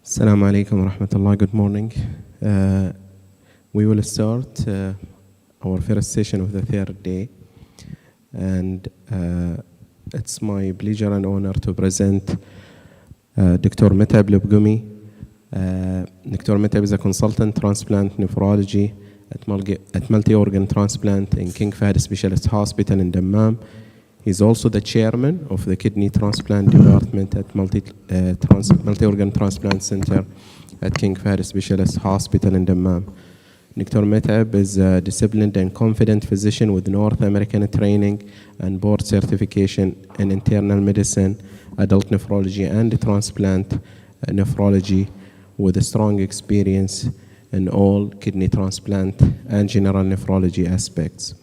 Assalamu alaikum wa rahmatullah. Good morning. We will start our first session of the third day, and it's my pleasure and honor to present Dr. Metab Lubgumi. Dr. Metab is a consultant transplant nephrology at multi-organ transplant in King Fahd Specialist Hospital in Dammam. He's also the chairman of the kidney transplant department at multi-organ transplant center at King Fahd Specialist Hospital in Dammam. Dr. Metab is a disciplined and confident physician with North American training and board certification in internal medicine, adult nephrology, and transplant nephrology, with a strong experience in all kidney transplant and general nephrology aspects.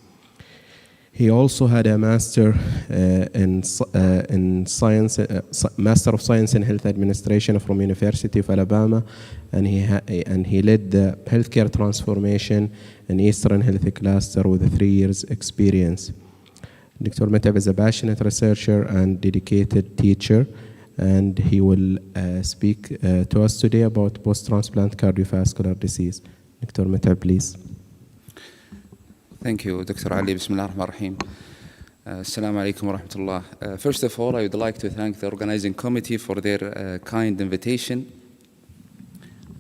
He also had a Master in Science, Master of Science in Health Administration from University of Alabama, and he led the healthcare transformation in Eastern Health Cluster with 3 years experience. Dr. Metab is a passionate researcher and dedicated teacher, and he will speak to us today about post-transplant cardiovascular disease. Dr. Metab, please. Thank you, Dr. Ali. Bismillah ar-Rahman ar-Rahim. Assalamu alaikum wa rahmatullah. First of all, I would like to thank the organizing committee for their kind invitation.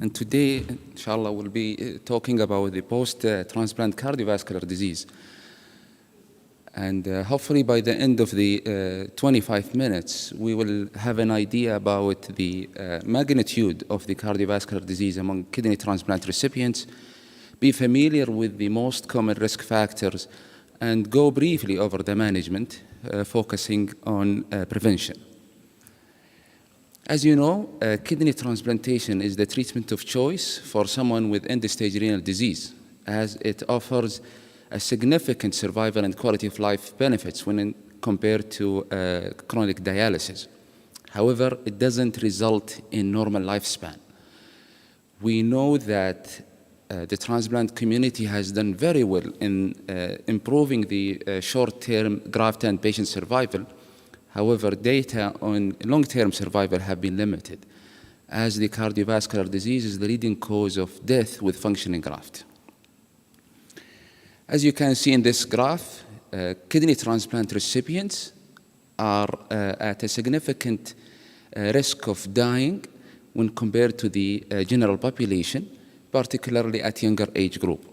And today, inshallah, we'll be talking about the post-transplant cardiovascular disease. And hopefully by the end of the 25 minutes, we will have an idea about the magnitude of the cardiovascular disease among kidney transplant recipients, be familiar with the most common risk factors, and go briefly over the management, focusing on prevention. As you know, kidney transplantation is the treatment of choice for someone with end-stage renal disease, as it offers a significant survival and quality of life benefits when compared to chronic dialysis. However, it doesn't result in normal lifespan. We know that the transplant community has done very well in improving the short-term graft and patient survival. However, data on long-term survival have been limited, as the cardiovascular disease is the leading cause of death with functioning graft. As you can see in this graph, kidney transplant recipients are at a significant risk of dying when compared to the general population, particularly at younger age group.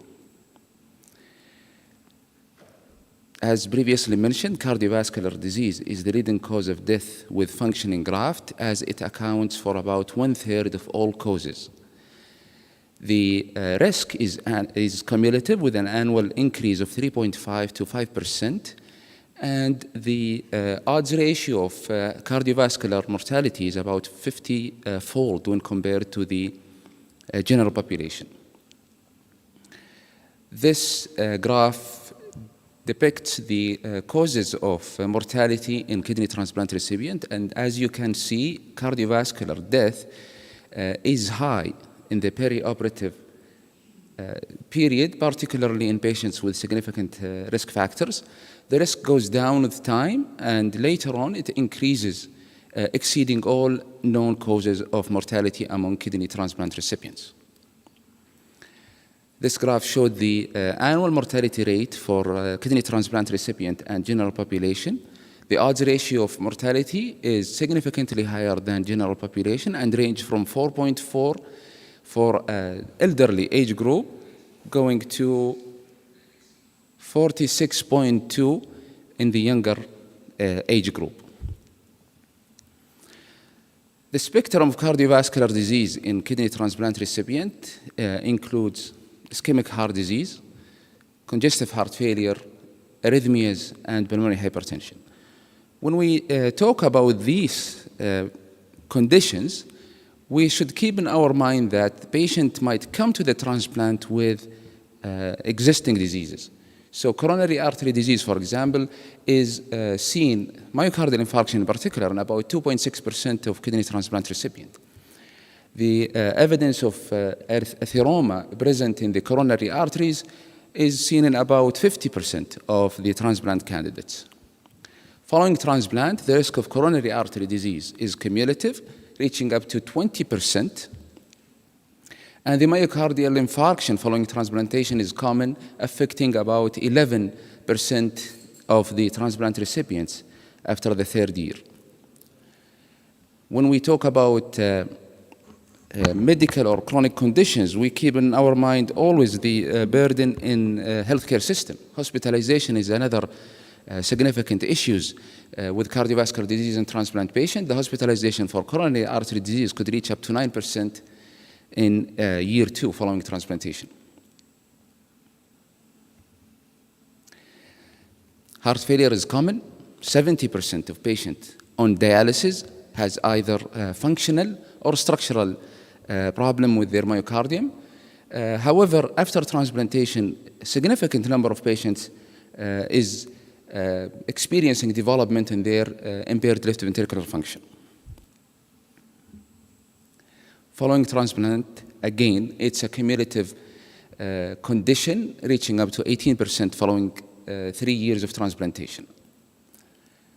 As previously mentioned, cardiovascular disease is the leading cause of death with functioning graft, as it accounts for about 1/3 of all causes. The risk is cumulative, with an annual increase of 3.5 to 5%, and the odds ratio of cardiovascular mortality is about 50-fold when compared to the general population. This graph depicts the causes of mortality in kidney transplant recipient, and as you can see, cardiovascular death is high in the perioperative period, particularly in patients with significant risk factors. The risk goes down with time, and later on it increases, exceeding all known causes of mortality among kidney transplant recipients. This graph showed the annual mortality rate for kidney transplant recipient and general population. The odds ratio of mortality is significantly higher than general population and range from 4.4 for elderly age group, going to 46.2 in the younger age group. The spectrum of cardiovascular disease in kidney transplant recipient includes ischemic heart disease, congestive heart failure, arrhythmias, and pulmonary hypertension. When we talk about these conditions, we should keep in our mind that the patient might come to the transplant with existing diseases. So coronary artery disease, for example, is seen, myocardial infarction in particular, in about 2.6% of kidney transplant recipients. The evidence of atheroma present in the coronary arteries is seen in about 50% of the transplant candidates. Following transplant, the risk of coronary artery disease is cumulative, reaching up to 20% And the myocardial infarction following transplantation is common, affecting about 11% of the transplant recipients after the third year. When we talk about medical or chronic conditions, we keep in our mind always the burden in healthcare system. Hospitalization is another significant issues with cardiovascular disease in transplant patient. The hospitalization for coronary artery disease could reach up to 9% in year 2 following transplantation. Heart failure is common. 70% of patients on dialysis has either functional or structural problem with their myocardium. However, after transplantation, a significant number of patients is experiencing development in their impaired left ventricular function. Following transplant, again, it's a cumulative condition reaching up to 18% following 3 years of transplantation.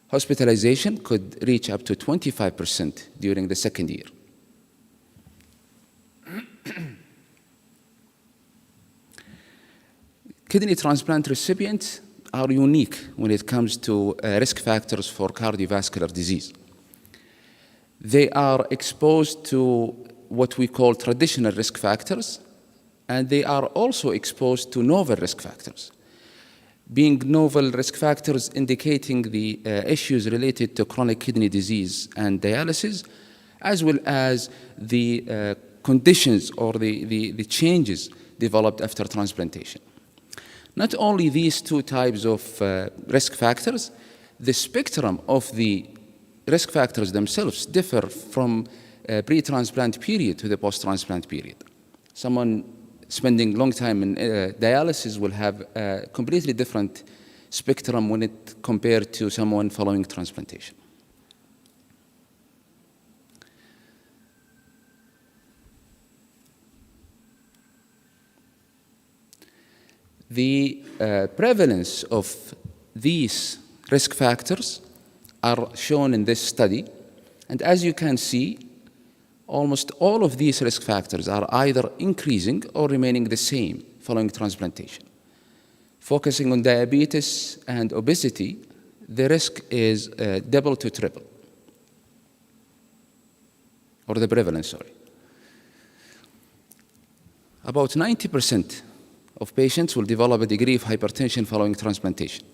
Hospitalization could reach up to 25% during the second year. Kidney transplant recipients are unique when it comes to risk factors for cardiovascular disease. They are exposed to what we call traditional risk factors, and they are also exposed to novel risk factors. Being novel risk factors indicating the issues related to chronic kidney disease and dialysis, as well as the conditions or the changes developed after transplantation. Not only these two types of risk factors, the spectrum of the risk factors themselves differ from pre-transplant period to the post-transplant period. Someone spending long time in dialysis will have a completely different spectrum when it compared to someone following transplantation. The prevalence of these risk factors are shown in this study, and as you can see, almost all of these risk factors are either increasing or remaining the same following transplantation. Focusing on diabetes and obesity, the risk is double to triple, or the prevalence, sorry. About 90% of patients will develop a degree of hypertension following transplantation.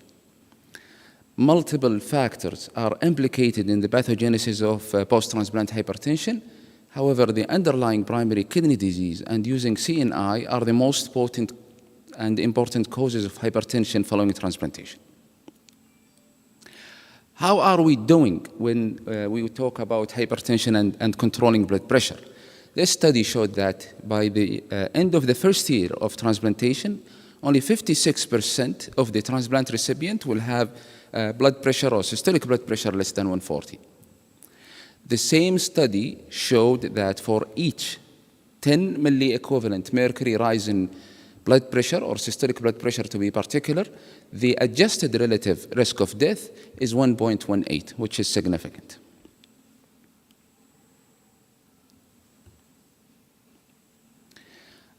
Multiple factors are implicated in the pathogenesis of post-transplant hypertension. However, the underlying primary kidney disease and using CNI are the most potent and important causes of hypertension following transplantation. How are we doing when we talk about hypertension and controlling blood pressure? This study showed that by the end of the first year of transplantation, only 56% of the transplant recipient will have blood pressure or systolic blood pressure less than 140. The same study showed that for each 10 milliequivalent mercury rise in blood pressure or systolic blood pressure to be particular, the adjusted relative risk of death is 1.18, which is significant.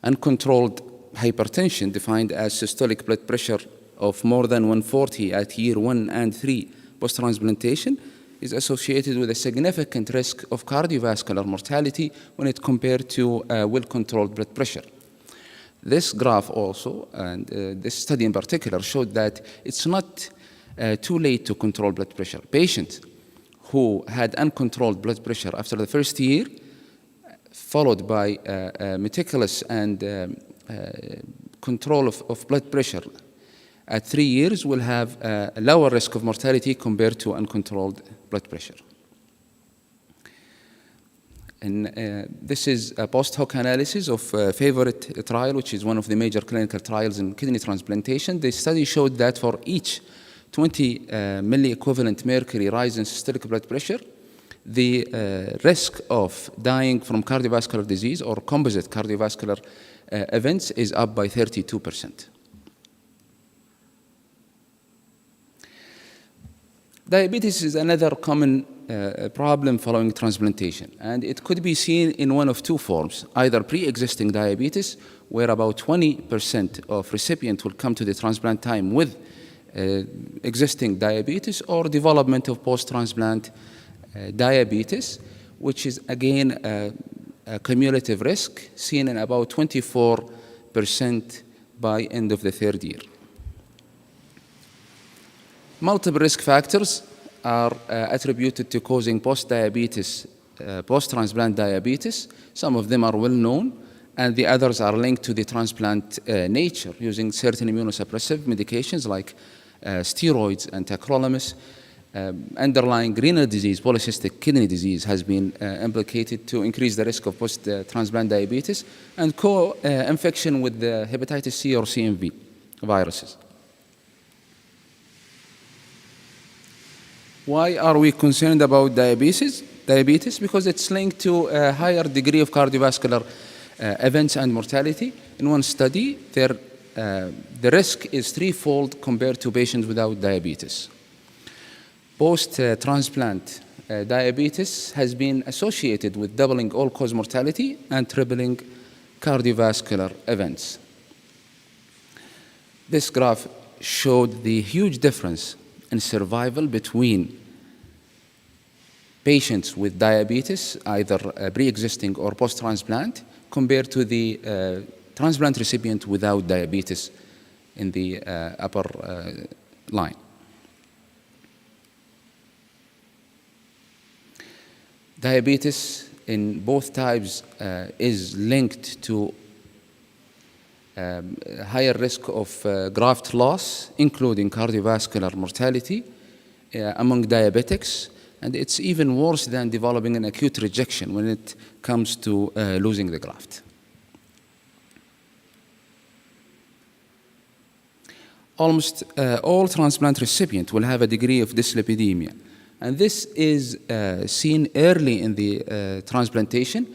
Uncontrolled hypertension, defined as systolic blood pressure of more than 140 at year 1 and 3 post-transplantation, is associated with a significant risk of cardiovascular mortality when it compared to well-controlled blood pressure. This graph also, and this study in particular, showed that it's not too late to control blood pressure. Patients who had uncontrolled blood pressure after the first year, followed by meticulous and control of blood pressure at 3 years, will have a lower risk of mortality compared to uncontrolled blood pressure. And this is a post-hoc analysis of favorite trial, which is one of the major clinical trials in kidney transplantation. The study showed that for each 20 milliequivalent mercury rise in systolic blood pressure, the risk of dying from cardiovascular disease or composite cardiovascular events is up by 32%. Diabetes is another common problem following transplantation, and it could be seen in one of two forms, either pre-existing diabetes, where about 20% of recipients will come to the transplant time with existing diabetes, or development of post-transplant diabetes, which is again a cumulative risk seen in about 24% by end of the third year. Multiple risk factors are attributed to causing post-diabetes, post-transplant diabetes. Some of them are well known, and the others are linked to the transplant nature, using certain immunosuppressive medications like steroids and tacrolimus. Underlying renal disease, polycystic kidney disease, has been implicated to increase the risk of post-transplant diabetes, and co-infection with the hepatitis C or CMV viruses. Why are we concerned about diabetes? Because it's linked to a higher degree of cardiovascular events and mortality. In one study, the risk is threefold compared to patients without diabetes. Post-transplant diabetes has been associated with doubling all-cause mortality and tripling cardiovascular events. This graph showed the huge difference in survival between patients with diabetes, either pre-existing or post-transplant, compared to the transplant recipient without diabetes in the upper line. Diabetes in both types is linked to higher risk of graft loss, including cardiovascular mortality among diabetics, and it's even worse than developing an acute rejection when it comes to losing the graft. Almost all transplant recipients will have a degree of dyslipidemia, and this is seen early in the transplantation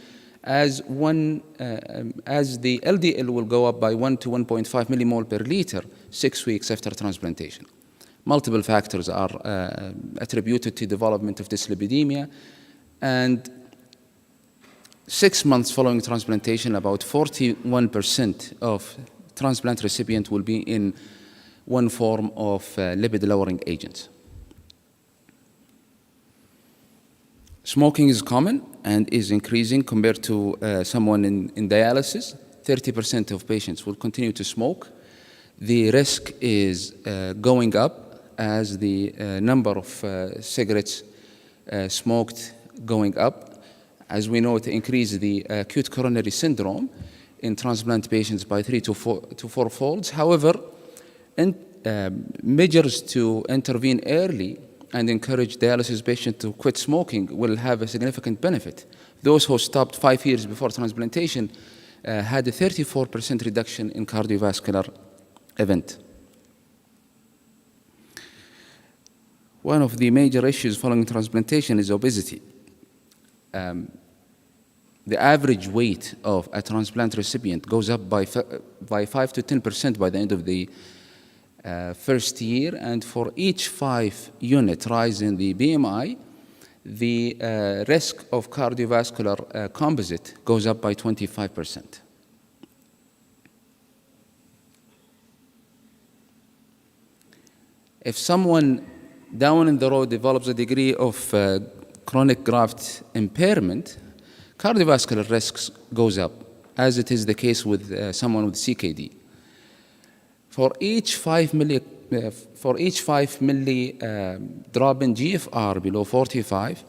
as the LDL will go up by 1 to 1.5 millimole per liter 6 weeks after transplantation. Multiple factors are attributed to development of dyslipidemia, and 6 months following transplantation, about 41% of transplant recipients will be in one form of lipid-lowering agents. Smoking is common and is increasing compared to someone in dialysis. 30% of patients will continue to smoke. The risk is going up as the number of cigarettes smoked going up. As we know, it increases the acute coronary syndrome in transplant patients by 3 to 4 folds. However, measures to intervene early and encourage dialysis patients to quit smoking will have a significant benefit. Those who stopped 5 years before transplantation had a 34% reduction in cardiovascular event. One of the major issues following transplantation is obesity. The average weight of a transplant recipient goes up by 5 to 10% by the end of the first year, and for each 5 unit rise in the BMI, the risk of cardiovascular composite goes up by 25%. If someone down in the road develops a degree of chronic graft impairment, cardiovascular risks goes up, as it is the case with someone with CKD. For each 5 milli drop in GFR below 45,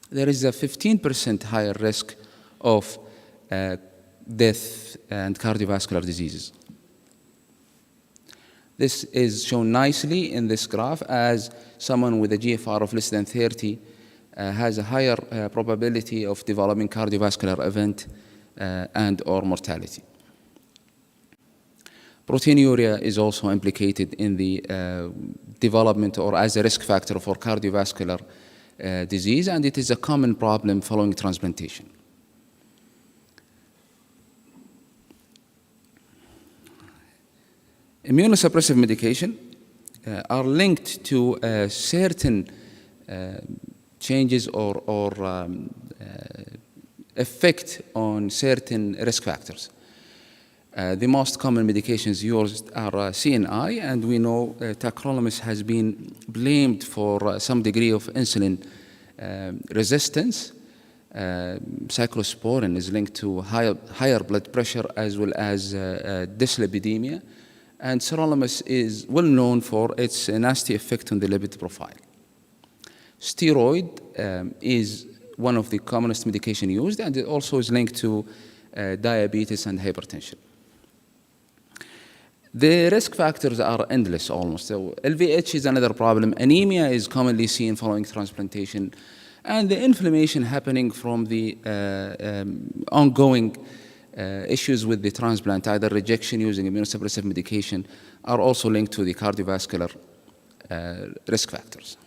there is a 15% higher risk of death and cardiovascular diseases. This is shown nicely in this graph, as someone with a GFR of less than 30 has a higher probability of developing cardiovascular event and or mortality. Proteinuria is also implicated in the development or as a risk factor for cardiovascular disease, and it is a common problem following transplantation. Immunosuppressive medication are linked to certain changes or effect on certain risk factors. The most common medications used are CNI, and we know tacrolimus has been blamed for some degree of insulin resistance. Cyclosporin is linked to higher blood pressure as well as dyslipidemia, and sirolimus is well known for its nasty effect on the lipid profile. Steroid is one of the commonest medication used, and it also is linked to diabetes and hypertension. The risk factors are endless almost. So LVH is another problem. Anemia is commonly seen following transplantation, and the inflammation happening from the ongoing issues with the transplant, either rejection using immunosuppressive medication, are also linked to the cardiovascular risk factors.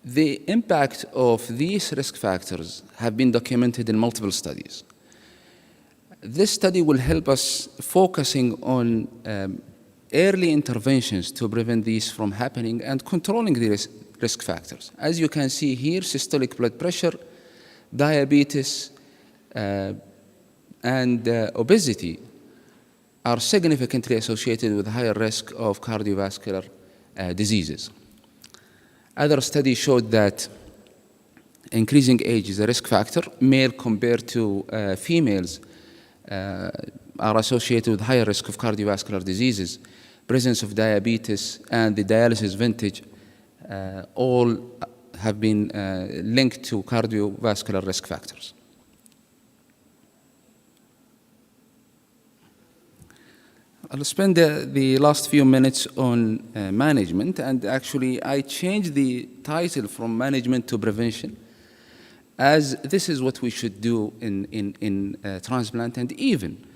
The impact of these risk factors have been documented in multiple studies. This study will help us focusing on early interventions to prevent these from happening and controlling the risk factors. As you can see here, systolic blood pressure, diabetes, and obesity are significantly associated with higher risk of cardiovascular diseases. Other studies showed that increasing age is a risk factor. Male compared to females are associated with higher risk of cardiovascular diseases. Presence of diabetes and the dialysis vintage all have been linked to cardiovascular risk factors. I'll spend the last few minutes on management, and actually I changed the title from management to prevention, as this is what we should do in transplant and even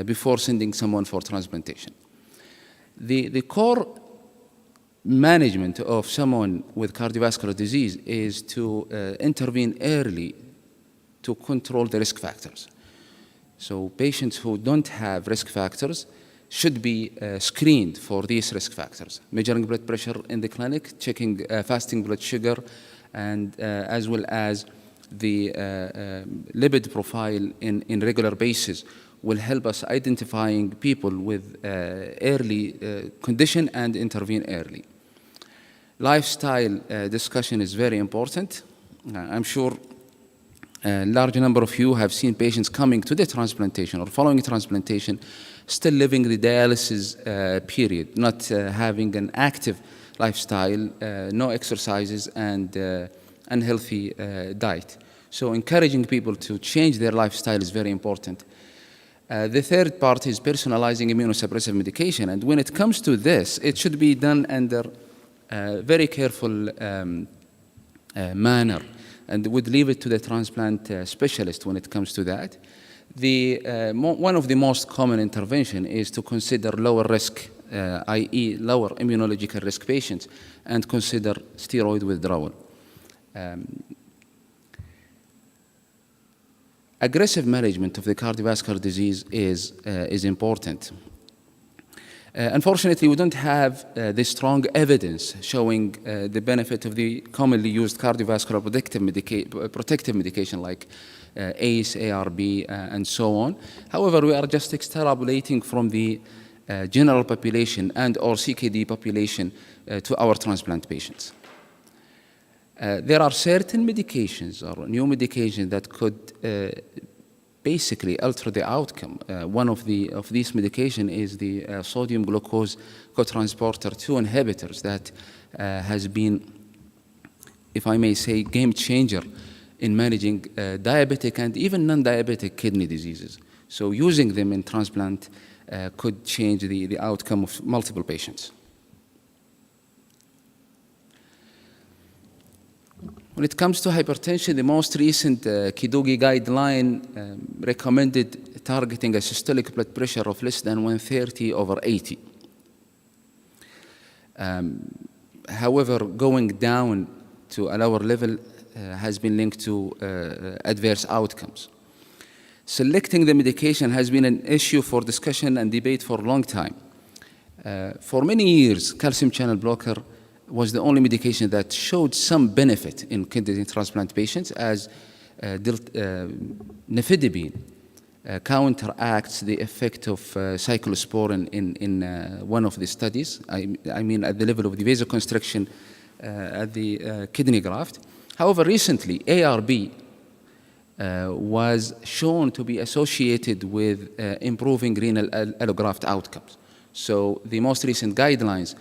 before sending someone for transplantation. The core management of someone with cardiovascular disease is to intervene early to control the risk factors. So patients who don't have risk factors should be screened for these risk factors, measuring blood pressure in the clinic, checking fasting blood sugar, and as well as the lipid profile in regular basis will help us identifying people with early condition and intervene early. Lifestyle discussion is very important. I'm sure a large number of you have seen patients coming to the transplantation or following transplantation still living the dialysis period, not having an active lifestyle, no exercises, and unhealthy diet. So encouraging people to change their lifestyle is very important. The third part is personalizing immunosuppressive medication, and when it comes to this, it should be done under very careful manner, and would leave it to the transplant specialist when it comes to that. One of the most common intervention is to consider lower risk, i.e. lower immunological risk patients, and consider steroid withdrawal. Aggressive management of the cardiovascular disease is important. Unfortunately, we don't have the strong evidence showing the benefit of the commonly used cardiovascular protective medication like ACE, ARB, and so on. However, we are just extrapolating from the general population and or CKD population to our transplant patients. There are certain medications or new medications that could basically alter the outcome. One of these medication is the sodium glucose cotransporter 2 inhibitors that has been, if I may say, game changer in managing diabetic and even non-diabetic kidney diseases. So using them in transplant could change the outcome of multiple patients. When it comes to hypertension, the most recent KDOQI guideline recommended targeting a systolic blood pressure of less than 130/80. However, going down to a lower level has been linked to adverse outcomes. Selecting the medication has been an issue for discussion and debate for a long time. For many years, calcium channel blocker was the only medication that showed some benefit in kidney transplant patients, as nifedipine counteracts the effect of cyclosporin in one of the studies. I mean at the level of the vasoconstriction at the kidney graft. However, recently, ARB was shown to be associated with improving renal allograft outcomes. So the most recent guidelines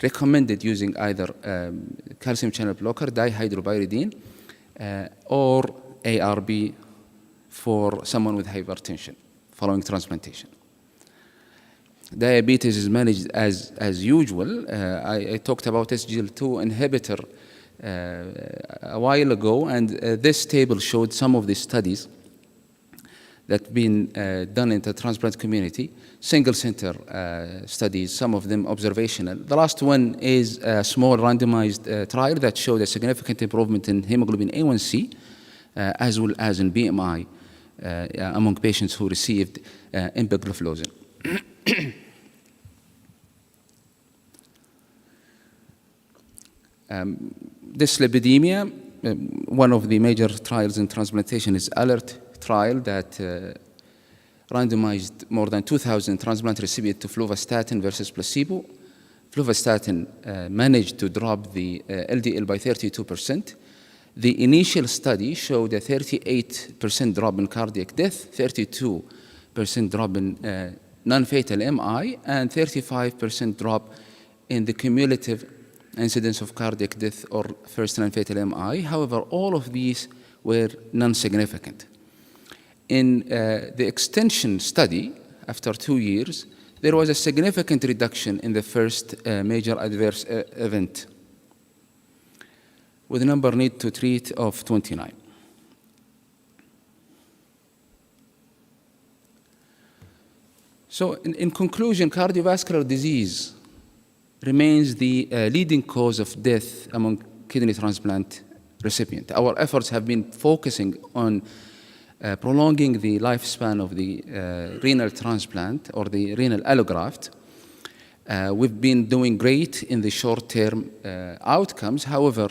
recommended using either calcium channel blocker, dihydropyridine, or ARB for someone with hypertension following transplantation. Diabetes is managed as usual. I talked about SGLT2 inhibitor a while ago, and this table showed some of the studies that have been done in the transplant community, single center studies, some of them observational. The last one is a small randomized trial that showed a significant improvement in hemoglobin A1C, as well as in BMI among patients who received empagliflozin. Dyslipidemia, one of the major trials in transplantation is ALERT trial that randomized more than 2,000 transplant recipients to fluvastatin versus placebo. Fluvastatin managed to drop the LDL by 32%. The initial study showed a 38% drop in cardiac death, 32% drop in non-fatal MI, and 35% drop in the cumulative incidence of cardiac death or first non-fatal MI. However, all of these were non-significant. In the extension study, after 2 years, there was a significant reduction in the first major adverse event, with a number need to treat of 29. So in conclusion, cardiovascular disease remains the leading cause of death among kidney transplant recipients. Our efforts have been focusing on prolonging the lifespan of the renal transplant or the renal allograft. We've been doing great in the short-term outcomes. However,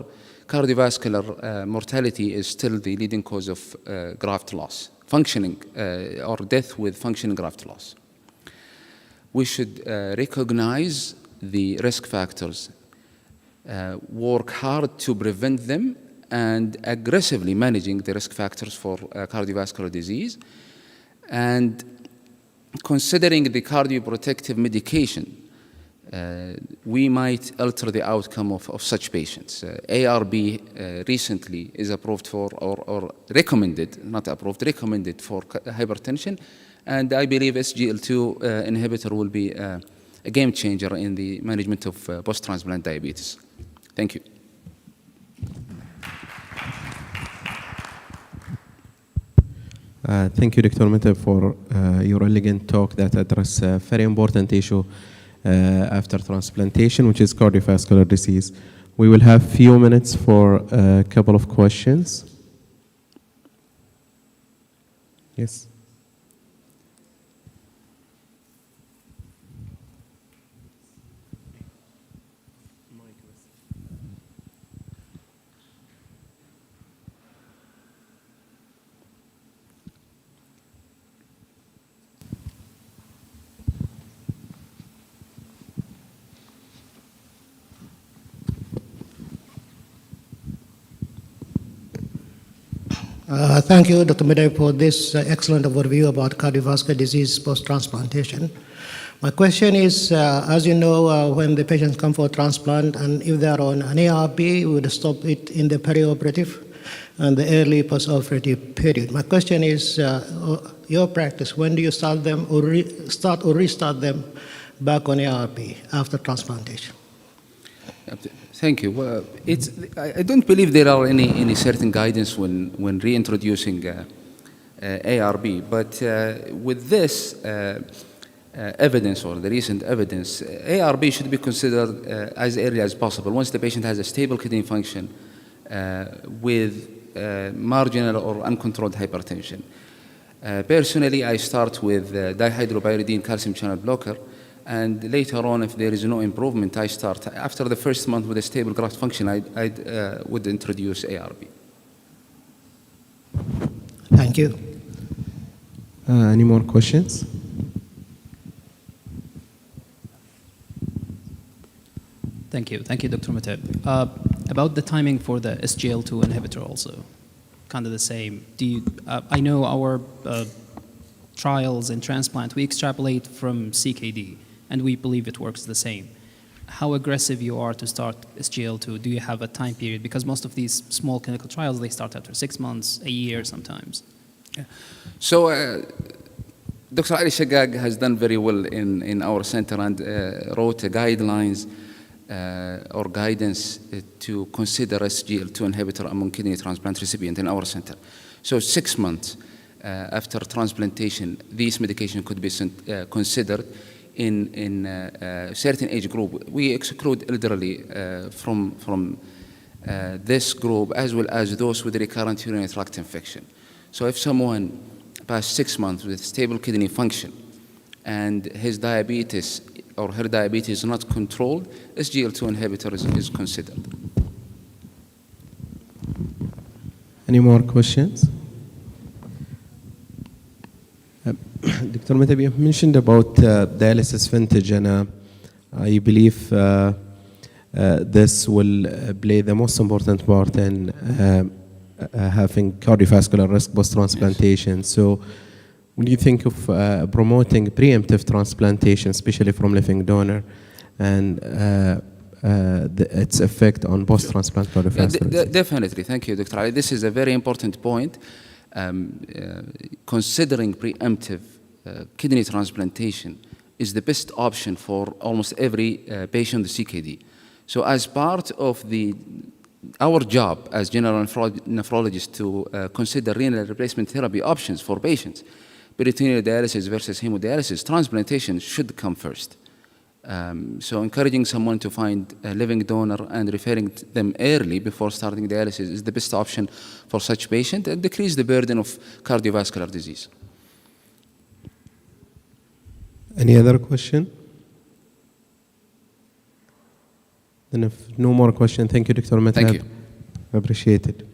cardiovascular mortality is still the leading cause of graft loss, functioning or death with functioning graft loss. We should recognize the risk factors, work hard to prevent them, and aggressively managing the risk factors for cardiovascular disease, and considering the cardioprotective medication, we might alter the outcome of such patients. ARB recently is approved for, or recommended, not approved, recommended for hypertension, and I believe SGLT2 inhibitor will be a game changer in the management of post-transplant diabetes. Thank you. Thank you, Dr. Mete, for your elegant talk that addressed a very important issue after transplantation, which is cardiovascular disease. We will have few minutes for a couple of questions. Yes. Thank you, Dr. Midday, for this excellent overview about cardiovascular disease post-transplantation. My question is, as you know, when the patients come for transplant, and if they are on an ARB, we would stop it in the perioperative and the early post-operative period. My question is, your practice, when do you start them or restart them back on ARB after transplantation? Thank you. Well, I don't believe there are any certain guidance when reintroducing ARB, but with this evidence or the recent evidence, ARB should be considered as early as possible once the patient has a stable kidney function with marginal or uncontrolled hypertension. Personally, I start with dihydropyridine calcium channel blocker, and later on, if there is no improvement, I start. After the first month with a stable graft function, I would introduce ARB. Thank you. Any more questions? Thank you. Thank you, Dr. Mateb. About the timing for the SGL2 inhibitor also, kind of the same. I know our trials in transplant, we extrapolate from CKD, and we believe it works the same. How aggressive you are to start SGL2? Do you have a time period? Because most of these small clinical trials, they start after 6 months, a year sometimes. Yeah. So Dr. Ali Shagag has done very well in our center and wrote guidelines or guidance to consider SGL2 inhibitor among kidney transplant recipient in our center. So 6 months after transplantation, these medication could be considered in a certain age group. We exclude elderly from this group, as well as those with recurrent urinary tract infection. So if someone passed 6 months with stable kidney function and his diabetes or her diabetes is not controlled, SGL2 inhibitor is considered. Any more questions? Dr. Mateb, you mentioned about dialysis vintage, and I believe this will play the most important part in having cardiovascular risk post-transplantation. Yes. So when you think of promoting preemptive transplantation, especially from living donor, and its effect on post-transplant cardiovascular disease? Definitely. Thank you, Dr. Ali. This is a very important point. Considering preemptive kidney transplantation is the best option for almost every patient with CKD. So as part of our job as general nephrologists to consider renal replacement therapy options for patients, peritoneal dialysis versus hemodialysis, transplantation should come first. So encouraging someone to find a living donor and referring them early before starting dialysis is the best option for such patient and decrease the burden of cardiovascular disease. Any other question? Then if no more question, thank you, Dr. Mateb. Thank you. Appreciate it.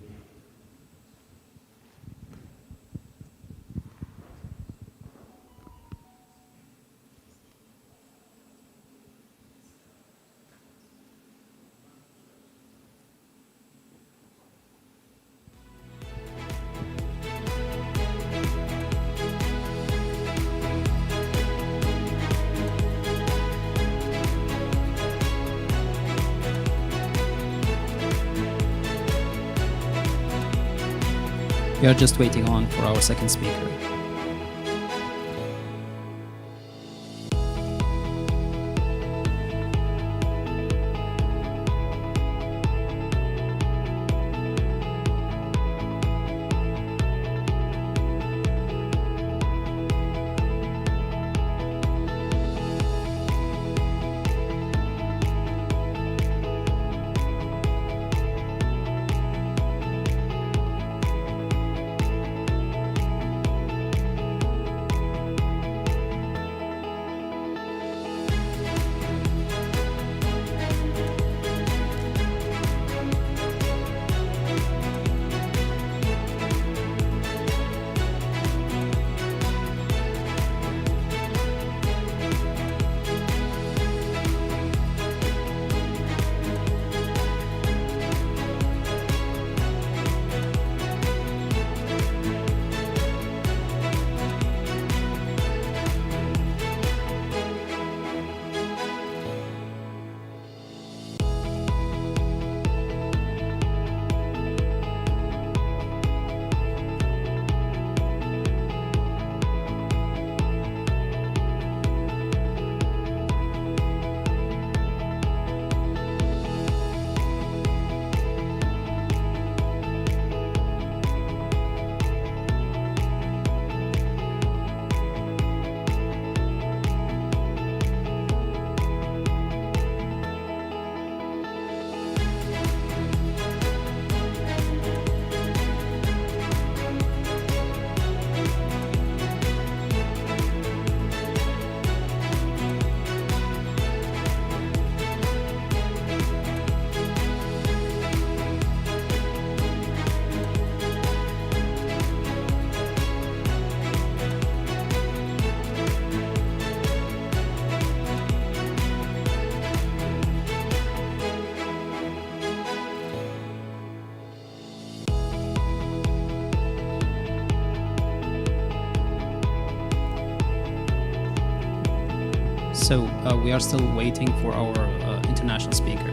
We are just waiting on for our second speaker. So we are still waiting for our international speaker.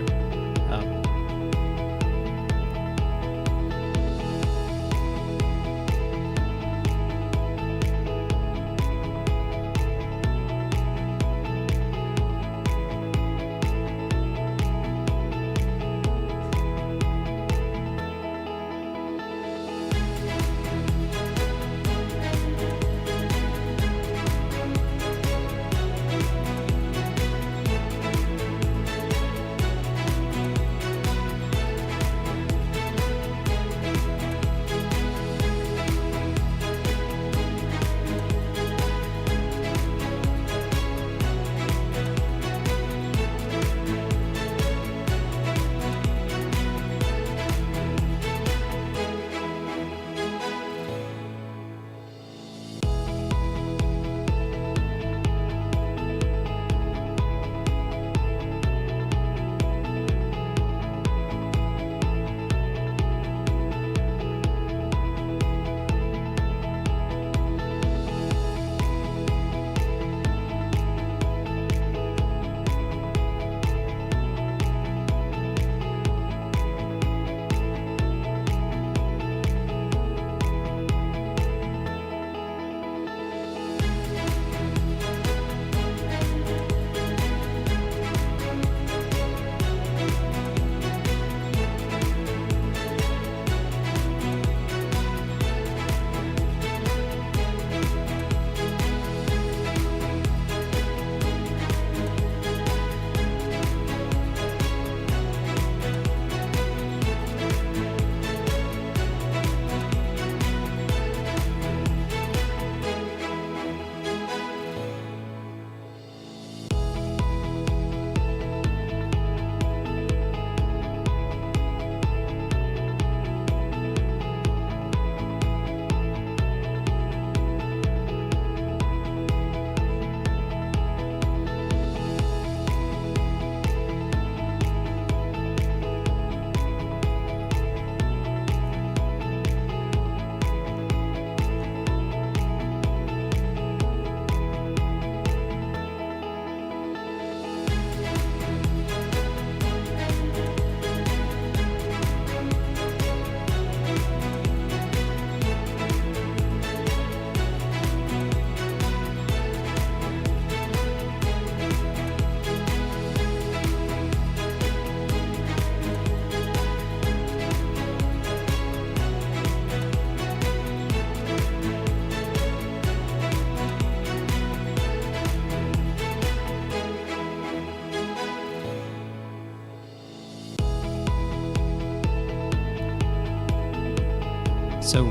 So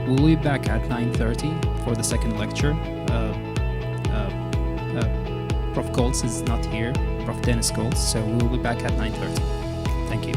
we'll be back at 9:30 for the second lecture. Prof. Goltz is not here, Prof. Dennis Goltz, so we'll be back at 9:30. Thank you.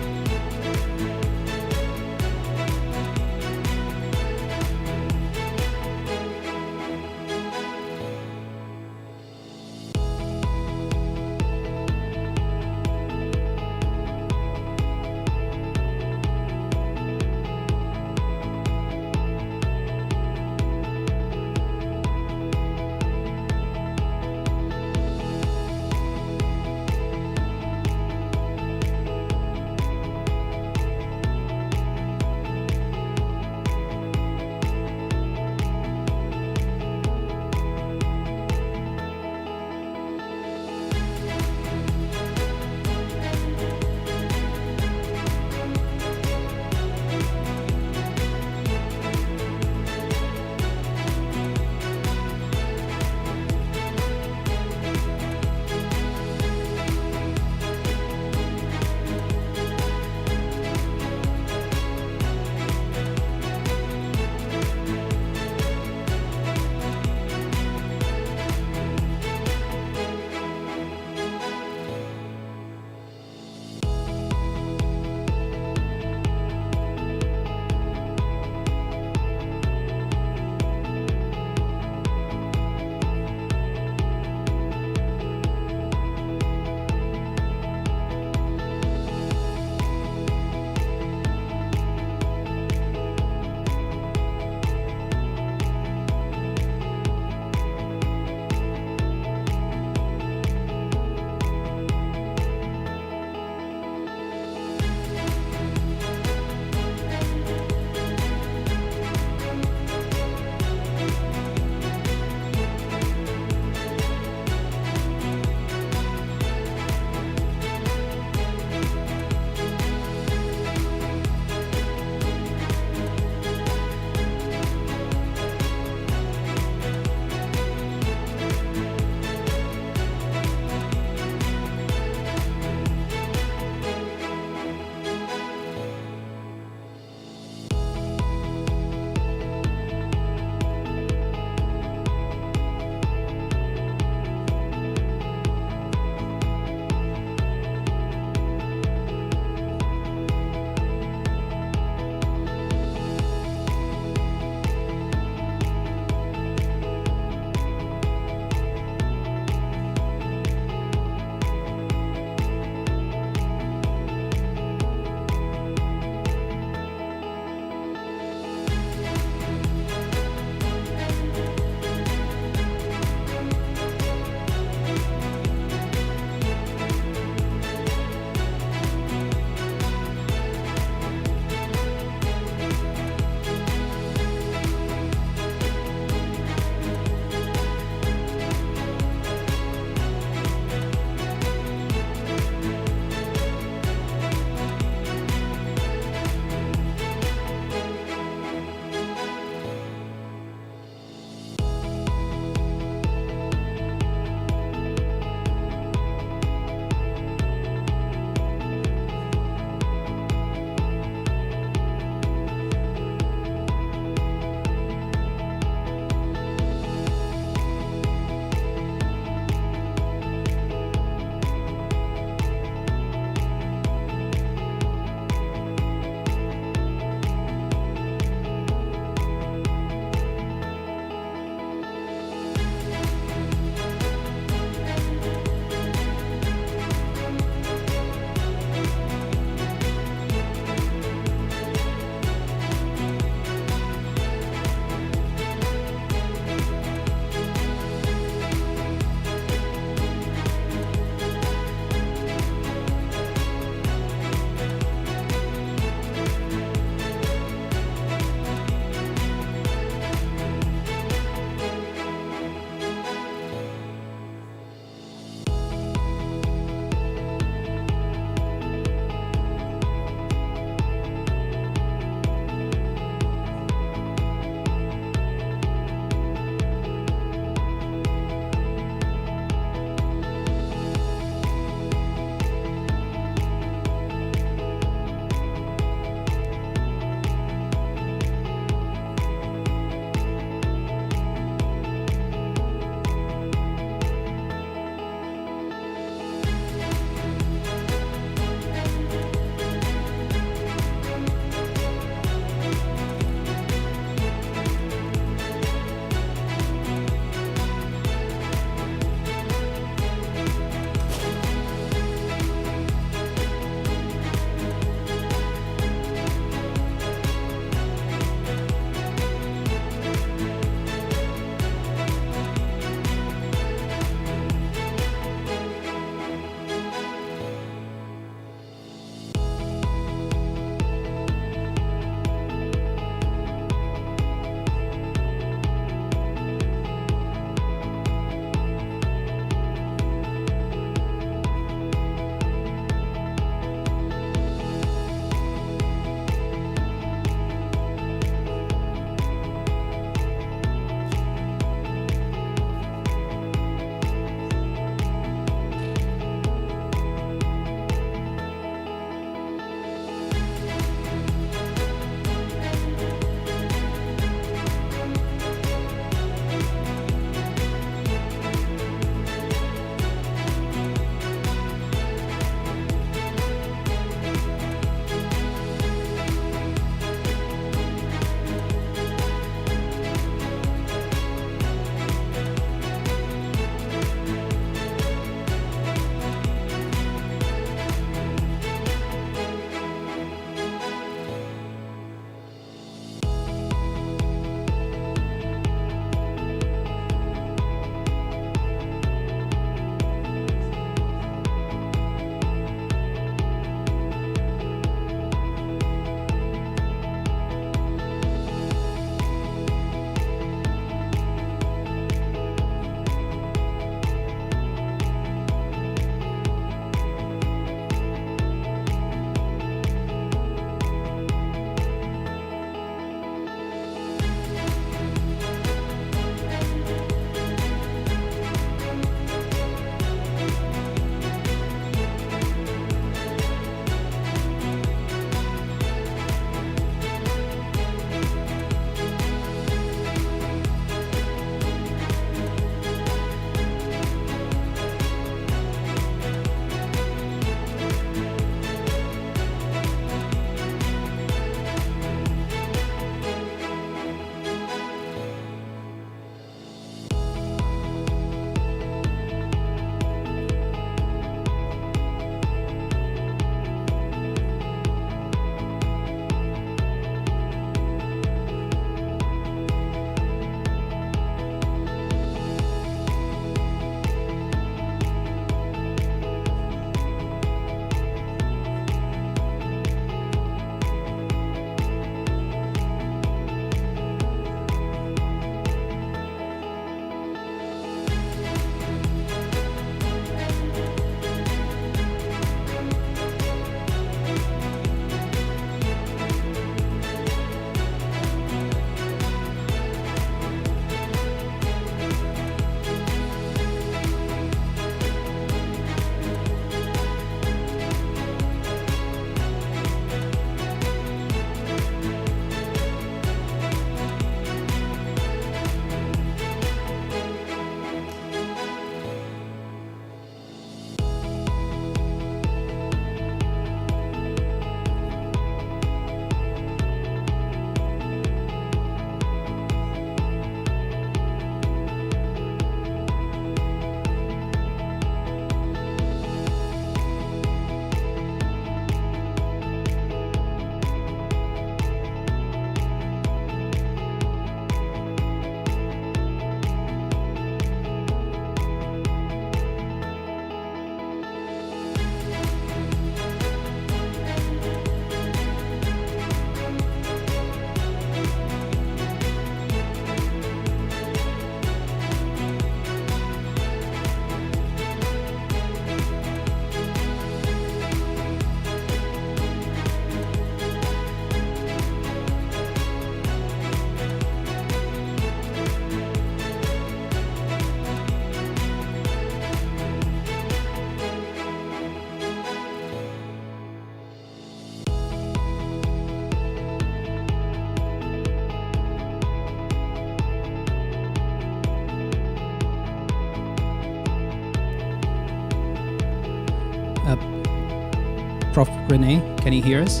Prof. Rene, can you hear us?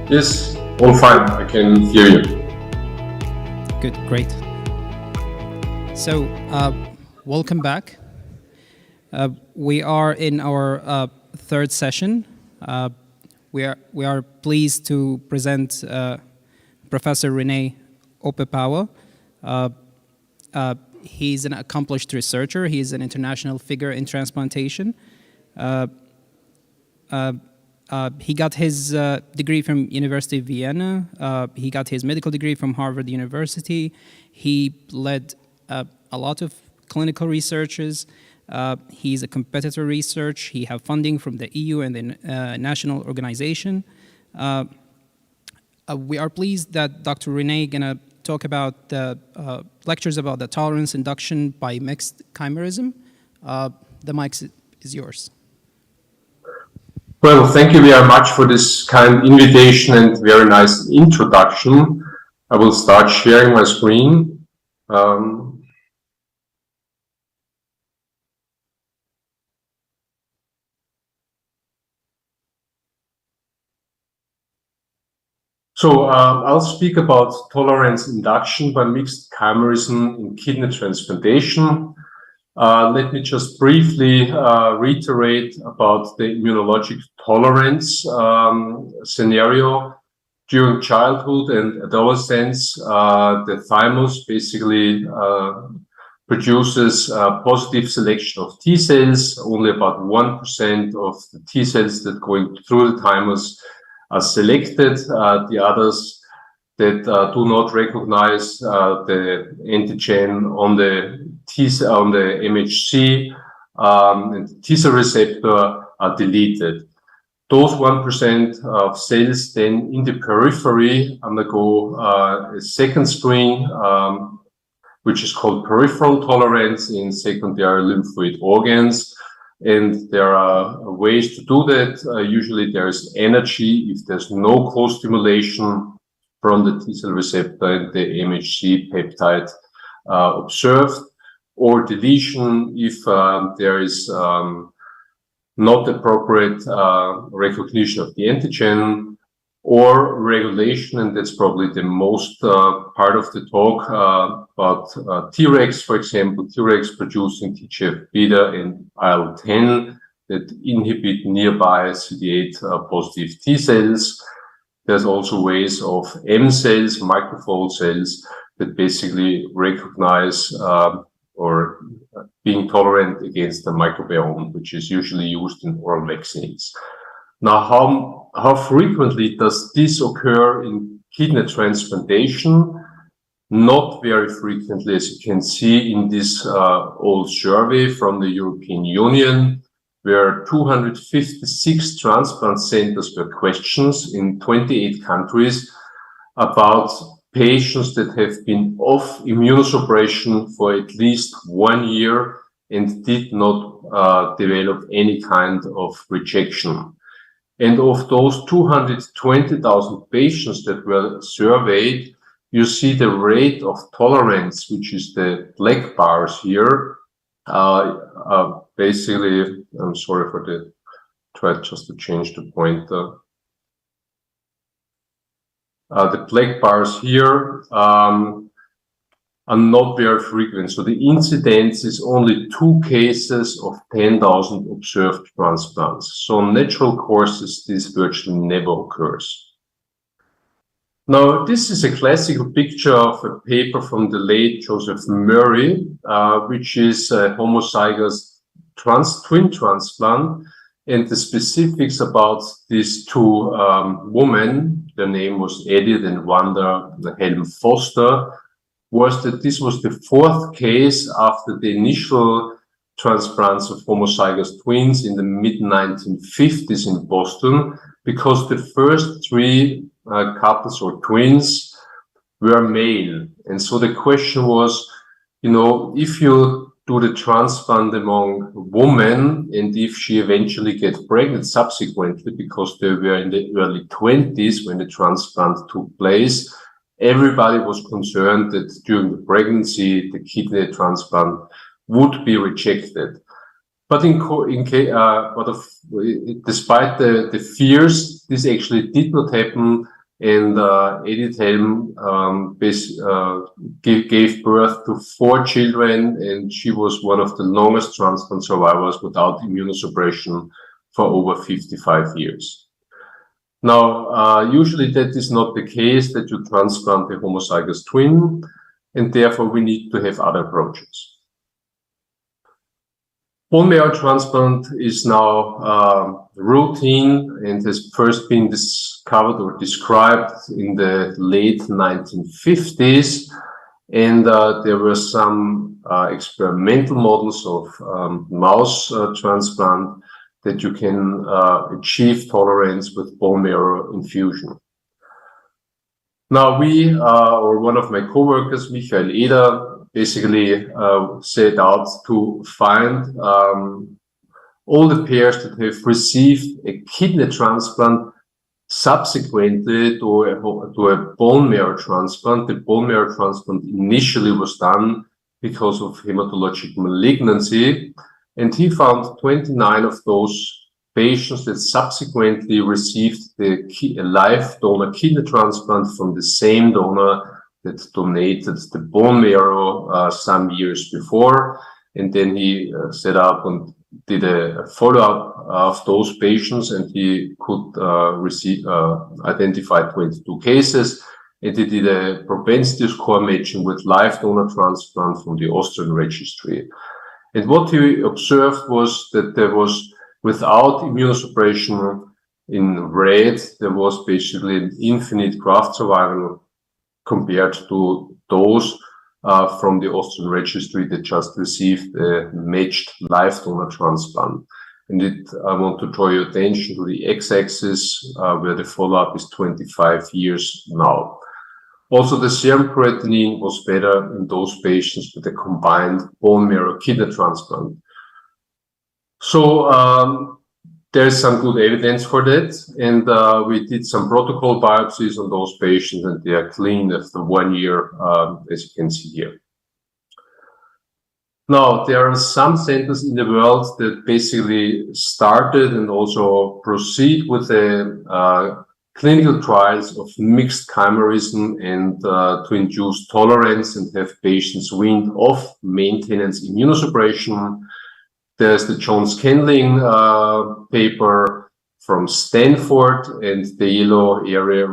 Yes, all fine. I can hear you. Good, great. So, welcome back. We are in our third session. We are pleased to present Professor Rene Opepawa. He's an accomplished researcher. He is an international figure in transplantation. He got his degree from University of Vienna. He got his medical degree from Harvard University. He led a lot of clinical researches. He's a competitor research. He have funding from the EU and the national organization. We are pleased that Dr. Rene gonna talk about the lectures about the tolerance induction by mixed chimerism. The mic is yours. Well, thank you very much for this kind invitation and very nice introduction. I will start sharing my screen. So I'll speak about tolerance induction by mixed chimerism in kidney transplantation. Let me just briefly reiterate about the immunologic tolerance scenario. During childhood and adolescence, the thymus basically produces positive selection of T cells. Only about 1% of the T cells that go through the thymus are selected. The others that do not recognize the antigen on the on the MHC and the T cell receptor are deleted. Those 1% of cells then in the periphery undergo a second screen, which is called peripheral tolerance in secondary lymphoid organs. And there are ways to do that. Usually there is energy if there's no co-stimulation from the T cell receptor and the MHC peptide observed, or deletion if there is not appropriate recognition of the antigen, or regulation, and that's probably the most part of the talk about Tregs, for example, Tregs producing TGF-beta and IL-10 that inhibit nearby CD8 positive T cells. There's also ways of M cells, microfold cells, that basically recognize or being tolerant against the microbiome, which is usually used in oral vaccines. Now, how frequently does this occur in kidney transplantation? Not very frequently, as you can see in this old survey from the European Union, where 256 transplant centers were questioned in 28 countries about patients that have been off immunosuppression for at least 1 year and did not develop any kind of rejection. And of those 220,000 patients that were surveyed, you see the rate of tolerance, which is the black bars here. Basically, I'm sorry for the, try just to change the pointer. The black bars here are not very frequent. So the incidence is only 2 cases of 10,000 observed transplants. So in natural courses, this virtually never occurs. Now, this is a classical picture of a paper from the late Joseph Murray, which is a homozygous twin transplant. And the specifics about these 2 women, their name was Edith and Wanda Helm Foster, was that this was the 4th case after the initial transplants of homozygous twins in the mid-1950s in Boston, because the first 3 couples or twins were male. And so the question was, you know, if you do the transplant among women and if she eventually gets pregnant subsequently, because they were in the early 20s when the transplant took place, everybody was concerned that during the pregnancy, the kidney transplant would be rejected. But despite the fears, this actually did not happen. And Edith Helm gave birth to 4 children, and she was one of the longest transplant survivors without immunosuppression for over 55 years. Now, usually that is not the case, that you transplant a homozygous twin, and therefore we need to have other approaches. Bone marrow transplant is now routine and has first been discovered or described in the late 1950s. And there were some experimental models of mouse transplant that you can achieve tolerance with bone marrow infusion. Now we, or one of my co-workers, Michael Eder, basically set out to find all the pairs that have received a kidney transplant subsequently to a bone marrow transplant. The bone marrow transplant initially was done because of hematologic malignancy, and he found 29 of those patients that subsequently received the live donor kidney transplant from the same donor that donated the bone marrow some years before. And then he set up and did a follow-up of those patients, and he could identify 22 cases. And he did a propensity score matching with live donor transplant from the Austrian registry. And what he observed was that there was, without immunosuppression in red, there was basically an infinite graft survival compared to those from the Austrian registry that just received a matched live donor transplant. And I want to draw your attention to the x-axis where the follow-up is 25 years now. Also, the serum creatinine was better in those patients with a combined bone marrow kidney transplant. So there's some good evidence for that, and we did some protocol biopsies on those patients, and they are clean after 1 year, as you can see here. Now, there are some centers in the world that basically started and also proceed with the clinical trials of mixed chimerism and to induce tolerance and have patients weaned off maintenance immunosuppression. There's the John Scanling paper from Stanford, and the yellow area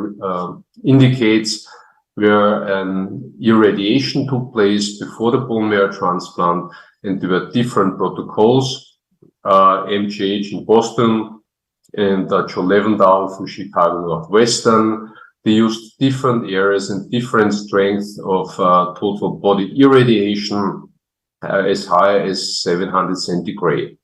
indicates where irradiation took place before the bone marrow transplant, and there were different protocols. MGH in Boston and Joe Levendahl from Chicago Northwestern. They used different areas and different strengths of total body irradiation, as high as 700 centigrade.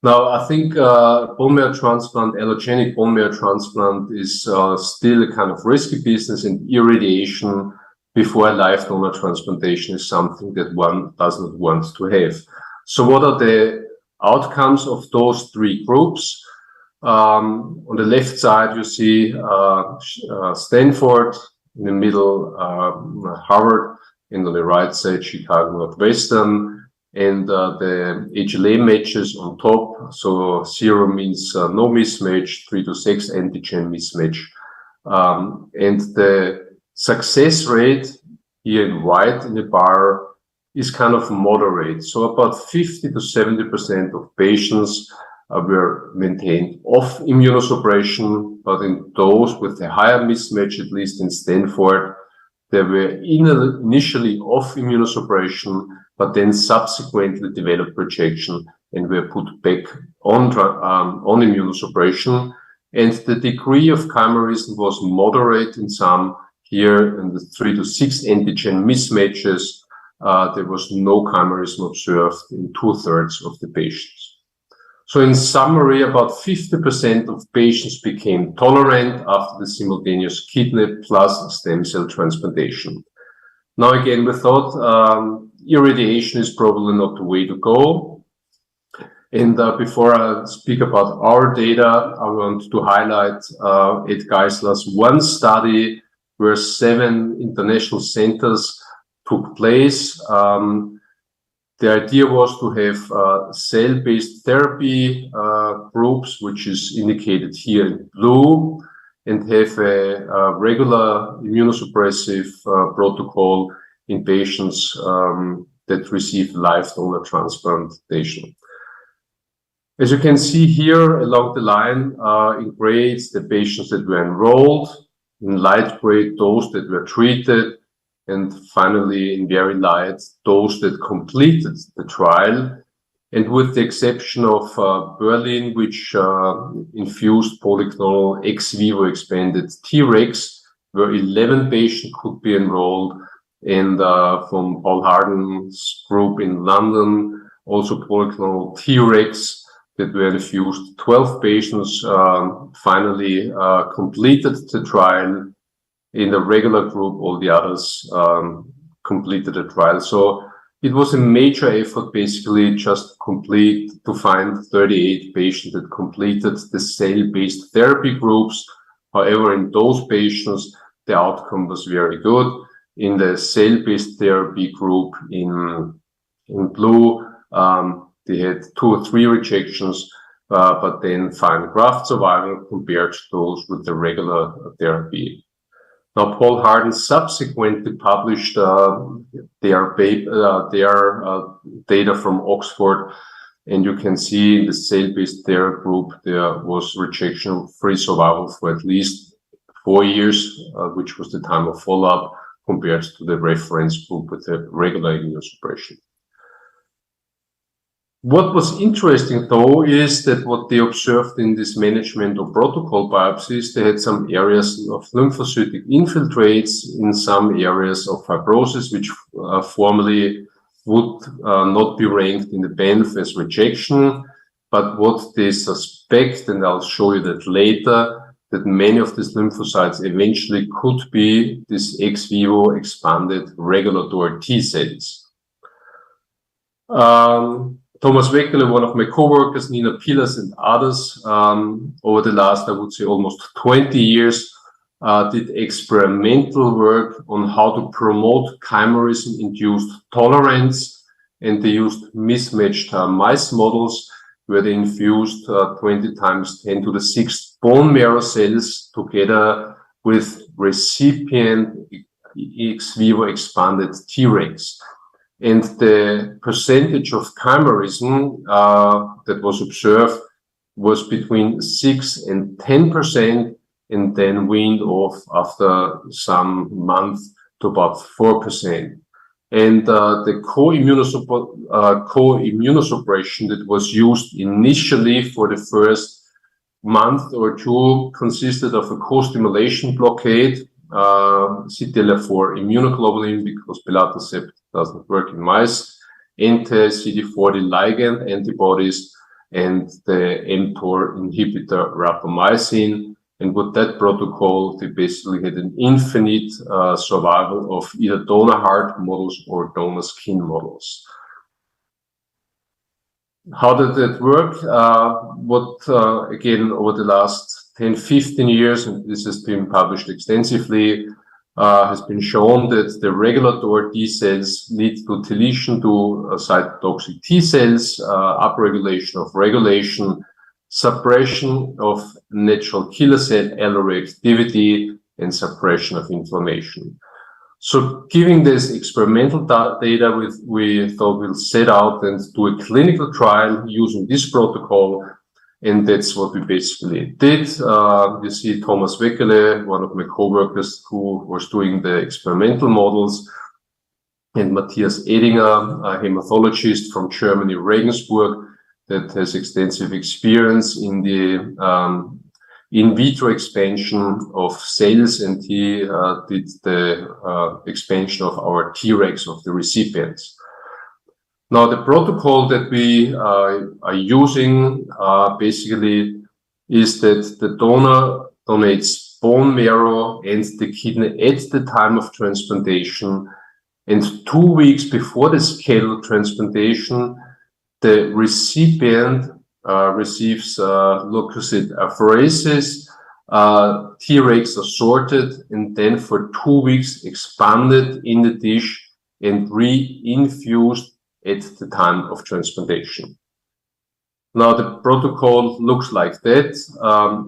Now, I think bone marrow transplant, allogenic bone marrow transplant is still a kind of risky business, and irradiation before live donor transplantation is something that one does not want to have. So what are the outcomes of those 3 groups? On the left side, you see Stanford, in the middle, Harvard, and on the right side, Chicago Northwestern, and the HLA matches on top. So 0 means no mismatch, 3 to 6 antigen mismatch. And the success rate here in white in the bar is kind of moderate. So about 50 to 70% of patients were maintained off immunosuppression, but in those with a higher mismatch, at least in Stanford, they were initially off immunosuppression, but then subsequently developed rejection and were put back on immunosuppression. And the degree of chimerism was moderate in some. Here in the 3 to 6 antigen mismatches, there was no chimerism observed in 2/3 of the patients. So in summary, about 50% of patients became tolerant after the simultaneous kidney plus stem cell transplantation. Now again, we thought irradiation is probably not the way to go. And before I speak about our data, I want to highlight Ed Geisler's one study where 7 international centers took place. The idea was to have cell-based therapy groups, which is indicated here in blue, and have a regular immunosuppressive protocol in patients that receive live donor transplantation. As you can see here along the line, in gray, it's the patients that were enrolled, in light gray, those that were treated, and finally, in very light, those that completed the trial. And with the exception of Berlin, which infused polyclonal ex vivo expanded Tregs, where 11 patients could be enrolled, and from Paul Harden's group in London, also polyclonal Tregs that were infused. 12 patients finally completed the trial. In the regular group, all the others completed the trial. So it was a major effort, basically, just to find 38 patients that completed the cell-based therapy groups. However, in those patients, the outcome was very good. In the cell-based therapy group in blue, they had 2 or 3 rejections, but then fine graft survival compared to those with the regular therapy. Now, Paul Harden subsequently published their data from Oxford, and you can see in the cell-based therapy group there was rejection-free survival for at least 4 years, which was the time of follow-up, compared to the reference group with the regular immunosuppression. What was interesting, though, is that what they observed in this management of protocol biopsies, they had some areas of lymphocytic infiltrates in some areas of fibrosis, which formerly would not be ranked in the BANF as rejection. But what they suspect, and I'll show you that later, that many of these lymphocytes eventually could be these ex vivo expanded regulatory T cells. Thomas Weckele, one of my co-workers, Nina Pilas, and others, over the last, I would say, almost 20 years, did experimental work on how to promote chimerism-induced tolerance, and they used mismatched mice models where they infused 20 times 10 to the 6th bone marrow cells together with recipient ex vivo expanded Tregs. And the percentage of chimerism that was observed was between 6 and 10%, and then weaned off after some months to about 4%. And the co-immunosuppression that was used initially for the first month or 2 consisted of a co-stimulation blockade, CTLA4 immunoglobulin, because belatacept doesn't work in mice, anti-CD40 ligand antibodies, and the mTOR inhibitor rapamycin. And with that protocol, they basically had an infinite survival of either donor heart models or donor skin models. How did that work? Again, over the last 10, 15 years, and this has been published extensively, has been shown that the regulatory T cells lead to deletion to cytotoxic T cells, upregulation of regulation, suppression of natural killer cell alloreactivity, and suppression of inflammation. So giving this experimental data, we thought we'll set out and do a clinical trial using this protocol, and that's what we basically did. You see Thomas Weckele, one of my co-workers who was doing the experimental models, and Matthias Edinger, a hematologist from Germany, Regensburg, that has extensive experience in the in vitro expansion of cells, and he did the expansion of our Tregs of the recipients. Now, the protocol that we are using basically is that the donor donates bone marrow and the kidney at the time of transplantation, and 2 weeks before the scheduled transplantation, the recipient receives leukocyte apheresis, Tregs are sorted, and then for 2 weeks expanded in the dish and re-infused at the time of transplantation. Now the protocol looks like that.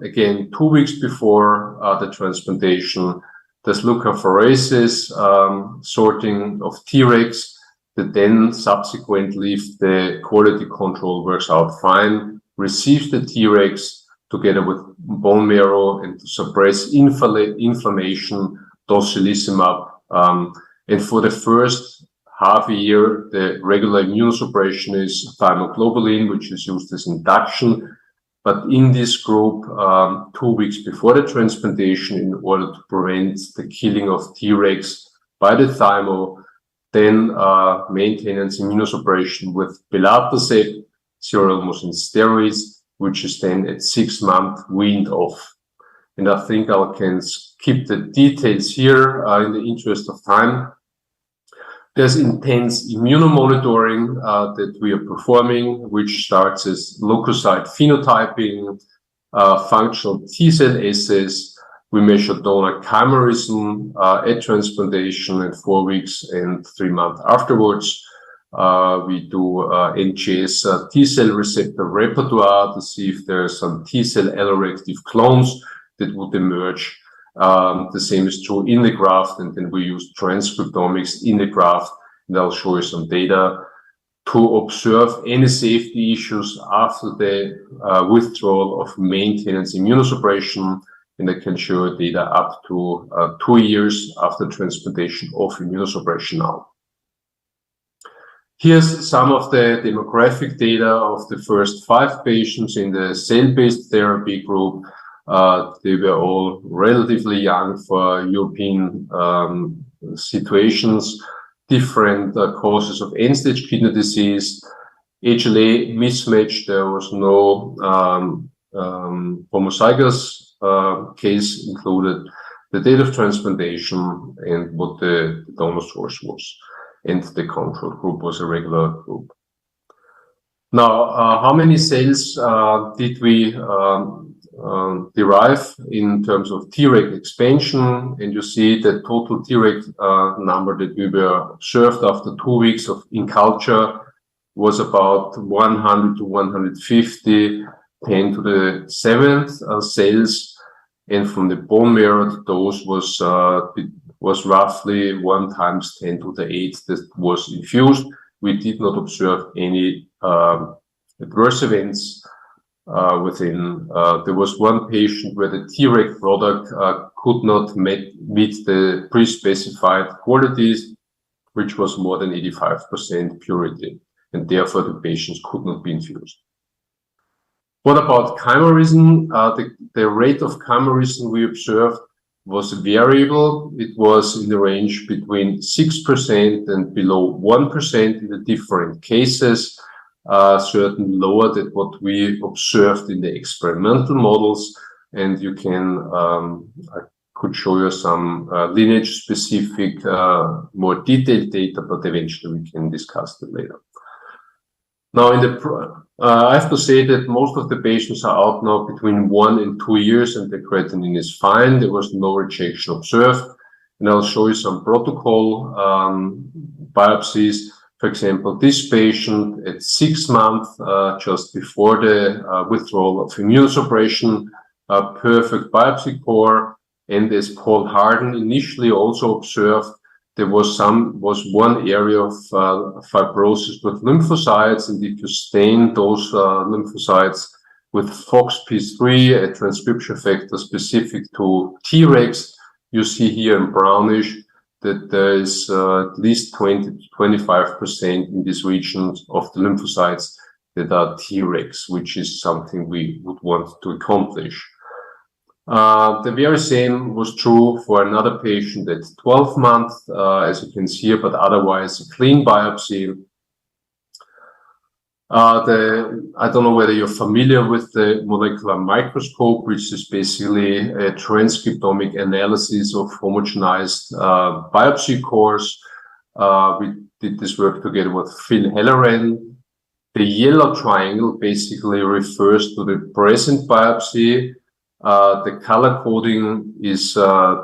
Again, 2 weeks before the transplantation, there's leukapheresis, sorting of Tregs, that then subsequently, if the quality control works out fine, receives the Tregs together with bone marrow and to suppress inflammation, tocilizumab. And for the first half a year, the regular immunosuppression is thymoglobulin, which is used as induction. But in this group, 2 weeks before the transplantation, in order to prevent the killing of Tregs by the thymo, then maintenance immunosuppression with belatacept, sirolimus and steroids, which is then at 6 months weaned off. And I think I can skip the details here in the interest of time. There's intense immunomonitoring that we are performing, which starts as leukocyte phenotyping, functional T-cell assays. We measure donor chimerism at transplantation at 4 weeks and 3 months afterwards. We do NGS T-cell receptor repertoire to see if there are some T-cell alloreactive clones that would emerge. The same is true in the graft, and then we use transcriptomics in the graft, and I'll show you some data to observe any safety issues after the withdrawal of maintenance immunosuppression, and I can show you data up to 2 years after transplantation of immunosuppression now. Here's some of the demographic data of the first 5 patients in the cell-based therapy group. They were all relatively young for European situations, different causes of end-stage kidney disease, HLA mismatch. There was no homozygous case included, the date of transplantation, and what the donor source was. And the control group was a regular group. Now, how many cells did we derive in terms of Treg expansion? And you see the total Treg number that we were observed after 2 weeks in culture was about 100 to 150, 10 to the 7th cells. And from the bone marrow, the dose was roughly 1 × 10 to the 8th that was infused. We did not observe any adverse events within. There was one patient where the Treg product could not meet the pre-specified qualities, which was more than 85% purity, and therefore the patients could not be infused. What about chimerism? The rate of chimerism we observed was variable. It was in the range between 6% and below 1% in the different cases, certainly lower than what we observed in the experimental models. And you can, I could show you some lineage-specific, more detailed data, but eventually we can discuss that later. Now, I have to say that most of the patients are out now between 1 and 2 years, and the creatinine is fine. There was no rejection observed. And I'll show you some protocol biopsies. For example, this patient at 6 months, just before the withdrawal of immunosuppression, perfect biopsy core. And as Paul Harden initially also observed, there was one area of fibrosis with lymphocytes, and if you stain those lymphocytes with FOXP3, a transcription factor specific to Tregs, you see here in brownish that there is at least 20 to 25% in these regions of the lymphocytes that are Tregs, which is something we would want to accomplish. The very same was true for another patient at 12 months, as you can see here, but otherwise a clean biopsy. I don't know whether you're familiar with the molecular microscope, which is basically a transcriptomic analysis of homogenized biopsy cores. We did this work together with Phil Halloran. The yellow triangle basically refers to the present biopsy. The color coding is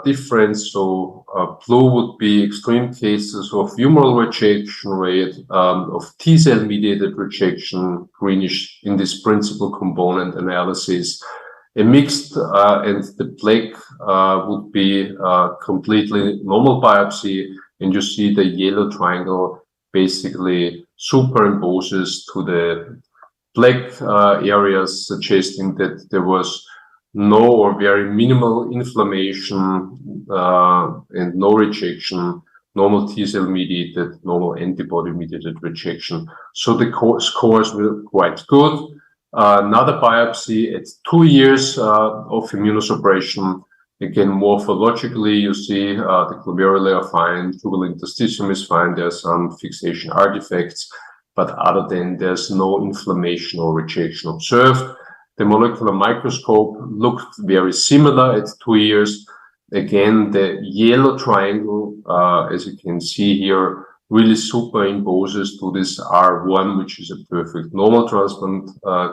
different, so blue would be extreme cases of humoral rejection rate, of T-cell mediated rejection, greenish in this principal component analysis. A mixed and the black would be completely normal biopsy, and you see the yellow triangle basically superimposes to the black areas, suggesting that there was no or very minimal inflammation and no rejection, normal T-cell mediated, normal antibody mediated rejection. So the scores were quite good. Another biopsy at 2 years of immunosuppression. Again, morphologically, you see the glomeruli are fine, tubular interstitium is fine, there are some fixation artifacts, but other than there's no inflammation or rejection observed. The molecular microscope looked very similar at 2 years. Again, the yellow triangle, as you can see here, really superimposes to this R1, which is a perfect normal transplant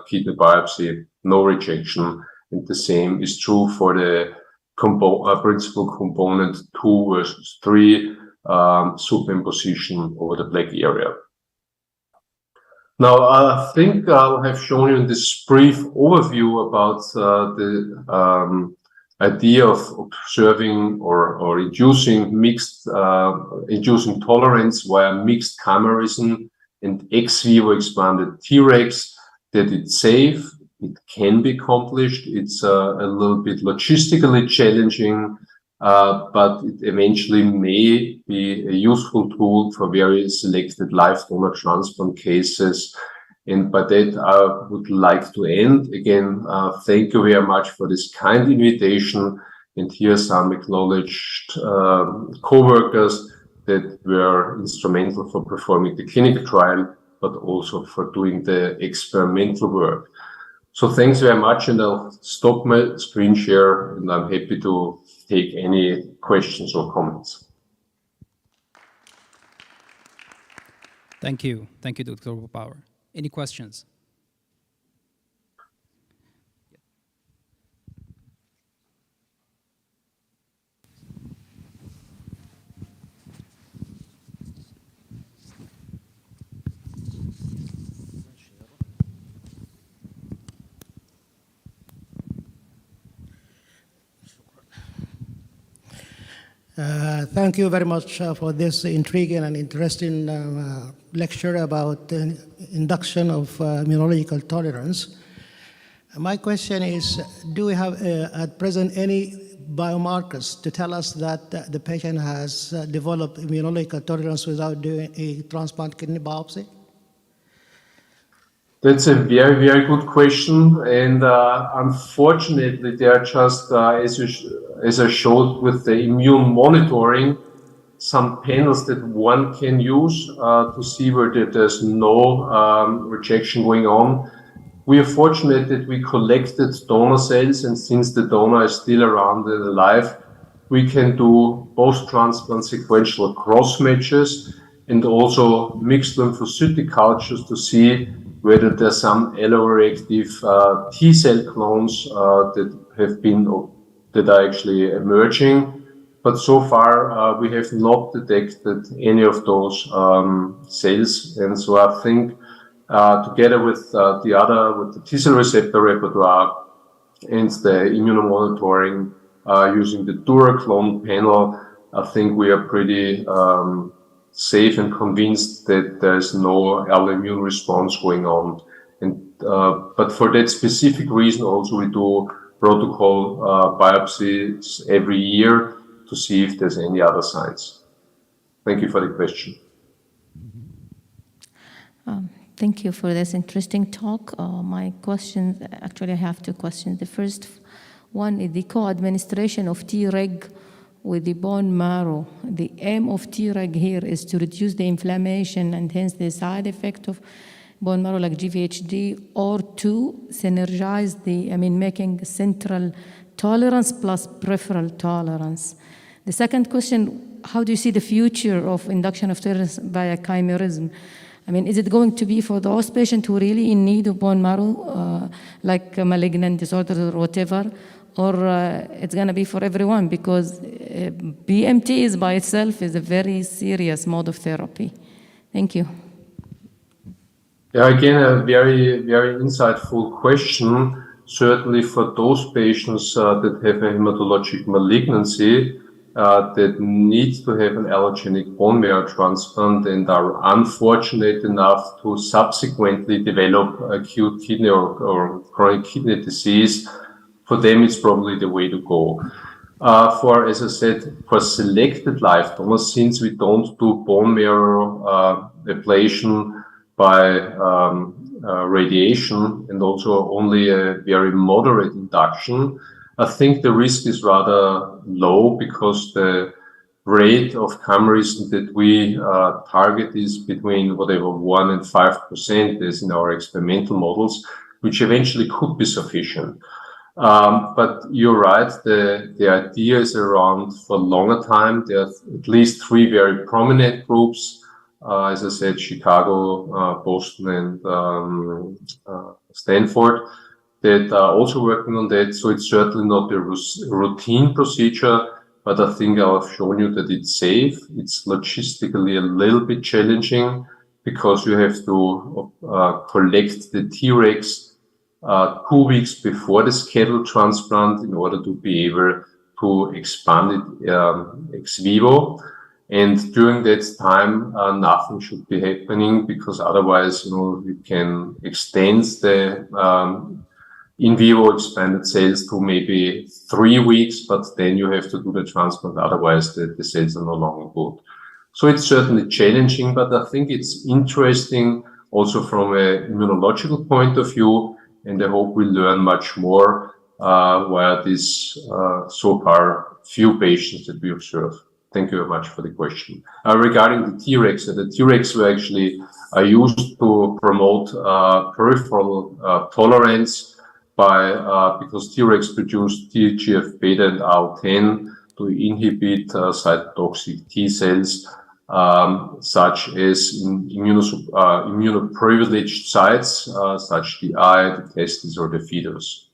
kidney biopsy, no rejection. And the same is true for the principal component 2 versus 3 superimposition over the black area. Now, I think I have shown you this brief overview about the idea of observing or inducing inducing tolerance via mixed chimerism and ex vivo expanded Tregs, that it's safe, it can be accomplished. It's a little bit logistically challenging, but it eventually may be a useful tool for very selected live donor transplant cases. And by that, I would like to end. Again, thank you very much for this kind invitation. And here are some acknowledged co-workers that were instrumental for performing the clinical trial, but also for doing the experimental work. So thanks very much, and I'll stop my screen share, and I'm happy to take any questions or comments. Thank you. Thank you, Dr. Bauer. Any questions? Thank you very much for this intriguing and interesting lecture about induction of immunological tolerance. My question is, do we have at present any biomarkers to tell us that the patient has developed immunological tolerance without doing a transplant kidney biopsy? That's a very, very good question. And unfortunately, there are just, as I showed with the immune monitoring, some panels that one can use to see whether there's no rejection going on. We are fortunate that we collected donor cells, and since the donor is still around and alive, we can do post-transplant sequential cross matches and also mixed lymphocytic cultures to see whether there's some alloreactive T-cell clones that are actually emerging. But so far, we have not detected any of those cells. And so I think together with the T-cell receptor repertoire and the immunomonitoring using the Duraclone panel, I think we are pretty safe and convinced that there's no autoimmune response going on. And but for that specific reason, also we do protocol biopsies every year to see if there's any other signs. Thank you for the question. Thank you for this interesting talk. My questions, actually I have two questions. The first one is the co-administration of Treg with the bone marrow. The aim of Treg here is to reduce the inflammation and hence the side effect of bone marrow like GVHD, or to synergize making central tolerance plus peripheral tolerance. The second question, how do you see the future of induction of tolerance via chimerism? Is it going to be for those patients who are really in need of bone marrow, like malignant disorders or whatever, or it's going to be for everyone? Because BMT is by itself is a very serious mode of therapy. Thank you. Yeah, again, a very, very insightful question. Certainly for those patients that have a hematologic malignancy that need to have an allogeneic bone marrow transplant and are unfortunate enough to subsequently develop acute kidney or chronic kidney disease, for them it's probably the way to go. For, as I said, for selected life donors, since we don't do bone marrow ablation by radiation and also only a very moderate induction, I think the risk is rather low because the rate of chimerism that we target is between whatever 1 and 5% as in our experimental models, which eventually could be sufficient. But you're right, the idea is around for a longer time. There are at least 3 very prominent groups, as I said, Chicago, Boston, and Stanford, that are also working on that. So it's certainly not a routine procedure, but I think I've shown you that it's safe. It's logistically a little bit challenging because you have to collect the Tregs 2 weeks before the scheduled transplant in order to be able to expand it ex vivo. And during that time, nothing should be happening because otherwise, you can extend the in vivo expanded cells to maybe 3 weeks, but then you have to do the transplant. Otherwise, the cells are no longer good. So it's certainly challenging, but I think it's interesting also from an immunological point of view. And I hope we'll learn much more via this so far few patients that we observe. Thank you very much for the question. Regarding the Tregs, the Tregs were actually used to promote peripheral tolerance because Tregs produce TGF-beta and IL-10 to inhibit cytotoxic T cells, such as in immunoprivileged sites, such the eye, the testes, or the fetus.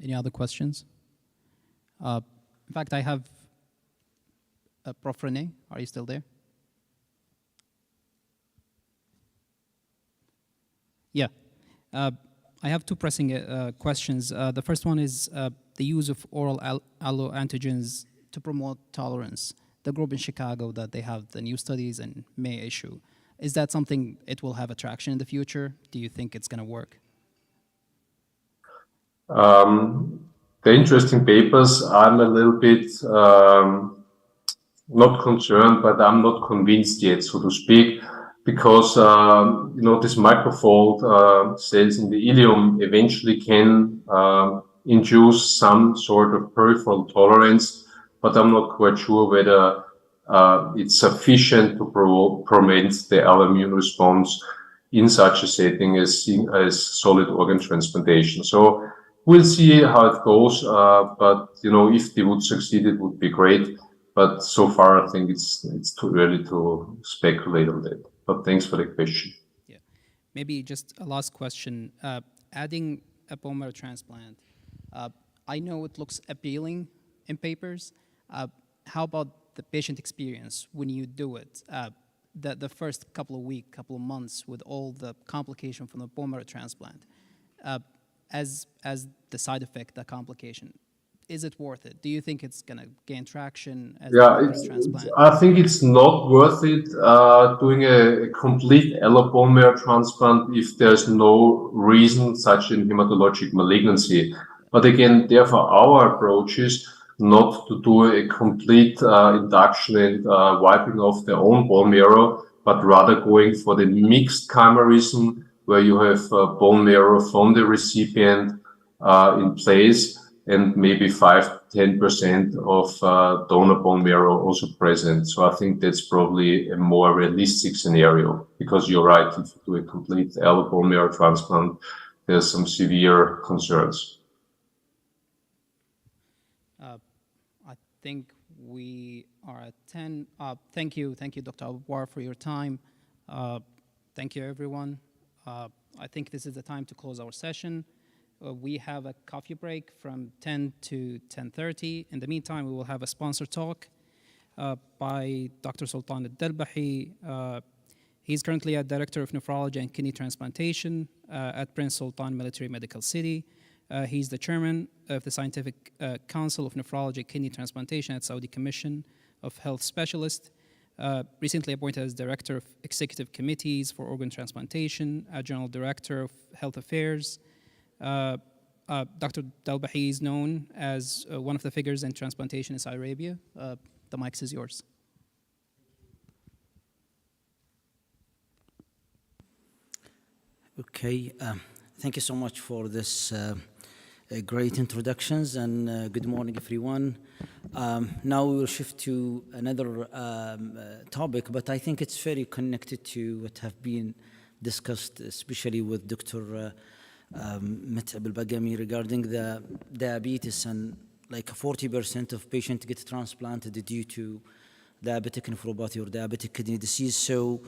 Any other questions? In fact, I have Prof. Rene. Are you still there? Yeah. I have 2 pressing questions. The first one is the use of oral alloantigens to promote tolerance. The group in Chicago that they have the new studies and may issue. Is that something it will have attraction in the future? Do you think it's going to work? The interesting papers, I'm a little bit not concerned, but I'm not convinced yet, so to speak, because this microfold cells in the ileum eventually can induce some sort of peripheral tolerance, but I'm not quite sure whether it's sufficient to promote the autoimmune response in such a setting as solid organ transplantation. So we'll see how it goes, but if they would succeed, it would be great. But so far, I think it's too early to speculate on that. But thanks for the question. Yeah, maybe just a last question. Adding a bone marrow transplant, I know it looks appealing in papers. How about the patient experience when you do it? The first couple of months with all the complication from the bone marrow transplant, as the side effect, the complication, is it worth it? Do you think it's going to gain traction as the transplant? I think it's not worth it doing a complete allo bone marrow transplant if there's no reason such in hematologic malignancy. But again, therefore, our approach is not to do a complete induction and wiping off their own bone marrow, but rather going for the mixed chimerism where you have bone marrow from the recipient in place and maybe 5-10% of donor bone marrow also present. So I think that's probably a more realistic scenario because you're right, if you do a complete allo bone marrow transplant, there's some severe concerns. I think we are at 10. Thank you, Dr. Abouar, for your time. Thank you, everyone. I think this is the time to close our session. We have a coffee break from 10 to 10:30. In the meantime, we will have a sponsor talk by Dr. Sultan Al-Dalbahi. He's currently a director of nephrology and kidney transplantation at Prince Sultan Military Medical City. He's the chairman of the Scientific Council of Nephrology Kidney Transplantation at Saudi Commission of Health Specialists. Recently appointed as director of executive committees for organ transplantation, a general director of health affairs. Dr. Dalbahi is known as one of the figures in transplantation in Saudi Arabia. The mic is yours. Okay, thank you so much for this great introductions, and good morning, everyone. Now we will shift to another topic, but I think it's very connected to what have been discussed, especially with Dr. Mut'ab al-Bagami regarding the diabetes, and like 40% of patients get transplanted due to diabetic nephropathy or diabetic kidney disease. So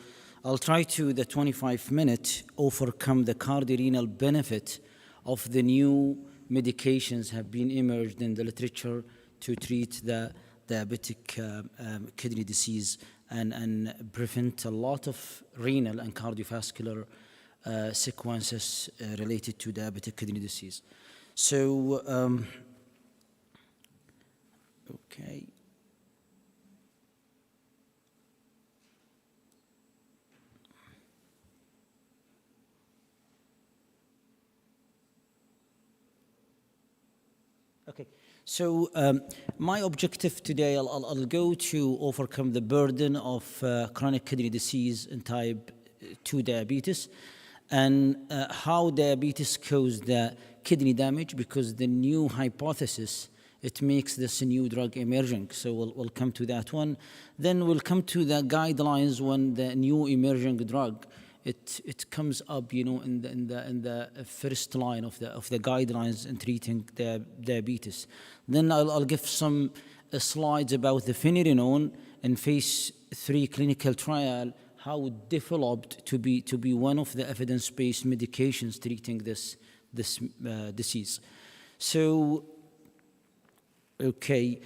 I'll try to, the 25-minute, overcome the cardiorenal benefit of the new medications have been emerged in the literature to treat the diabetic kidney disease and prevent a lot of renal and cardiovascular sequences related to diabetic kidney disease. So, okay. Okay, so my objective today, I'll go to overcome the burden of chronic kidney disease and type 2 diabetes, and how diabetes causes the kidney damage, because the new hypothesis, it makes this new drug emerging. So we'll come to that one. Then we'll come to the guidelines when the new emerging drug, it comes up, you know, in the first line of the guidelines in treating the diabetes. Then I'll give some slides about the finerenone in phase 3 clinical trial, how it developed to be one of the evidence-based medications treating this disease. So, okay.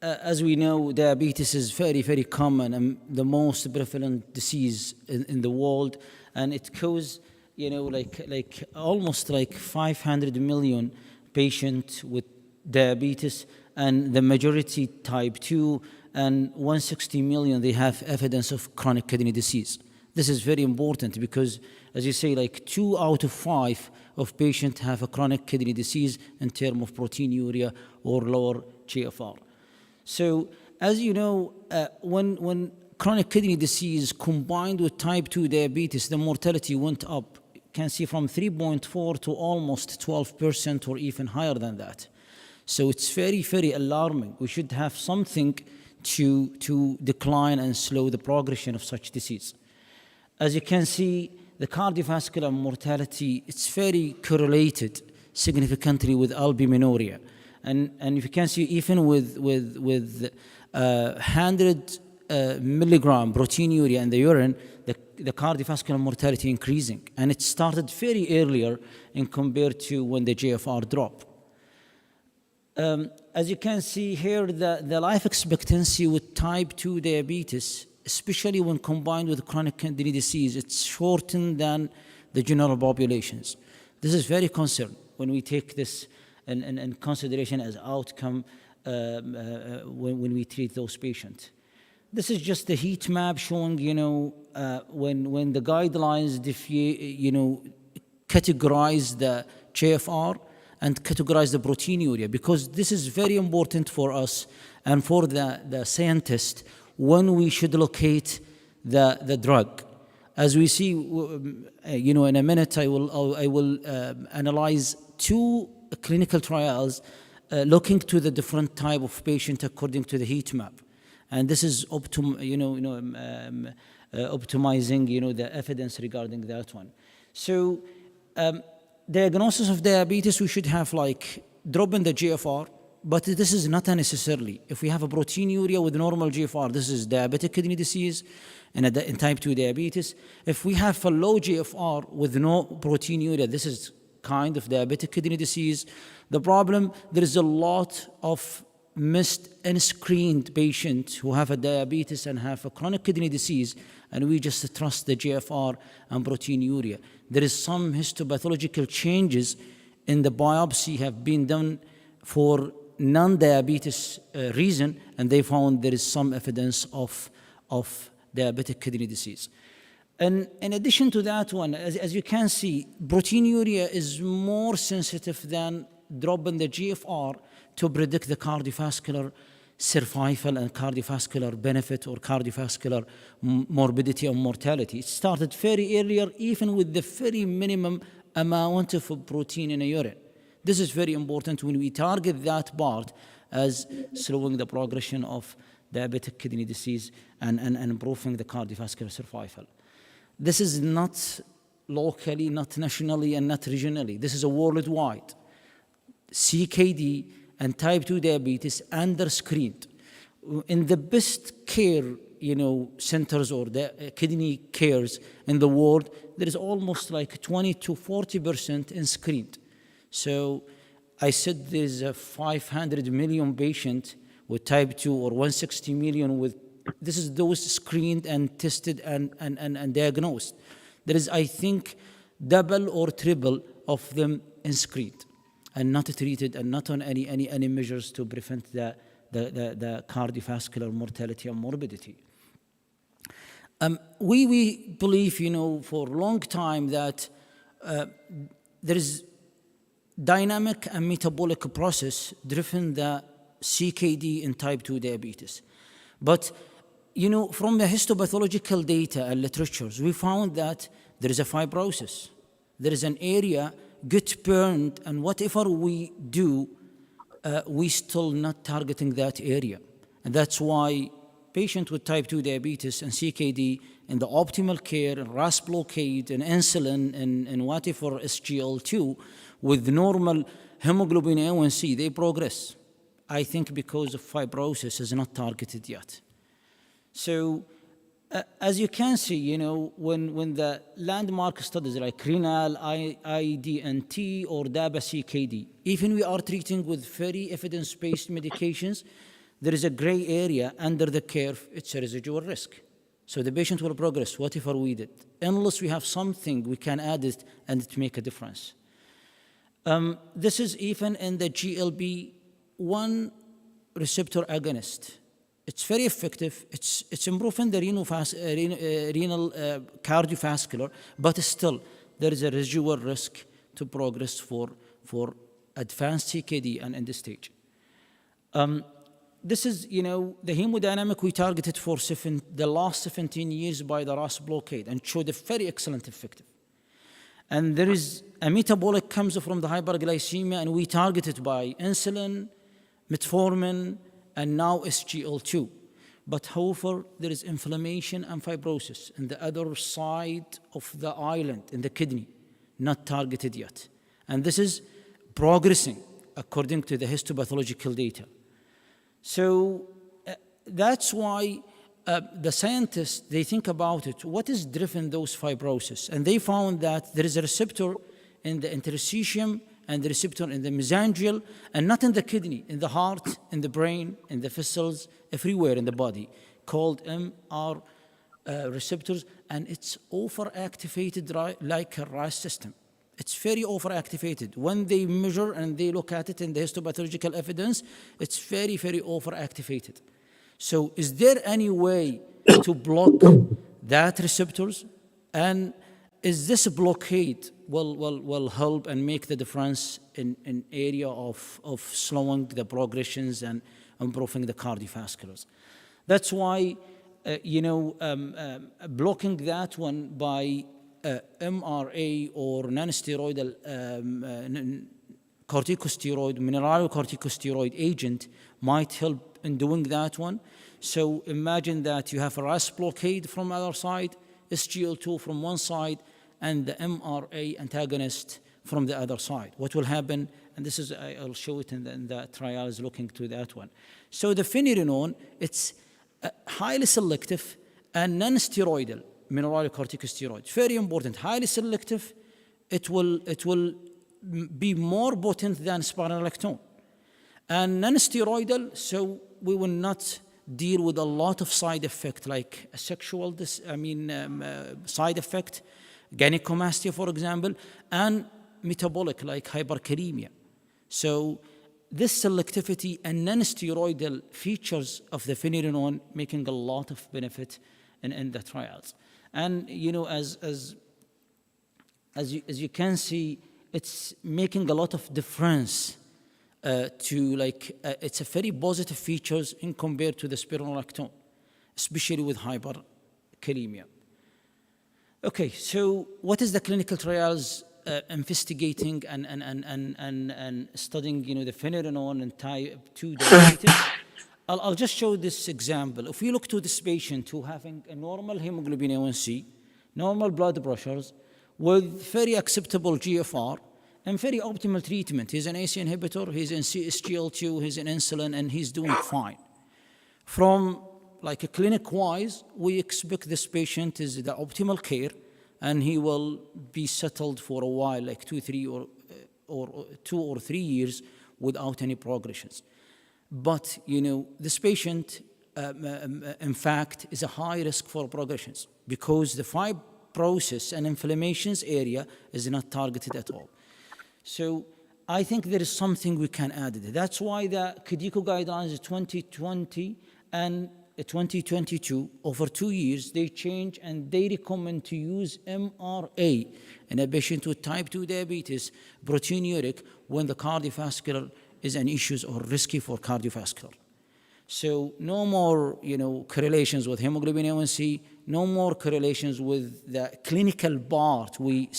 As we know, diabetes is very, very common and the most prevalent disease in the world, and it causes, you know, like almost like 500 million patients with diabetes, and the majority type 2, and 160 million, they have evidence of chronic kidney disease. This is very important because, as you say, like 2 out of 5 of patients have a chronic kidney disease in terms of proteinuria or lower GFR. So, as you know, when chronic kidney disease combined with type 2 diabetes, the mortality went up. You can see from 3.4 to almost 12% or even higher than that. So it's very, very alarming. We should have something to decline and slow the progression of such disease. As you can see, the cardiovascular mortality, it's very correlated significantly with albuminuria. And if you can see, even with 100 milligram proteinuria in the urine, the cardiovascular mortality increasing. And it started very earlier in compared to when the GFR dropped. As you can see here, the life expectancy with type 2 diabetes, especially when combined with chronic kidney disease, it's shortened than the general populations. This is very concerning when we take this in consideration as outcome when we treat those patients. This is just the heat map showing, you know, when the guidelines, categorize the GFR and categorize the proteinuria, because this is very important for us and for the scientist when we should locate the drug. As we see, you know, in a minute I will analyze 2 clinical trials looking to the different type of patient according to the heat map, and this is optimizing, you know, the evidence regarding that one. So diagnosis of diabetes, we should have like drop in the GFR, but this is not necessarily. If we have a proteinuria with normal GFR, this is diabetic kidney disease and in type 2 diabetes. If we have a low GFR with no proteinuria, this is kind of diabetic kidney disease. The problem, there is a lot of missed and screened patients who have a diabetes and have a chronic kidney disease, and we just trust the GFR and proteinuria. There is some histopathological changes in the biopsy have been done for non-diabetes reason, and they found there is some evidence of diabetic kidney disease. And in addition to that one, as you can see, proteinuria is more sensitive than drop in the GFR to predict the cardiovascular survival and cardiovascular benefit or cardiovascular morbidity or mortality. It started very earlier, even with the very minimum amount of protein in a urine. This is very important when we target that part as slowing the progression of diabetic kidney disease and improving the cardiovascular survival. This is not locally, not nationally, and not regionally. This is a worldwide. CKD and type 2 diabetes under-screened. In the best care, centers or the kidney cares in the world, there is almost like 20 to 40% in screened. So I said there's a 500 million patient with type 2 or 160 million with, this is those screened and tested and diagnosed. There is, I think, double or triple of them in screened and not treated and not on any measures to prevent the cardiovascular mortality and morbidity. We believe, for a long time that there is dynamic and metabolic process driven the CKD in type 2 diabetes. But, from the histopathological data and literatures, we found that there is a fibrosis. There is an area get burned, and whatever we do, we still not targeting that area. And that's why patients with type 2 diabetes and CKD in the optimal care, and RAS blockade, and insulin, and whatever SGL2, with normal hemoglobin A1C, they progress. I think because of fibrosis is not targeted yet. So, as you can see, when the landmark studies like renal, IDNT, or DABA-CKD, even we are treating with very evidence-based medications, there is a gray area under the curve. It's a residual risk. So the patient will progress, whatever we did, unless we have something we can add it and it make a difference. This is even in the GLP-1 receptor agonist. It's very effective. It's improving the renal cardiovascular, but still there is a residual risk to progress for advanced CKD and end stage. This is, the hemodynamic we targeted for the last 17 years by the RAS blockade and showed a very excellent effective. And there is a metabolic comes from the hyperglycemia, and we targeted by insulin, metformin, and now SGL2. But however, there is inflammation and fibrosis in the other side of the island, in the kidney, not targeted yet. And this is progressing according to the histopathological data. So that's why the scientists, they think about it, what is driven those fibrosis? And they found that there is a receptor in the interstitium and the receptor in the mesangial, and not in the kidney, in the heart, in the brain, in the vessels, everywhere in the body, called MR receptors, and it's overactivated like a RAS system. It's very overactivated. When they measure and they look at it in the histopathological evidence, it's very, very overactivated. So is there any way to block that receptors? And is this blockade will help and make the difference in area of slowing the progressions and improving the cardiovasculars? That's why, blocking that one by MRA or non-steroidal corticosteroid, mineralocorticosteroid agent might help in doing that one. So imagine that you have a RAS blockade from the other side, SGL2 from one side, and the MRA antagonist from the other side. What will happen? and this is, I'll show it in the trials looking to that one. So the finerenone, it's highly selective and non-steroidal mineralocorticosteroid. Very important, highly selective. It will be more potent than spironolactone. And non-steroidal, so we will not deal with a lot of side effect like a sexual, side effect, gynecomastia, for example, and metabolic like hyperkalemia. So this selectivity and non-steroidal features of the finerenone making a lot of benefit in the trials. And as you can see, it's making a lot of difference it's a very positive features in compared to the spironolactone, especially with hyperkalemia. Okay, so what is the clinical trials investigating and studying, the finerenone and type 2 diabetes? I'll just show this example. If we look to this patient who having a normal hemoglobin A1C, normal blood pressures, with very acceptable GFR, and very optimal treatment. He's an ACE inhibitor, he's in SGLT2, he's in insulin, and he's doing fine. From like a clinic-wise, we expect this patient is the optimal care, and he will be settled for a while, like 2 or 3 years, without any progressions. But this patient, in fact, is a high risk for progressions because the fibrosis and inflammations area is not targeted at all. So I think there is something we can add. That's why the KDIGO guidelines 2020 and 2022, over 2 years, they change and they recommend to use MRA in a patient with type 2 diabetes, proteinuria, when the cardiovascular is an issue or risky for cardiovascular. So no more, correlations with hemoglobin A1C, no more correlations with the clinical part we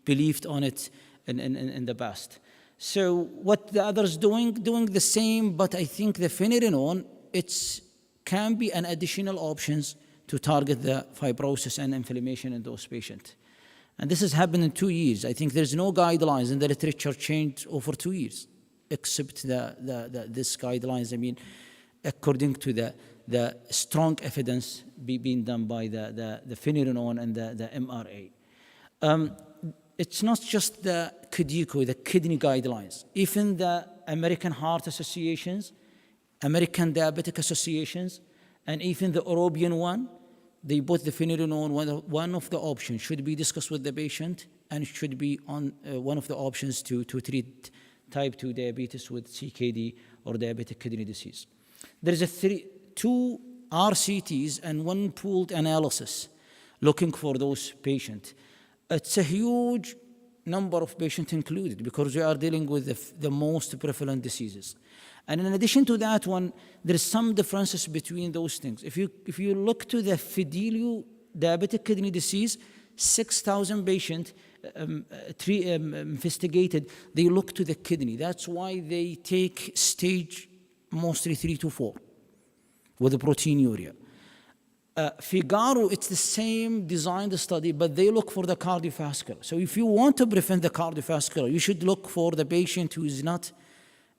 believed on it in the past. So what the others doing the same, but I think the finerenone, it can be an additional options to target the fibrosis and inflammation in those patients. And this has happened in 2 years. I think there's no guidelines in the literature changed over 2 years, except this guidelines, according to the strong evidence being done by the finerenone and the MRA. It's not just the KDIGO, the kidney guidelines. Even the American Heart Associations, American Diabetic Associations, and even the European one, they put the finerenone, one of the options should be discussed with the patient and should be on one of the options to treat type 2 diabetes with CKD or diabetic kidney disease. There is 2 RCTs and 1 pooled analysis looking for those patients. It's a huge number of patients included because we are dealing with the most prevalent diseases. And in addition to that one, there's some differences between those things. If you look to the Fidelio diabetic kidney disease, 6,000 patients investigated, they look to the kidney. That's why they take stage mostly 3 to 4 with the proteinuria. Figaro, it's the same designed study, but they look for the cardiovascular. So if you want to prevent the cardiovascular, you should look for the patient who is not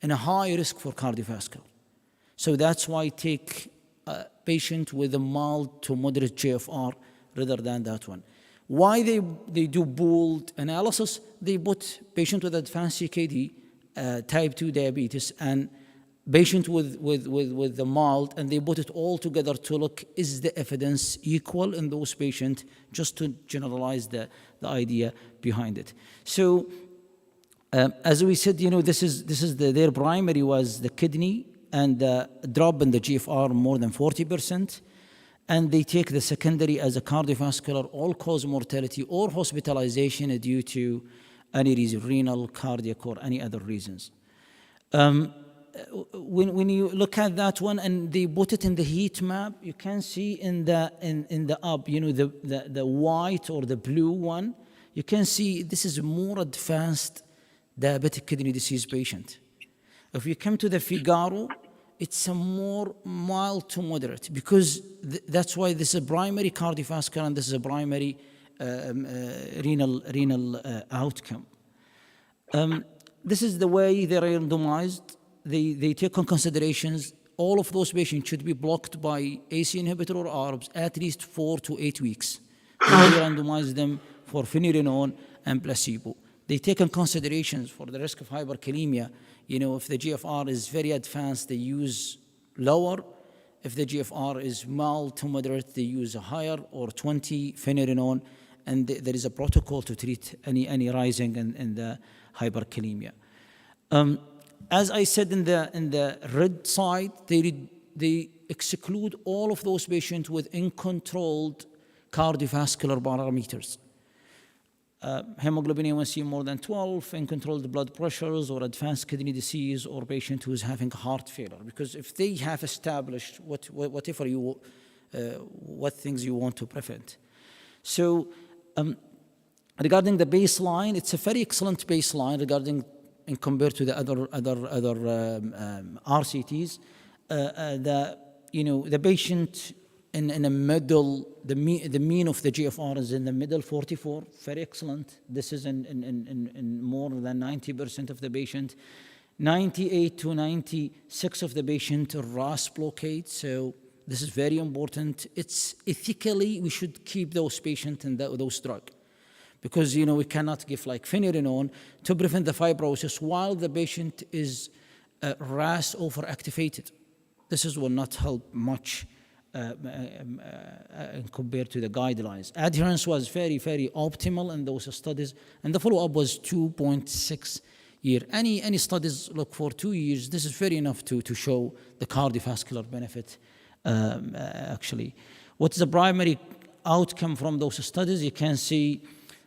in a high risk for cardiovascular. So that's why take a patient with a mild to moderate GFR rather than that one. Why they do pooled analysis? They put patient with advanced CKD, type 2 diabetes, and patient with the mild, and they put it all together to look, is the evidence equal in those patients, just to generalize the idea behind it. So as we said, this is their primary was the kidney and the drop in the GFR more than 40%, and they take the secondary as a cardiovascular all-cause mortality or hospitalization due to any reason, renal, cardiac, or any other reasons. When you look at that one and they put it in the heat map, you can see in the up, the white or the blue one, you can see this is a more advanced diabetic kidney disease patient. If you come to the Figaro, it's a more mild to moderate because that's why this is a primary cardiovascular and this is a primary renal outcome. This is the way they're randomized. They take on considerations. All of those patients should be blocked by AC inhibitor or ARBs at least 4 to 8 weeks. Then they randomize them for finerenone and placebo. They take on considerations for the risk of hyperkalemia. If the GFR is very advanced, they use lower. If the GFR is mild to moderate, they use a higher or 20 finerenone. And there is a protocol to treat any rising in the hyperkalemia. As I said in the red side, they exclude all of those patients with uncontrolled cardiovascular parameters. Hemoglobin A1C more than 12, uncontrolled blood pressures, or advanced kidney disease, or patient who is having heart failure. Because if they have established what things you want to prevent. So regarding the baseline, it's a very excellent baseline regarding and compared to the other RCTs. The patient in the middle, the mean of the GFR is in the middle, 44, very excellent. This is in more than 90% of the patient. 98 to 96 of the patient RAS blockade, so this is very important. It's ethically, we should keep those patients and those drugs. Because, we cannot give like finerenone to prevent the fibrosis while the patient is RAS overactivated. This will not help much compared to the guidelines. Adherence was very, very optimal in those studies, and the follow-up was 2.6 years. Any studies look for 2 years. This is very enough to show the cardiovascular benefit, actually. What's the primary outcome from those studies? You can see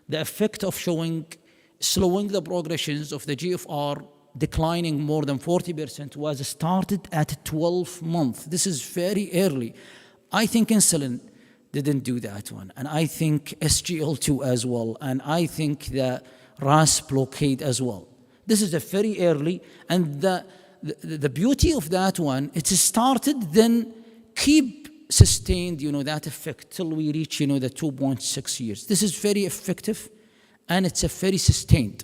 the effect of slowing the progressions of the GFR declining more than 40% was started at 12 months. This is very early. I think insulin didn't do that one, and I think SGLT2 as well, and I think the RAS blockade as well. This is a very early, and the beauty of that one, it started, then keep sustained, that effect till we reach, the 2.6 years. This is very effective, and it's a very sustained,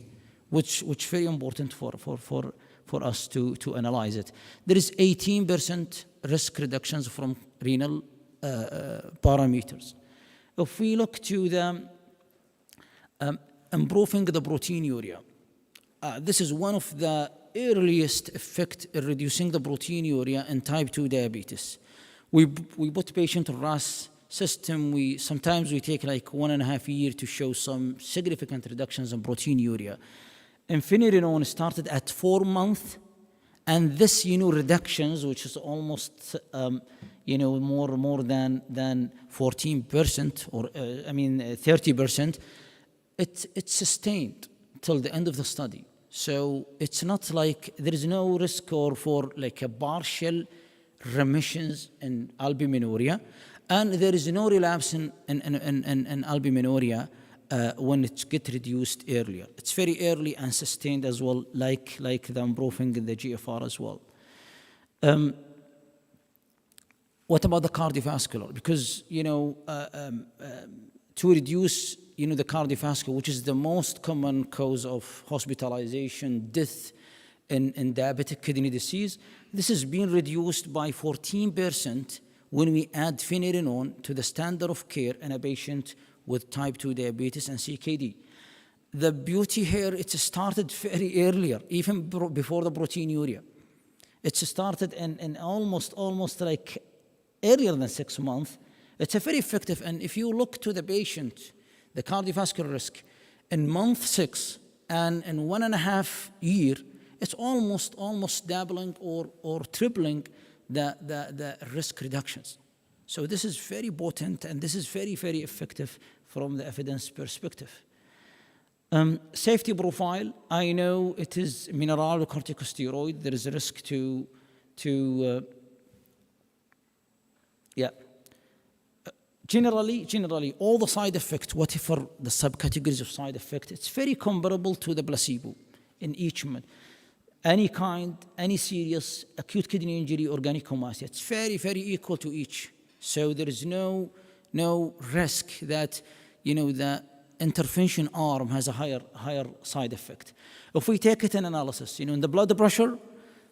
which very important for us to analyze it. There is 18% risk reductions from renal parameters. If we look to the improving the proteinuria, this is one of the earliest effect in reducing the proteinuria in type 2 diabetes. We put patient on RAS system. Sometimes we take like 1.5 years to show some significant reductions in proteinuria. And finerenone started at 4 months, and this reductions, which is almost more than 14% or 30%, it's sustained till the end of the study. So it's not like there is no risk for like a partial remissions in albuminuria, and there is no relapse in albuminuria when it gets reduced earlier. It's very early and sustained as well, like the improving in the GFR as well. What about the cardiovascular? Because to reduce the cardiovascular, which is the most common cause of hospitalization, death in diabetic kidney disease, this has been reduced by 14% when we add finerenone to the standard of care in a patient with type 2 diabetes and CKD. The beauty here, it started very earlier, even before the proteinuria. It started in almost like earlier than 6 months. It's a very effective, and if you look to the patient, the cardiovascular risk, in month 6 and in 1.5 years, it's almost doubling or tripling the risk reductions. So this is very potent, and this is very, very effective from the evidence perspective. Safety profile, I know it is mineral corticosteroid. There is a risk to Generally, all the side effects, whatever the subcategories of side effect, it's very comparable to the placebo in each one. Any kind, any serious acute kidney injury or gynecomastia, it's very, very equal to each. So there is no risk that the intervention arm has a higher side effect. If we take it in analysis, in the blood pressure,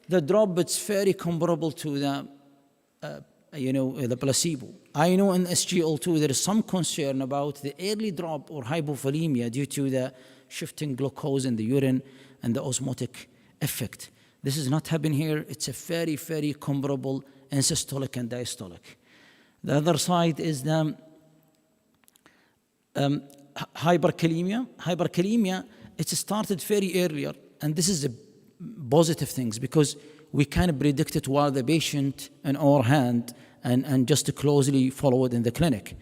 the drop is very comparable to the the placebo. I know in SGL2 there is some concern about the early drop or hypovolemia due to the shifting glucose in the urine and the osmotic effect. This is not happening here. It's a very, very comparable in systolic and diastolic. The other side is the hyperkalemia. Hyperkalemia, it started very earlier, and this is a positive things because we can predict it while the patient in our hand and just to closely follow it in the clinic.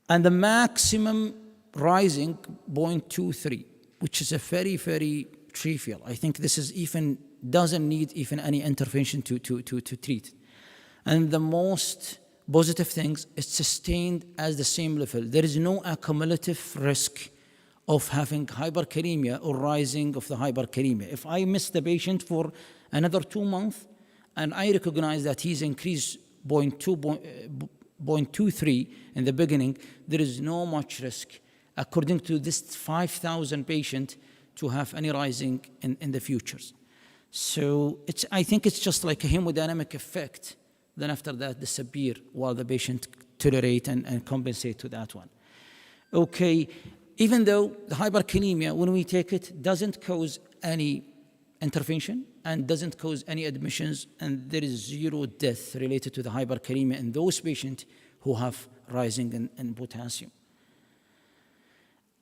And the maximum rising 0.23, which is a very, very trivial. I think this is even doesn't need even any intervention to treat. And the most positive things, it's sustained as the same level. There is no accumulative risk of having hyperkalemia or rising of the hyperkalemia. If I miss the patient for another 2 months and I recognize that he's increased 0.23 in the beginning, there is no much risk, according to this 5,000 patient, to have any rising in the futures. So I think it's just like a hemodynamic effect. Then after that, disappear while the patient tolerate and compensate to that one. Okay, even though the hyperkalemia, when we take it, doesn't cause any intervention and doesn't cause any admissions, and there is 0 death related to the hyperkalemia in those patients who have rising in potassium.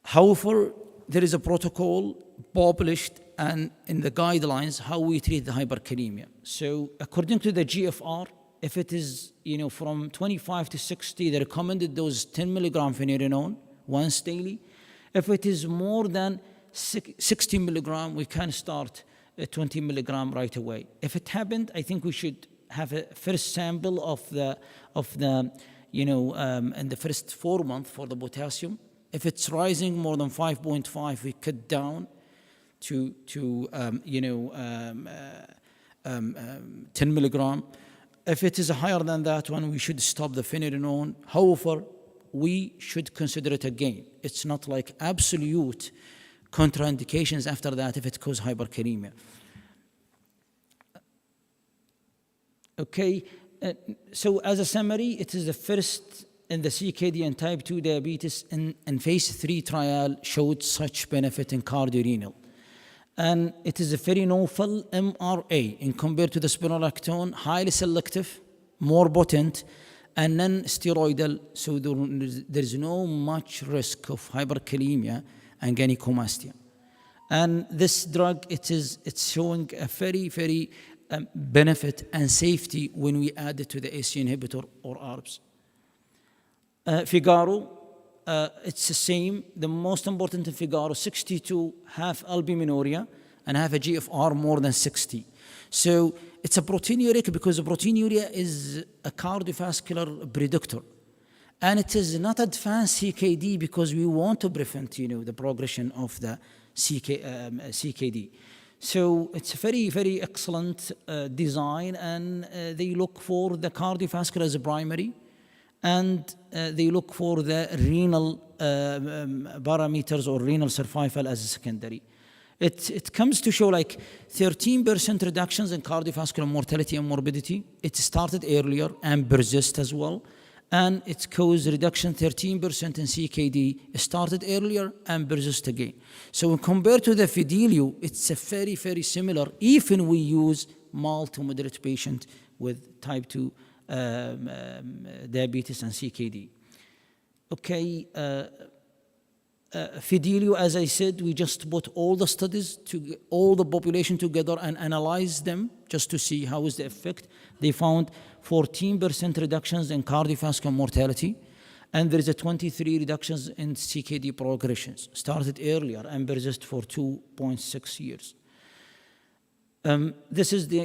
However, there is a protocol published and in the guidelines how we treat the hyperkalemia. So according to the GFR, if it is from 25 to 60, the recommended dose is 10 milligram phenylenone once daily. If it is more than 60 milligram, we can start 20 milligram right away. If it happened, I think we should have a first sample of the in the first 4 months for the potassium. If it's rising more than 5.5, we cut down to 10 milligram. If it is higher than that one, we should stop the phenylenone. However, we should consider it again. It's not like absolute contraindications after that if it causes hyperkalemia. Okay, so as a summary, it is the first in the CKD and type 2 diabetes in phase 3 trial showed such benefit in cardiorenal. And it is a very novel MRA in compared to the spironolactone, highly selective, more potent, and non-steroidal, so there is no much risk of hyperkalemia and gynecomastia. And this drug, it's showing a very, very benefit and safety when we add it to the ACE inhibitor or ARBs. Figaro, it's the same. The most important in Figaro, 62 have albuminuria and have a GFR more than 60. So it's a proteinuria because proteinuria is a cardiovascular predictor. And it is not advanced CKD because we want to prevent, the progression of the CKD. So it's a very, very excellent design, and they look for the cardiovascular as a primary, and they look for the renal parameters or renal survival as a secondary. It comes to show like 13% reductions in cardiovascular mortality and morbidity. It started earlier and persists as well. And it caused reduction 13% in CKD. It started earlier and persists again. So when compared to the Fidelio, it's a very, very similar, even we use mild to moderate patient with type 2 diabetes and CKD. Okay, Fidelio, as I said, we just put all the studies, all the population together and analyze them just to see how is the effect. They found 14% reductions in cardiovascular mortality, and there is a 23 reductions in CKD progressions. Started earlier and persist for 2.6 years. This is the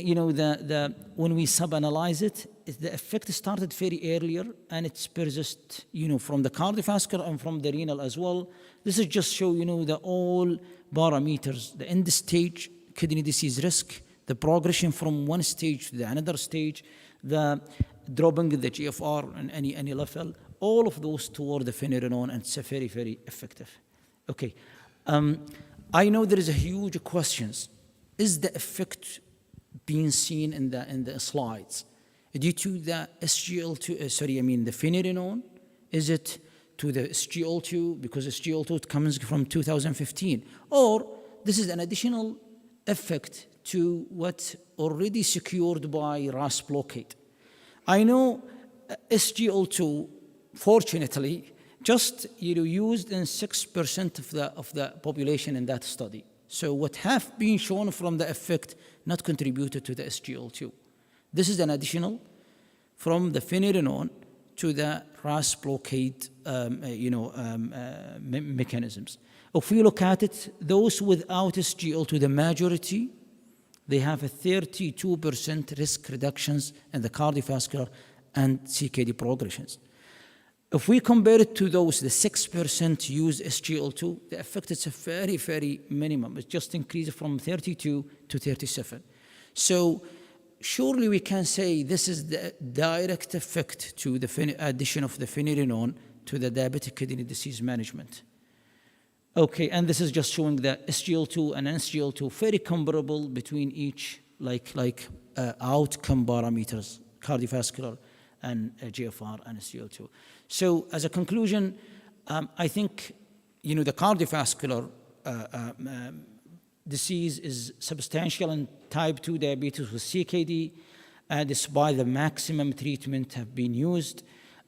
when we sub-analyze it, the effect started very earlier and it's persist, from the cardiovascular and from the renal as well. This is just show, the all parameters, the end stage kidney disease risk, the progression from one stage to the another stage, the dropping the GFR in any level, all of those toward the finerenone, and it's a very, very effective. Okay, I know there is a huge questions. Is the effect being seen in the slides due to the SGL2, the finerenone? Is it to the SGL2, because SGL2 comes from 2015? Or this is an additional effect to what already secured by RAS blockade? I know SGL2, fortunately, just used in 6% of the population in that study. So what have been shown from the effect not contributed to the SGL2. This is an additional from the finerenone to the RAS blockade mechanisms. If we look at it, those without SGL2, the majority, they have a 32% risk reductions in the cardiovascular and CKD progressions. If we compare it to those, the 6% use SGL2, the effect is a very, very minimum. It just increased from 32 to 37. So surely we can say this is the direct effect to the addition of the finerenone to the diabetic kidney disease management. Okay, and this is just showing that SGL2 and NSGL2 very comparable between each outcome parameters, cardiovascular and GFR and SGL2. So as a conclusion, I think the cardiovascular disease is substantial in type 2 diabetes with CKD, despite the maximum treatment have been used.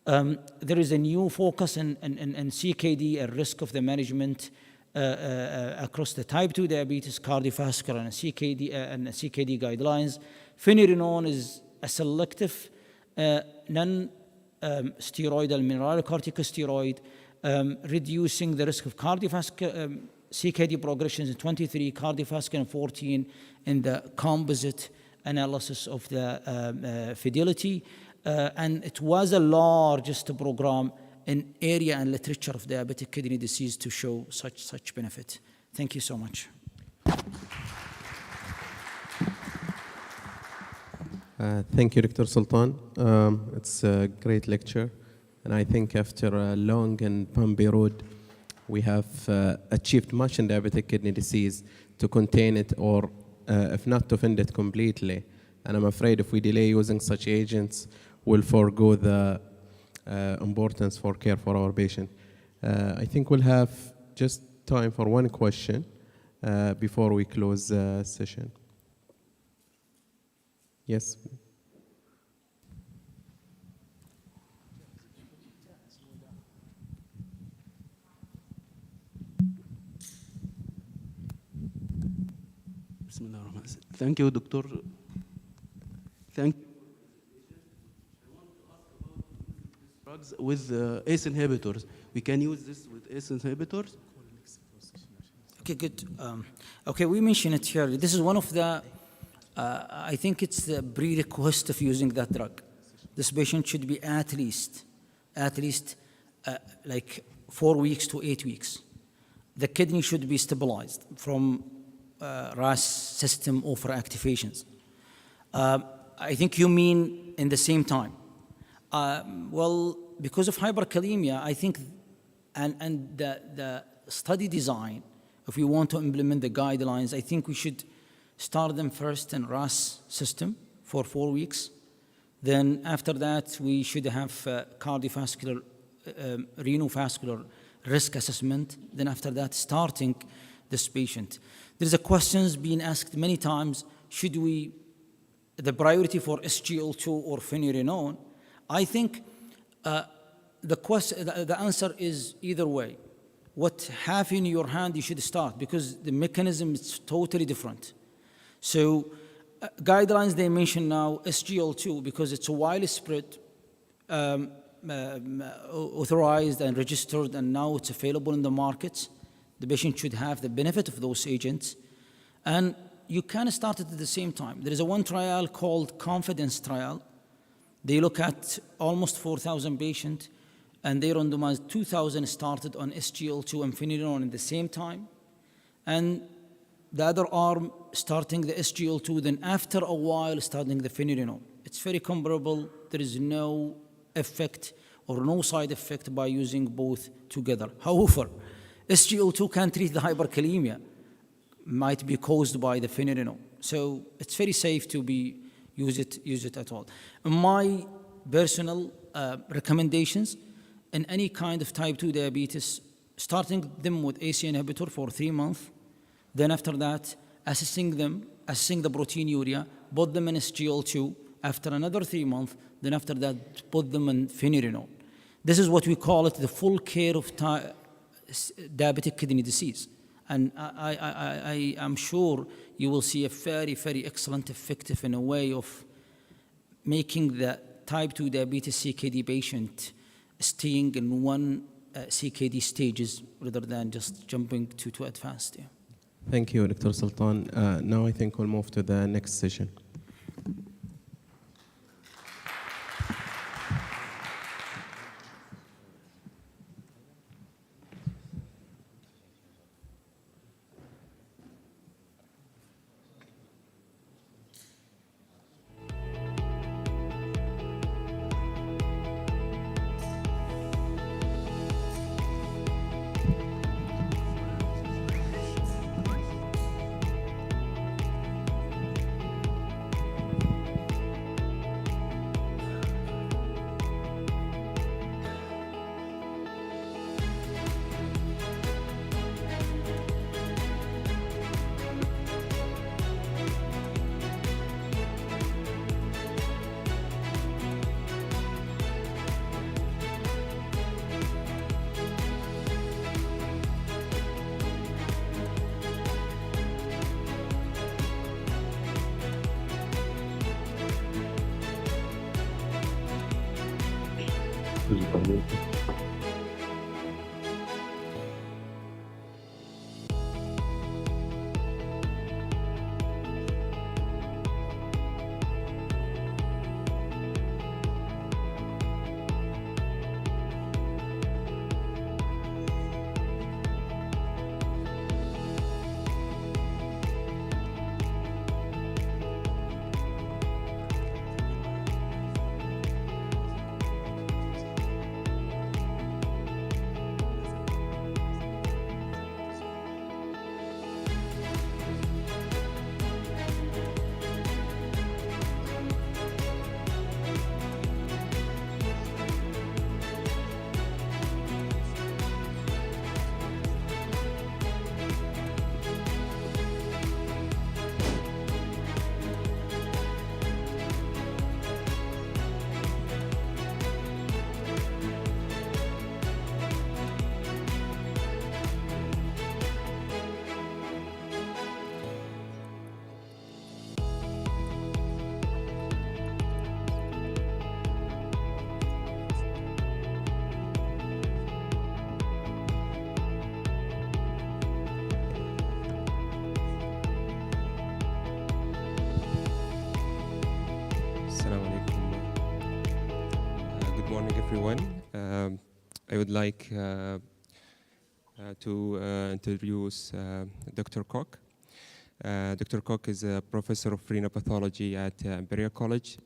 There is a new focus in CKD, a risk of the management across the type 2 diabetes, cardiovascular, and CKD guidelines. Finerenone is a selective non-steroidal mineralocorticosteroid, reducing the risk of cardiovascular CKD progressions in 23, cardiovascular in 14 in the composite analysis of the fidelity. And it was the largest program in area and literature of diabetic kidney disease to show such benefit. Thank you so much. Thank you, Dr. Sultan. It's a great lecture. And I think after a long and bumpy road, we have achieved much in diabetic kidney disease to contain it, or if not to end it completely. And I'm afraid if we delay using such agents, we'll forego the importance for care for our patient. I think we'll have just time for one question before we close the session. Yes. Thank you, Doctor. Thank you. I want to ask about drugs with ACE inhibitors. We can use this with ACE inhibitors? Okay, good. Okay, we mentioned it here. This is one of the, I think it's the prerequisite of using that drug. This patient should be at least like 4 weeks to 8 weeks. The kidney should be stabilized from RAS system overactivations. I think you mean in the same time. Well, because of hyperkalemia, I think, and the study design, if we want to implement the guidelines, I think we should start them first in RAS system for 4 weeks. Then after that, we should have cardiovascular, renovascular risk assessment. Then after that, starting this patient. There's a questions being asked many times, should we, the priority for SGL2 or finerenone? I think the answer is either way. What have in your hand, you should start, because the mechanism is totally different. So guidelines, they mention now SGL2 because it's a widely spread, authorized and registered, and now it's available in the markets. The patient should have the benefit of those agents. And you can start it at the same time. There is one trial called Confidence Trial. They look at almost 4,000 patients, and they randomized 2,000 started on SGL2 and finerenone at the same time. And the other arm starting the SGL2, then after a while starting the finerenone. It's very comparable. There is no effect or no side effect by using both together. However, SGLT2 can treat the hyperkalemia, might be caused by the phenylenol. So it's very safe to use it at all. My personal recommendations in any kind of type 2 diabetes, starting them with ACE inhibitor for 3 months, then after that, assessing the proteinuria, put them in SGLT2 after another 3 months, then after that, put them in phenylenol. This is what we call it the full care of diabetic kidney disease. And I am sure you will see a very, very excellent, effective in a way of making the type 2 diabetes CKD patient staying in one CKD stages rather than just jumping to advanced. Yeah. Thank you, Dr. Sultan. Now I think we'll move to the next session. Everyone. I would like to introduce Dr. Koch. Dr. Koch is a professor of renal pathology at Imperial College.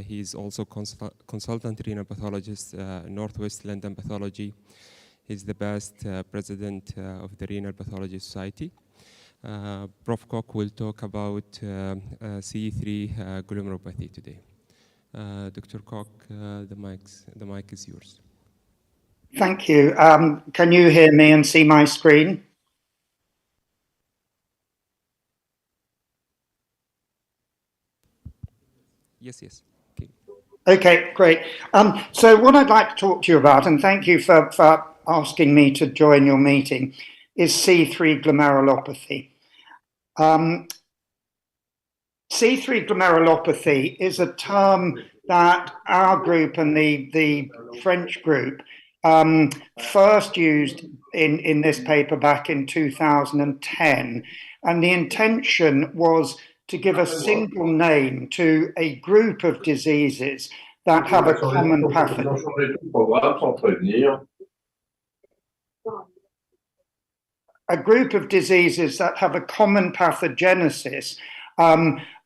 He is also consultant renal pathologist, Northwest London Pathology. He's the past president of the Renal Pathology Society. Prof. Koch will talk about CE3 glomerulopathy today. Dr. Koch, the mic is yours. Thank you. Can you hear me and see my screen? Yes. Okay, great. So what I'd like to talk to you about, and thank you for asking me to join your meeting, is C3 glomerulopathy. C3 glomerulopathy is a term that our group and the French group first used in this paper back in 2010. And the intention was to give a single name to a group of diseases that have a common pathogenesis. A group of diseases that have a common pathogenesis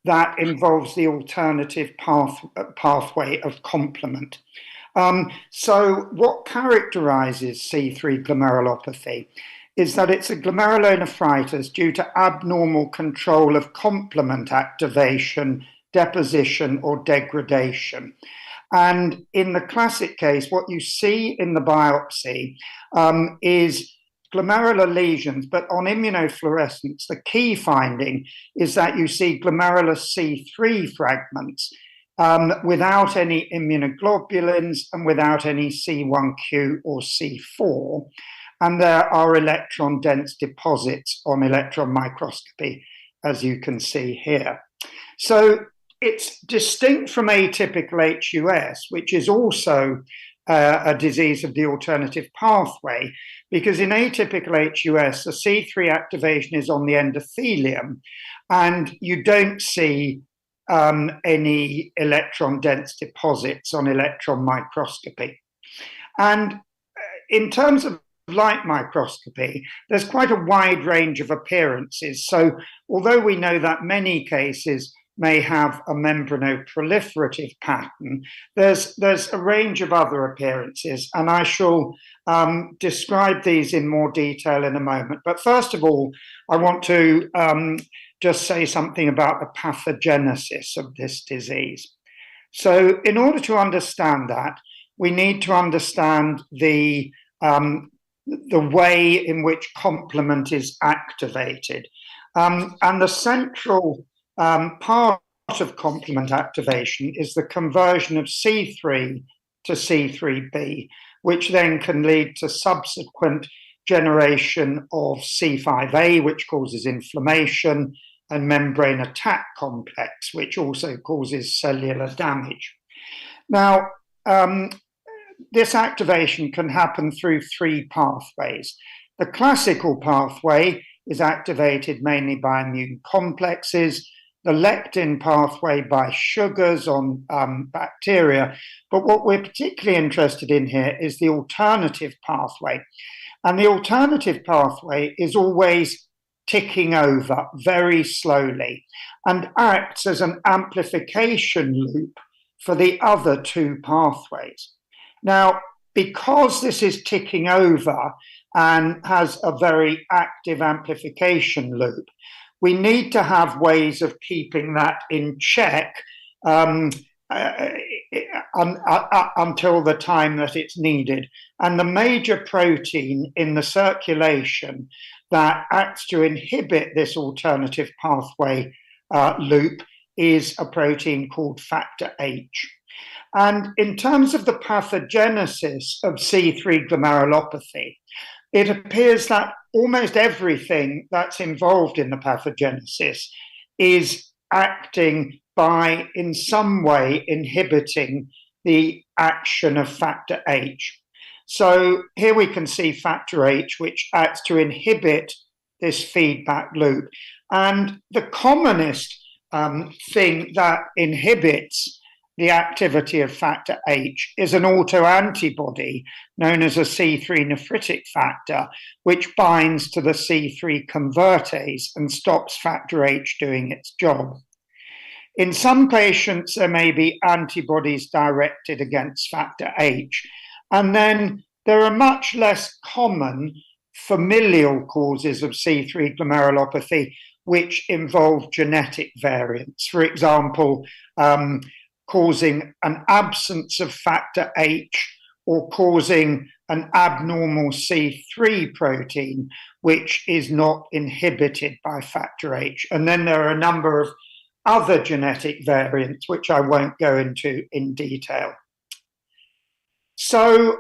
that involves the alternative pathway of complement. So what characterizes C3 glomerulopathy is that it's a glomerulonephritis due to abnormal control of complement activation, deposition, or degradation. And in the classic case, what you see in the biopsy is glomerular lesions, but on immunofluorescence, the key finding is that you see glomerular C3 fragments without any immunoglobulins and without any C1q or C4. And there are electron-dense deposits on electron microscopy, as you can see here. So it's distinct from atypical HUS, which is also a disease of the alternative pathway, because in atypical HUS, the C3 activation is on the endothelium, and you don't see any electron-dense deposits on electron microscopy. And in terms of light microscopy, there's quite a wide range of appearances. So although we know that many cases may have a membranoproliferative pattern, there's a range of other appearances, and I shall describe these in more detail in a moment. But first of all, I want to just say something about the pathogenesis of this disease. So in order to understand that, we need to understand the way in which complement is activated. And the central part of complement activation is the conversion of C3 to C3b, which then can lead to subsequent generation of C5a, which causes inflammation, and membrane attack complex, which also causes cellular damage. Now, this activation can happen through three pathways. The classical pathway is activated mainly by immune complexes, the lectin pathway by sugars on bacteria, but what we're particularly interested in here is the alternative pathway. And the alternative pathway is always ticking over very slowly and acts as an amplification loop for the other two pathways. Now, because this is ticking over and has a very active amplification loop, we need to have ways of keeping that in check until the time that it's needed. And the major protein in the circulation that acts to inhibit this alternative pathway loop is a protein called factor H. And in terms of the pathogenesis of C3 glomerulopathy, it appears that almost everything that's involved in the pathogenesis is acting by, in some way, inhibiting the action of factor H. So here we can see factor H, which acts to inhibit this feedback loop. And the commonest thing that inhibits the activity of factor H is an autoantibody known as a C3 nephritic factor, which binds to the C3 convertase and stops factor H doing its job. In some patients, there may be antibodies directed against factor H, and then there are much less common familial causes of C3 glomerulopathy, which involve genetic variants. For example, causing an absence of factor H or causing an abnormal C3 protein, which is not inhibited by factor H. And then there are a number of other genetic variants, which I won't go into in detail. So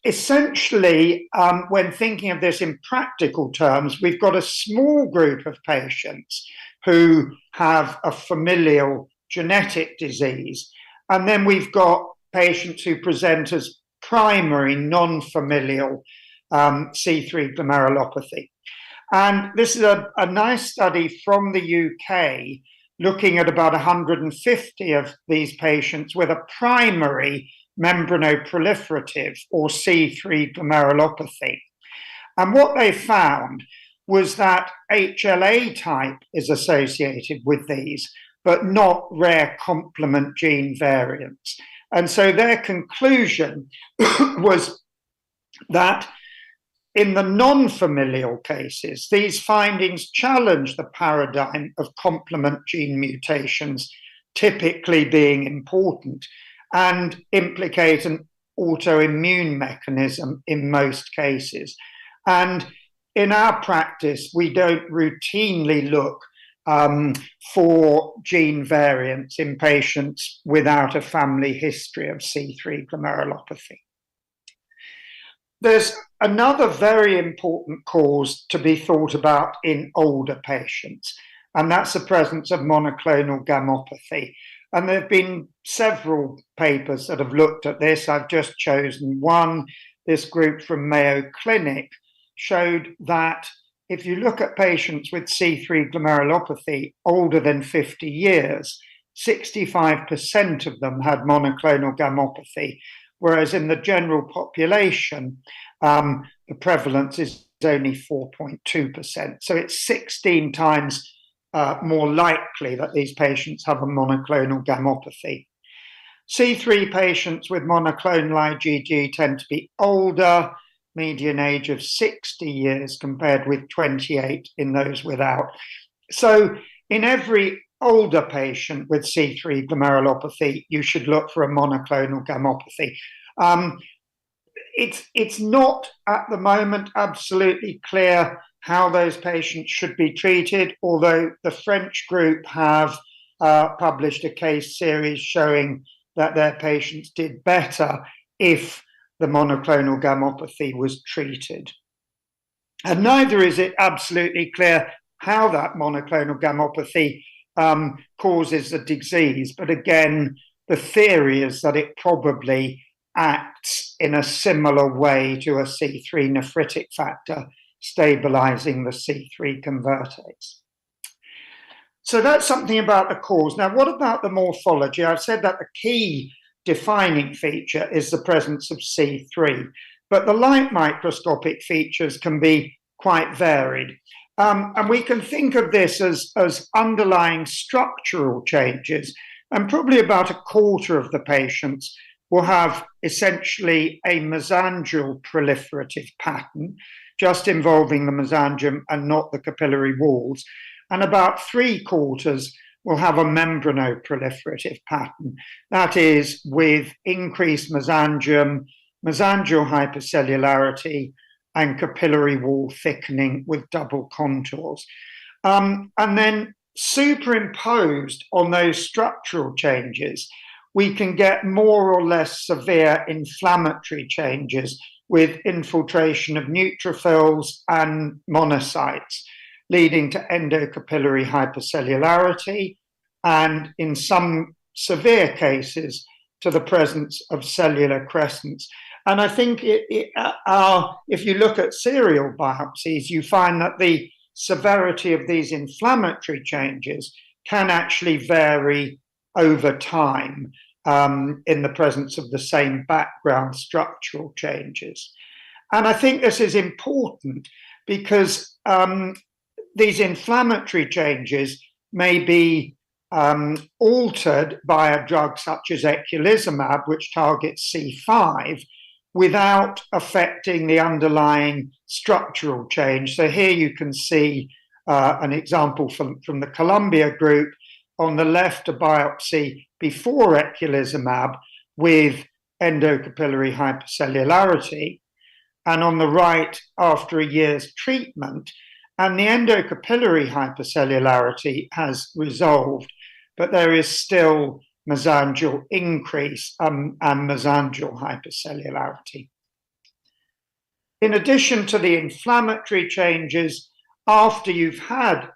essentially, when thinking of this in practical terms, we've got a small group of patients who have a familial genetic disease, and then we've got patients who present as primary non-familial C3 glomerulopathy. And this is a nice study from the UK looking at about 150 of these patients with a primary membranoproliferative or C3 glomerulopathy. And what they found was that HLA type is associated with these, but not rare complement gene variants. And so their conclusion was that in the non-familial cases, these findings challenge the paradigm of complement gene mutations typically being important and implicate an autoimmune mechanism in most cases. And in our practice, we don't routinely look for gene variants in patients without a family history of C3 glomerulopathy. There's another very important cause to be thought about in older patients, and that's the presence of monoclonal gammopathy. And there have been several papers that have looked at this. I've just chosen one. This group from Mayo Clinic showed that if you look at patients with C3 glomerulopathy older than 50 years, 65% of them had monoclonal gammopathy, whereas in the general population, the prevalence is only 4.2%. So it's 16 times more likely that these patients have a monoclonal gammopathy. C3 patients with monoclonal IgG tend to be older, median age of 60 years compared with 28 in those without. So in every older patient with C3 glomerulopathy, you should look for a monoclonal gammopathy. It's not at the moment absolutely clear how those patients should be treated, although the French group have published a case series showing that their patients did better if the monoclonal gammopathy was treated. And neither is it absolutely clear how that monoclonal gammopathy causes the disease. But again, the theory is that it probably acts in a similar way to a C3 nephritic factor, stabilizing the C3 convertase. So that's something about the cause. Now, what about the morphology? I've said that the key defining feature is the presence of C3, but the light microscopic features can be quite varied. And we can think of this as underlying structural changes, and probably about a quarter of the patients will have essentially a mesangial proliferative pattern, just involving the mesangium and not the capillary walls. And about 3/4 will have a membranoproliferative pattern. That is, with increased mesangium, mesangial hypercellularity, and capillary wall thickening with double contours. And then superimposed on those structural changes, we can get more or less severe inflammatory changes with infiltration of neutrophils and monocytes, leading to endocapillary hypercellularity, and in some severe cases, to the presence of cellular crescents. And I think if you look at serial biopsies, you find that the severity of these inflammatory changes can actually vary over time in the presence of the same background structural changes. And I think this is important because these inflammatory changes may be altered by a drug such as eculizumab, which targets C5, without affecting the underlying structural change. So here you can see an example from the Columbia group. On the left, a biopsy before eculizumab with endocapillary hypercellularity, and on the right, after a year's treatment. And the endocapillary hypercellularity has resolved, but there is still mesangial increase and mesangial hypercellularity. In addition to the inflammatory changes, after you've had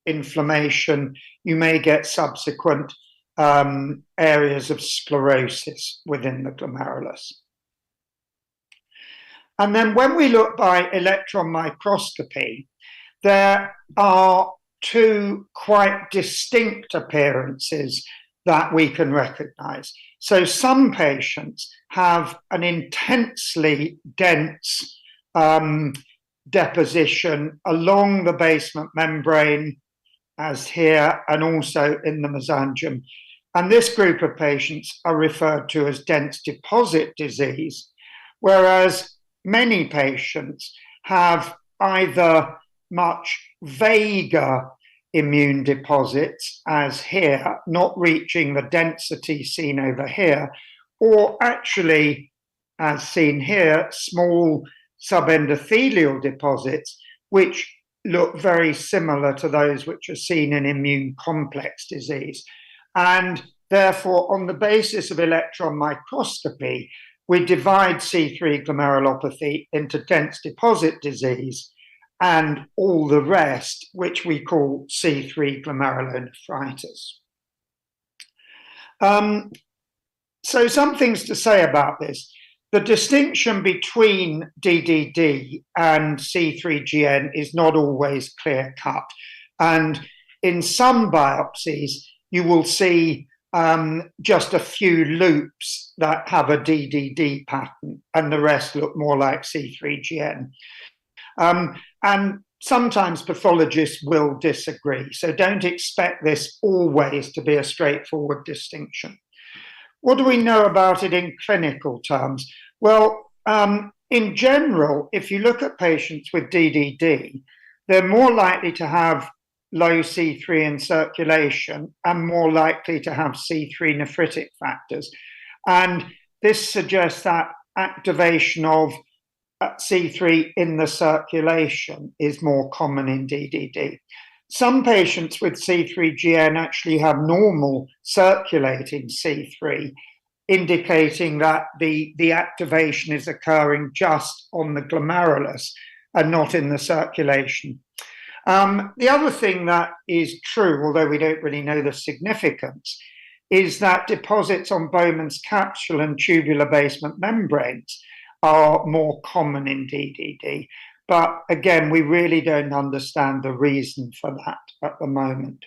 inflammation, you may get subsequent areas of sclerosis within the glomerulus. And then when we look by electron microscopy, there are two quite distinct appearances that we can recognize. So some patients have an intensely dense deposition along the basement membrane, as here, and also in the mesangium. And this group of patients are referred to as dense deposit disease, whereas many patients have either much vaguer immune deposits, as here, not reaching the density seen over here, or actually, as seen here, small subendothelial deposits, which look very similar to those which are seen in immune complex disease. And therefore, on the basis of electron microscopy, we divide C3 glomerulopathy into dense deposit disease and all the rest, which we call C3 glomerulonephritis. So some things to say about this. The distinction between DDD and C3GN is not always clear-cut. And in some biopsies, you will see just a few loops that have a DDD pattern, and the rest look more like C3GN. And sometimes pathologists will disagree, so don't expect this always to be a straightforward distinction. What do we know about it in clinical terms? Well, in general, if you look at patients with DDD, they're more likely to have low C3 in circulation and more likely to have C3 nephritic factors. And this suggests that activation of C3 in the circulation is more common in DDD. Some patients with C3GN actually have normal circulating C3, indicating that the activation is occurring just on the glomerulus and not in the circulation. The other thing that is true, although we don't really know the significance, is that deposits on Bowman's capsule and tubular basement membranes are more common in DDD. But again, we really don't understand the reason for that at the moment.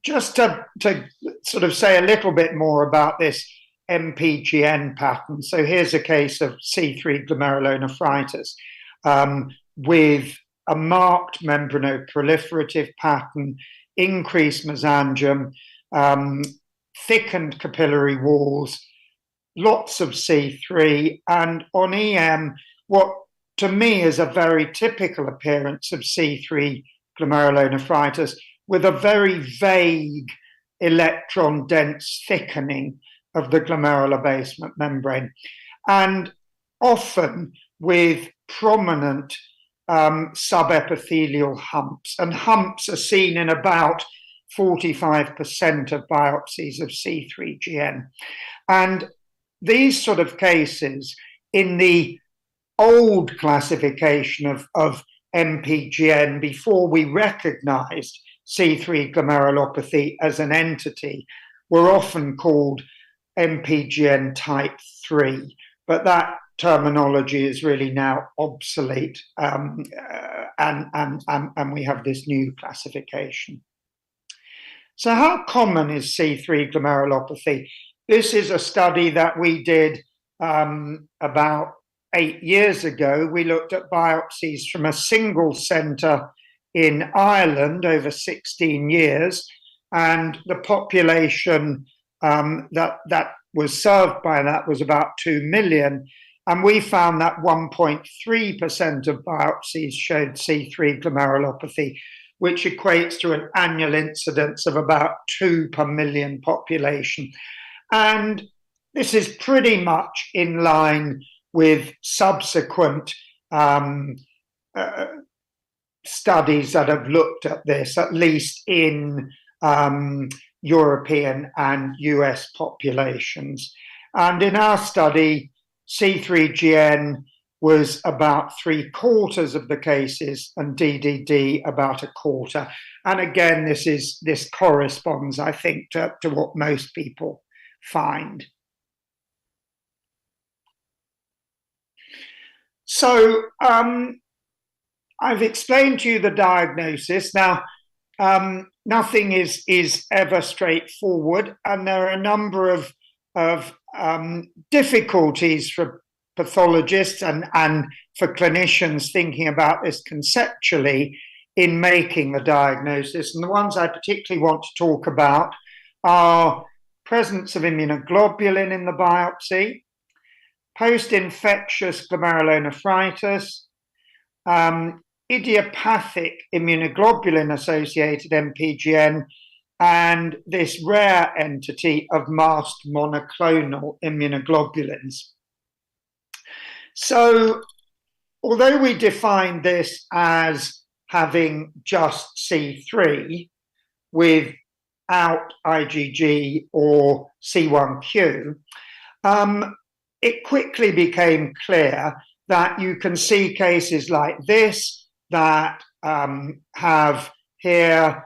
Just to sort of say a little bit more about this MPGN pattern. So here's a case of C3 glomerulonephritis with a marked membranoproliferative pattern, increased mesangium, thickened capillary walls, lots of C3, and on EM, what to me is a very typical appearance of C3 glomerulonephritis with a very vague electron-dense thickening of the glomerular basement membrane, and often with prominent subepithelial humps. And humps are seen in about 45% of biopsies of C3GN. And these sort of cases in the old classification of MPGN, before we recognized C3 glomerulopathy as an entity, were often called MPGN type 3, but that terminology is really now obsolete, and we have this new classification. So how common is C3 glomerulopathy? This is a study that we did about 8 years ago. We looked at biopsies from a single centre in Ireland over 16 years, and the population that was served by that was about 2 million. And we found that 1.3% of biopsies showed C3 glomerulopathy, which equates to an annual incidence of about 2 per million population. And this is pretty much in line with subsequent studies that have looked at this, at least in European and US populations. And in our study, C3GN was about 3/4 of the cases and DDD about 1/4. And again, this corresponds, I think, to what most people find. So I've explained to you the diagnosis. Now, nothing is ever straightforward, and there are a number of difficulties for pathologists and for clinicians thinking about this conceptually in making the diagnosis. And the ones I particularly want to talk about are presence of immunoglobulin in the biopsy, post-infectious glomerulonephritis, idiopathic immunoglobulin-associated MPGN, and this rare entity of masked monoclonal immunoglobulins. So, although we define this as having just C3 without IgG or C1q, it quickly became clear that you can see cases like this that have here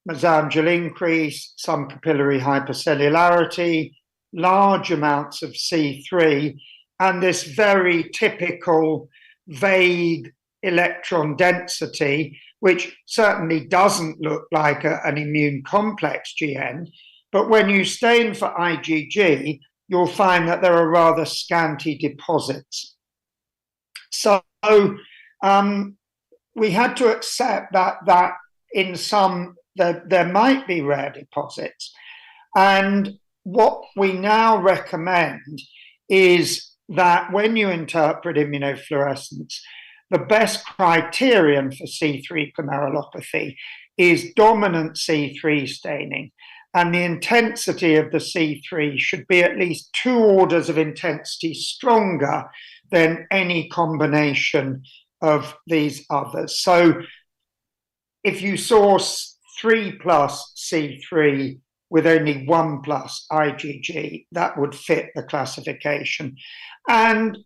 mesangial increase, some papillary hypercellularity, large amounts of C3, and this very typical vague electron density, which certainly doesn't look like an immune complex GN, but when you stain for IgG, you'll find that there are rather scanty deposits. So we had to accept that in some there might be rare deposits. And what we now recommend is that when you interpret immunofluorescence, the best criterion for C3 glomerulopathy is dominant C3 staining. And the intensity of the C3 should be at least 2 orders of intensity stronger than any combination of these others. So if you saw 3 plus C3 with only 1 plus IgG, that would fit the classification. And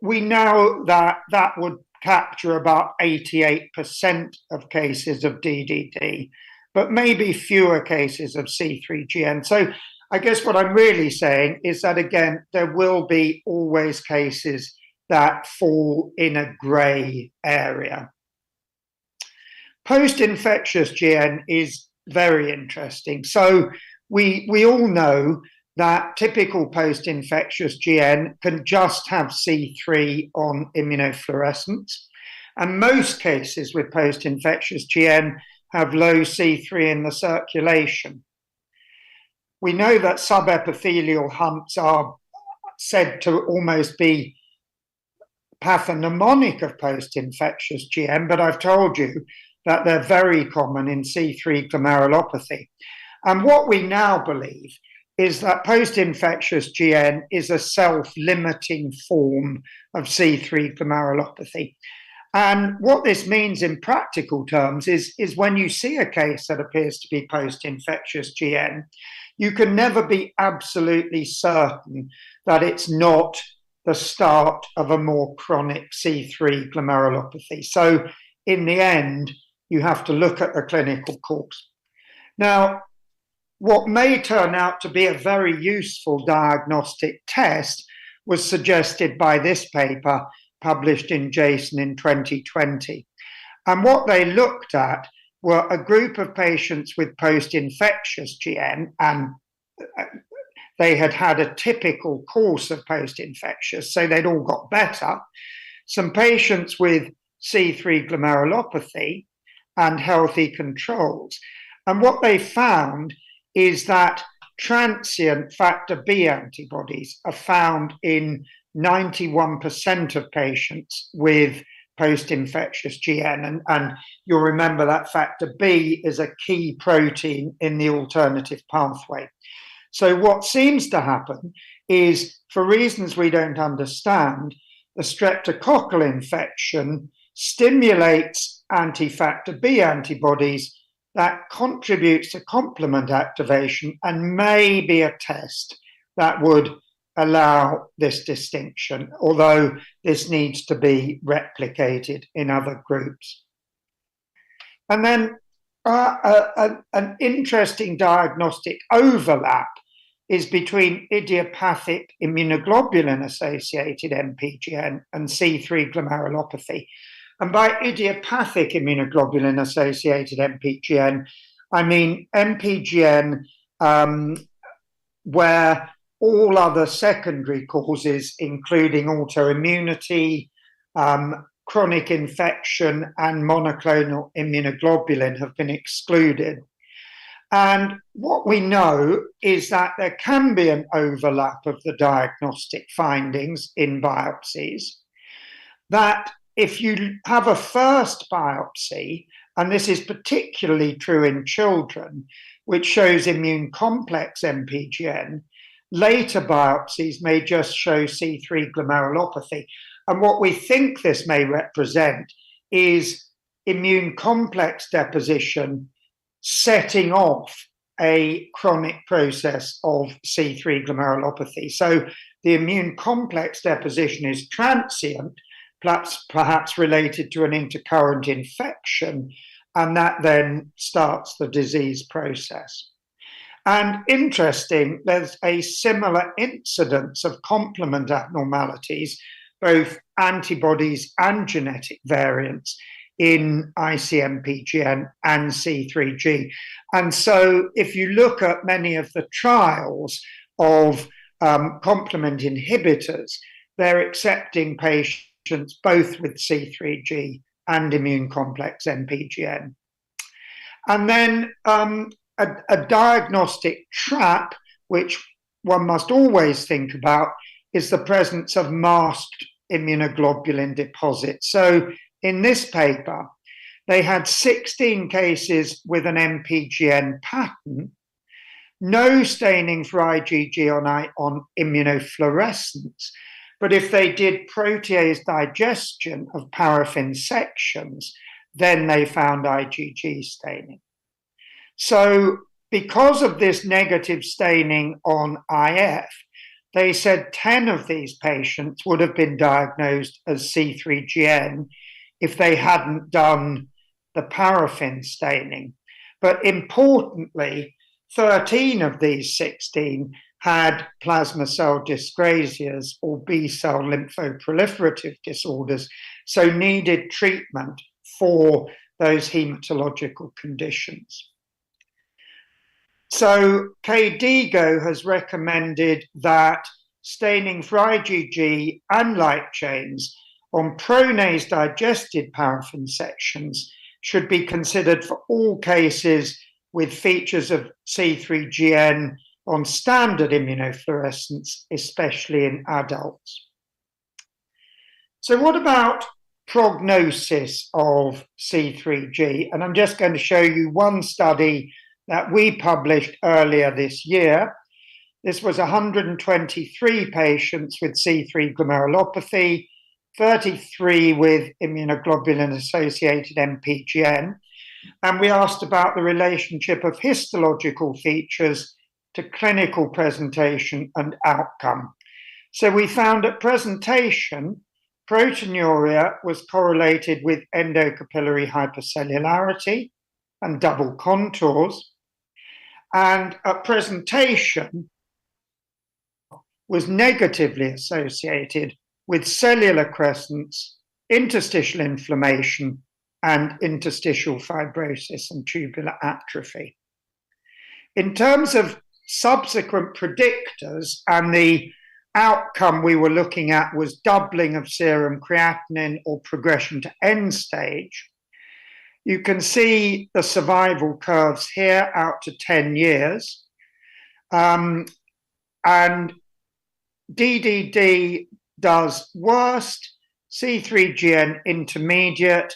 we know that that would capture about 88% of cases of DDD, but maybe fewer cases of C3GN. So I guess what I'm really saying is that, again, there will be always cases that fall in a grey area. Post-infectious GN is very interesting. So we all know that typical post-infectious GN can just have C3 on immunofluorescence. And most cases with post-infectious GN have low C3 in the circulation. We know that subepithelial humps are said to almost be pathognomonic of post-infectious GN, but I've told you that they're very common in C3 glomerulopathy. And what we now believe is that post-infectious GN is a self-limiting form of C3 glomerulopathy. And what this means in practical terms is when you see a case that appears to be post-infectious GN, you can never be absolutely certain that it's not the start of a more chronic C3 glomerulopathy. So in the end, you have to look at the clinical course. Now, what may turn out to be a very useful diagnostic test was suggested by this paper published in JASN in 2020. And what they looked at were a group of patients with post-infectious GN, and they had had a typical course of post-infectious, so they'd all got better. Some patients with C3 glomerulopathy and healthy controls. And what they found is that transient factor B antibodies are found in 91% of patients with post-infectious GN. And you'll remember that factor B is a key protein in the alternative pathway. So what seems to happen is, for reasons we don't understand, the streptococcal infection stimulates anti-factor B antibodies that contributes to complement activation and may be a test that would allow this distinction, although this needs to be replicated in other groups. And then an interesting diagnostic overlap is between idiopathic immunoglobulin-associated MPGN and C3 glomerulopathy. And by idiopathic immunoglobulin-associated MPGN, I mean MPGN where all other secondary causes, including autoimmunity, chronic infection and monoclonal immunoglobulin have been excluded. And what we know is that there can be an overlap of the diagnostic findings in biopsies, that if you have a first biopsy, and this is particularly true in children, which shows immune complex MPGN, later biopsies may just show C3 glomerulopathy. And what we think this may represent is immune complex deposition setting off a chronic process of C3 glomerulopathy. So the immune complex deposition is transient, perhaps related to an intercurrent infection, and that then starts the disease process. And interesting, there's a similar incidence of complement abnormalities, both antibodies and genetic variants in IC-MPGN and C3G. And so if you look at many of the trials of complement inhibitors, they're accepting patients both with C3G and immune complex MPGN. And then a diagnostic trap, which one must always think about, is the presence of masked immunoglobulin deposits. So in this paper, they had 16 cases with an MPGN pattern, no staining for IgG on immunofluorescence, but if they did protease digestion of paraffin sections, then they found IgG staining. So because of this negative staining on IF, they said 10 of these patients would have been diagnosed as C3GN if they hadn't done the paraffin staining. But importantly, 13 of these 16 had plasma cell dyscrasias or B-cell lymphoproliferative disorders, so needed treatment for those hematological conditions. So KDIGO has recommended that staining for IgG and light chains on pronase digested paraffin sections should be considered for all cases with features of C3GN on standard immunofluorescence, especially in adults. So what about prognosis of C3G? And I'm just going to show you one study that we published earlier this year. This was 123 patients with C3 glomerulopathy, 33 with immunoglobulin-associated MPGN, and we asked about the relationship of histological features to clinical presentation and outcome. So we found at presentation, proteinuria was correlated with endocapillary hypercellularity and double contours, and at presentation was negatively associated with cellular crescents, interstitial inflammation, and interstitial fibrosis and tubular atrophy. In terms of subsequent predictors, and the outcome we were looking at was doubling of serum creatinine or progression to end stage, you can see the survival curves here out to 10 years. And DDD does worst, C3GN intermediate,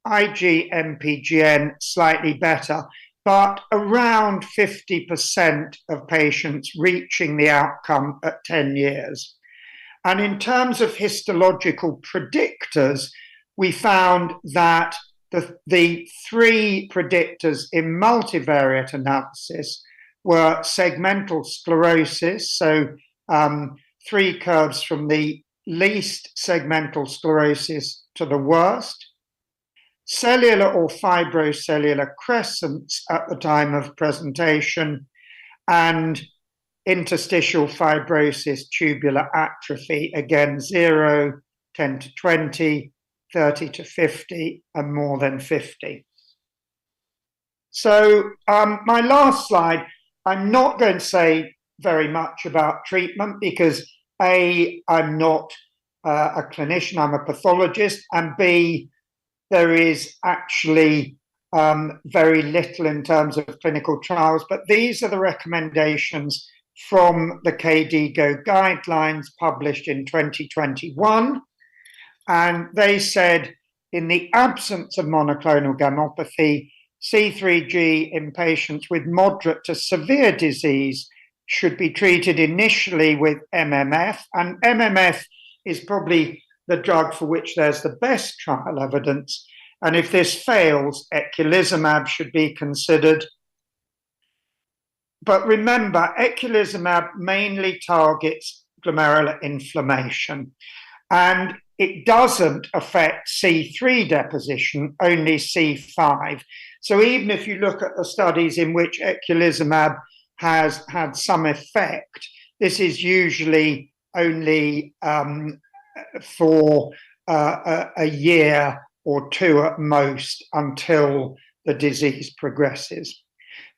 IgMPGN slightly better, but around 50% of patients reaching the outcome at 10 years. And in terms of histological predictors, we found that the three predictors in multivariate analysis were segmental sclerosis, so 3 curves from the least segmental sclerosis to the worst, cellular or fibrocellular crescents at the time of presentation, and interstitial fibrosis tubular atrophy, again 0, 10 to 20, 30 to 50, and more than 50. So my last slide, I'm not going to say very much about treatment because A, I'm not a clinician, I'm a pathologist, and B, there is actually very little in terms of clinical trials, but these are the recommendations from the KDIGO guidelines published in 2021. And they said, in the absence of monoclonal gammopathy, C3G in patients with moderate to severe disease should be treated initially with MMF, and MMF is probably the drug for which there's the best trial evidence. And if this fails, eculizumab should be considered. But remember, eculizumab mainly targets glomerular inflammation, and it doesn't affect C3 deposition, only C5. So even if you look at the studies in which eculizumab has had some effect, this is usually only for a year or two at most until the disease progresses.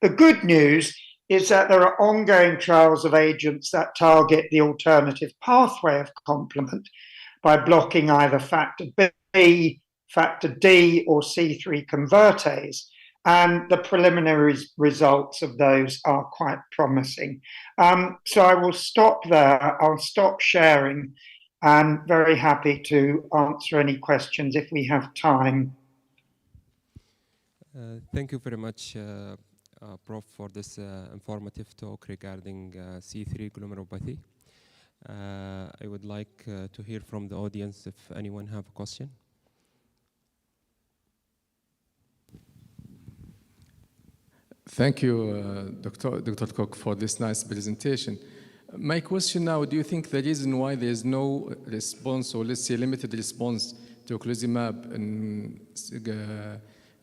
The good news is that there are ongoing trials of agents that target the alternative pathway of complement by blocking either factor B, factor D, or C3 convertase. And the preliminary results of those are quite promising. So I will stop there. I'll stop sharing, and very happy to answer any questions if we have time. Thank you very much, Prof, for this informative talk regarding C3 glomerulopathy. I would like to hear from the audience if anyone have a question. Thank you, Dr. Cook, for this nice presentation. My question now, do you think the reason why there is no response, or let's say limited response to eculizumab in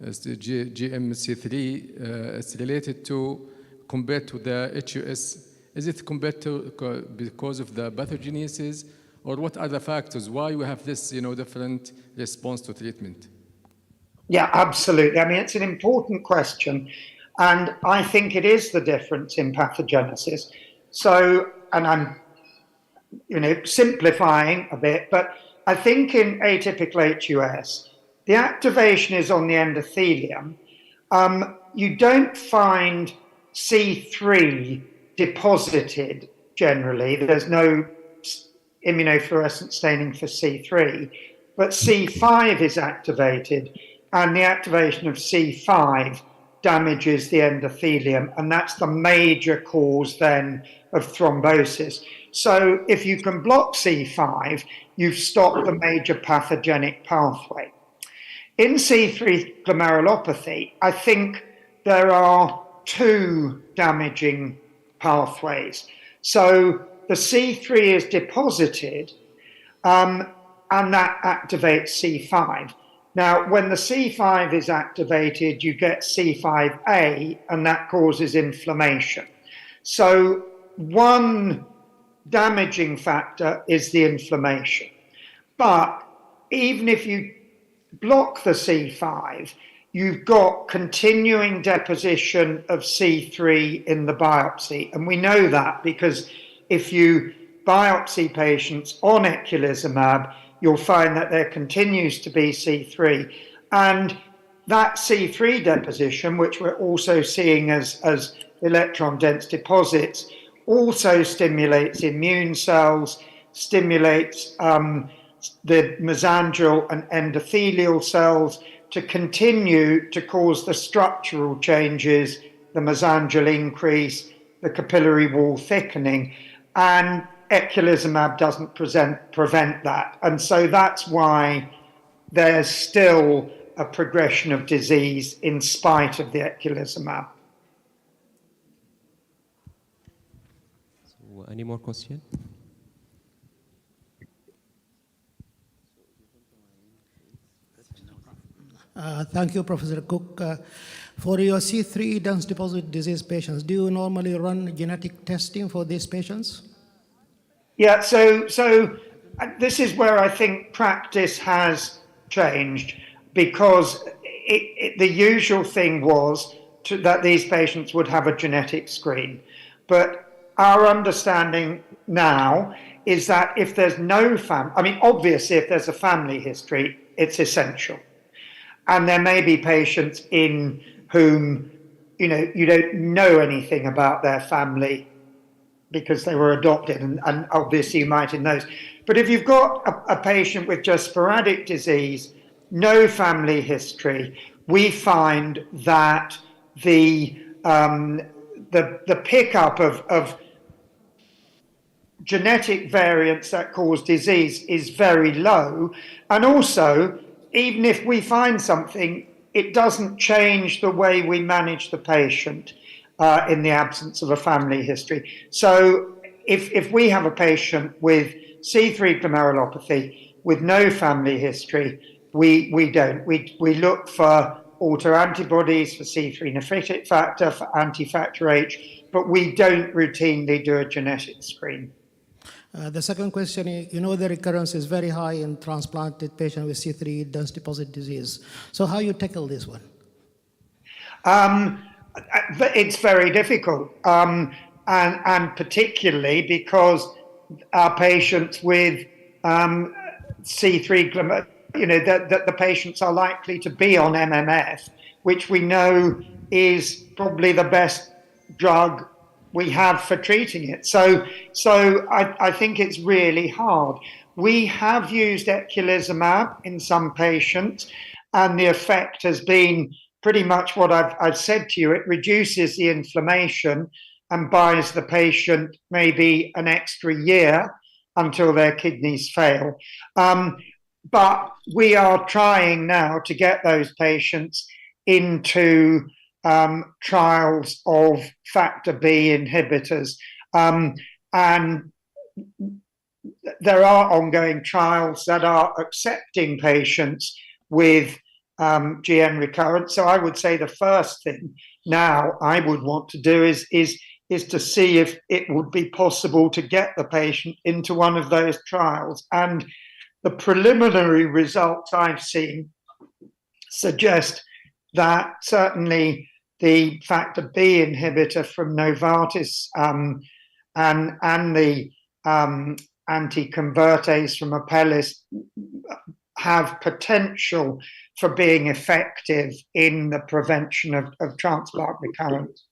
GMC3 is related to, compared to the HUS? Is it compared to because of the pathogenesis, or what are the factors why we have this, different response to treatment? Yeah, absolutely. I mean, it's an important question, and I think it is the difference in pathogenesis. So, and I'm, simplifying a bit, but I think in atypical HUS, the activation is on the endothelium. You don't find C3 deposited generally. There's no immunofluorescent staining for C3, but C5 is activated, and the activation of C5 damages the endothelium, and that's the major cause then of thrombosis. So if you can block C5, you've stopped the major pathogenic pathway. In C3 glomerulopathy, I think there are two damaging pathways. So the C3 is deposited, and that activates C5. Now, when the C5 is activated, you get C5a, and that causes inflammation. So one damaging factor is the inflammation. But even if you block the C5, you've got continuing deposition of C3 in the biopsy. And we know that because if you biopsy patients on eculizumab, you'll find that there continues to be C3. And that C3 deposition, which we're also seeing as electron-dense deposits, also stimulates immune cells, stimulates the mesangial and endothelial cells to continue to cause the structural changes, the mesangial increase, the capillary wall thickening. And eculizumab doesn't prevent that. And so that's why there's still a progression of disease in spite of the eculizumab. So, any more questions? Thank you, Professor Cook. For your C3 dense deposit disease patients, do you normally run genetic testing for these patients? Yeah, so this is where I think practice has changed, because the usual thing was that these patients would have a genetic screen. But our understanding now is that if there's no obviously if there's a family history, it's essential. And there may be patients in whom, you don't know anything about their family because they were adopted, and obviously you might in those. But if you've got a patient with just sporadic disease, no family history, we find that the pickup of genetic variants that cause disease is very low. And also, even if we find something, it doesn't change the way we manage the patient in the absence of a family history. So if we have a patient with C3 glomerulopathy with no family history, we don't. We look for autoantibodies for C3 nephritic factor, for anti-factor H, but we don't routinely do a genetic screen. The second question, the recurrence is very high in transplanted patients with C3 dense deposit disease. So how you tackle this one? It's very difficult, and particularly because our patients with C3 glomerulopathy, that the patients are likely to be on MMF, which we know is probably the best drug we have for treating it. So I think it's really hard. We have used eculizumab in some patients, and the effect has been pretty much what I've said to you. It reduces the inflammation and buys the patient maybe an extra year until their kidneys fail. But we are trying now to get those patients into trials of factor B inhibitors. And there are ongoing trials that are accepting patients with GN recurrence. So I would say the first thing now I would want to do is to see if it would be possible to get the patient into one of those trials. And the preliminary results I've seen suggest that certainly the factor B inhibitor from Novartis and the anti-convertase from Apellis have potential for being effective in the prevention of transplant recurrence.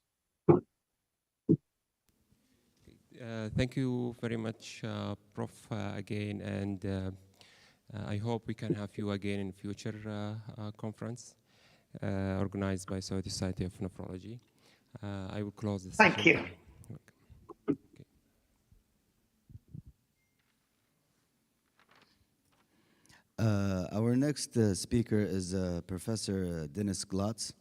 Thank you very much, Prof. Again, and I hope we can have you again in future conference organized by Saudi Society of Nephrology. I will close this. Thank you. Our next speaker is Professor Dennis Glotz.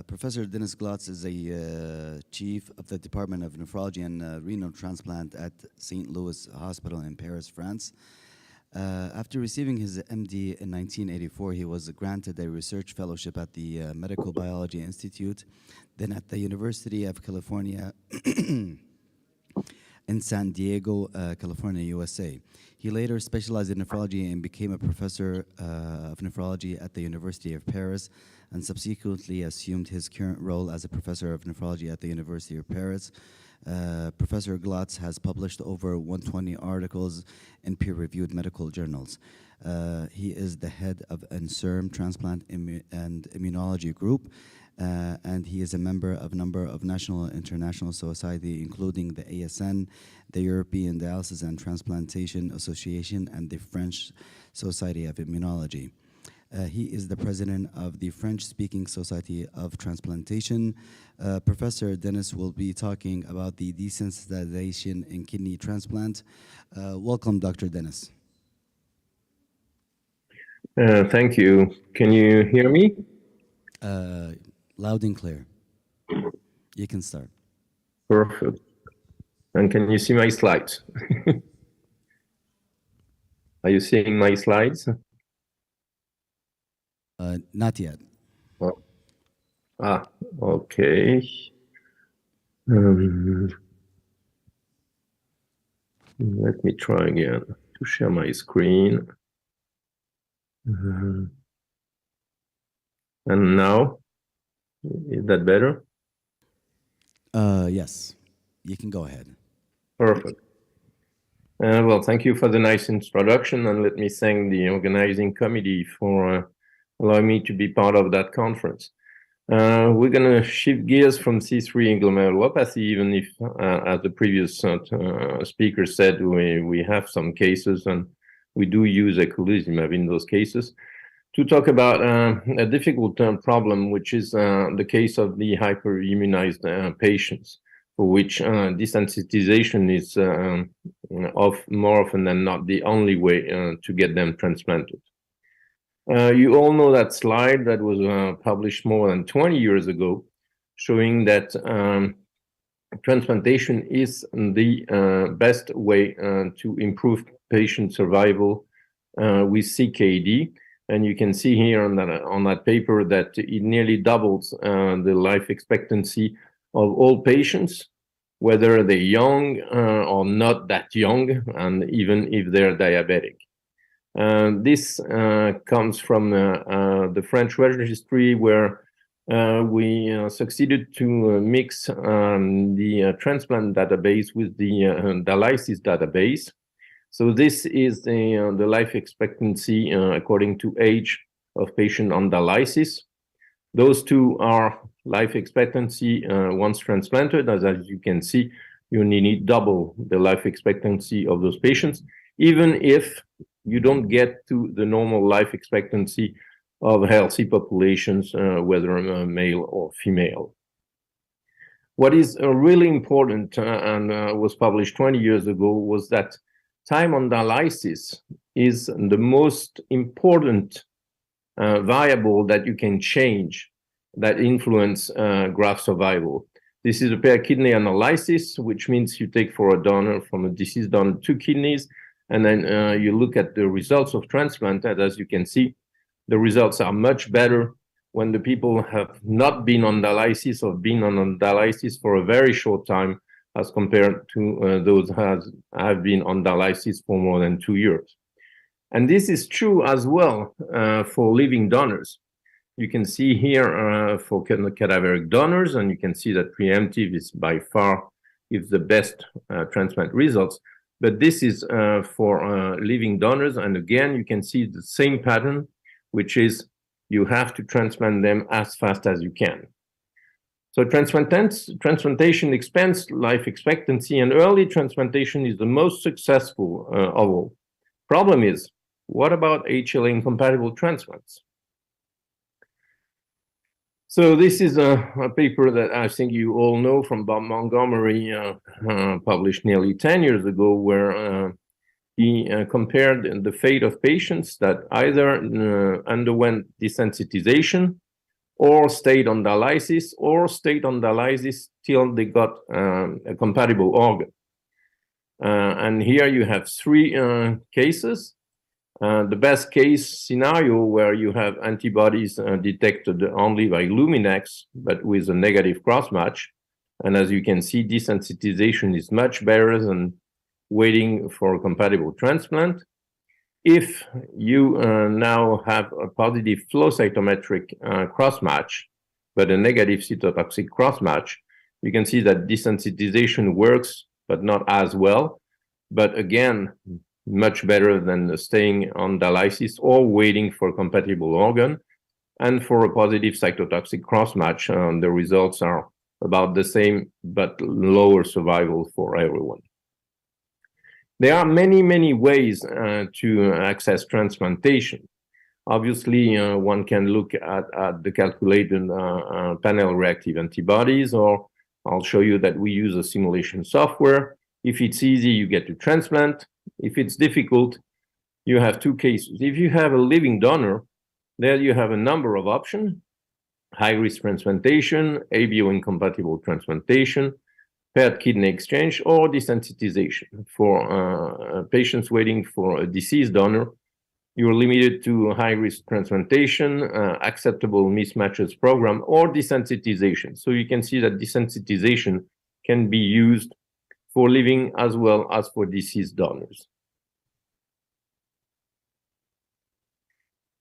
Professor Dennis Glotz is a chief of the Department of Nephrology and Renal Transplant at St. Louis Hospital in Paris, France. After receiving his MD in 1984, he was granted a research fellowship at the Medical Biology Institute, then at the University of California in San Diego, California, USA. He later specialized in nephrology and became a professor of nephrology at the University of Paris, and subsequently assumed his current role as a professor of nephrology at the University of Paris. Professor Glotz has published over 120 articles in peer-reviewed medical journals. He is the head of NSERM Transplant and Immunology Group, and he is a member of a number of national and international societies, including the ASN, the European Dialysis and Transplantation Association, and the French Society of Immunology. He is the president of the French-speaking Society of Transplantation. Professor Dennis will be talking about the desensitization in kidney transplant. Welcome, Dr. Dennis. Thank you. Can you hear me? Loud and clear. You can start. Perfect. And can you see my slides? Are you seeing my slides? Not yet. Oh. Okay. Let me try again to share my screen. And now, is that better? Yes, you can go ahead. Perfect. Well, thank you for the nice introduction, and let me thank the organizing committee for allowing me to be part of that conference. We're going to shift gears from C3 glomerulopathy, even if, as the previous speaker said, we have some cases, and we do use eculizumab in those cases, to talk about a difficult problem, which is the case of the hyperimmunized patients, for which desensitization is more often than not the only way to get them transplanted. You all know that slide that was published more than 20 years ago, showing that transplantation is the best way to improve patient survival with CKD. And you can see here on that paper that it nearly doubles the life expectancy of all patients, whether they're young or not that young, and even if they're diabetic. This comes from the French registry, where we succeeded to mix the transplant database with the dialysis database. So this is the life expectancy according to age of patient on dialysis. Those two are life expectancy once transplanted. As you can see, you need double the life expectancy of those patients, even if you don't get to the normal life expectancy of healthy populations, whether male or female. What is really important and was published 20 years ago was that time on dialysis is the most important variable that you can change that influence graft survival. This is a paired kidney analysis, which means you take for a donor from a deceased donor 2 kidneys, and then you look at the results of transplant. And as you can see, the results are much better when the people have not been on dialysis or been on dialysis for a very short time, as compared to those who have been on dialysis for more than 2 years. And this is true as well for living donors. You can see here for cadaveric donors, and you can see that preemptive is by far gives the best transplant results. But this is for living donors, and again, you can see the same pattern, which is you have to transplant them as fast as you can. So transplantation expands life expectancy, and early transplantation is the most successful of all. Problem is, what about HLA-incompatible transplants? So this is a paper that I think you all know from Bob Montgomery, published nearly 10 years ago, where he compared the fate of patients that either underwent desensitization or stayed on dialysis, till they got a compatible organ. And here you have 3 cases. The best case scenario, where you have antibodies detected only by Luminex, but with a negative cross-match. And as you can see, desensitization is much better than waiting for a compatible transplant. If you now have a positive flow cytometric cross-match, but a negative cytotoxic cross-match, you can see that desensitization works, but not as well. But again, much better than staying on dialysis or waiting for a compatible organ. And for a positive cytotoxic cross-match, the results are about the same, but lower survival for everyone. There are many, many ways to access transplantation. Obviously, one can look at the calculated panel reactive antibodies, or I'll show you that we use a simulation software. If it's easy, you get to transplant. If it's difficult, you have 2 cases. If you have a living donor, there you have a number of options: high-risk transplantation, ABO-incompatible transplantation, paired kidney exchange, or desensitization. For patients waiting for a deceased donor, you're limited to high-risk transplantation, acceptable mismatches program, or desensitization. So you can see that desensitization can be used for living as well as for deceased donors.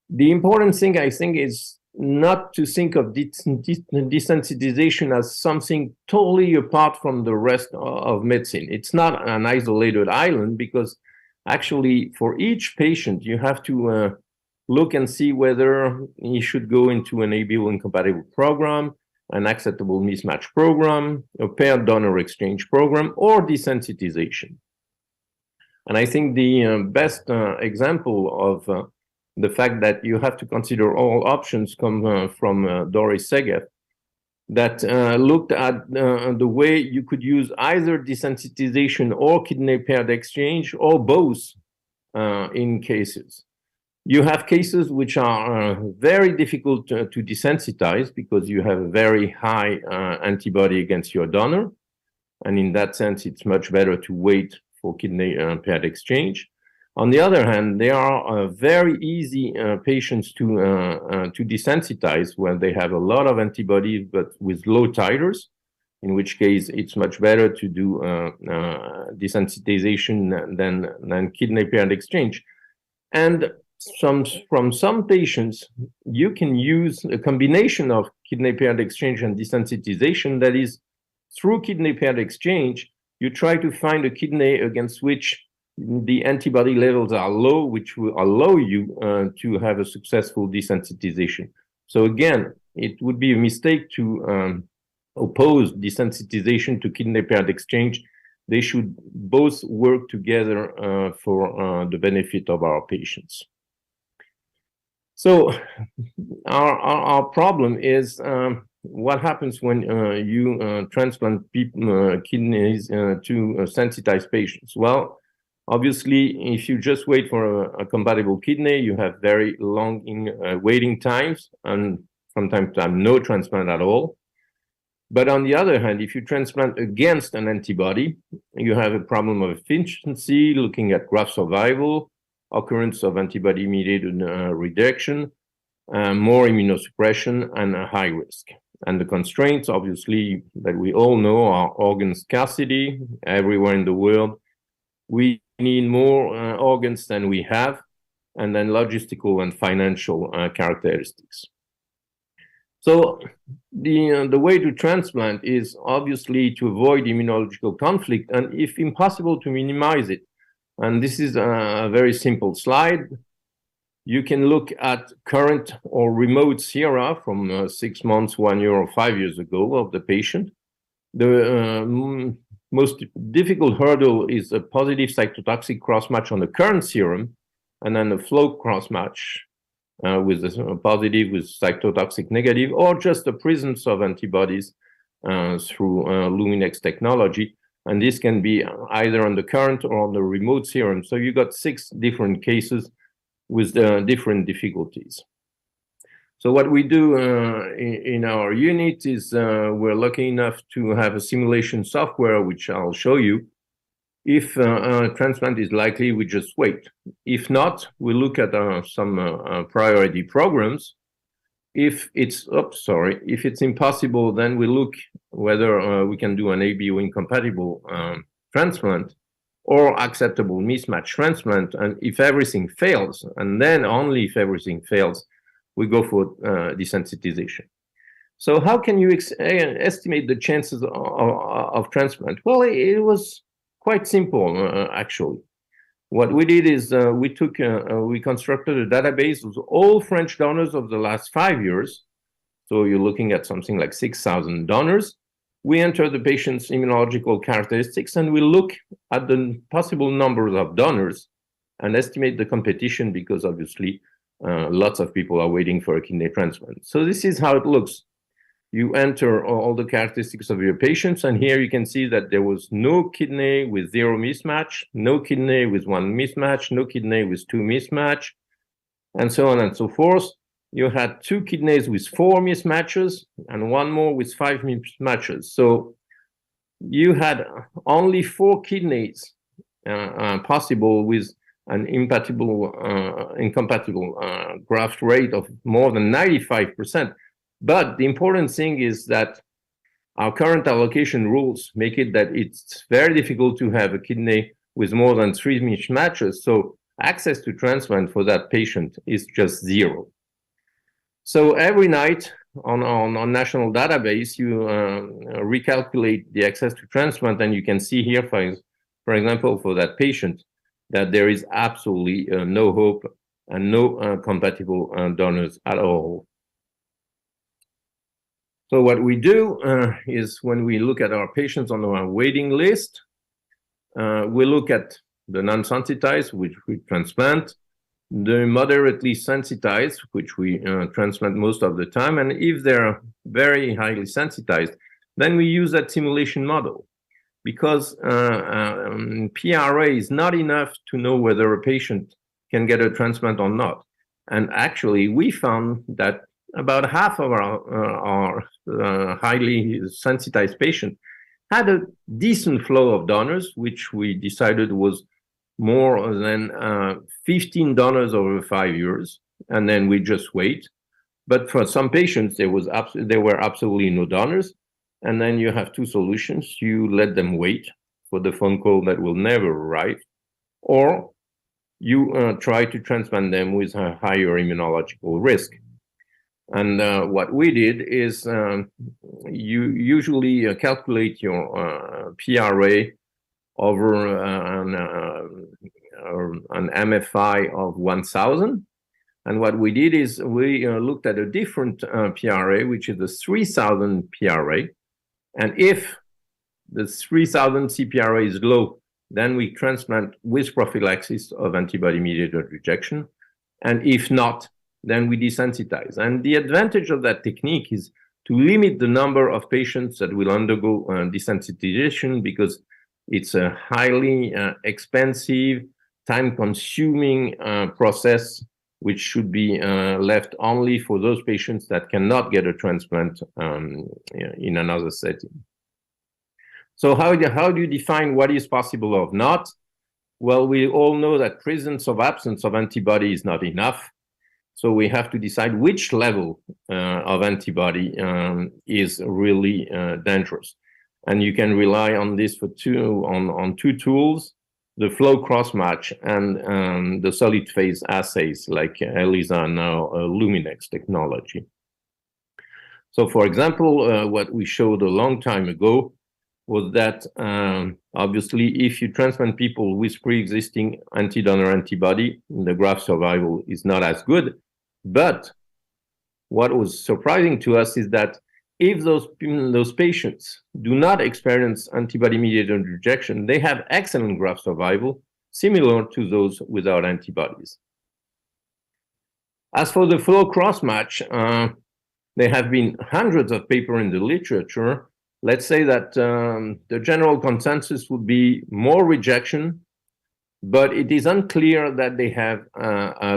The important thing, I think, is not to think of desensitization as something totally apart from the rest of medicine. It's not an isolated island, because actually for each patient, you have to look and see whether he should go into an ABO incompatible program, an acceptable mismatch program, a paired donor exchange program, or desensitization. And I think the best example of the fact that you have to consider all options come from Doris Segev, that looked at the way you could use either desensitization or kidney paired exchange, or both in cases. You have cases which are very difficult to desensitize because you have a very high antibody against your donor. And in that sense, it's much better to wait for kidney paired exchange. On the other hand, there are very easy patients to desensitize when they have a lot of antibodies but with low titers, in which case it's much better to do desensitization than kidney paired exchange. And from some patients, you can use a combination of kidney paired exchange and desensitization. That is, through kidney paired exchange, you try to find a kidney against which the antibody levels are low, which will allow you to have a successful desensitization. So again, it would be a mistake to oppose desensitization to kidney paired exchange. They should both work together for the benefit of our patients. So our problem is what happens when you transplant kidneys to sensitized patients. Well, obviously, if you just wait for a compatible kidney, you have very long waiting times, and from time to time, no transplant at all. But on the other hand, if you transplant against an antibody, you have a problem of efficiency, looking at graft survival, occurrence of antibody-mediated rejection, more immunosuppression, and a high risk. And the constraints, obviously, that we all know are organ scarcity everywhere in the world. We need more organs than we have, and then logistical and financial characteristics. So the way to transplant is obviously to avoid immunological conflict, and if impossible, to minimize it. And this is a very simple slide. You can look at current or remote sera from 6 months, 1 year, or 5 years ago of the patient. The most difficult hurdle is a positive cytotoxic cross-match on the current serum, and then a flow cross-match with a positive with cytotoxic negative, or just the presence of antibodies through Luminex technology. And this can be either on the current or on the remote serum. So you got 6 different cases with different difficulties. So what we do in our unit is we're lucky enough to have a simulation software, which I'll show you. If a transplant is likely, we just wait. If not, we look at some priority programs. If it's impossible, then we look whether we can do an ABO incompatible transplant or acceptable mismatch transplant. And if everything fails, and then only if everything fails, we go for desensitization. So how can you estimate the chances of transplant? Well, it was quite simple, actually. What we did is we constructed a database of all French donors of the last 5 years. So you're looking at something like 6,000 donors. We enter the patient's immunological characteristics, and we look at the possible numbers of donors and estimate the competition, because obviously lots of people are waiting for a kidney transplant. So this is how it looks. You enter all the characteristics of your patients, and here you can see that there was no kidney with 0 mismatch, no kidney with 1 mismatch, no kidney with 2 mismatch, and so on and so forth. You had 2 kidneys with 4 mismatches and 1 more with 5 mismatches. So you had only 4 kidneys possible with an incompatible graft rate of more than 95%. But the important thing is that our current allocation rules make it that it's very difficult to have a kidney with more than 3 mismatches. So access to transplant for that patient is just 0. So every night on national database, you recalculate the access to transplant, and you can see here, for example, for that patient, that there is absolutely no hope and no compatible donors at all. So what we do is when we look at our patients on our waiting list, we look at the non-sensitized, which we transplant, the moderately sensitized, which we transplant most of the time, and if they're very highly sensitized, then we use that simulation model, because PRA is not enough to know whether a patient can get a transplant or not. And actually, we found that about half of our highly sensitized patients had a decent flow of donors, which we decided was more than 15 donors over 5 years, and then we just wait. But for some patients, there were absolutely no donors, and then you have two solutions. You let them wait for the phone call that will never arrive, or you try to transplant them with a higher immunological risk. And what we did is you usually calculate your PRA over an MFI of 1,000. And what we did is we looked at a different PRA, which is the 3,000 PRA. And if the 3,000 CPRA is low, then we transplant with prophylaxis of antibody-mediated rejection. And if not, then we desensitize. And the advantage of that technique is to limit the number of patients that will undergo desensitization, because it's a highly expensive, time-consuming process, which should be left only for those patients that cannot get a transplant in another setting. So how do you define what is possible or not? Well, we all know that presence or absence of antibody is not enough. So we have to decide which level of antibody is really dangerous. And you can rely on this for on two tools, the flow cross-match and the solid phase assays like ELISA and now Luminex technology. So for example, what we showed a long time ago was that obviously if you transplant people with pre-existing anti-donor antibody, the graft survival is not as good. But what was surprising to us is that if those patients do not experience antibody-mediated rejection, they have excellent graft survival, similar to those without antibodies. As for the flow cross-match, there have been hundreds of papers in the literature. Let's say that the general consensus would be more rejection, but it is unclear that they have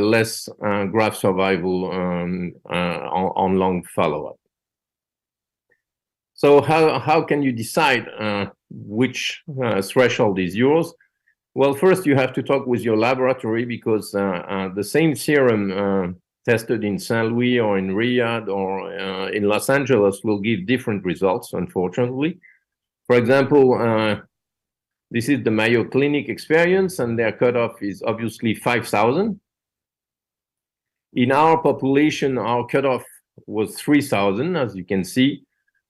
less graft survival on long follow-up. So how can you decide which threshold is yours? Well, first you have to talk with your laboratory, because the same serum tested in St. Louis or in Riyadh or in Los Angeles will give different results, unfortunately. For example, this is the Mayo Clinic experience, and their cutoff is obviously 5,000. In our population, our cutoff was 3,000, as you can see.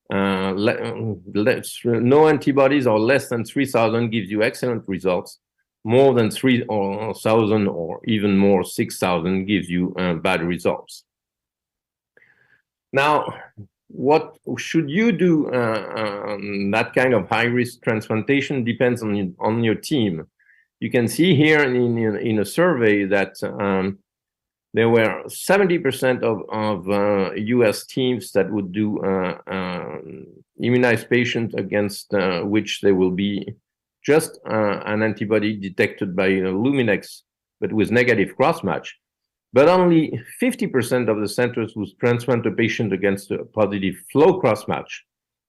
No antibodies or less than 3,000 gives you excellent results. More than 3,000 or even more, 6,000 gives you bad results. Now, what should you do? That kind of high-risk transplantation depends on your team. You can see here in a survey that there were 70% of US teams that would do immunized patients against which there will be just an antibody detected by Luminex, but with negative cross-match. But only 50% of the centers would transplant a patient against a positive flow cross-match,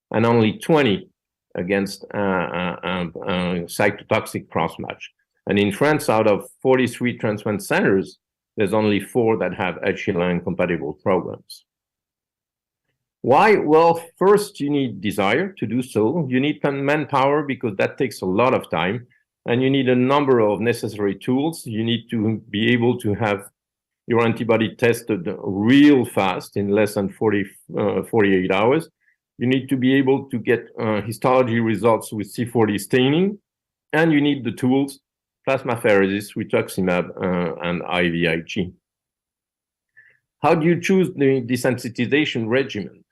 and only 20 against cytotoxic cross-match. And in France, out of 43 transplant centers, there's only 4 that have HLA-compatible programs. Why? Well, first, you need desire to do so. You need manpower, because that takes a lot of time. And you need a number of necessary tools. You need to be able to have your antibody tested real fast in less than 48 hours. You need to be able to get histology results with C40 staining, and you need the tools, plasmapheresis, rituximab, and IVIG. How do you choose the desensitization regimen?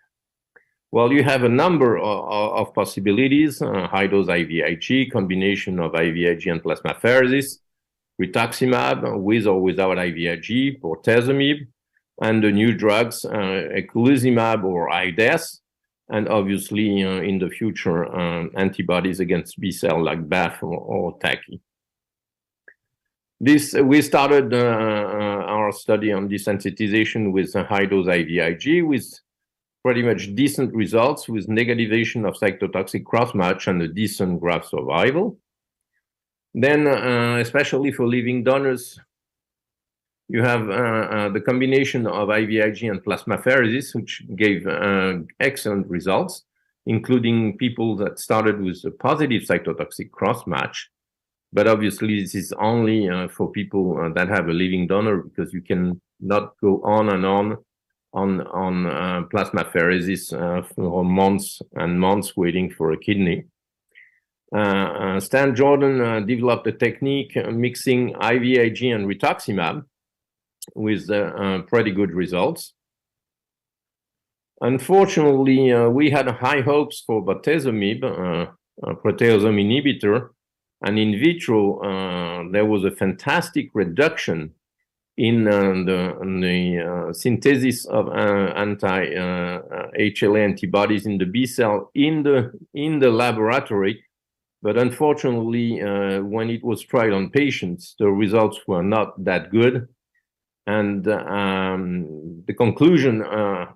Well, you have a number of possibilities: high-dose IVIG, combination of IVIG and plasmapheresis, rituximab with or without IVIG, bortezomib, and the new drugs, eculizumab or IDES, and obviously in the future, antibodies against B-cell like BAFF or TACI. We started our study on desensitization with a high-dose IVIG with pretty much decent results, with negativation of cytotoxic cross-match and a decent graft survival. Then, especially for living donors, you have the combination of IVIG and plasmapheresis, which gave excellent results, including people that started with a positive cytotoxic cross-match. But obviously, this is only for people that have a living donor, because you can not go on and on plasmapheresis for months and months waiting for a kidney. Stan Jordan developed a technique mixing IVIG and rituximab with pretty good results. Unfortunately, we had high hopes for bortezomib, proteasome inhibitor, and in vitro, there was a fantastic reduction in the synthesis of anti-HLA antibodies in the B cell in the laboratory. But unfortunately, when it was tried on patients, the results were not that good. And the conclusion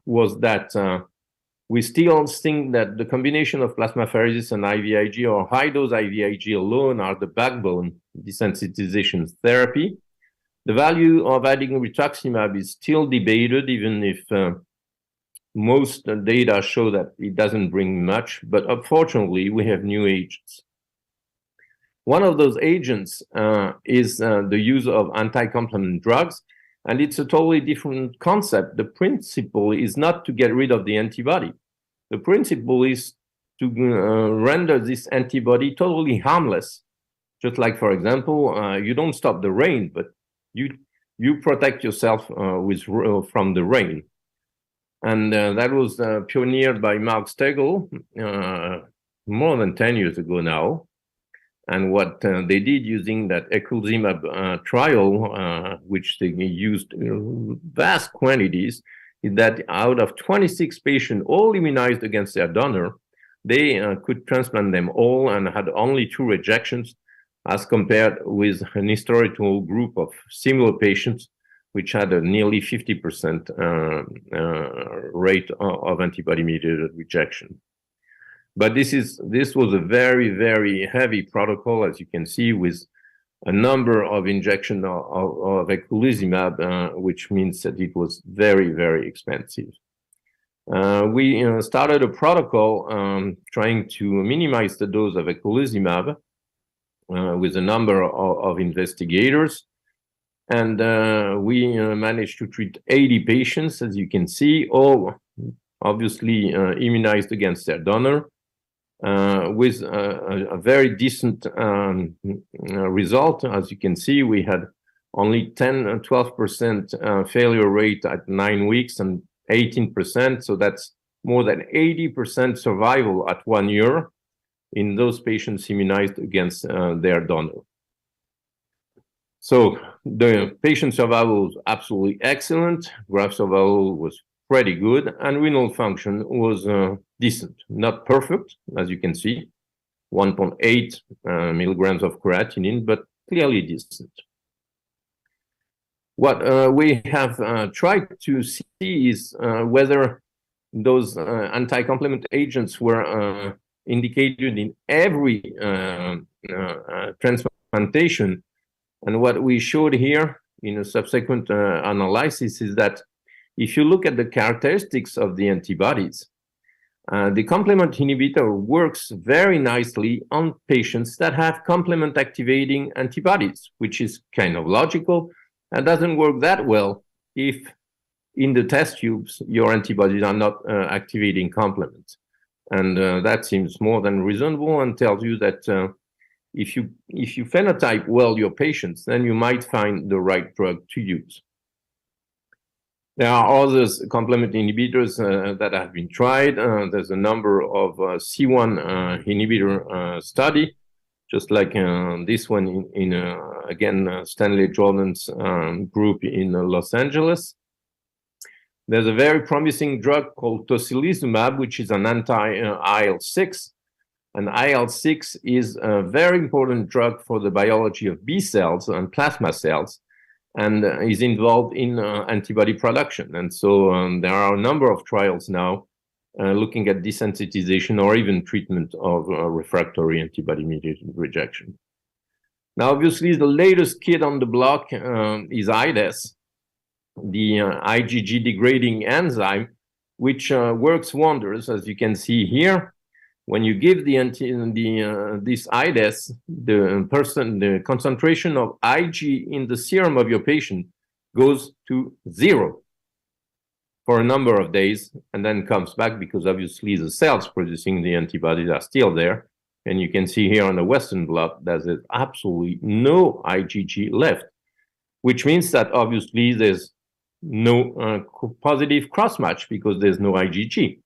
was that we still think that the combination of plasmapheresis and IVIG or high-dose IVIG alone are the backbone desensitization therapy. The value of adding rituximab is still debated, even if most data show that it doesn't bring much. But unfortunately, we have new agents. One of those agents is the use of anti-complement drugs, and it's a totally different concept. The principle is not to get rid of the antibody. The principle is to render this antibody totally harmless. Just like, for example, you don't stop the rain, but you protect yourself from the rain. And that was pioneered by Mark Stegel more than 10 years ago now. And what they did using that eculizumab trial, which they used vast quantities, is that out of 26 patients all immunized against their donor, they could transplant them all and had only 2 rejections, as compared with an historical group of similar patients, which had a nearly 50% rate of antibody-mediated rejection. But this was a very, very heavy protocol, as you can see, with a number of injections of eculizumab, which means that it was very, very expensive. We started a protocol trying to minimize the dose of eculizumab with a number of investigators. And we managed to treat 80 patients, as you can see, all obviously immunized against their donor, with a very decent result. As you can see, we had only 10 and 12% failure rate at 9 weeks and 18%. So that's more than 80% survival at 1 year in those patients immunized against their donor. So the patient survival was absolutely excellent. Graft survival was pretty good, and renal function was decent, not perfect, as you can see, 1.8 milligrams of creatinine, but clearly decent. What we have tried to see is whether those anti-complement agents were indicated in every transplantation. And what we showed here in a subsequent analysis is that if you look at the characteristics of the antibodies, the complement inhibitor works very nicely on patients that have complement activating antibodies, which is kind of logical, and doesn't work that well if in the test tubes your antibodies are not activating complement. And that seems more than reasonable and tells you that if you phenotype well your patients, then you might find the right drug to use. There are other complement inhibitors that have been tried. There's a number of C1 inhibitor study, just like this one in again, Stanley Jordan's group in Los Angeles. There's a very promising drug called tocilizumab, which is an anti-IL-6. And IL-6 is a very important drug for the biology of B cells and plasma cells, and is involved in antibody production. And so there are a number of trials now looking at desensitization or even treatment of refractory antibody-mediated rejection. Now, obviously, the latest kid on the block is IDES, the IgG degrading enzyme, which works wonders, as you can see here. When you give this IDES, the concentration of Ig in the serum of your patient goes to 0 for a number of days, and then comes back because obviously the cells producing the antibodies are still there. And you can see here on the Western blot, there's absolutely no IgG left, which means that obviously there's no positive cross-match because there's no IgG.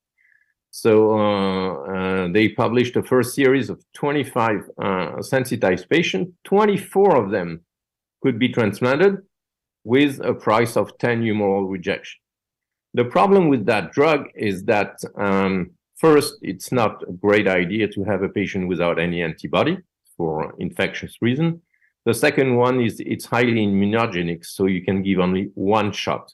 So they published the first series of 25 sensitized patients. 24 of them could be transplanted with a price of 10 humoral rejection. The problem with that drug is that first, it's not a great idea to have a patient without any antibody for infectious reason. The second one is it's highly immunogenic, so you can give only one shot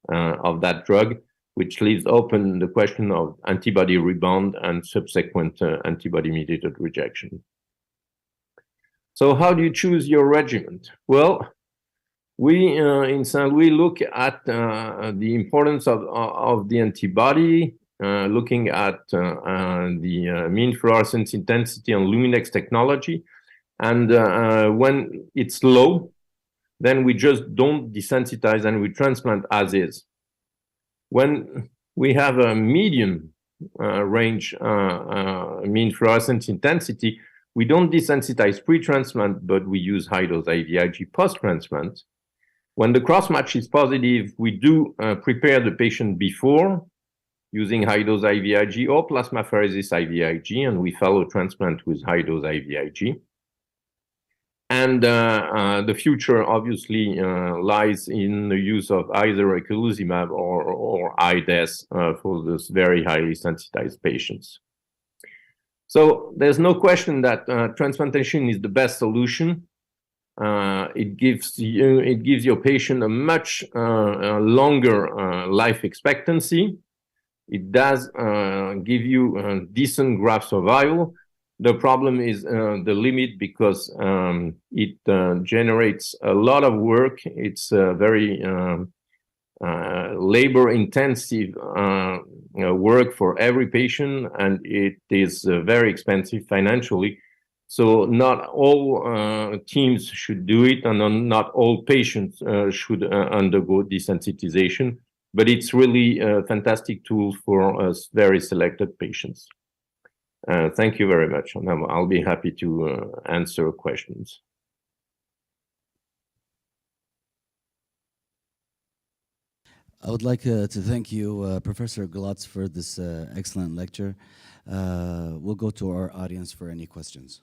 of that drug, which leaves open the question of antibody rebound and subsequent antibody-mediated rejection. So how do you choose your regimen? Well, we in Saint Louis look at the importance of the antibody, looking at the mean fluorescence intensity on Luminex technology. And when it's low, then we just don't desensitize and we transplant as is. When we have a medium range mean fluorescence intensity, we don't desensitize pre-transplant, but we use high-dose IVIG post-transplant. When the cross-match is positive, we do prepare the patient before using high-dose IVIG or plasmapheresis IVIG, and we follow transplant with high-dose IVIG. And the future obviously lies in the use of either eculizumab or IDES for those very highly sensitized patients. So there's no question that transplantation is the best solution. It gives your patient a much longer life expectancy. It does give you decent graft survival. The problem is the limit because it generates a lot of work. It's very labor-intensive work for every patient, and it is very expensive financially. So not all teams should do it, and not all patients should undergo desensitization. But it's really a fantastic tool for us very selected patients. Thank you very much. And I'll be happy to answer questions. I would like to thank you, Professor Glotz, for this excellent lecture. We'll go to our audience for any questions.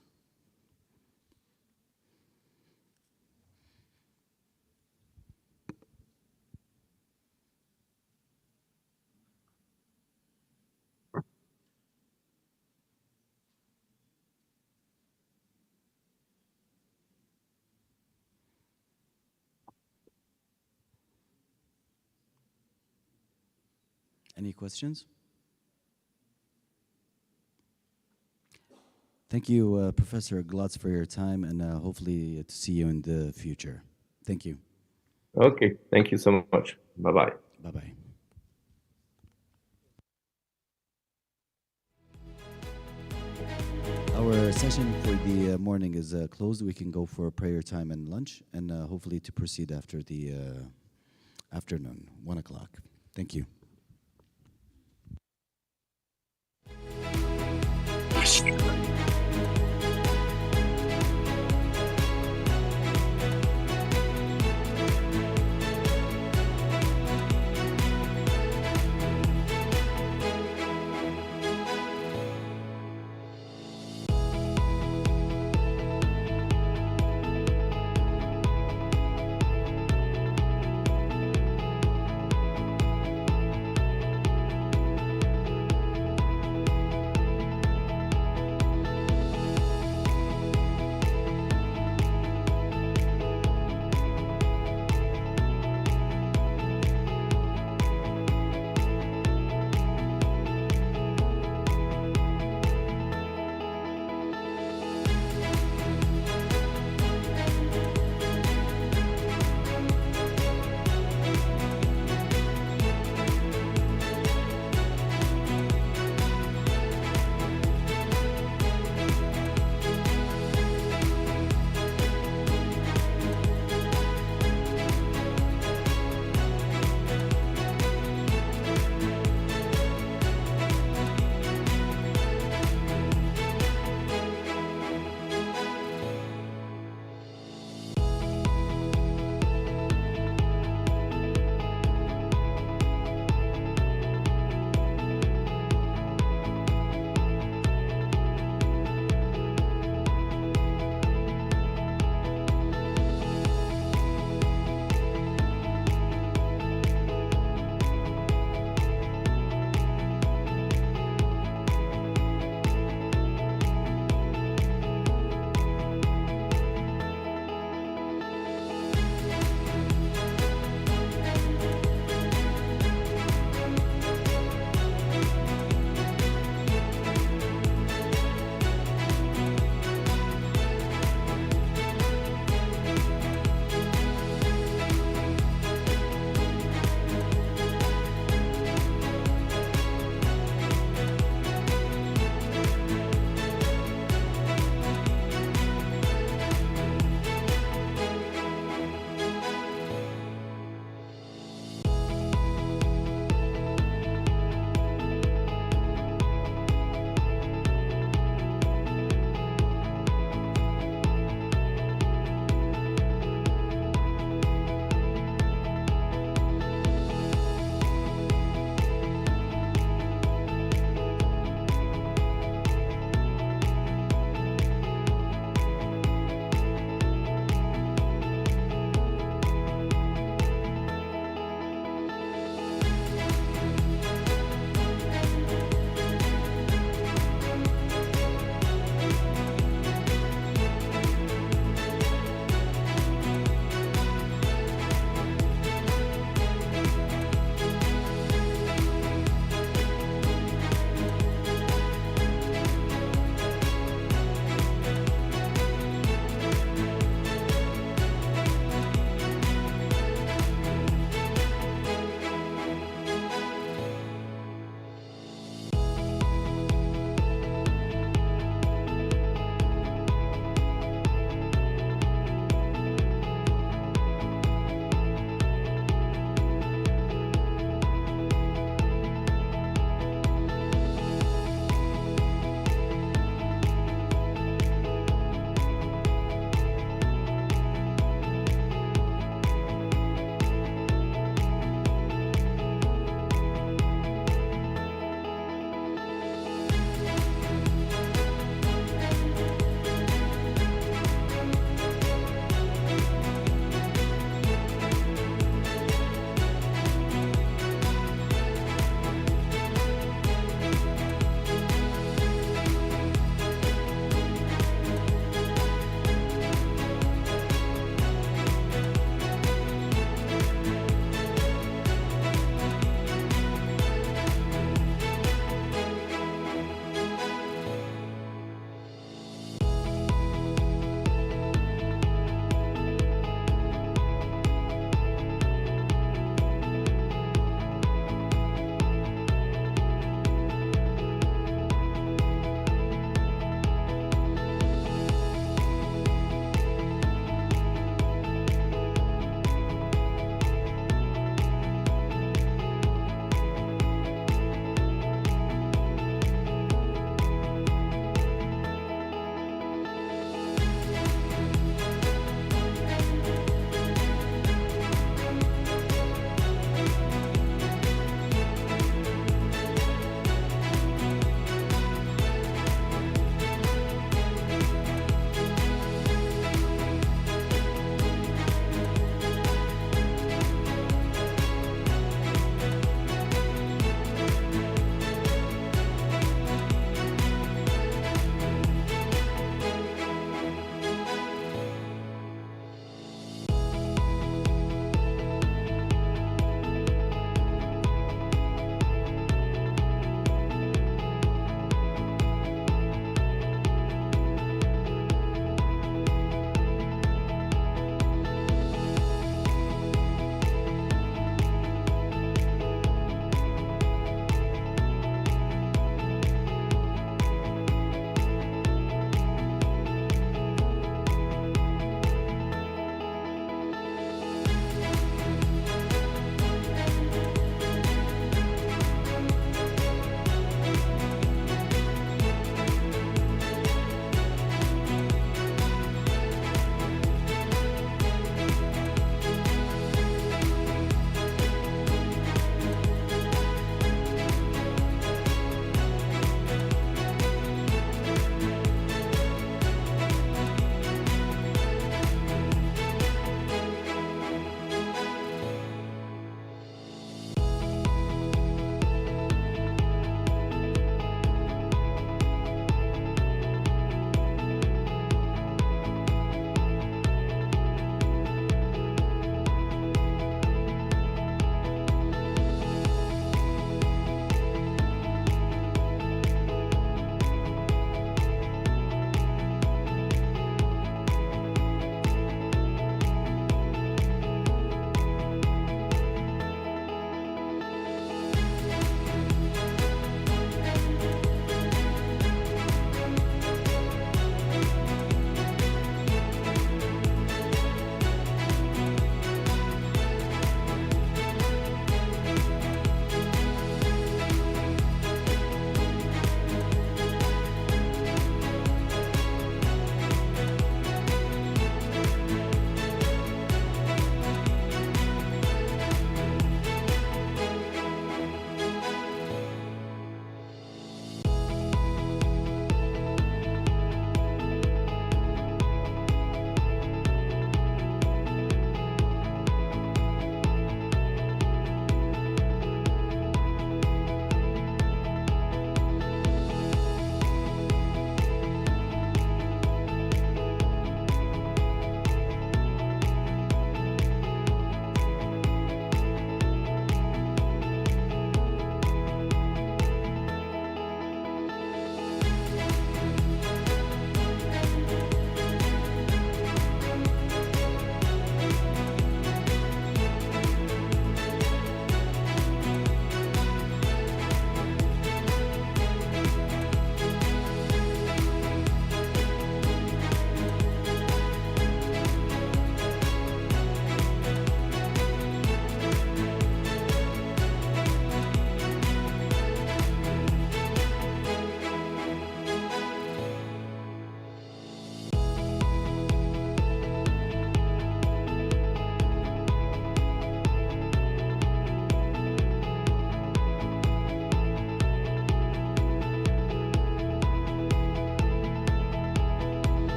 Any questions? Thank you, Professor Glotz, for your time, and hopefully to see you in the future. Thank you. Okay, thank you so much. Bye-bye. Bye-bye. Our session for the morning is closed. We can go for prayer time and lunch, and hopefully to proceed after the afternoon, 1 o'clock. Thank you.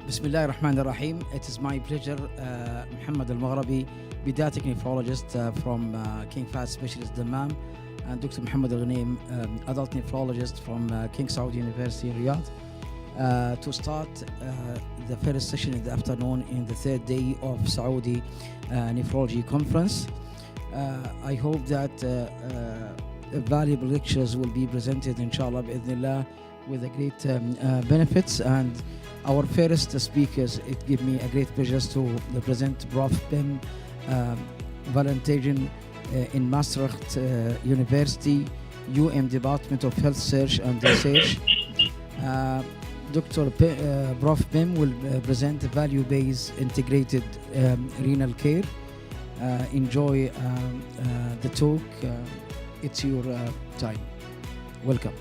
Bismillah ar-Rahman ar-Rahim. It is my pleasure, Muhammad Al-Maghrabi, pediatric nephrologist from King Fahd Specialist Dammam, and Dr. Muhammad Al-Ghanim, adult nephrologist from King Saudi University in Riyadh, to start the first session in the afternoon in the third day of Saudi Nephrology Conference. I hope that valuable lectures will be presented, inshallah, bi'idhnillah, with a great benefits. And our first speakers, it gives me a great pleasure to present Prof. Bim Valentijn in Maastricht University, Department of Health Research and Research. Prof. Bim will present value-based integrated renal care. Enjoy the talk. It's your time. Welcome.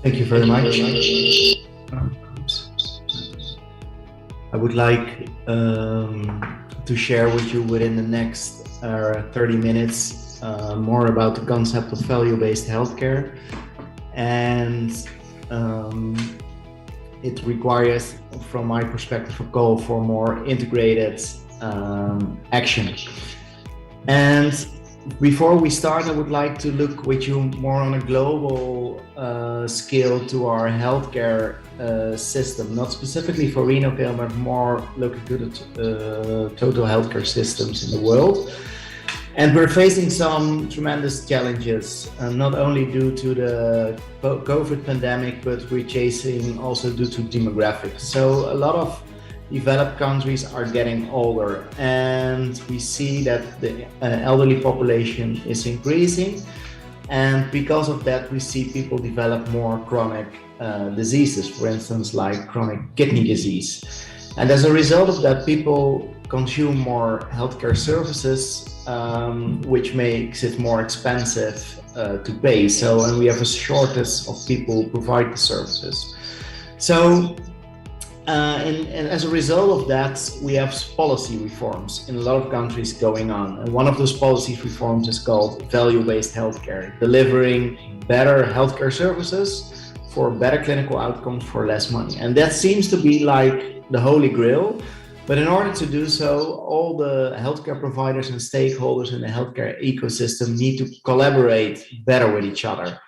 Thank you very much. I would like to share with you within the next 30 minutes more about the concept of value-based healthcare, and it requires, from my perspective, a call for more integrated action. And before we start, I would like to look with you more on a global scale to our healthcare system, not specifically for renal care, but more looking to the total healthcare systems in the world. And we're facing some tremendous challenges, not only due to the COVID pandemic, but we're chasing also due to demographics. So a lot of developed countries are getting older, and we see that the elderly population is increasing, and because of that we see people develop more chronic diseases, for instance like chronic kidney disease. And as a result of that, people consume more healthcare services, which makes it more expensive to pay. So, and we have a shortage of people who provide the services. So and as a result of that, we have policy reforms in a lot of countries going on. And one of those policy reforms is called value-based healthcare, delivering better healthcare services for better clinical outcomes for less money. And that seems to be like the holy grail. But in order to do so, all the healthcare providers and stakeholders in the healthcare ecosystem need to collaborate better with each other.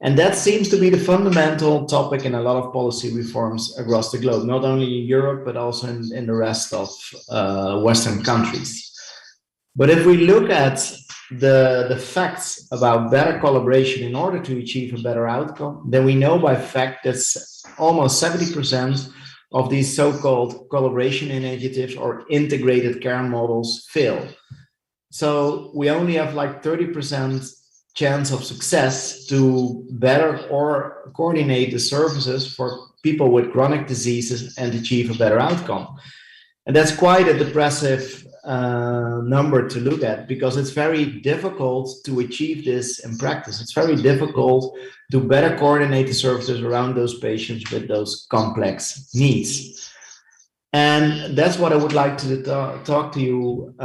And that seems to be the fundamental topic in a lot of policy reforms across the globe, not only in Europe, but also in the rest of Western countries. But if we look at the facts about better collaboration in order to achieve a better outcome, then we know by fact that almost 70% of these so-called collaboration initiatives or integrated care models fail. So we only have like 30% chance of success to better or coordinate the services for people with chronic diseases and achieve a better outcome. And that's quite a depressive number to look at, because it's very difficult to achieve this in practice. It's very difficult to better coordinate the services around those patients with those complex needs. And that's what I would like to talk to you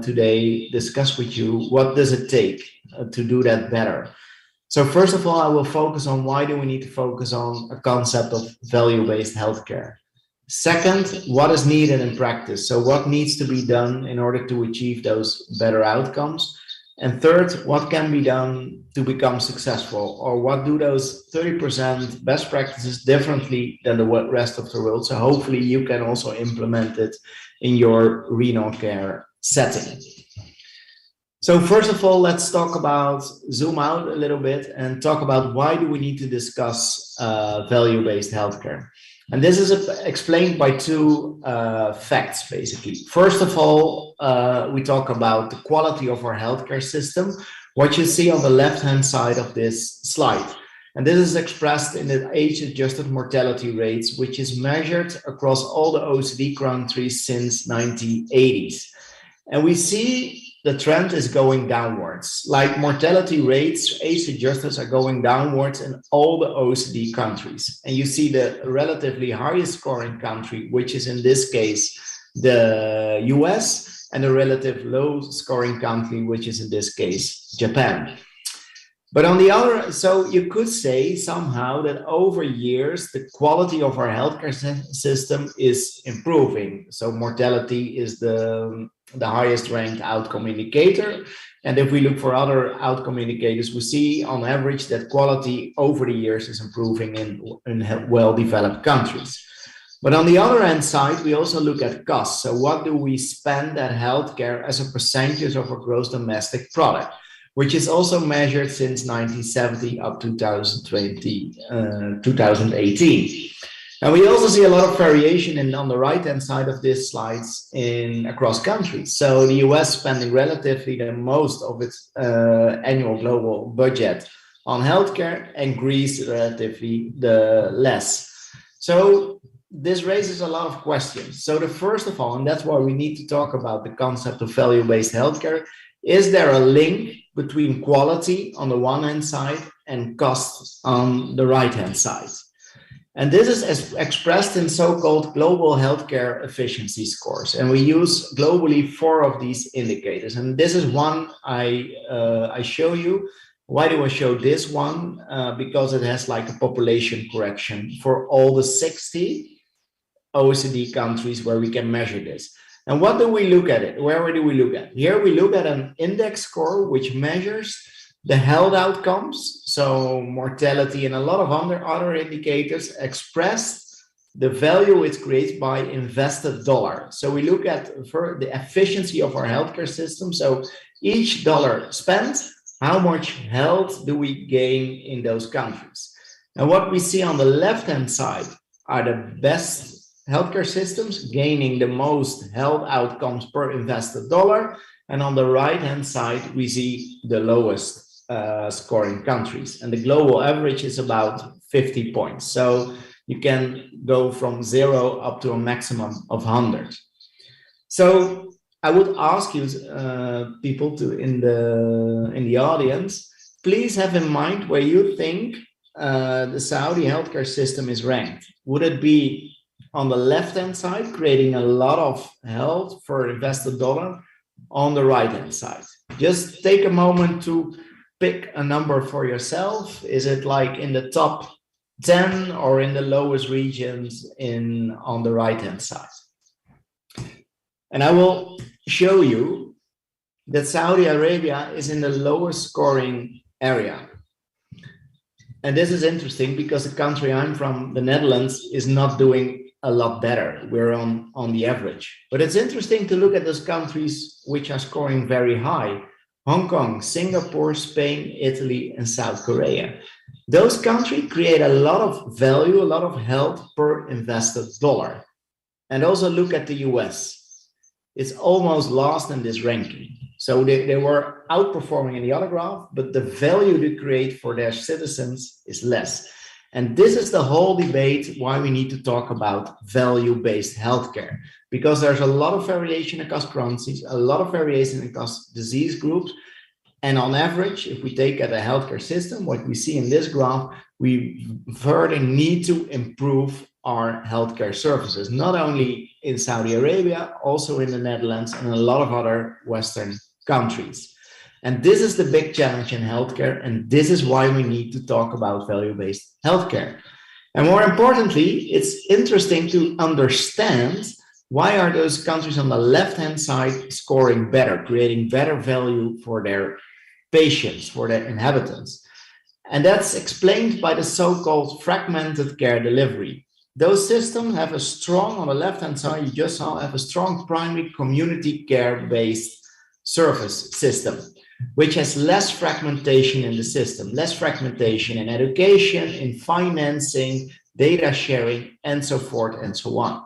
today, discuss with you. What does it take to do that better? So first of all, I will focus on why do we need to focus on a concept of value-based healthcare. Second, what is needed in practice? So what needs to be done in order to achieve those better outcomes? And third, what can be done to become successful? Or what do those 30% best practices differently than the rest of the world? So hopefully you can also implement it in your renal care setting. So first of all, let's zoom out a little bit and talk about why do we need to discuss value-based healthcare. And this is explained by two facts, basically. First of all, we talk about the quality of our healthcare system, what you see on the left-hand side of this slide. And this is expressed in the age-adjusted mortality rates, which is measured across all the OECD countries since 1980s. And we see the trend is going downwards. Like mortality rates, age-adjusted are going downwards in all the OECD countries. And you see the relatively highest scoring country, which is in this case, the US, and the relative low scoring country, which is in this case, Japan. But on the other, so you could say somehow that over years, the quality of our healthcare system is improving. So mortality is the highest ranked outcome indicator. And if we look for other outcome indicators, we see on average that quality over the years is improving in well-developed countries. But on the other hand side, we also look at costs. So what do we spend at healthcare as a percentage of our gross domestic product, which is also measured since 1970 up to 2018. And we also see a lot of variation on the right-hand side of this slides across countries. So the US spending relatively the most of its annual global budget on healthcare, and Greece relatively the less. So this raises a lot of questions. So the first of all, and that's why we need to talk about the concept of value-based healthcare, is there a link between quality on the one hand side and costs on the right hand side? And this is expressed in so-called global healthcare efficiency scores. And we use globally 4 of these indicators. And this is one I show you. Why do I show this one? Because it has like a population correction for all the 60 OECD countries where we can measure this. And what do we look at it? Where do we look at? Here we look at an index score which measures the health outcomes, so mortality and a lot of other indicators expressed the value it creates by invested dollar. So we look at for the efficiency of our healthcare system. So each dollar spent, how much health do we gain in those countries? And what we see on the left-hand side are the best healthcare systems gaining the most health outcomes per invested dollar. And on the right-hand side, we see the lowest scoring countries. And the global average is about 50 points. So you can go from 0 up to a maximum of 100. So I would ask you, people in the audience, please have in mind where you think the Saudi healthcare system is ranked. Would it be on the left-hand side, creating a lot of health for invested dollar, on the right-hand side? Just take a moment to pick a number for yourself. Is it like in the top 10 or in the lowest regions on the right-hand side? And I will show you that Saudi Arabia is in the lowest scoring area. And this is interesting because the country I'm from, the Netherlands, is not doing a lot better. We're on the average. But it's interesting to look at those countries which are scoring very high. Hong Kong, Singapore, Spain, Italy, and South Korea. Those countries create a lot of value, a lot of health per invested dollar. And also look at the US. It's almost lost in this ranking. So they were outperforming in the other graph, but the value they create for their citizens is less. And this is the whole debate why we need to talk about value-based healthcare, because there's a lot of variation across countries, a lot of variation across disease groups. And on average, if we take at a healthcare system, what we see in this graph, we further need to improve our healthcare services, not only in Saudi Arabia, also in the Netherlands and a lot of other Western countries. And this is the big challenge in healthcare, and this is why we need to talk about value-based healthcare. And more importantly, it's interesting to understand why are those countries on the left-hand side scoring better, creating better value for their patients, for their inhabitants. And that's explained by the so-called fragmented care delivery. Those systems have a strong, on the left-hand side, you just saw, have a strong primary community care-based service system, which has less fragmentation in the system, less fragmentation in education, in financing, data sharing, and so forth and so on,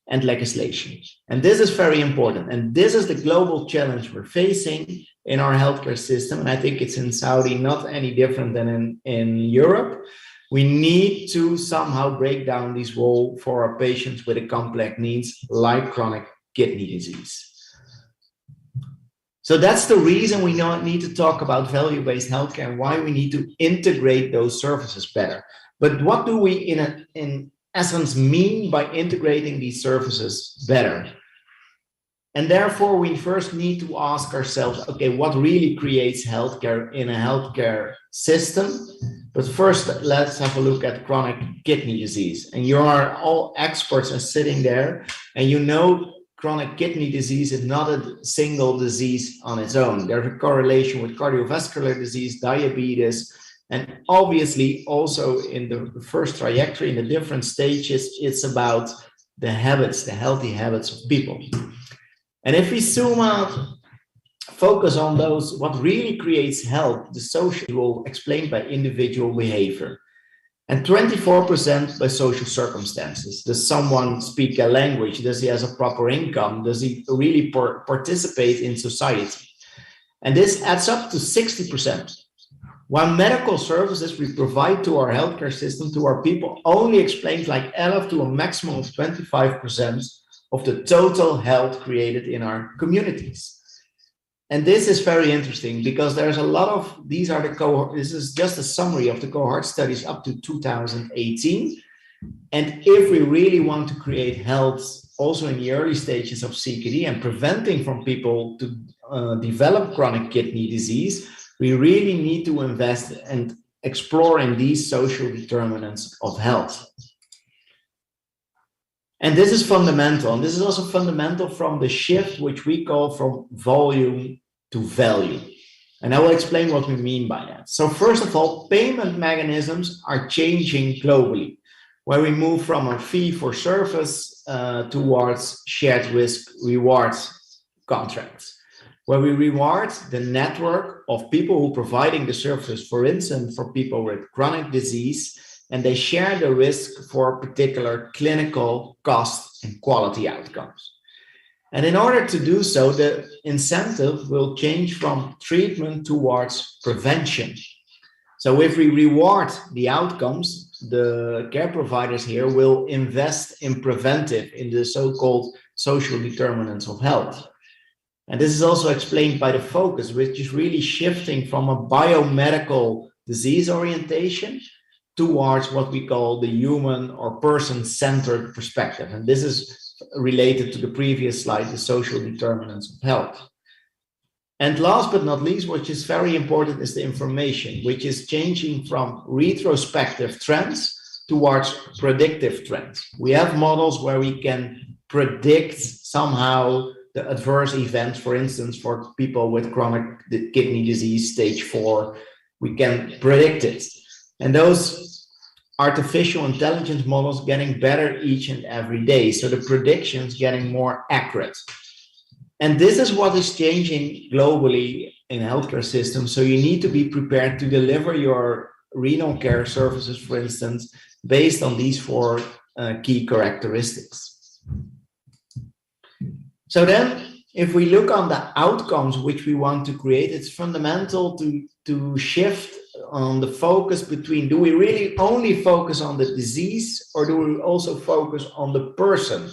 and legislation. And this is very important. And this is the global challenge we're facing in our healthcare system. And I think it's in Saudi not any different than in Europe. We need to somehow break down this wall for our patients with complex needs like chronic kidney disease. So that's the reason we need to talk about value-based healthcare and why we need to integrate those services better. But what do we in essence mean by integrating these services better? And therefore, we first need to ask ourselves, okay, what really creates healthcare in a healthcare system? But first, let's have a look at chronic kidney disease. And you are all experts and sitting there, and you know chronic kidney disease is not a single disease on its own. There's a correlation with cardiovascular disease, diabetes, and obviously also in the first trajectory, in the different stages, it's about the habits, the healthy habits of people. And if we zoom out, focus on those, what really creates health, the social explained by individual behavior. And 24% by social circumstances. Does someone speak a language? Does he have a proper income? Does he really participate in society? And this adds up to 60%. While medical services we provide to our healthcare system, to our people, only explains like 11 to a maximum of 25% of the total health created in our communities. And this is very interesting because there's a lot of, these are the cohort, this is just a summary of the cohort studies up to 2018. And if we really want to create health also in the early stages of CKD and preventing from people to develop chronic kidney disease, we really need to invest and explore in these social determinants of health. And this is fundamental. And this is also fundamental from the shift, which we call from volume to value. And I will explain what we mean by that. So first of all, payment mechanisms are changing globally, where we move from a fee for service towards shared risk reward contracts, where we reward the network of people who are providing the services, for instance, for people with chronic disease, and they share the risk for particular clinical cost and quality outcomes. And in order to do so, the incentive will change from treatment towards prevention. So if we reward the outcomes, the care providers here will invest in preventive, in the so-called social determinants of health. And this is also explained by the focus, which is really shifting from a biomedical disease orientation towards what we call the human or person-centered perspective. And this is related to the previous slide, the social determinants of health. And last but not least, which is very important, is the information, which is changing from retrospective trends towards predictive trends. We have models where we can predict somehow the adverse events, for instance, for people with chronic kidney disease, stage 4, we can predict it. And those artificial intelligence models getting better each and every day. So the predictions getting more accurate. And this is what is changing globally in healthcare systems. So you need to be prepared to deliver your renal care services, for instance, based on these 4 key characteristics. So then, if we look on the outcomes which we want to create, it's fundamental to shift on the focus between, do we really only focus on the disease, or do we also focus on the person?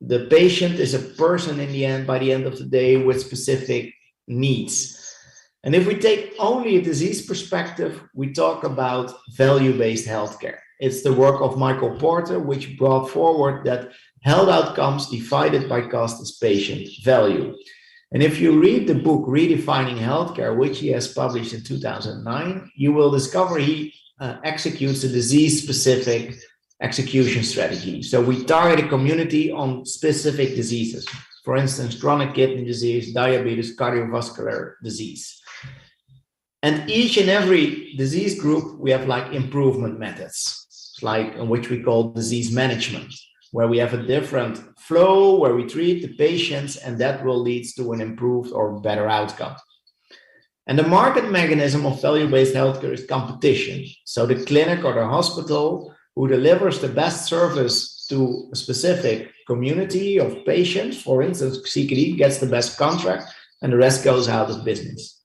The patient is a person in the end, by the end of the day, with specific needs. And if we take only a disease perspective, we talk about value-based healthcare. It's the work of Michael Porter, which brought forward that health outcomes divided by cost is patient value. And if you read the book Redefining Healthcare, which he has published in 2009, you will discover he executes a disease-specific execution strategy. So we target a community on specific diseases. For instance, chronic kidney disease, diabetes, cardiovascular disease. And each and every disease group, we have like improvement methods, like in which we call disease management, where we have a different flow, where we treat the patients, and that will lead to an improved or better outcome. And the market mechanism of value-based healthcare is competition. So the clinic or the hospital who delivers the best service to a specific community of patients, for instance, CKD gets the best contract, and the rest goes out of business.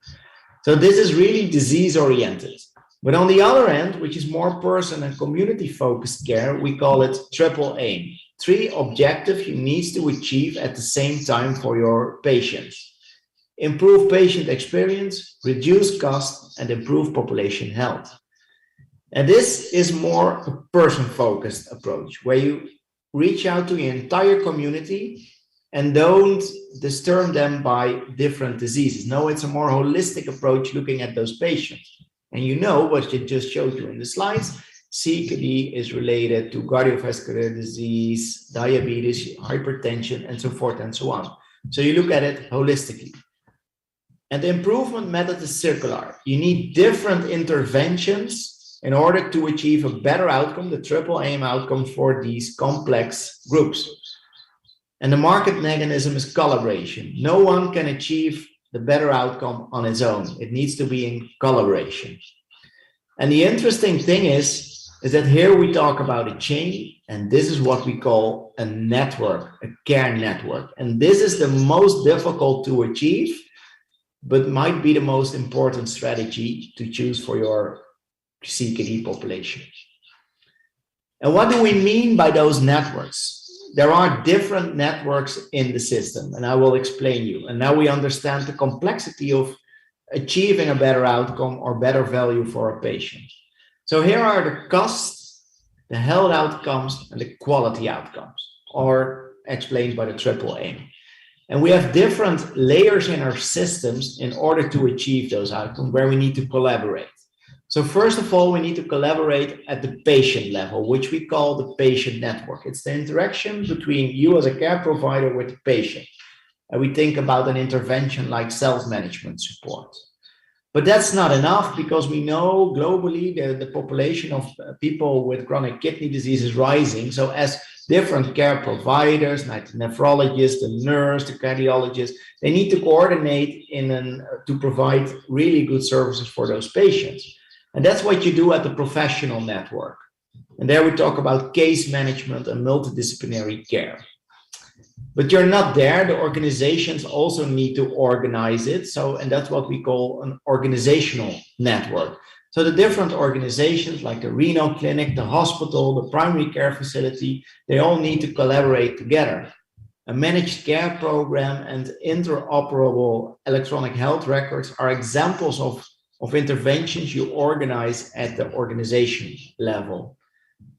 So this is really disease-oriented. But on the other end, which is more person and community-focused care, we call it triple aim. 3 objectives you need to achieve at the same time for your patients. Improve patient experience, reduce cost, and improve population health. And this is more a person-focused approach, where you reach out to the entire community and don't disturb them by different diseases. No, it's a more holistic approach looking at those patients. And you know what I just showed you in the slides, CKD is related to cardiovascular disease, diabetes, hypertension, and so forth and so on. So you look at it holistically. And the improvement method is circular. You need different interventions in order to achieve a better outcome, the triple aim outcome for these complex groups. And the market mechanism is collaboration. No one can achieve the better outcome on its own. It needs to be in collaboration. And the interesting thing is that here we talk about a chain, and this is what we call a network, a care network. And this is the most difficult to achieve, but might be the most important strategy to choose for your CKD population. And what do we mean by those networks? There are different networks in the system, and I will explain you. And now we understand the complexity of achieving a better outcome or better value for a patient. So here are the costs, the health outcomes, and the quality outcomes, or explained by the triple aim. And we have different layers in our systems in order to achieve those outcomes where we need to collaborate. So first of all, we need to collaborate at the patient level, which we call the patient network. It's the interaction between you as a care provider with the patient. And we think about an intervention like self-management support. But that's not enough, because we know globally the population of people with chronic kidney disease is rising. So as different care providers, like the nephrologist, the nurse, the cardiologist, they need to coordinate to provide really good services for those patients. And that's what you do at the professional network. And there we talk about case management and multidisciplinary care. But you're not there. The organizations also need to organize it. So, and that's what we call an organizational network. So the different organizations like the renal clinic, the hospital, the primary care facility, they all need to collaborate together. A managed care program and interoperable electronic health records are examples of interventions you organize at the organization level.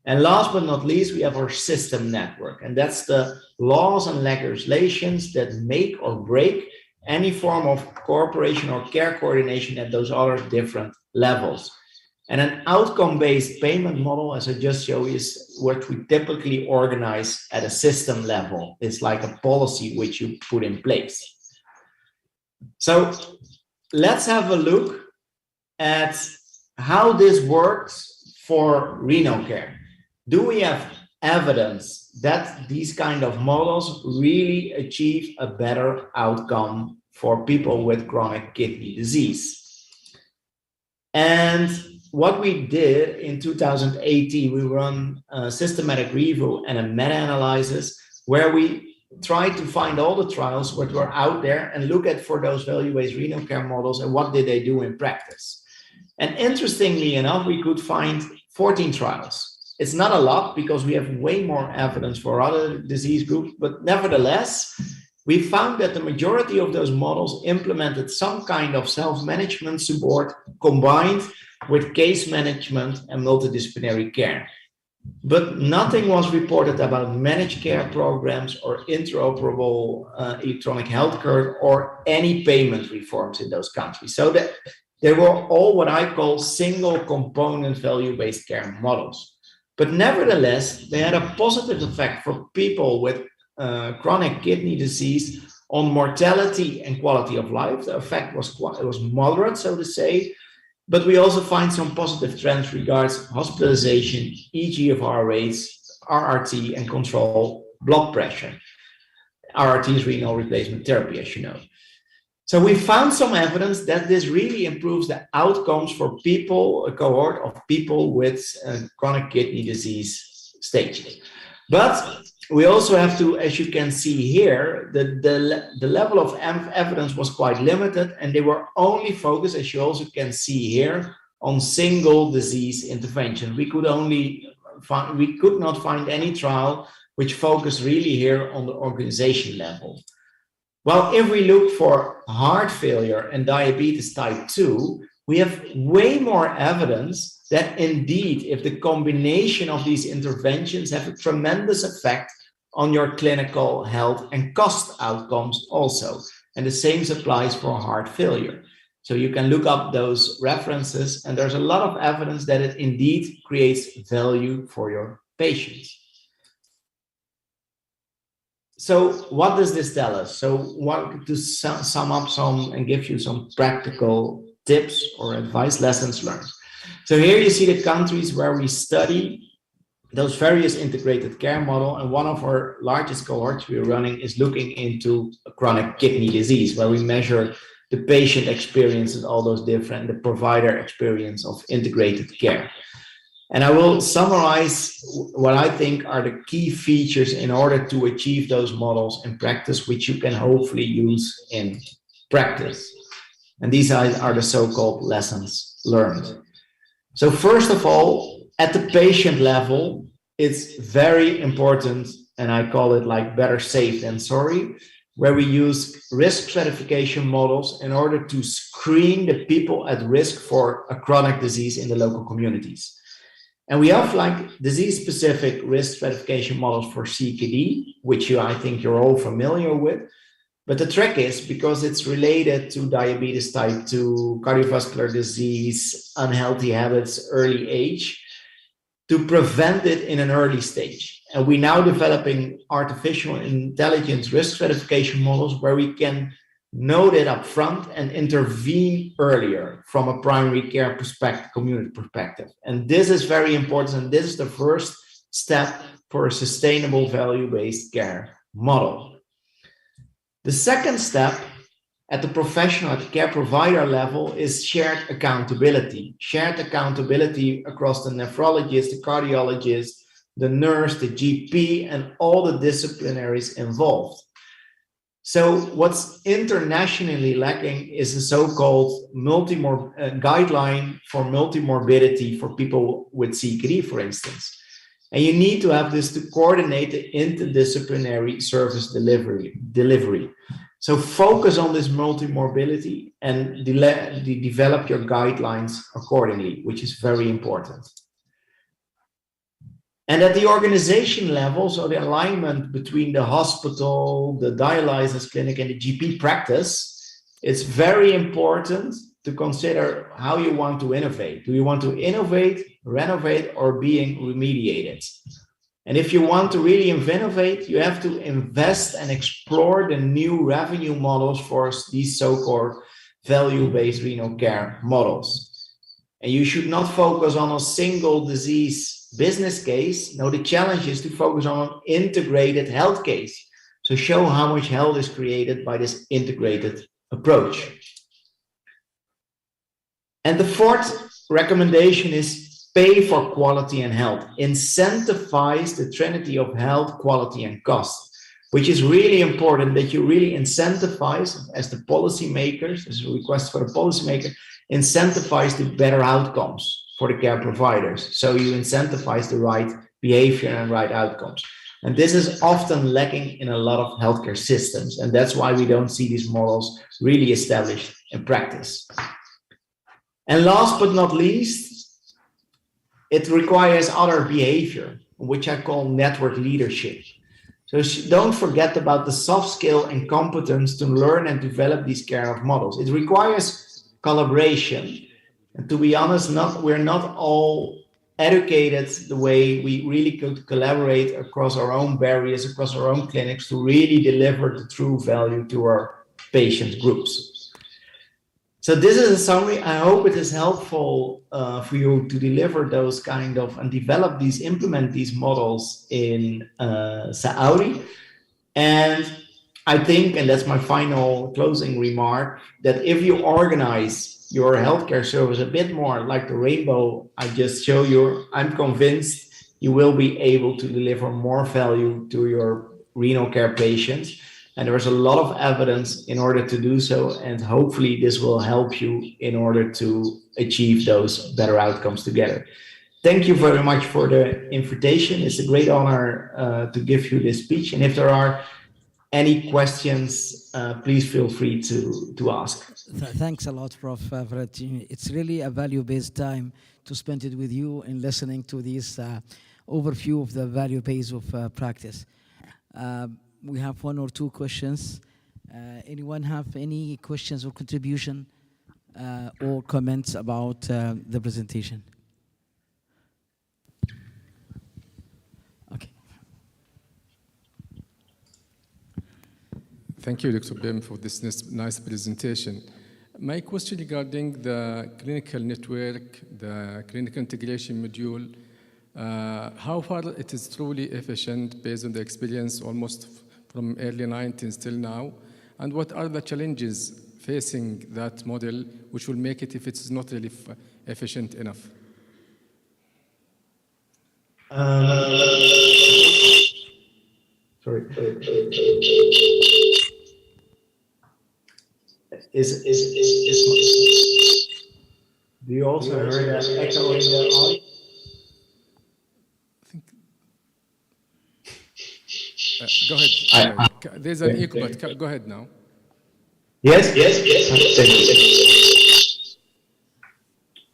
And last but not least, we have our system network, and that's the laws and legislations that make or break any form of cooperation or care coordination at those other different levels. And an outcome-based payment model, as I just showed, is what we typically organize at a system level. It's like a policy which you put in place. So let's have a look at how this works for renal care. Do we have evidence that these kind of models really achieve a better outcome for people with chronic kidney disease? And what we did in 2018, we run a systematic review and a meta-analysis where we tried to find all the trials that were out there and look at for those value-based renal care models and what did they do in practice. And interestingly enough, we could find 14 trials. It's not a lot because we have way more evidence for other disease groups, but nevertheless, we found that the majority of those models implemented some kind of self-management support combined with case management and multidisciplinary care. But nothing was reported about managed care programs or interoperable electronic health record or any payment reforms in those countries. So that they were all what I call single component value-based care models. But nevertheless, they had a positive effect for people with chronic kidney disease on mortality and quality of life. The effect was moderate, so to say, but we also find some positive trends regards hospitalization, eGFR rates, RRT, and control blood pressure. RRT is renal replacement therapy, as you know. So we found some evidence that this really improves the outcomes for people, a cohort of people with chronic kidney disease stages. But we also have to, as you can see here, the level of evidence was quite limited, and they were only focused, as you also can see here, on single disease intervention. We could not find any trial which focused really here on the organization level. Well, if we look for heart failure and diabetes type 2, we have way more evidence that indeed, if the combination of these interventions have a tremendous effect on your clinical health and cost outcomes also. And the same applies for heart failure. So you can look up those references, and there's a lot of evidence that it indeed creates value for your patients. So what does this tell us? So what to sum up some and give you some practical tips or advice, lessons learned. So here you see the countries where we study those various integrated care model, and one of our largest cohorts we're running is looking into chronic kidney disease, where we measure the patient experience and all those different, the provider experience of integrated care. And I will summarize what I think are the key features in order to achieve those models in practice, which you can hopefully use in practice. And these are the so-called lessons learned. So first of all, at the patient level, it's very important, and I call it like better safe than sorry, where we use risk stratification models in order to screen the people at risk for a chronic disease in the local communities. And we have like disease-specific risk stratification models for CKD, which I think you're all familiar with. But the trick is, because it's related to diabetes type 2, cardiovascular disease, unhealthy habits, early age, to prevent it in an early stage. And we're now developing artificial intelligence risk stratification models where we can know that up front and intervene earlier from a primary care perspective, community perspective. And this is very important, and this is the first step for a sustainable value-based care model. The second step at the professional, at the care provider level is shared accountability. Shared accountability across the nephrologist, the cardiologist, the nurse, the GP, and all the disciplinaries involved. So what's internationally lacking is a so-called guideline for multimorbidity for people with CKD, for instance. And you need to have this to coordinate the interdisciplinary service delivery. So focus on this multimorbidity and develop your guidelines accordingly, which is very important. And at the organization level, so the alignment between the hospital, the dialysis clinic, and the GP practice, it's very important to consider how you want to innovate. Do you want to innovate, renovate, or being remediated? And if you want to really innovate, you have to invest and explore the new revenue models for these so-called value-based renal care models. And you should not focus on a single disease business case. No, the challenge is to focus on an integrated health case. So show how much health is created by this integrated approach. And the fourth recommendation is pay for quality and health. Incentivize the trinity of health, quality, and cost, which is really important that you really incentivize as the policymakers, as a request for the policymaker, incentivize the better outcomes for the care providers. So you incentivize the right behavior and right outcomes. And this is often lacking in a lot of healthcare systems. And that's why we don't see these models really established in practice. And last but not least, it requires other behavior, which I call network leadership. So don't forget about the soft skill and competence to learn and develop these care models. It requires collaboration. And to be honest, we're not all educated the way we really could collaborate across our own barriers, across our own clinics to really deliver the true value to our patient groups. So this is a summary. I hope it is helpful for you to deliver those kind of and develop these, implement these models in Saudi. And I think, and that's my final closing remark, that if you organize your healthcare service a bit more like the rainbow I just showed you, I'm convinced you will be able to deliver more value to your renal care patients. And there's a lot of evidence in order to do so. And hopefully this will help you in order to achieve those better outcomes together. Thank you very much for the invitation. It's a great honor to give you this speech. And if there are any questions, please feel free to ask. Thanks a lot, Prof. Valentin. It's really a value-based time to spend it with you and listening to this overview of the value base of practice. We have one or two questions. Anyone have any questions or contribution or comments about the presentation? Okay. Thank you, Dr. Bim, for this nice presentation. My question regarding the clinical network, the clinical integration module, how far it is truly efficient based on the experience almost from early 90s till now, and what are the challenges facing that model which will make it if it's not really efficient enough? Sorry. Do you also hear that echo in the audio? Go ahead. There's an echo, but go ahead now. Yes. Thank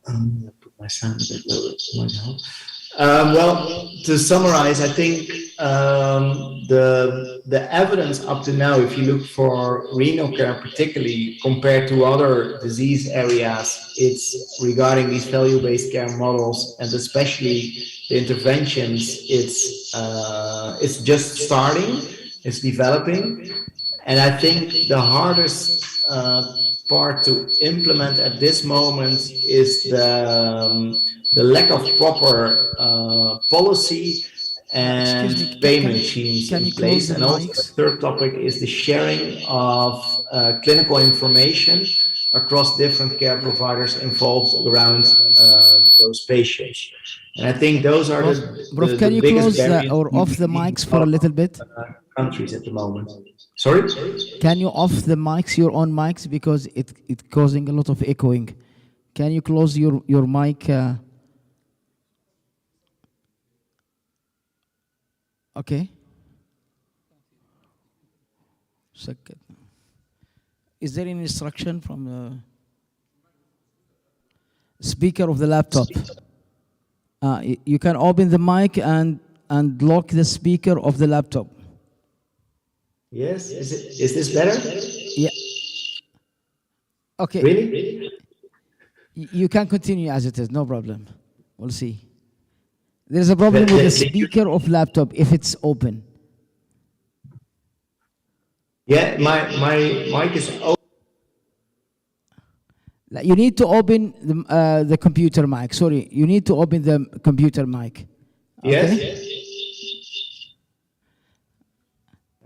you. Put my sound a bit lower. Might help. Well, to summarize, I think the evidence up to now, if you look for renal care particularly compared to other disease areas, it's regarding these value-based care models and especially the interventions. It's just starting, it's developing, and I think the hardest part to implement at this moment is the lack of proper policy and payment schemes in place. And also the third topic is the sharing of clinical information across different care providers involved around those patients. And I think those are Prof, can you close or off the mics for a little bit? Countries at the moment. Sorry? Can you off the mics, your own mics, because it's causing a lot of echoing. Can you close your mic? Okay. Second. Is there any instruction from the speaker of the laptop? You can open the mic and lock the speaker of the laptop. Yes. Is this better? Yeah. Okay. Really? You can continue as it is. No problem. We'll see. There's a problem with the speaker of laptop if it's open. Yeah, my mic is open. You need to open the computer mic. Sorry, you need to open the computer mic. Okay? Yes.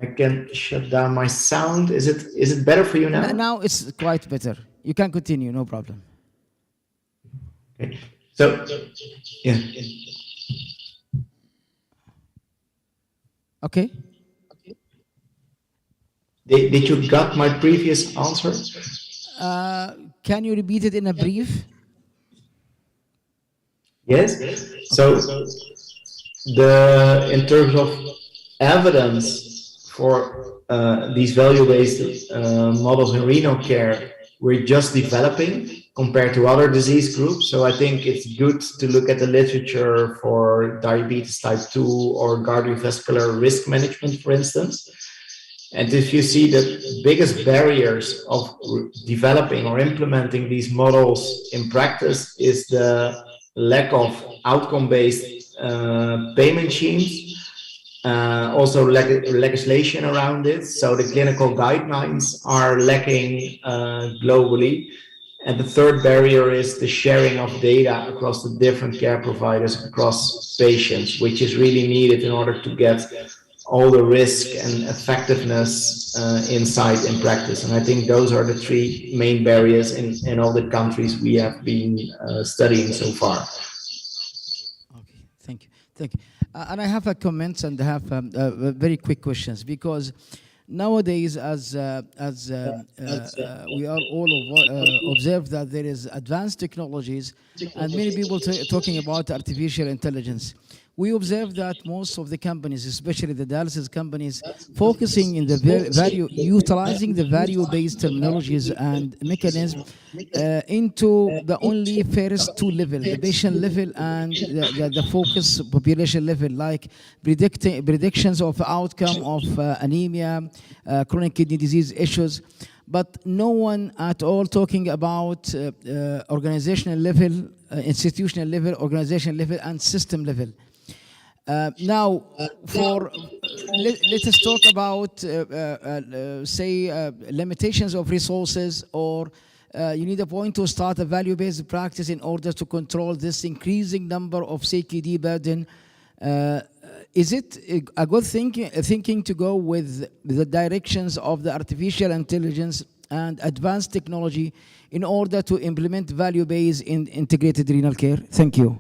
I can shut down my sound. Is it better for you now? Now it's quite better. You can continue, no problem. Okay. So, yeah. Okay. Did you got my previous answer? Can you repeat it in a brief? Yes. So, in terms of evidence for these value-based models in renal care, we're just developing compared to other disease groups. So I think it's good to look at the literature for diabetes type 2 or cardiovascular risk management, for instance. And if you see the biggest barriers of developing or implementing these models in practice is the lack of outcome-based payment schemes, also legislation around it. So the clinical guidelines are lacking globally. And the third barrier is the sharing of data across the different care providers, across patients, which is really needed in order to get all the risk and effectiveness insight in practice. And I think those are the three main barriers in all the countries we have been studying so far. Okay, thank you. And I have a comments and I have very quick questions, because nowadays, as we are all observe that there is advanced technologies and many people talking about artificial intelligence. we observe that most of the companies, especially the dialysis companies, focusing in the utilizing the value-based terminologies and mechanisms into the only first two level, the patient level and the focus population level, like predictions of outcome of anemia, chronic kidney disease issues, but no one at all talking about organizational level, institutional level, organizational level, and system level. Now, let us talk about, say, limitations of resources, or you need a point to start a value-based practice in order to control this increasing number of CKD burden. Is it a good thinking to go with the directions of the artificial intelligence and advanced technology in order to implement value-based in integrated renal care? Thank you.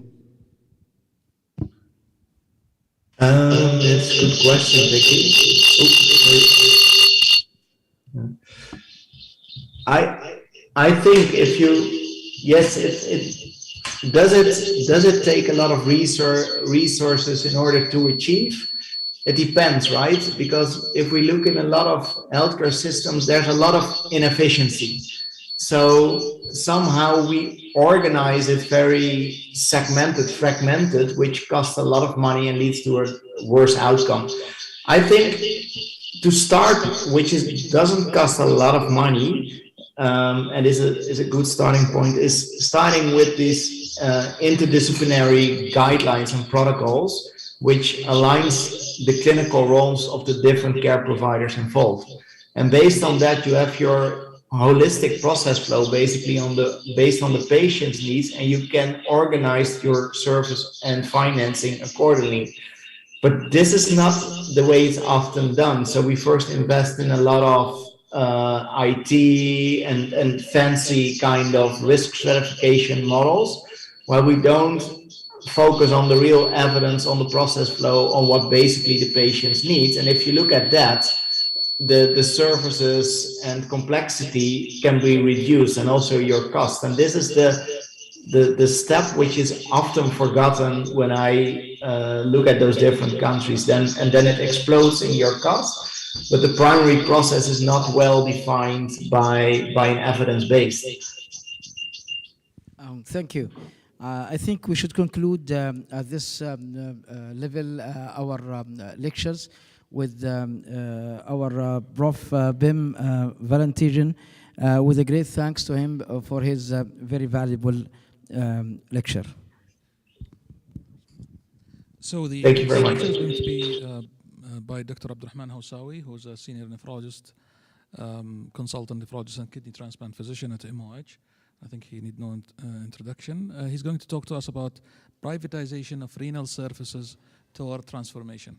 That's a good question, Vicky. I think if you, yes, does it take a lot of resources in order to achieve? It depends, right? Because if we look in a lot of healthcare systems, there's a lot of inefficiency. So somehow we organize it very segmented, fragmented, which costs a lot of money and leads to a worse outcome. I think to start, which doesn't cost a lot of money, and is a good starting point, is starting with these interdisciplinary guidelines and protocols, which aligns the clinical roles of the different care providers involved. And based on that, you have your holistic process flow basically based on the patient's needs, and you can organize your service and financing accordingly. But this is not the way it's often done. So we first invest in a lot of IT and fancy kind of risk stratification models, while we don't focus on the real evidence on the process flow, on what basically the patients needs. And if you look at that, the services and complexity can be reduced, and also your cost. And this is the step which is often forgotten when I look at those different countries. And then it explodes in your cost, but the primary process is not well defined by an evidence base. Thank you. I think we should conclude at this level our lectures with our Prof. Bim Valentijn, with a great thanks to him for his very valuable lecture. So the Thank you very lecture much. is going to be by Dr. Abdurrahman Hawsawi, who's a senior nephrologist, consultant nephrologist and kidney transplant physician at MOH. I think he need no introduction. He's going to talk to us about privatization of renal services toward transformation.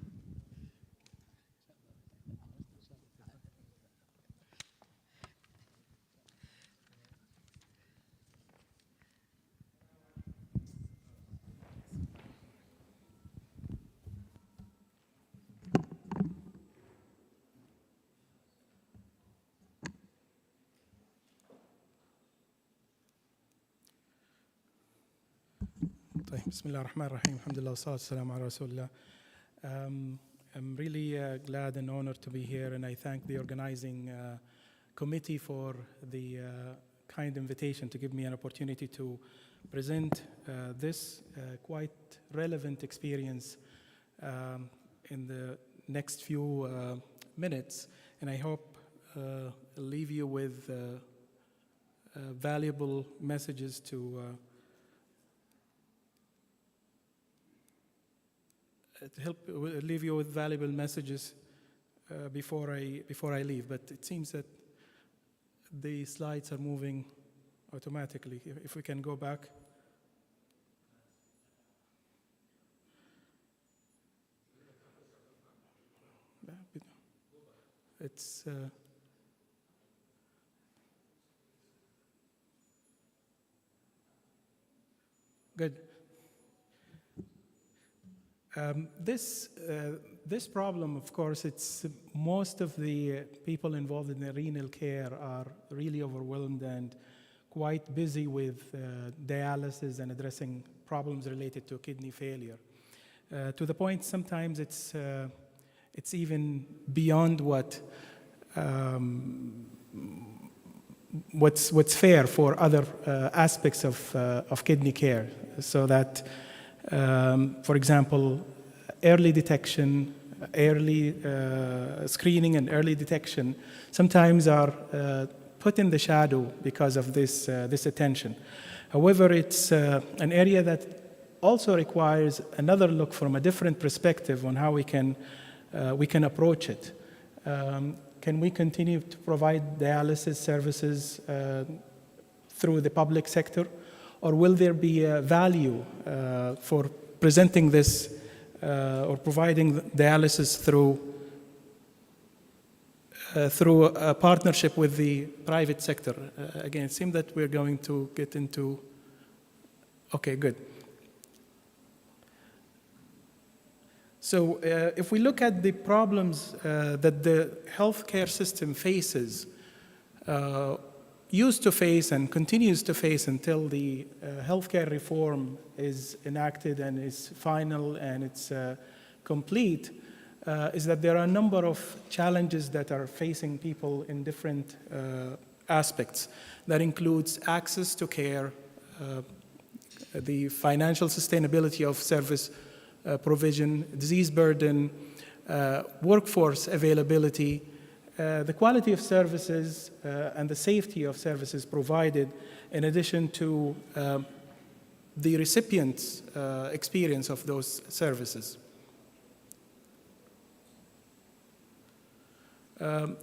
Bismillah ar-Rahman ar-Rahim. Alhamdulillah, salatu salam ala Rasulullah. I'm really glad and honored to be here, and I thank the organizing committee for the kind invitation to give me an opportunity to present this quite relevant experience in the next few minutes. And I hope I'll leave you with valuable messages to leave you with valuable messages before I leave. But it seems that the slides are moving automatically. If we can go back. It's good. This problem, of course, it's most of the people involved in the renal care are really overwhelmed and quite busy with dialysis and addressing problems related to kidney failure. to the point sometimes it's even beyond what's fair for other aspects of kidney care. So that, for example, early detection, early screening and early detection sometimes are put in the shadow because of this attention. However, it's an area that also requires another look from a different perspective on how we can approach it. Can we continue to provide dialysis services through the public sector, or will there be a value for presenting this or providing dialysis through a partnership with the private sector? Again, it seems that we're going to get into. Okay, good. So if we look at the problems that the healthcare system faces, used to face and continues to face until the healthcare reform is enacted and is final and it's complete, is that there are a number of challenges that are facing people in different aspects. That includes access to care, the financial sustainability of service provision, disease burden, workforce availability, the quality of services and the safety of services provided, in addition to the recipient's experience of those services.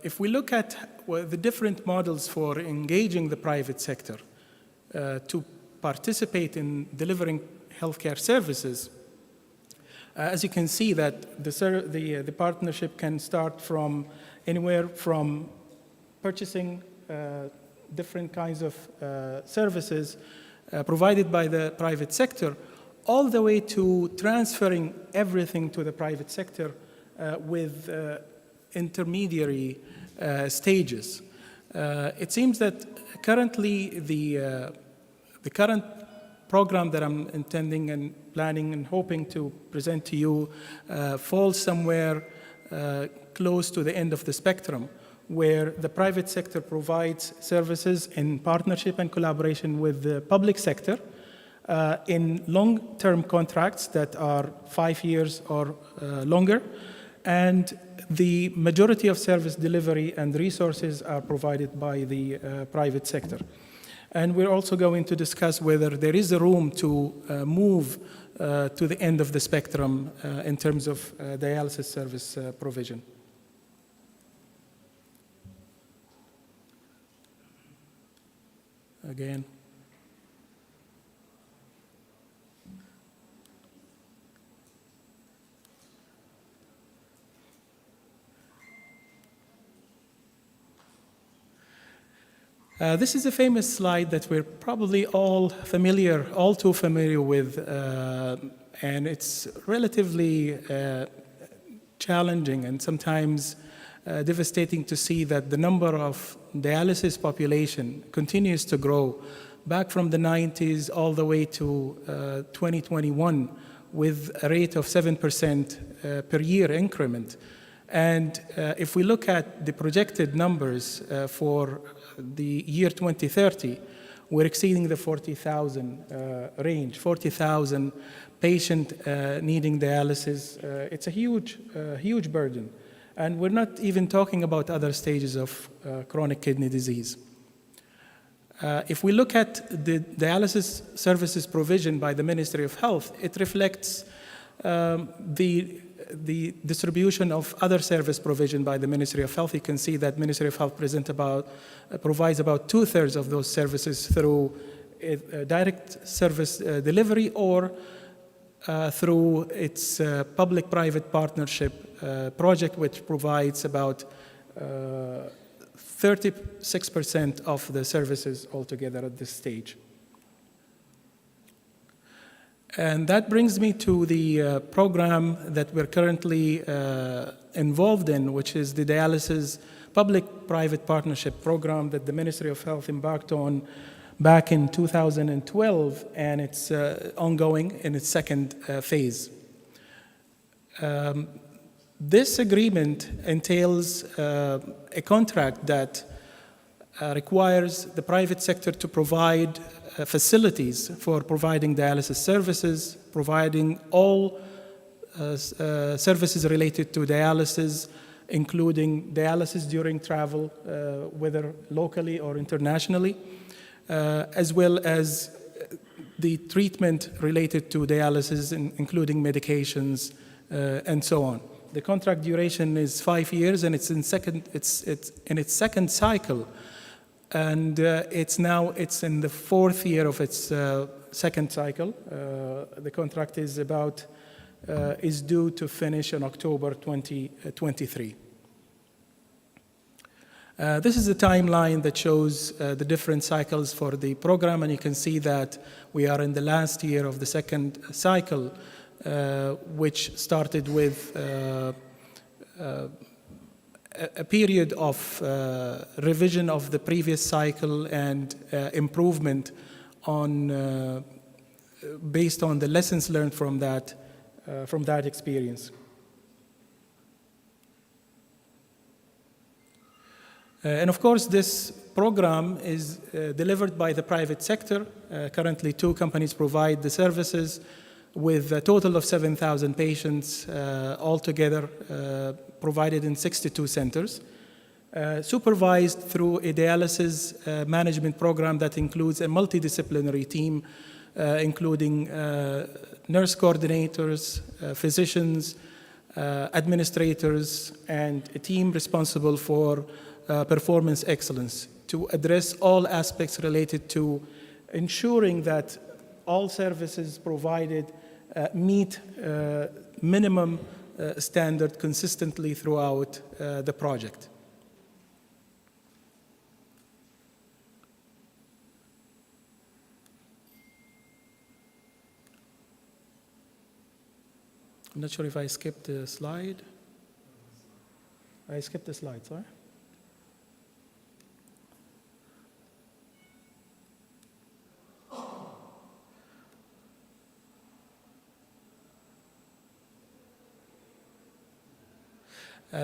If we look at the different models for engaging the private sector to participate in delivering healthcare services, as you can see that the partnership can start from anywhere from purchasing different kinds of services provided by the private sector, all the way to transferring everything to the private sector with intermediary stages. It seems that currently the current program that I'm intending and planning and hoping to present to you falls somewhere close to the end of the spectrum, where the private sector provides services in partnership and collaboration with the public sector in long-term contracts that are 5 years or longer, and the majority of service delivery and resources are provided by the private sector. And we're also going to discuss whether there is a room to move to the end of the spectrum in terms of dialysis service provision. Again. This is a famous slide that we're probably all too familiar with, and it's relatively challenging and sometimes devastating to see that the number of dialysis population continues to grow back from the 90s all the way to 2021 with a rate of 7% per year increment. And if we look at the projected numbers for the year 2030, we're exceeding the 40,000 range, 40,000 patient needing dialysis. It's a huge burden. And we're not even talking about other stages of chronic kidney disease. If we look at the dialysis services provision by the Ministry of Health, it reflects the distribution of other service provision by the Ministry of Health. You can see that Ministry of Health provides about 2/3 of those services through direct service delivery or through its public-private partnership project, which provides about 36% of the services altogether at this stage. And that brings me to the program that we're currently involved in, which is the dialysis public-private partnership program that the Ministry of Health embarked on back in 2012, and it's ongoing in its second phase. This agreement entails a contract that requires the private sector to provide facilities for providing dialysis services, providing all services related to dialysis, including dialysis during travel, whether locally or internationally, as well as the treatment related to dialysis, including medications and so on. The contract duration is 5 years, and it's in its second cycle, and it's in the 4th year of its second cycle. The contract is due to finish in October 2023. This is a timeline that shows the different cycles for the program, and you can see that we are in the last year of the second cycle, which started with a period of revision of the previous cycle and improvement on based on the lessons learned from that experience. And of course, this program is delivered by the private sector. Currently, 2 companies provide the services with a total of 7,000 patients altogether provided in 62 centers, supervised through a dialysis management program that includes a multidisciplinary team, including nurse coordinators, physicians, administrators, and a team responsible for performance excellence to address all aspects related to ensuring that all services provided meet minimum standard consistently throughout the project. I'm not sure if I skipped a slide. I skipped a slide, sorry.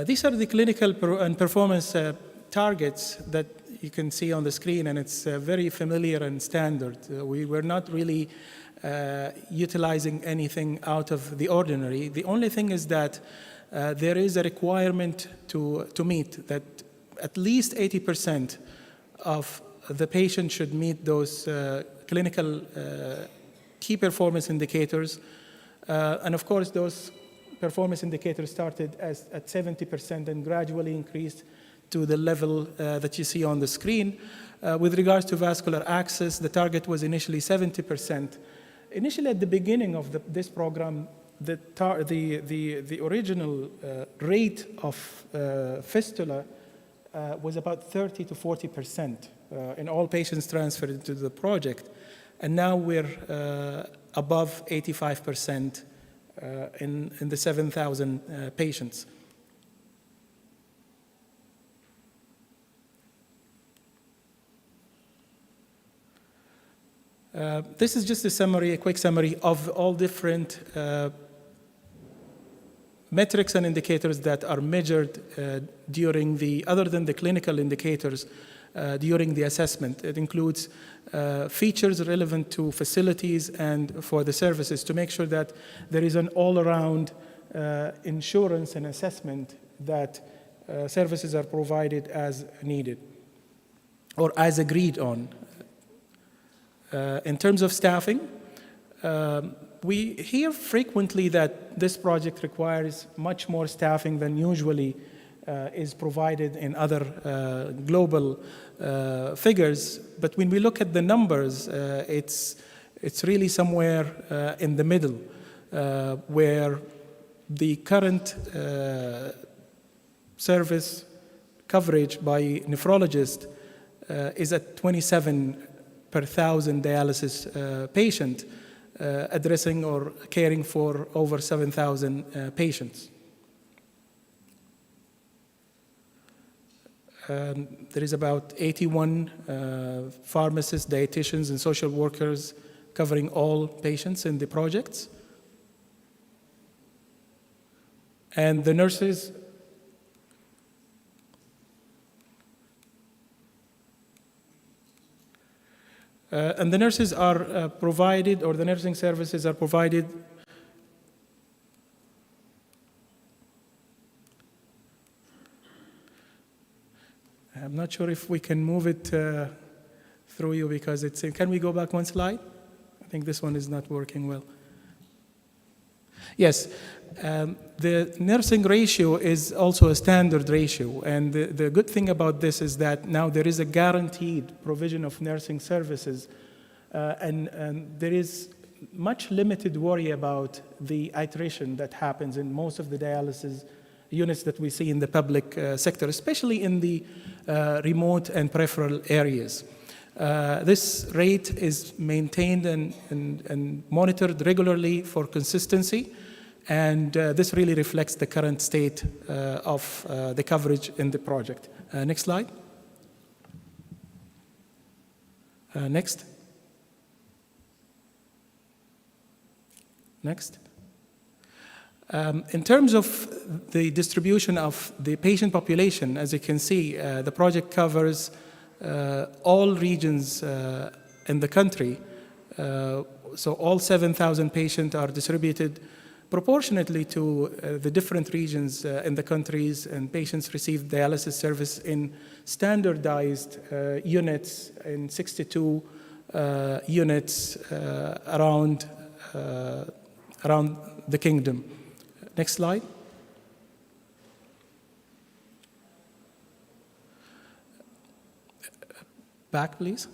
These are the clinical and performance targets that you can see on the screen, and it's very familiar and standard. We were not really utilizing anything out of the ordinary. The only thing is that there is a requirement to meet that at least 80% of the patient should meet those clinical key performance indicators. And of course, those performance indicators started at 70% and gradually increased to the level that you see on the screen. With regards to vascular access, the target was initially 70%. Initially, at the beginning of this program, the original rate of fistula was about 30 to 40% in all patients transferred into the project. And now we're above 85% in the 7,000 patients. This is just a quick summary of all different metrics and indicators that are measured other than the clinical indicators, during the assessment. It includes features relevant to facilities and for the services to make sure that there is an all-around insurance and assessment that services are provided as needed or as agreed on. In terms of staffing, we hear frequently that this project requires much more staffing than usually is provided in other global figures. But when we look at the numbers, it's really somewhere in the middle, where the current service coverage by nephrologist is at 27 per 1,000 dialysis patient, addressing or caring for over 7,000 patients. There is about 81 pharmacists, dietitians, and social workers covering all patients in the projects. And the nurses are provided, or the nursing services are provided I'm not sure if we can move it through you because it's, can we go back one slide? I think this one is not working well. Yes, the nursing ratio is also a standard ratio, and the good thing about this is that now there is a guaranteed provision of nursing services, and there is much limited worry about the attrition that happens in most of the dialysis units that we see in the public sector, especially in the remote and peripheral areas. This rate is maintained and monitored regularly for consistency, and this really reflects the current state of the coverage in the project. Next slide. Next. Next. In terms of the distribution of the patient population, as you can see, the project covers all regions in the country. So all 7,000 patients are distributed proportionately to the different regions in the countries, and patients receive dialysis service in standardized units, in 62 units around the kingdom. Next slide. Back, please.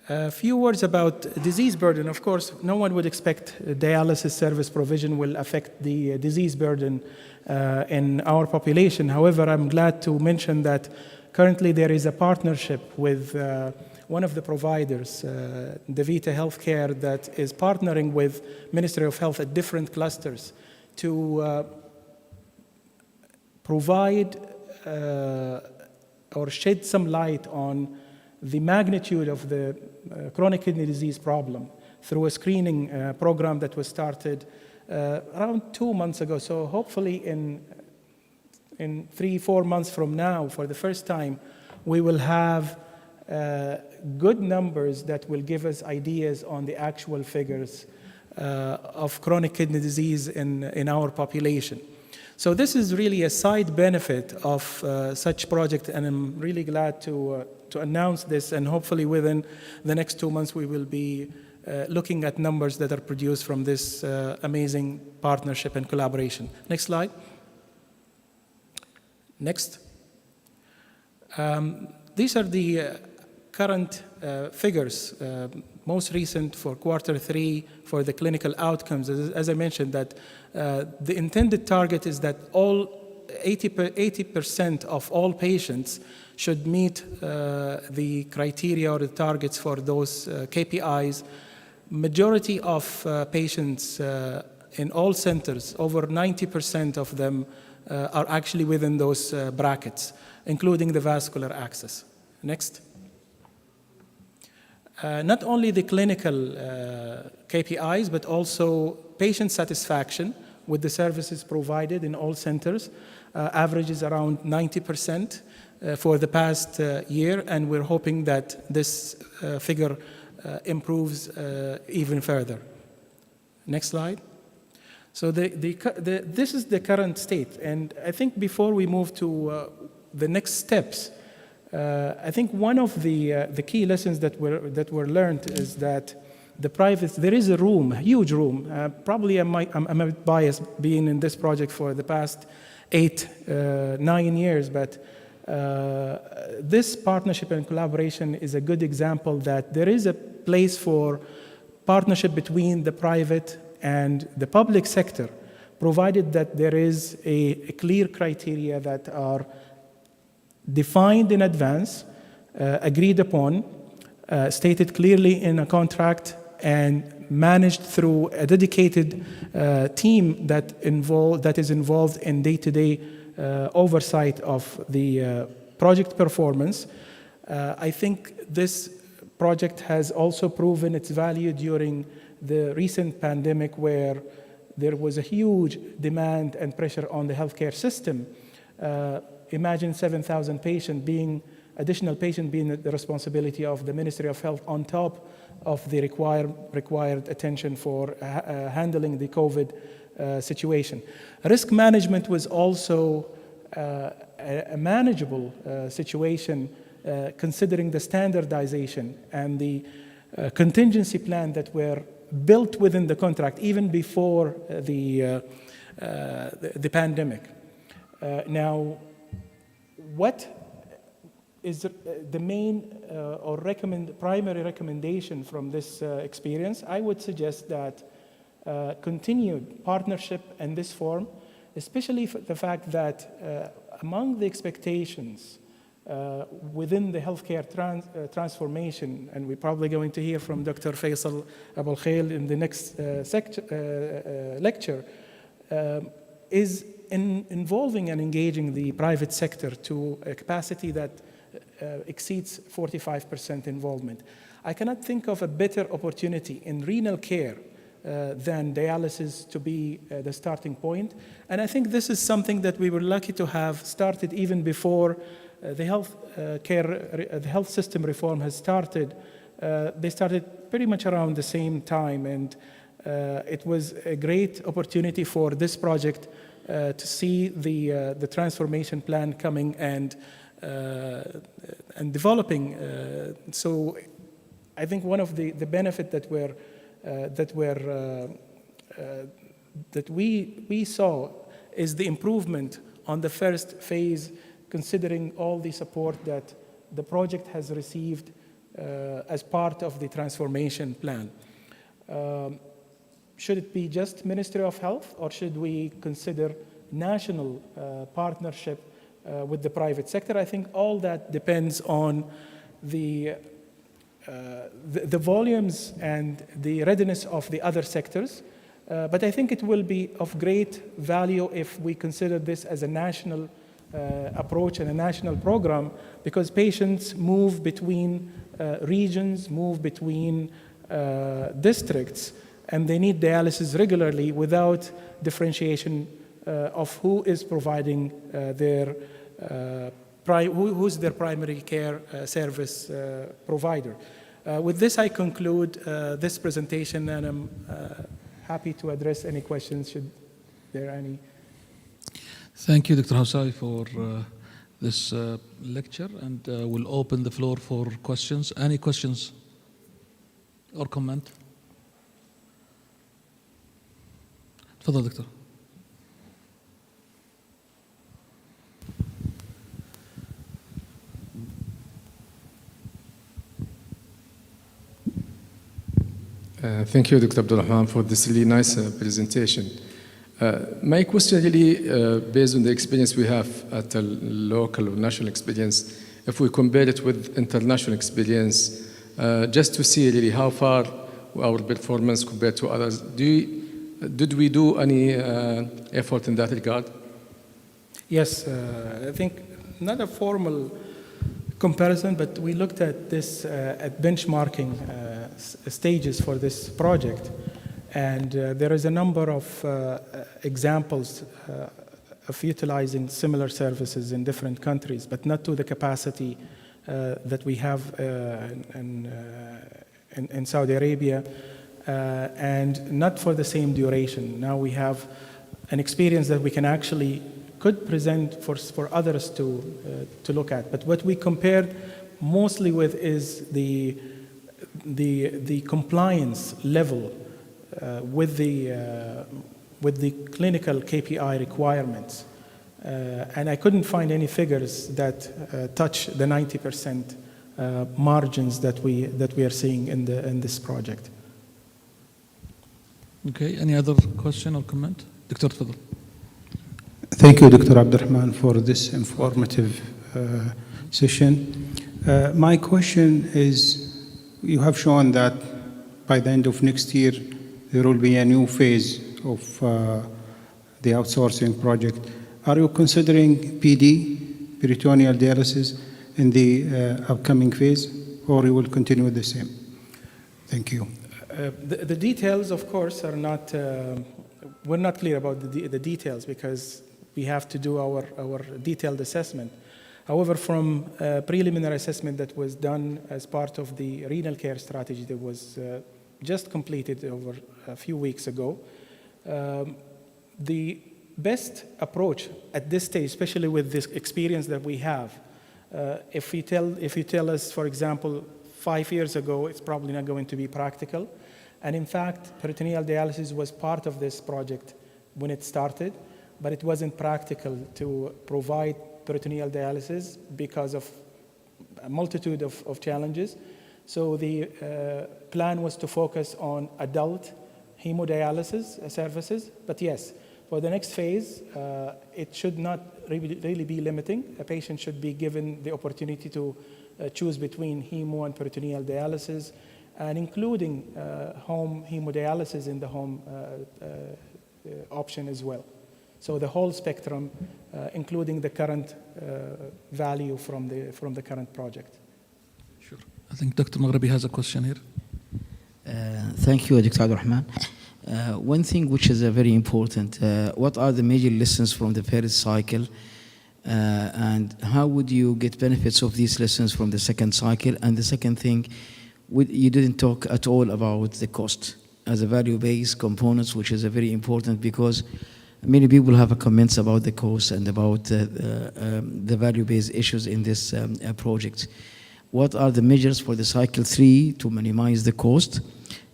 A few words about disease burden. Of course, no one would expect dialysis service provision will affect the disease burden in our population. However, I'm glad to mention that currently there is a partnership with one of the providers, DaVita Healthcare, that is partnering with Ministry of Health at different clusters to provide or shed some light on the magnitude of the chronic kidney disease problem through a screening program that was started around 2 months ago. So hopefully in 3-4 months from now, for the first time, we will have good numbers that will give us ideas on the actual figures of chronic kidney disease in our population. So this is really a side benefit of such project, and I'm really glad to announce this, and hopefully within the next 2 months we will be looking at numbers that are produced from this amazing partnership and collaboration. Next slide. Next. These are the current figures, most recent for Q3 for the clinical outcomes. As I mentioned, that the intended target is that all 80% of all patients should meet the criteria or the targets for those KPIs. Majority of patients in all centers, over 90% of them are actually within those brackets, including the vascular access. Next. Not only the clinical KPIs, but also patient satisfaction with the services provided in all centers averages around 90% for the past year, and we're hoping that this figure improves even further. Next slide. So this is the current state, and I think before we move to the next steps, I think one of the key lessons that were learned is that there is a room, a huge room. Probably I'm a bit biased being in this project for the past 8-9 years, but this partnership and collaboration is a good example that there is a place for partnership between the private and the public sector, provided that there is a clear criteria that are defined in advance, agreed upon, stated clearly in a contract, and managed through a dedicated team that is involved in day-to-day oversight of the project performance. I think this project has also proven its value during the recent pandemic, where there was a huge demand and pressure on the healthcare system. Imagine 7,000 additional patient being the responsibility of the Ministry of Health on top of the required attention for handling the COVID situation. Risk management was also a manageable situation, considering the standardization and the contingency plan that were built within the contract even before the pandemic. Now, what is the main or primary recommendation from this experience? I would suggest that continued partnership in this form, especially for the fact that among the expectations within the healthcare transformation, and we're probably going to hear from Dr. Faisal Abul Khail in the next lecture, is involving and engaging the private sector to a capacity that exceeds 45% involvement. I cannot think of a better opportunity in renal care than dialysis to be the starting point. And I think this is something that we were lucky to have started even before the health system reform has started. They started pretty much around the same time, and it was a great opportunity for this project to see the transformation plan coming and developing. So I think one of the benefit that we saw is the improvement on the first phase, considering all the support that the project has received as part of the transformation plan. Should it be just Ministry of Health, or should we consider national partnership with the private sector? I think all that depends on the volumes and the readiness of the other sectors. But I think it will be of great value if we consider this as a national approach and a national program, because patients move between regions, move between districts, and they need dialysis regularly without differentiation of who is providing who's their primary care service provider. With this, I conclude this presentation, and I'm happy to address any questions, should there any. Thank you, Dr. Housawi, for this lecture, and we'll open the floor for questions. Any questions or comment? تفضل دكتور. Thank you, Dr. Abdulrahman, for this really nice presentation. My question really, based on the experience we have at a local or national experience, if we compare it with international experience, just to see really how far our performance compared to others. Did we do any effort in that regard? Yes, I think not a formal comparison, but we looked at this at benchmarking stages for this project. And there is a number of examples of utilizing similar services in different countries, but not to the capacity that we have in Saudi Arabia, and not for the same duration. Now we have an experience that we could present for others to look at. But what we compared mostly with is the compliance level with the clinical KPI requirements, and I couldn't find any figures that touch the 90% margins that we are seeing in this project. Okay. Any other question or comment, Dr. Fadl? Thank you, Dr. Abdulrahman, for this informative session. My question is, you have shown that by the end of next year, there will be a new phase of the outsourcing project. Are you considering PD, peritoneal dialysis, in the upcoming phase, or you will continue with the same? Thank you. The details, of course, are not we're not clear about the details because we have to do our detailed assessment. However, from a preliminary assessment that was done as part of the renal care strategy that was just completed over a few weeks ago, the best approach at this stage, especially with this experience that we have, if you tell us, for example, 5 years ago, it's probably not going to be practical. And in fact, peritoneal dialysis was part of this project when it started, but it wasn't practical to provide peritoneal dialysis because of a multitude of challenges. So the plan was to focus on adult hemodialysis services, but yes, for the next phase, it should not really be limiting. A patient should be given the opportunity to choose between hemo and peritoneal dialysis, and including home hemodialysis in the home option as well. So the whole spectrum, including the current value from the current project. Sure. I think Dr. Maghrabi has a question here. Thank you, Dr. Abdurrahman. One thing which is very important, what are the major lessons from the first cycle, and how would you get benefits of these lessons from the second cycle? And the second thing, you didn't talk at all about the cost as a value-based components, which is a very important because many people have comments about the cost and about the value-based issues in this project. What are the measures for the cycle 3 to minimize the cost,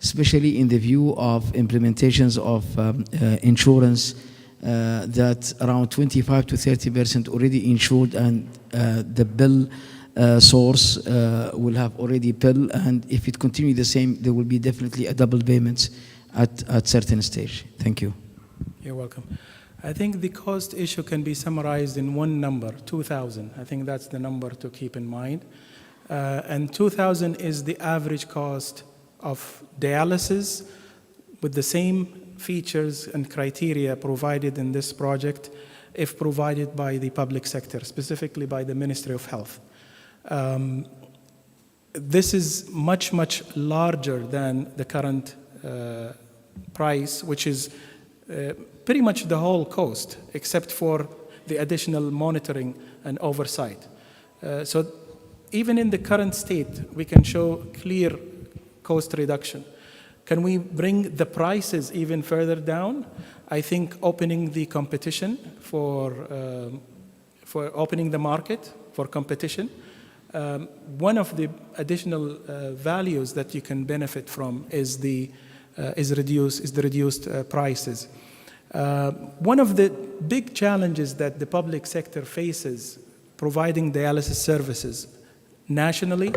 especially in the view of implementations of insurance that around 25 to 30% already insured, and the bill source will have already bill, and if it continues the same, there will be definitely a double payment at certain stage. Thank you. You're welcome. I think the cost issue can be summarized in one number, 2,000. I think that's the number to keep in mind. And 2,000 is the average cost of dialysis with the same features and criteria provided in this project if provided by the public sector, specifically by the Ministry of Health. This is much, much larger than the current price, which is pretty much the whole cost, except for the additional monitoring and oversight. So even in the current state, we can show clear cost reduction. Can we bring the prices even further down? I think opening the competition for opening the market for competition. One of the additional values that you can benefit from is the reduced prices. One of the big challenges that the public sector faces providing dialysis services nationally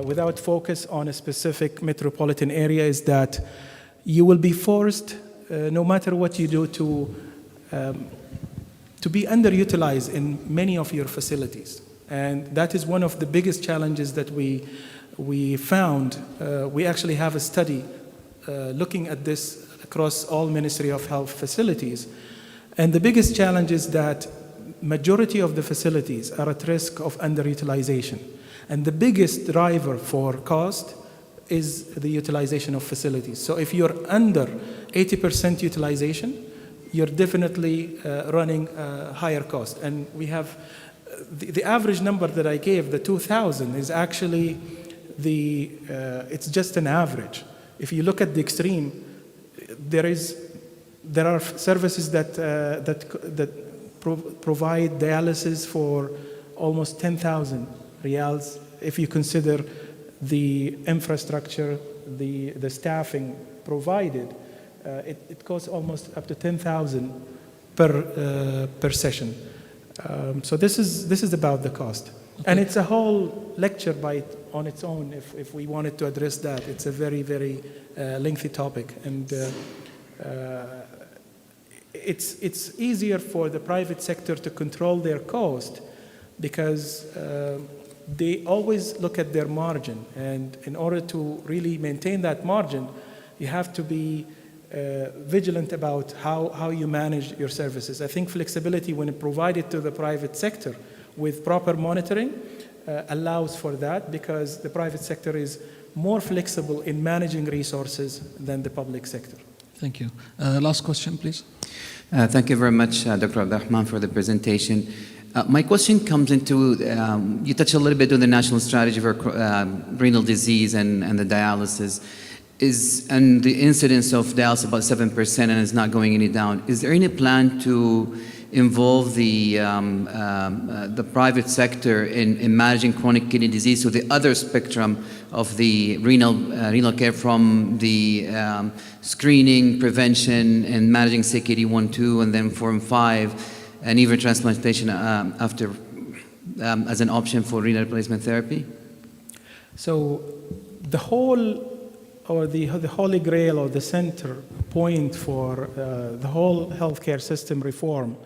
without focus on a specific metropolitan area is that you will be forced, no matter what you do, to be underutilized in many of your facilities. And that is one of the biggest challenges that we found. We actually have a study looking at this across all Ministry of Health facilities. And the biggest challenge is that majority of the facilities are at risk of underutilization. And the biggest driver for cost is the utilization of facilities. So if you're under 80% utilization, you're definitely running a higher cost. And we have the average number that I gave, the 2,000, is actually it's just an average. If you look at the extreme, there are services that provide dialysis for almost 10,000 reals. If you consider the infrastructure, the staffing provided, it costs almost up to 10,000 per session. So this is about the cost, and it's a whole lecture on its own. If we wanted to address that, it's a very, very lengthy topic, and it's easier for the private sector to control their cost because they always look at their margin, and in order to really maintain that margin, you have to be vigilant about how you manage your services. I think flexibility, when provided to the private sector with proper monitoring, allows for that, because the private sector is more flexible in managing resources than the public sector. Thank you. Last question, please. Thank you very much, Dr. Abdurrahman, for the presentation. My question comes into, you touched a little bit on the national strategy for renal disease and the dialysis. And the incidence of dialysis about 7% and is not going any down. Is there any plan to involve the private sector in managing chronic kidney disease, so the other spectrum of the renal care, from the screening, prevention, and managing CKD 1, 2, and then 4 and 5, and even transplantation after as an option for renal replacement therapy? So the holy grail or the center point for the whole healthcare system reform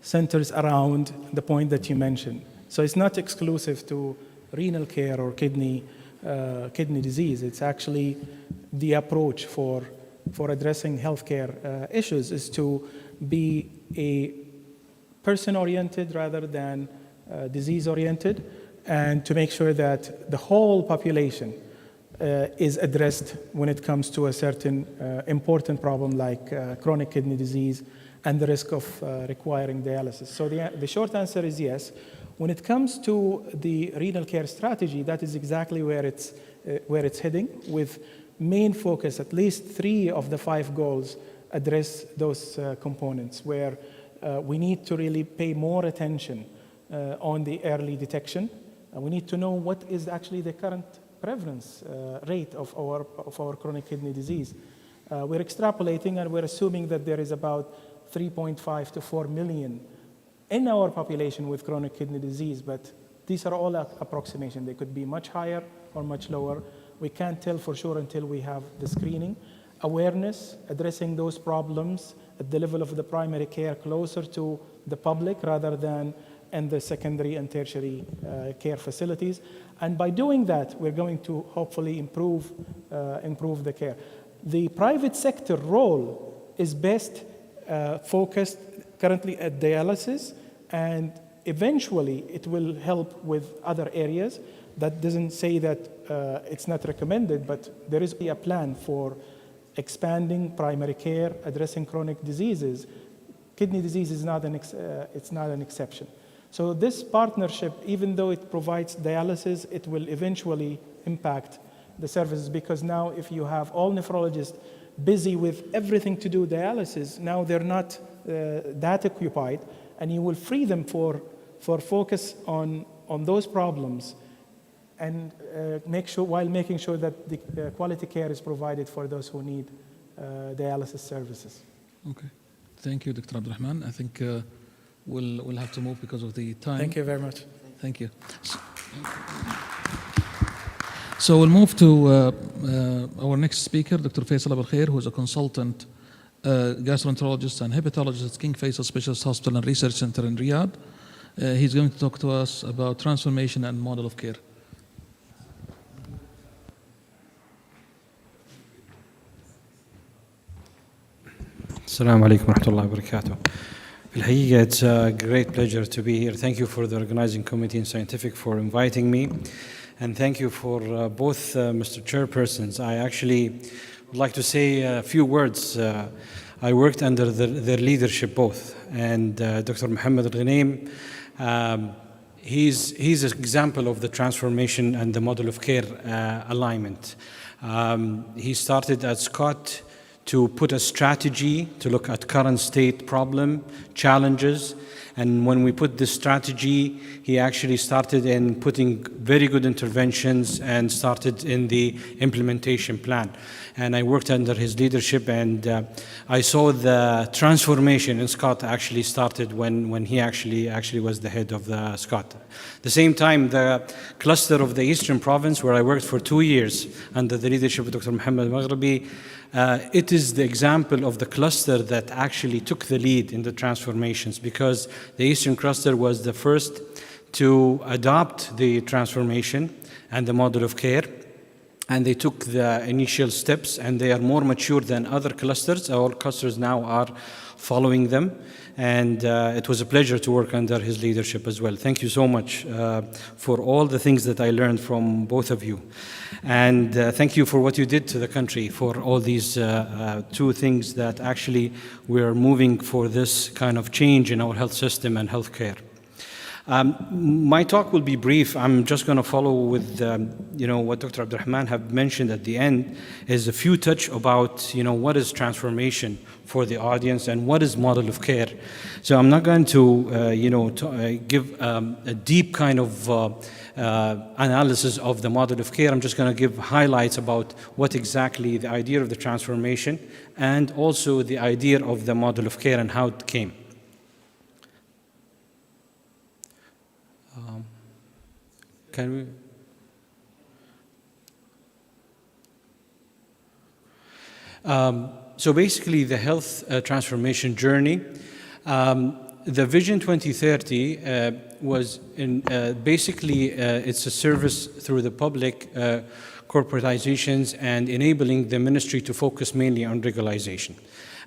centers around the point that you mentioned. So it's not exclusive to renal care or kidney disease. It's actually the approach for addressing healthcare issues is to be a person-oriented rather than disease-oriented, and to make sure that the whole population is addressed when it comes to a certain important problem like chronic kidney disease and the risk of requiring dialysis. So the short answer is yes. When it comes to the renal care strategy, that is exactly where it's heading, with main focus, at least 3 of the 5 goals address those components, where we need to really pay more attention on the early detection. We need to know what is actually the current prevalence rate of our chronic kidney disease. We're extrapolating and we're assuming that there is about 3.5 to 4 million in our population with chronic kidney disease, but these are all approximation. They could be much higher or much lower. We can't tell for sure until we have the screening. Awareness, addressing those problems at the level of the primary care closer to the public rather than in the secondary and tertiary care facilities. And by doing that, we're going to hopefully improve the care. The private sector role is best focused currently at dialysis, and eventually it will help with other areas. That doesn't say that it's not recommended, but there is a plan for expanding primary care, addressing chronic diseases. Kidney disease is not an exception. So this partnership, even though it provides dialysis, it will eventually impact the services, because now if you have all nephrologists busy with everything to do dialysis, now they're not that occupied, and you will free them for focus on those problems, and while making sure that the quality care is provided for those who need dialysis services. Okay, thank you, Dr. Abdurrahman. I think we'll have to move because of the time. Thank you very much. Thank you. So we'll move to our next speaker, Dr. Faisal Abul Khair, who is a consultant gastroenterologist and hepatologist at King Faisal Specialist Hospital and Research Center in Riyadh. He's going to talk to us about transformation and model of care. Assalamu alaikum wa rahmatullahi wa barakatuh. الحقيقة, it's a great pleasure to be here. Thank you for the organizing committee and scientific for inviting me. And thank you for both Mr. Chairpersons. I actually would like to say a few words. I worked under their leadership both. And Dr. Muhammad Al-Ghanim, he's an example of the transformation and the model of care alignment. He started at Scott to put a strategy to look at current state problem, challenges. And when we put this strategy, he actually started in putting very good interventions and started in the implementation plan. And I worked under his leadership, and I saw the transformation in Scott actually started when he actually was the head of the Scott. At the same time, the cluster of the Eastern Province, where I worked for 2 years under the leadership of Dr. Muhammad Maghrabi, it is the example of the cluster that actually took the lead in the transformations, because the Eastern cluster was the first to adopt the transformation and the model of care. and they took the initial steps, and they are more mature than other clusters. Our clusters now are following them, and it was a pleasure to work under his leadership as well. Thank you so much for all the things that I learned from both of you. And thank you for what you did to the country for all these two things that actually we're moving for this kind of change in our health system and healthcare. My talk will be brief. I'm just going to follow with what Dr. Abdurrahman have mentioned at the end, is a few touch about what is transformation for the audience and what is model of care. So I'm not going to give a deep kind of analysis of the model of care. I'm just going to give highlights about what exactly the idea of the transformation and also the idea of the model of care and how it came. Can we? So basically, the health transformation journey, the Vision 2030 was in basically it's a service through the public corporatizations and enabling the ministry to focus mainly on regularization.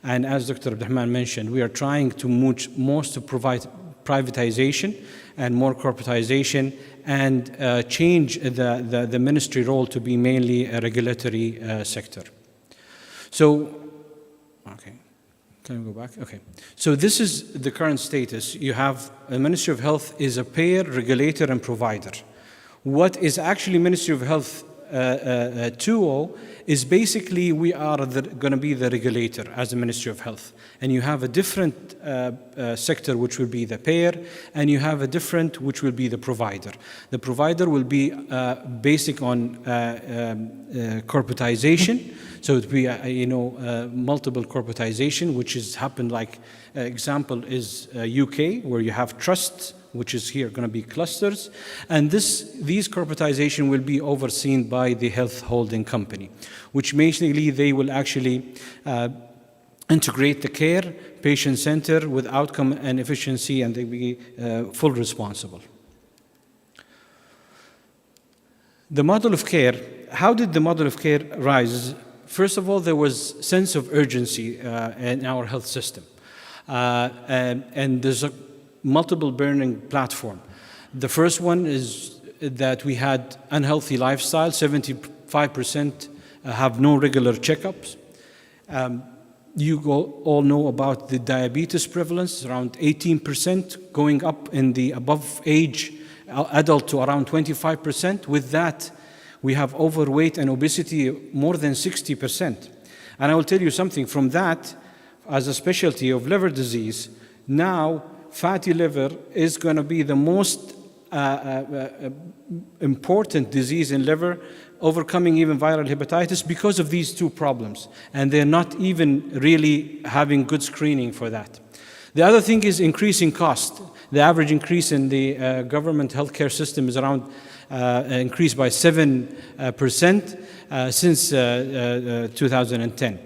And as Dr. Abdurrahman mentioned, we are trying to most to provide privatization and more corporatization and change the ministry role to be mainly a regulatory sector. So, okay, can we go back? Okay, so this is the current status. You have the Ministry of Health is a payer, regulator, and provider. What is actually Ministry of Health 2.0 is basically we are going to be the regulator as the Ministry of Health. And you have a different sector which will be the payer, and you have a different which will be the provider. The provider will be basic on corporatization. So it will be multiple corporatization, which has happened like example is UK, where you have trusts, which is here going to be clusters. And these corporatization will be overseen by the health holding company, which basically they will actually integrate the care, patient center with outcome and efficiency, and they will be full responsible. The model of care, how did the model of care rise? First of all, there was sense of urgency in our health system. And there's a multiple burning platform. The first one is that we had unhealthy lifestyle. 75% have no regular checkups. You all know about the diabetes prevalence, around 18%, going up in the above age adult to around 25%. With that, we have overweight and obesity more than 60%. And I will tell you something from that, as a specialty of liver disease, now fatty liver is going to be the most important disease in liver, overcoming even viral hepatitis because of these two problems. And they're not even really having good screening for that. The other thing is increasing cost. The average increase in the government healthcare system is around increased by 7% since 2010.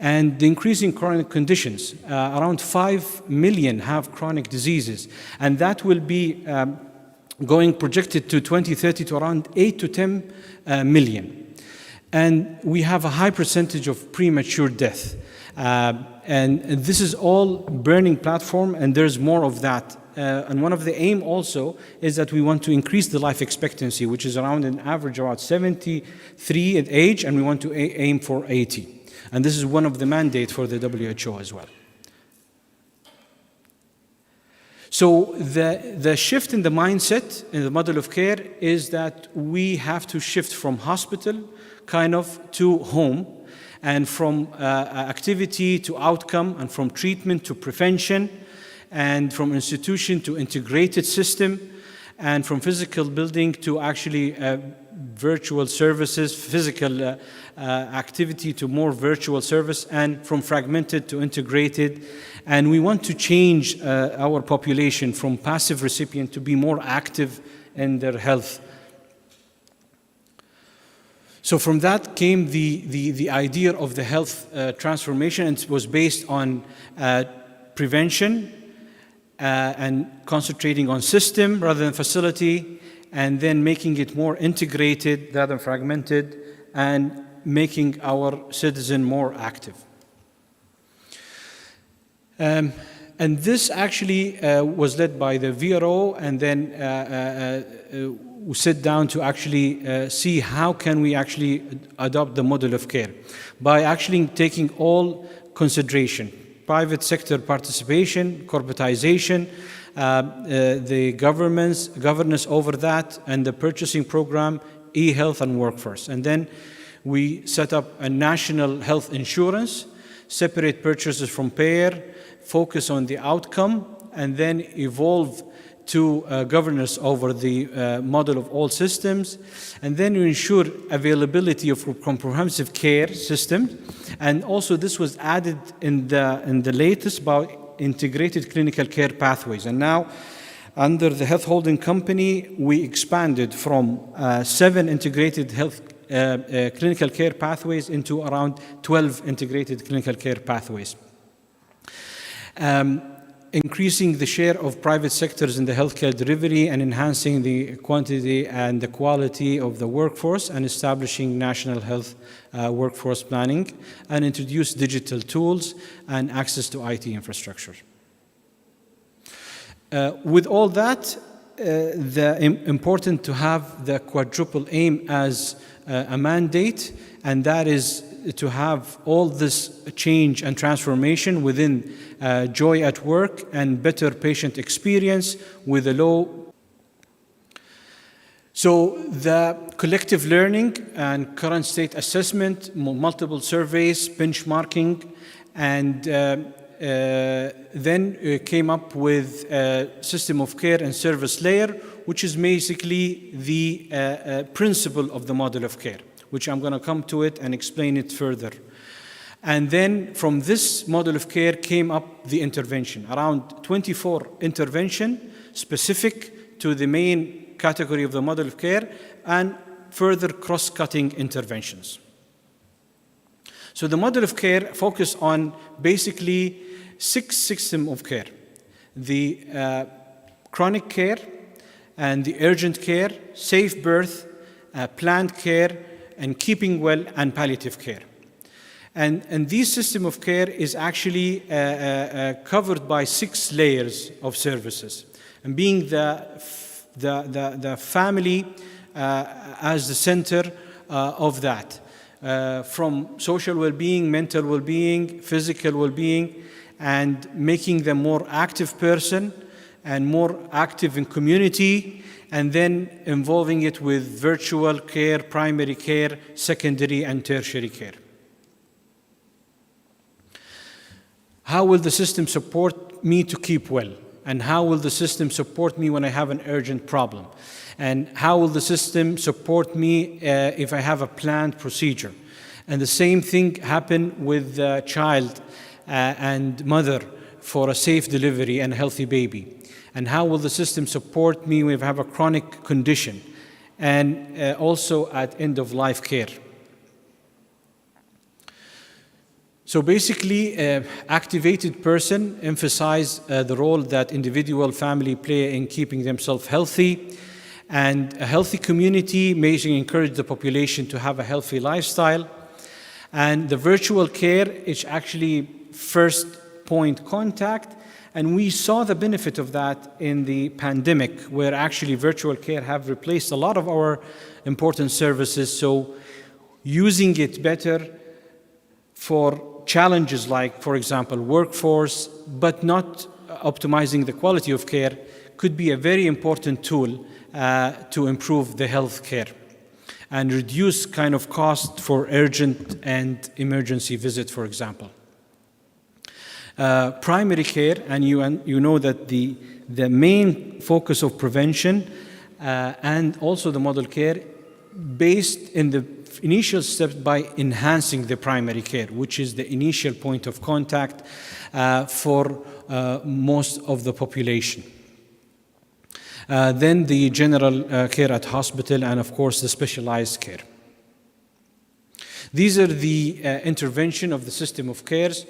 And the increasing chronic conditions, around 5 million have chronic diseases, and that will be going projected to 2030 to around 8 to 10 million. And we have a high percentage of premature death. And this is all burning platform, and there's more of that. And one of the aim also is that we want to increase the life expectancy, which is around an average about 73 at age, and we want to aim for 80. And this is one of the mandates for the WHO as well. So the shift in the mindset in the model of care is that we have to shift from hospital kind of to home, and from activity to outcome, and from treatment to prevention, and from institution to integrated system, and from physical building to actually virtual services, physical activity to more virtual service, and from fragmented to integrated. And we want to change our population from passive recipient to be more active in their health. So from that came the idea of the health transformation, and it was based on prevention and concentrating on system rather than facility, and then making it more integrated rather than fragmented, and making our citizen more active. And this actually was led by the VRO, and then we sit down to actually see how can we actually adopt the model of care by actually taking all consideration, private sector participation, corporatization, the governance over that, and the purchasing program, e-health and workforce. And then we set up a national health insurance, separate purchases from payer, focus on the outcome, and then evolve to governance over the model of all systems, and then you ensure availability of comprehensive care system. And also this was added in the latest about integrated clinical care pathways. And now under the health holding company, we expanded from 7 integrated health clinical care pathways into around 12 integrated clinical care pathways. Increasing the share of private sectors in the healthcare delivery and enhancing the quantity and the quality of the workforce, and establishing national health workforce planning, and introduce digital tools and access to IT infrastructure. With all that, important to have the quadruple aim as a mandate, and that is to have all this change and transformation within joy at work and better patient experience with a low. So the collective learning and current state assessment, multiple surveys, benchmarking, and then came up with a system of care and service layer, which is basically the principle of the model of care, which I'm going to come to it and explain it further. And then from this model of care came up the intervention, around 24 intervention specific to the main category of the model of care, and further cross-cutting interventions. So the model of care focused on basically 6 systems of care: the chronic care and the urgent care, safe birth, planned care, and keeping well, and palliative care. And this system of care is actually covered by 6 layers of services, and being the family as the center of that, from social well-being, mental well-being, physical well-being, and making them more active person and more active in community, and then involving it with virtual care, primary care, secondary and tertiary care. How will the system support me to keep well? And how will the system support me when I have an urgent problem? And how will the system support me if I have a planned procedure? And the same thing happen with the child and mother for a safe delivery and healthy baby. And how will the system support me when I have a chronic condition? And also at end-of-life care. So basically, activated person emphasize the role that individual family play in keeping themselves healthy, and a healthy community may encourage the population to have a healthy lifestyle. And the virtual care is actually first point contact, and we saw the benefit of that in the pandemic, where actually virtual care have replaced a lot of our important services. So using it better for challenges like, for example, workforce, but not optimizing the quality of care, could be a very important tool to improve the health care and reduce kind of cost for urgent and emergency visit, for example. Primary care, and you know that the main focus of prevention and also the model care based in the initial steps by enhancing the primary care, which is the initial point of contact for most of the population. Then the general care at hospital, and of course the specialized care. These are the intervention of the system of cares.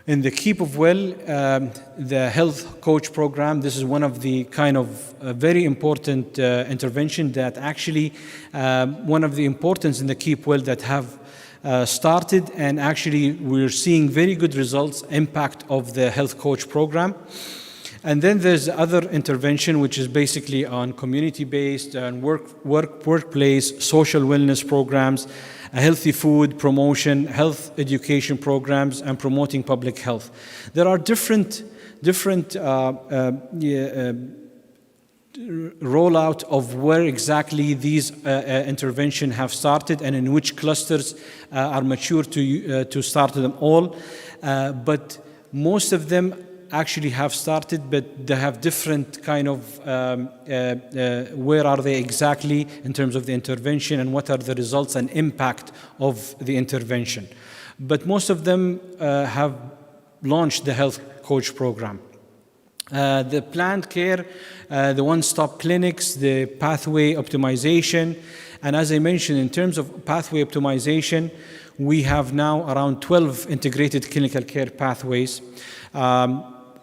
In the Keep of Well, the health coach program, this is one of the kind of very important intervention that actually, one of the importance in the Keep Well that have started, and actually we're seeing very good results, impact of the health coach program. And then there's other intervention, which is basically on community-based and workplace, social wellness programs, healthy food promotion, health education programs, and promoting public health. There are different rollout of where exactly these intervention have started and in which clusters are mature to start them all. But most of them actually have started, but they have different kind of where are they exactly in terms of the intervention and what are the results and impact of the intervention. But most of them have launched the health coach program. The planned care, the one-stop clinics, the pathway optimization, and as I mentioned, in terms of pathway optimization, we have now around 12 integrated clinical care pathways.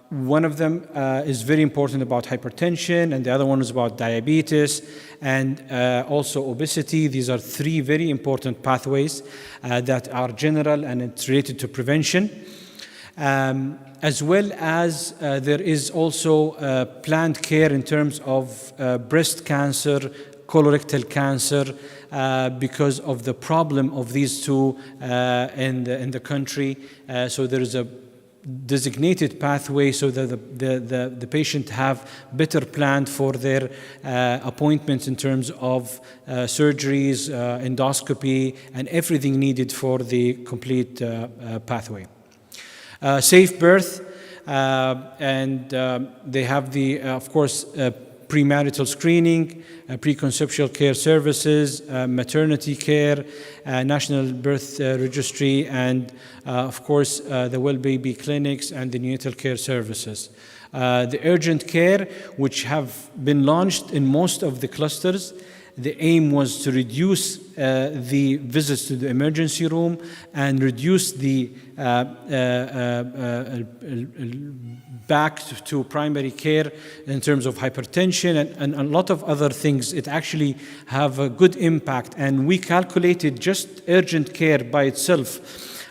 One of them is very important about hypertension, and the other one is about diabetes and also obesity. These are three very important pathways that are general and it's related to prevention. As well as there is also planned care in terms of breast cancer, colorectal cancer, because of the problem of these two in the country. So there is a designated pathway so that the patient have better planned for their appointments in terms of surgeries, endoscopy, and everything needed for the complete pathway. Safe birth, and they have the, of course, premarital screening, preconceptual care services, maternity care, national birth registry, and of course the well baby clinics and the neonatal care services. The urgent care, which have been launched in most of the clusters, the aim was to reduce the visits to the emergency room and reduce the back to primary care in terms of hypertension and a lot of other things. It actually have a good impact, and we calculated just urgent care by itself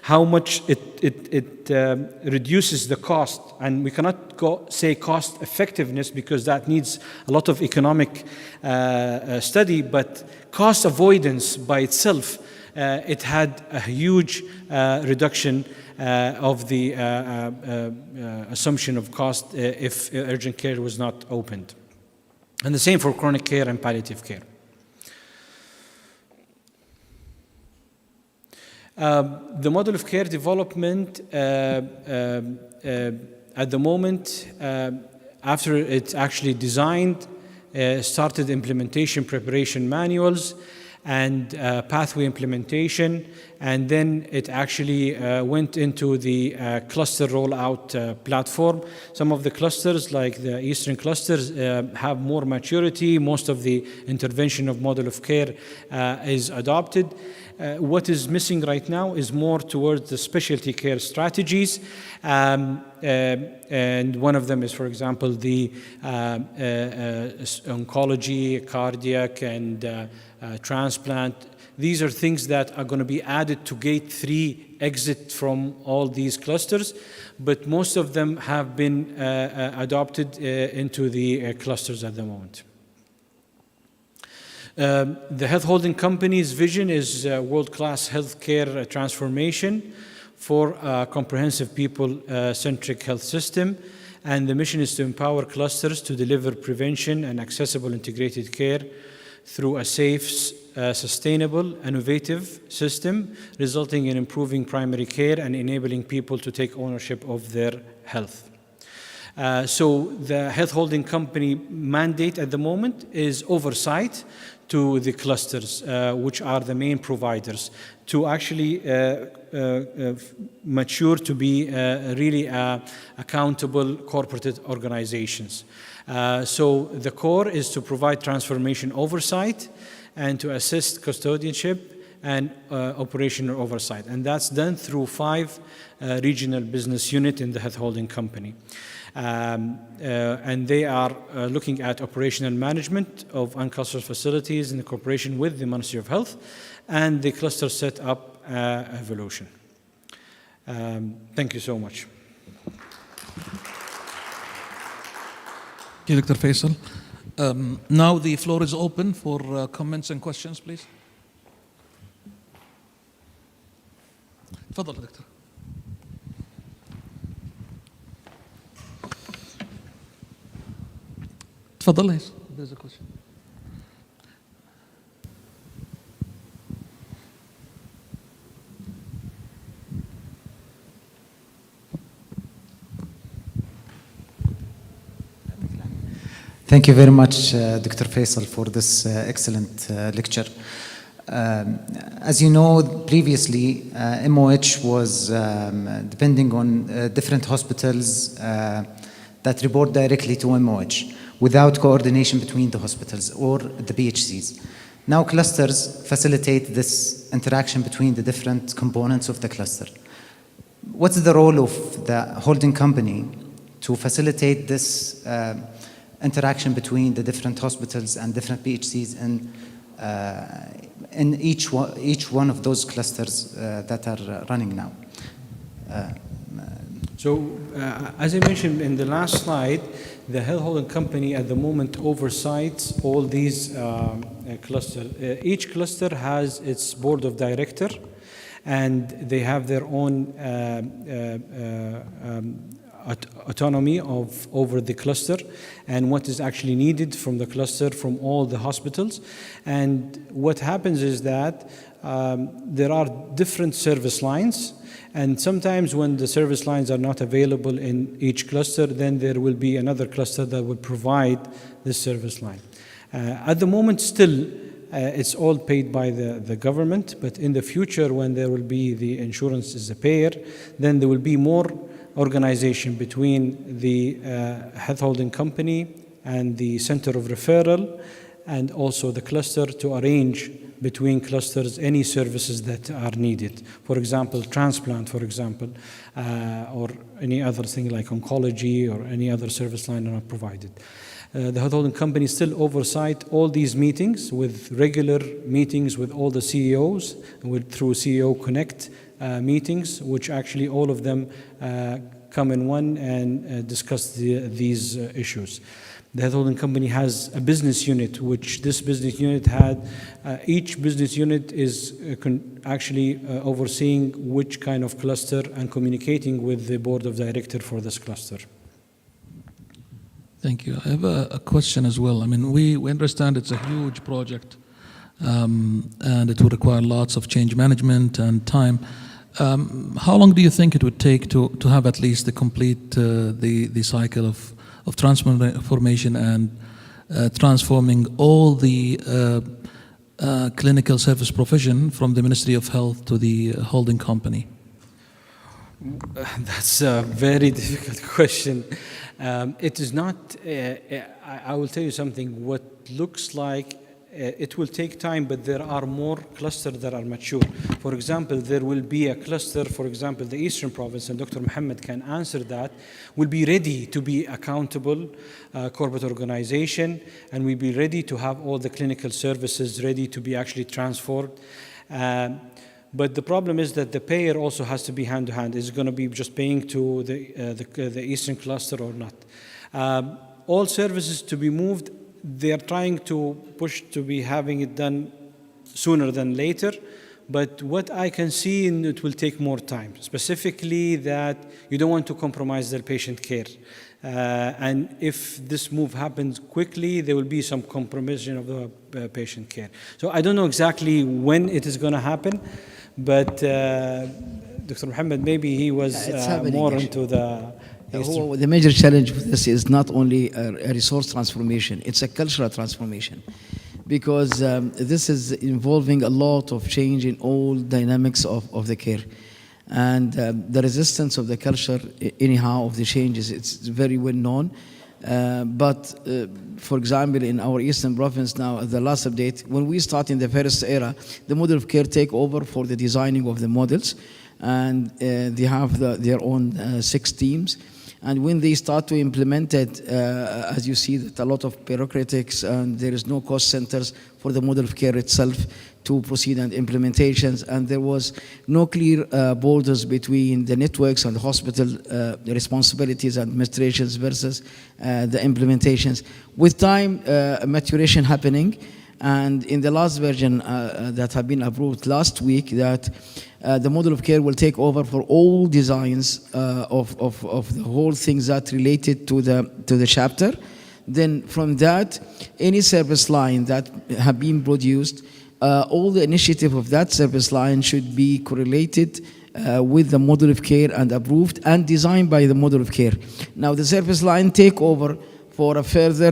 how much it reduces the cost, and we cannot say cost effectiveness because that needs a lot of economic study, but cost avoidance by itself, it had a huge reduction of the assumption of cost if urgent care was not opened. And the same for chronic care and palliative care. The model of care development at the moment, after it's actually designed, started implementation preparation manuals and pathway implementation, and then it actually went into the cluster rollout platform. Some of the clusters, like the Eastern clusters, have more maturity. Most of the intervention of model of care is adopted. What is missing right now is more towards the specialty care strategies. And one of them is, for example, the oncology, cardiac, and transplant. These are things that are going to be added to gate 3 exit from all these clusters, but most of them have been adopted into the clusters at the moment. The health holding company's vision is world-class healthcare transformation for a comprehensive people-centric health system, and the mission is to empower clusters to deliver prevention and accessible integrated care through a safe, sustainable, innovative system, resulting in improving primary care and enabling people to take ownership of their health. So the health holding company mandate at the moment is oversight to the clusters, which are the main providers, to actually mature to be really accountable corporate organizations. So the core is to provide transformation oversight and to assist custodianship and operational oversight. And that's done through 5 regional business units in the health holding company. And they are looking at operational management of unclustered facilities in cooperation with the Ministry of Health and the cluster setup evolution. Thank you so much. Thank you, Dr. Faisal. Now the floor is open for comments and questions, please. تفضل دكتور. تفضل. Yes, there's a question. Thank you very much, Dr. Faisal, for this excellent lecture. As you know, previously, MOH was depending on different hospitals that report directly to MOH without coordination between the hospitals or the PHCs. Now clusters facilitate this interaction between the different components of the cluster. What's the role of the holding company to facilitate this interaction between the different hospitals and different PHCs in each one of those clusters that are running now? As I mentioned in the last slide, the health holding company at the moment oversights all these clusters. Each cluster has its board of director, and they have their own autonomy over the cluster and what is actually needed from the cluster from all the hospitals. And what happens is that there are different service lines, and sometimes when the service lines are not available in each cluster, then there will be another cluster that will provide this service line. At the moment still, it's all paid by the government, but in the future when there will be the insurance as a payer, then there will be more organization between the health holding company and the center of referral and also the cluster to arrange between clusters any services that are needed. For example, transplant, for example, or any other thing like oncology or any other service line are not provided. The health holding company still oversight all these meetings with regular meetings with all the CEOs through CEO Connect meetings, which actually all of them come in one and discuss these issues. The health holding company has a business unit, which this business unit had, each business unit is actually overseeing which kind of cluster and communicating with the board of directors for this cluster. Thank you. I have a question as well. I mean, we understand it's a huge project and it would require lots of change management and time. How long do you think it would take to have at least the complete the cycle of transformation and transforming all the clinical service provision from the Ministry of Health to the holding company? That's a very difficult question. It is not, I will tell you something, what looks like it will take time, but there are more clusters that are mature. For example, there will be a cluster, for example, the Eastern Province, and Dr. Mohammed can answer that, will be ready to be accountable corporate organization, and will be ready to have all the clinical services ready to be actually transferred. But the problem is that the payer also has to be hand to hand. Is it going to be just paying to the Eastern cluster or not? All services to be moved, they are trying to push to be having it done sooner than later. But what I can see, it will take more time, specifically that you don't want to compromise the patient care. And if this move happens quickly, there will be some compromission of the patient care. So I don't know exactly when it is going to happen, but Dr. Mohammed, maybe he was more into the... The major challenge with this is not only a resource transformation, it's a cultural transformation. Because this is involving a lot of change in all dynamics of the care. And the resistance of the culture, anyhow, of the changes, it's very well known. For example, in our Eastern Province now, the last update, when we start in the first era, the model of care take over for the designing of the models, and they have their own 6 teams. And when they start to implement it, as you see, that a lot of bureaucratics, and there is no cost centers for the model of care itself to proceed and implementations, and there was no clear borders between the networks and the hospital responsibilities and administrations versus the implementations. With time, maturation happening, and in the last version that have been approved last week, that the model of care will take over for all designs of the whole things that related to the chapter. Then from that, any service line that have been produced, all the initiative of that service line should be correlated with the model of care and approved and designed by the model of care. Now the service line take over for a further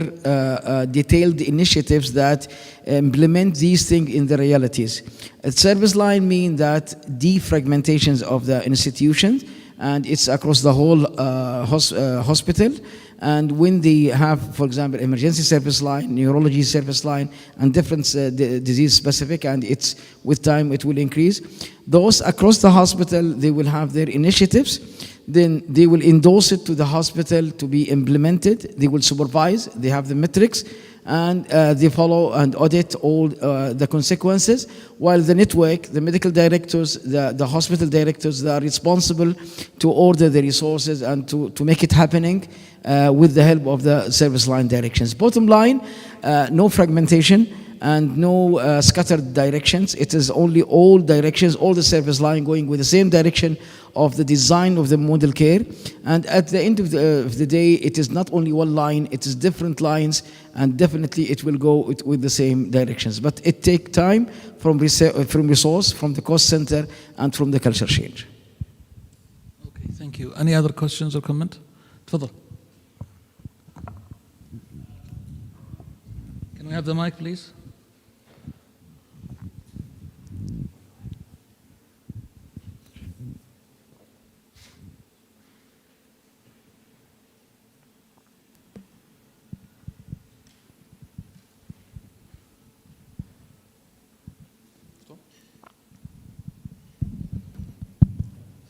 detailed initiatives that implement these things in the realities. A service line means that defragmentations of the institution, and it's across the whole hospital. And when they have, for example, emergency service line, neurology service line, and different disease specific, and it's with time it will increase. Those across the hospital, they will have their initiatives. Then they will endorse it to the hospital to be implemented. They will supervise, they have the metrics, and they follow and audit all the consequences, while the network, the medical directors, the hospital directors, they are responsible to order the resources and to make it happening with the help of the service line directions. Bottom line, no fragmentation and no scattered directions. It is only all directions, all the service line going with the same direction of the design of the model care. And at the end of the day, it is not only one line, it is different lines, and definitely it will go with the same directions. But it takes time from resource, from the cost center, and from the culture change. Okay, thank you. Any other questions or comment? تفضل. Can we have the mic, please?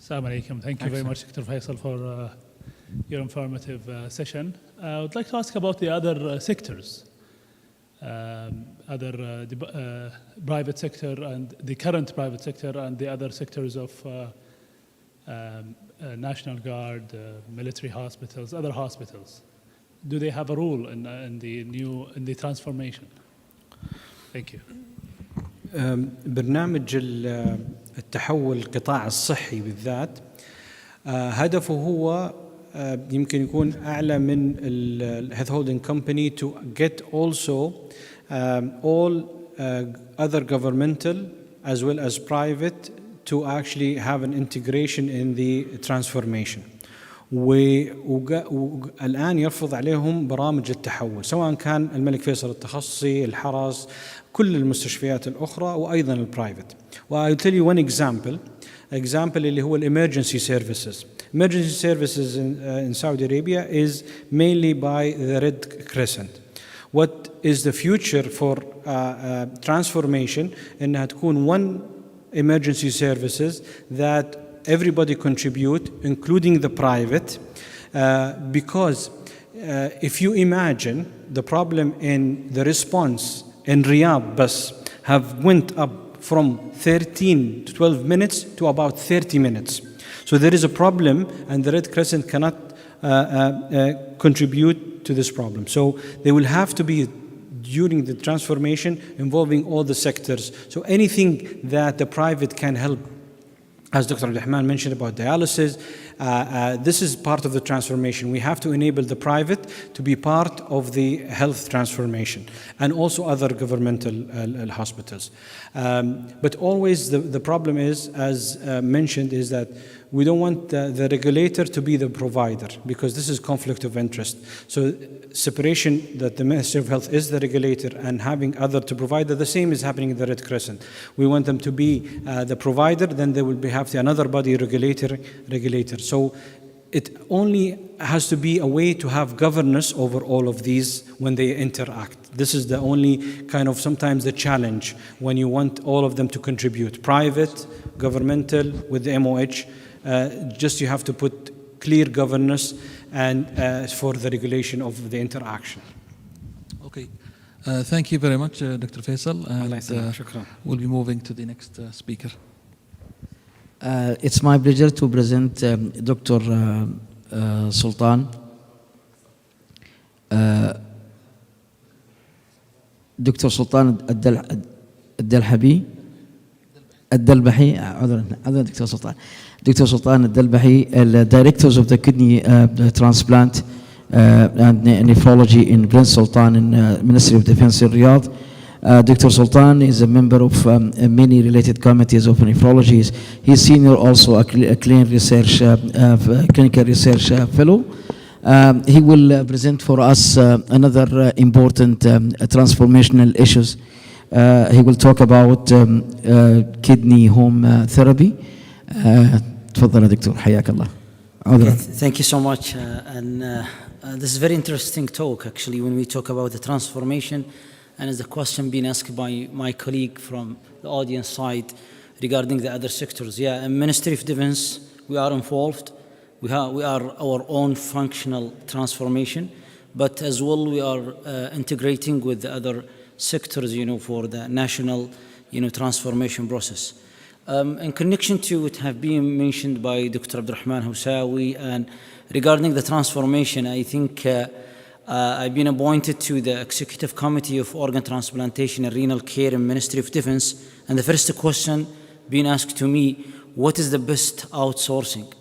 Assalamu alaikum. Thank you very much, Dr. Faisal, for your informative session. I would like to ask about the other sectors, the private sector and the current private sector and the other sectors of National Guard, military hospitals, other hospitals. Do they have a role in the transformation? Thank you. برنامج التحول القطاع الصحي بالذات هدفه هو يمكن يكون أعلى من الهيلث هولدنج كومباني to get also all other governmental as well as private to actually have an integration in the transformation. والآن يرفض عليهم برامج التحول سواء كان الملك فيصل التخصصي، الحرس، كل المستشفيات الأخرى وأيضا البرايفت. I'll tell you one example اللي هو emergency services. Emergency services in Saudi Arabia is mainly by the Red Crescent. What is the future for transformation إنها تكون one emergency services that everybody contribute, including the private, because if you imagine the problem in the response in Riyadh bus have went up from 13 to 12 minutes to about 30 minutes. So there is a problem and the Red Crescent cannot contribute to this problem. So they will have to be during the transformation involving all the sectors. So anything that the private can help, as Dr. Abdurrahman mentioned about dialysis, this is part of the transformation. We have to enable the private to be part of the health transformation and also other governmental hospitals. But always the problem is, as mentioned, is that we don't want the regulator to be the provider because this is conflict of interest. So separation that the Ministry of Health is the regulator and having other to provide, the same is happening in the Red Crescent. We want them to be the provider, then there will have another body regulator. So it only has to be a way to have governance over all of these when they interact. This is the only kind of sometimes the challenge when you want all of them to contribute, private, governmental, with the MOH. Just you have to put clear governance and for the regulation of the interaction. Okay. Thank you very much, Dr. Faisal. And we'll be moving to the next speaker. It's my pleasure to present Dr. Sultan. دكتور سلطان الدلبحي عذرا دكتور سلطان الدلبحي directors of the kidney transplant and nephrology in Prince Sultan in Ministry of Defense in Riyadh. Dr. Sultan is a member of many related committees of nephrology. He's senior also a clinical research fellow. He will present for us another important transformational issues. He will talk about kidney home therapy. تفضل يا دكتور حياك الله. Thank you so much. This is a very interesting talk actually when we talk about the transformation, and as the question being asked by my colleague from the audience side regarding the other sectors. Yeah, in Ministry of Defense we are involved. We are our own functional transformation, but as well we are integrating with the other sectors, for the national, transformation process. In connection to what have been mentioned by Dr. Abdurrahman Housawi, and regarding the transformation, I think I've been appointed to the Executive Committee of Organ Transplantation and Renal Care in Ministry of Defense, and the first question being asked to me, what is the best outsourcing?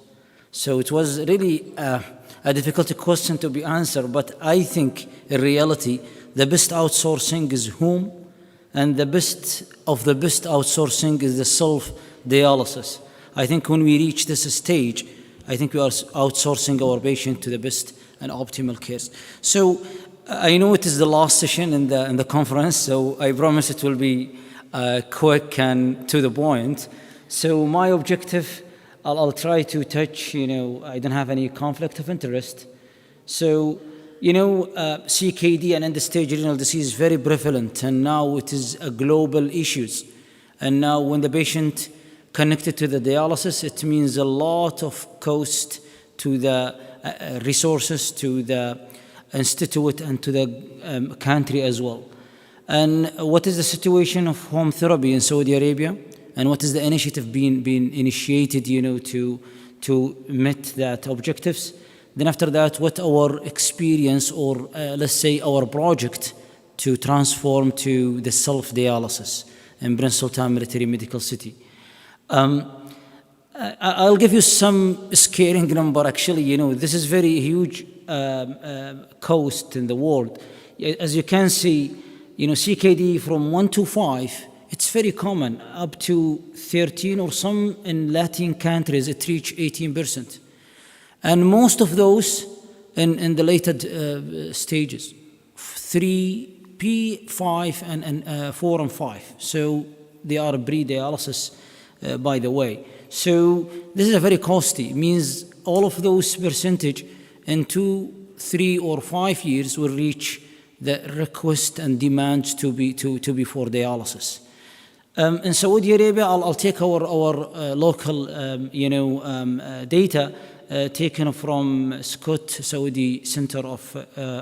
So it was really a difficult question to be answered, but I think in reality, the best outsourcing is whom, and the best of the best outsourcing is the self-dialysis. I think when we reach this stage, I think we are outsourcing our patient to the best and optimal cares. So I know it is the last session in the conference, so I promise it will be quick and to the point. So my objective, I'll try to touch, I don't have any conflict of interest. So, CKD and end-stage renal disease is very prevalent, and now it is a global issue. And now when the patient connected to the dialysis, it means a lot of cost to the resources, to the institute, and to the country as well. And what is the situation of home therapy in Saudi Arabia? And what is the initiative being initiated, to meet that objectives? Then after that, what our experience, or let's say our project to transform to the self-dialysis in Prince Sultan Military Medical City. I'll give you some scaring number. Actually, this is very huge cost in the world. As you can see, CKD from 1 to 5. It's very common, up to 13, or some in Latin countries, it reaches 18%. And most of those in the later stages, 3P, 5, and 4 and 5. So they are pre-dialysis, by the way. So this is a very costly, means all of those percentage in 2, 3, or 5 years will reach the request and demands to be for dialysis. In Saudi Arabia, I'll take our local, data taken from Scott Saudi Center of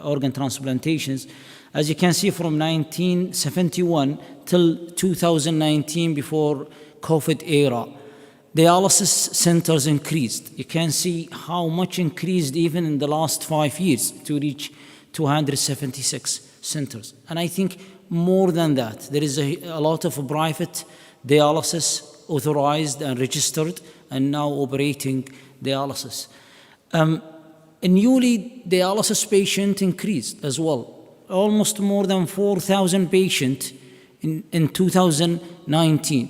Organ Transplantations. As you can see, from 1971 till 2019, before COVID era, dialysis centers increased. You can see how much increased even in the last 5 years to reach 276 centers. And I think more than that, there is a lot of private dialysis authorized and registered and now operating dialysis. Newly dialysis patient increased as well. Almost more than 4,000 patients in 2019.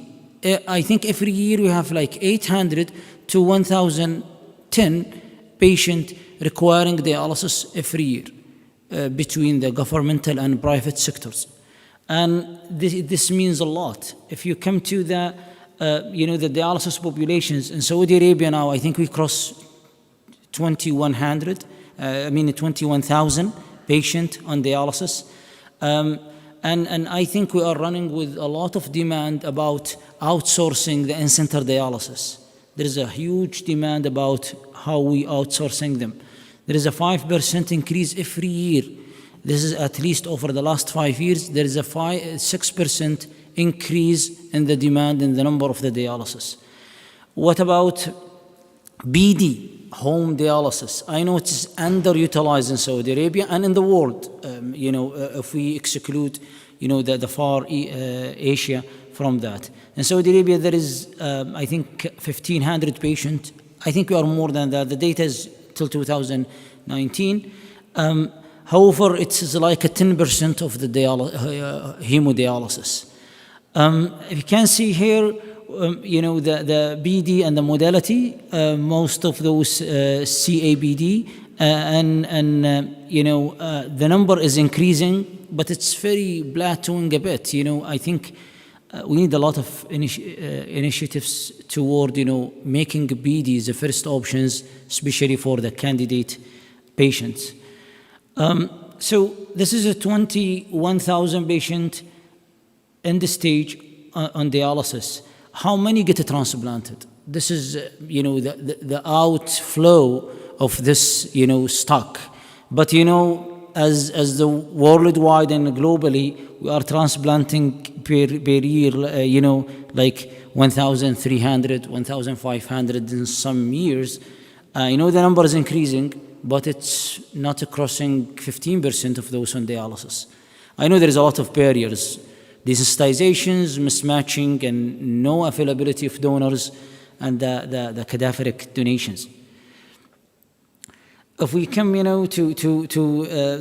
I think every year we have like 800 to 1,010 patients requiring dialysis every year between the governmental and private sectors. And this means a lot. If you come to the, the dialysis populations in Saudi Arabia now, I think we cross 21,000 patients on dialysis. And I think we are running with a lot of demand about outsourcing the in-center dialysis. There is a huge demand about how we outsourcing them. There is a 5% increase every year. This is at least over the last 5 years. There is a 6% increase in the demand in the number of the dialysis. What about BD, home dialysis? I know it's underutilized in Saudi Arabia and in the world, if we exclude, the far Asia from that. In Saudi Arabia, there is, I think, 1,500 patients. I think we are more than that. The data is till 2019. However, it's like a 10% of the hemodialysis. You can see here, the BD and the modality, most of those CABD, the number is increasing, but it's very plateauing a bit. I think we need a lot of initiatives toward, making BDs the first options, especially for the candidate patients. So this is a 21,000 patient in the stage on dialysis. How many get transplanted? This is, the outflow of this, stock. But, as the worldwide and globally, we are transplanting per year, like 1,300, 1,500 in some years. The number is increasing, but it's not crossing 15% of those on dialysis. I know there is a lot of barriers, desensitizations, mismatching, and no availability of donors, and the cadaveric donations. If we come, to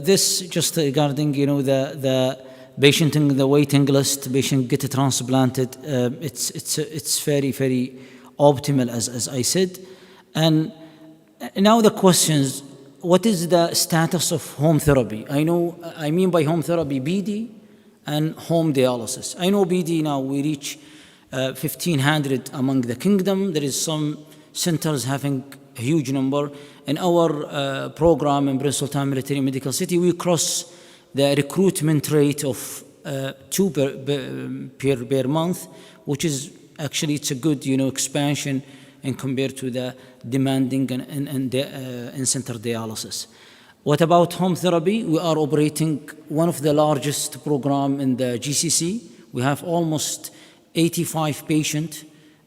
this, just regarding, the patient in the waiting list, patient get transplanted, it's very, very optimal, as I said. And now the questions: what is the status of home therapy? I mean by home therapy, BD and home dialysis. I know BD now we reach 1,500 among the kingdom. There is some centers having a huge number. In our program in Prince Sultan Military Medical City, we cross the recruitment rate of 2 per month, which is actually, it's a good, expansion and compared to the demanding and in-center dialysis. What about home therapy? We are operating one of the largest program in the GCC. We have almost 85 patients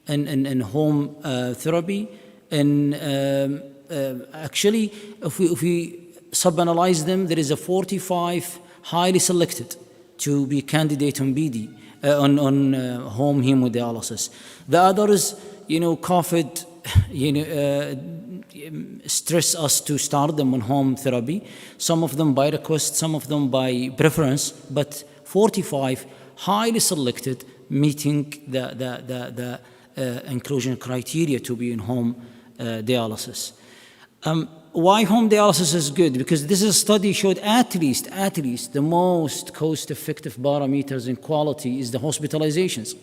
in home therapy. And actually, if we sub-analyze them, there is a 45 highly selected to be candidate on BD, on home hemodialysis. The others, COVID, stress us to start them on home therapy. Some of them by request, some of them by preference, but 45 highly selected, meeting the inclusion criteria to be in home dialysis. Why home dialysis is good? Because this is a study showed at least the most cost-effective parameters in quality is the hospitalizations.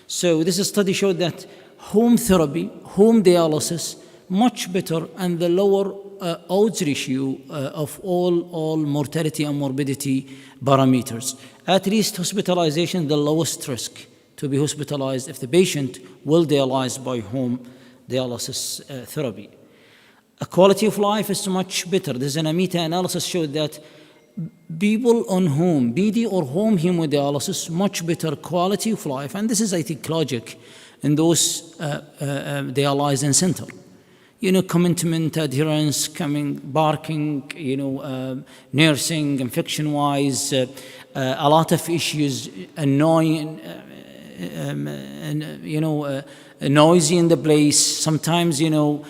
So this study showed that home therapy, home dialysis, much better, and the lower odds ratio of all mortality and morbidity parameters. At least hospitalization, the lowest risk to be hospitalized if the patient will dialyze by home dialysis therapy. A quality of life is much better. There's a meta-analysis showed that people on home, BD or home hemodialysis, much better quality of life. And this is, I think, logic in those dialyzing center. Commitment, adherence, barking, nursing, infection-wise, a lot of issues, annoying, noisy in the place. Sometimes, the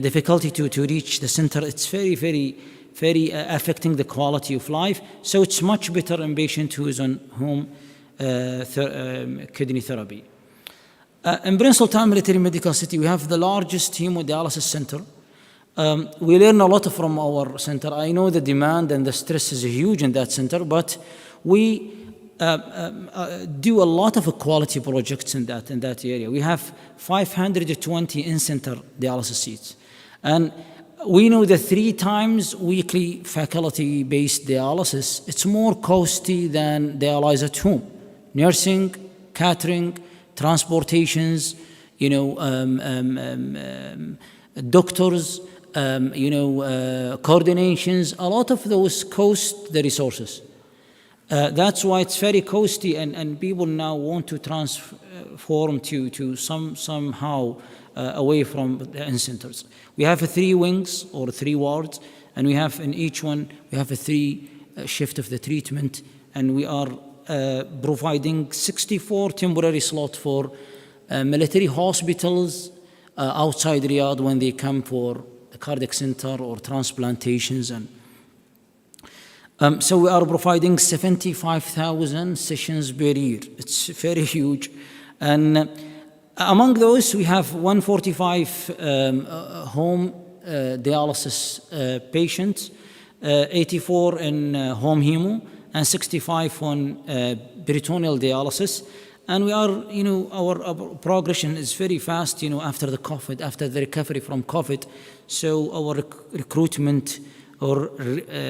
difficulty to reach the center, it's very, very, very affecting the quality of life. So it's much better in patient who is on home kidney therapy. In Prince Sultan Military Medical City, we have the largest hemodialysis center. We learn a lot from our center. I know the demand and the stress is huge in that center, but we do a lot of quality projects in that area. We have 520 in-center dialysis seats. And we know that 3 times weekly faculty-based dialysis, it's more costly than dialysis at home. Nursing, catering, transportations, doctors, coordinations, a lot of those cost the resources. That's why it's very costly, and people now want to transform to somehow away from the in-centers. We have 3 wings or 3 wards, and we have in each one, we have a 3 shift of the treatment, and we are providing 64 temporary slots for military hospitals outside Riyadh when they come for the cardiac center or transplantations. And so we are providing 75,000 sessions per year. It's very huge. And among those, we have 145 home dialysis patients, 84 in home hemo, and 65 on peritoneal dialysis. And we are, our progression is very fast, after the COVID, after the recovery from COVID. So our recruitment or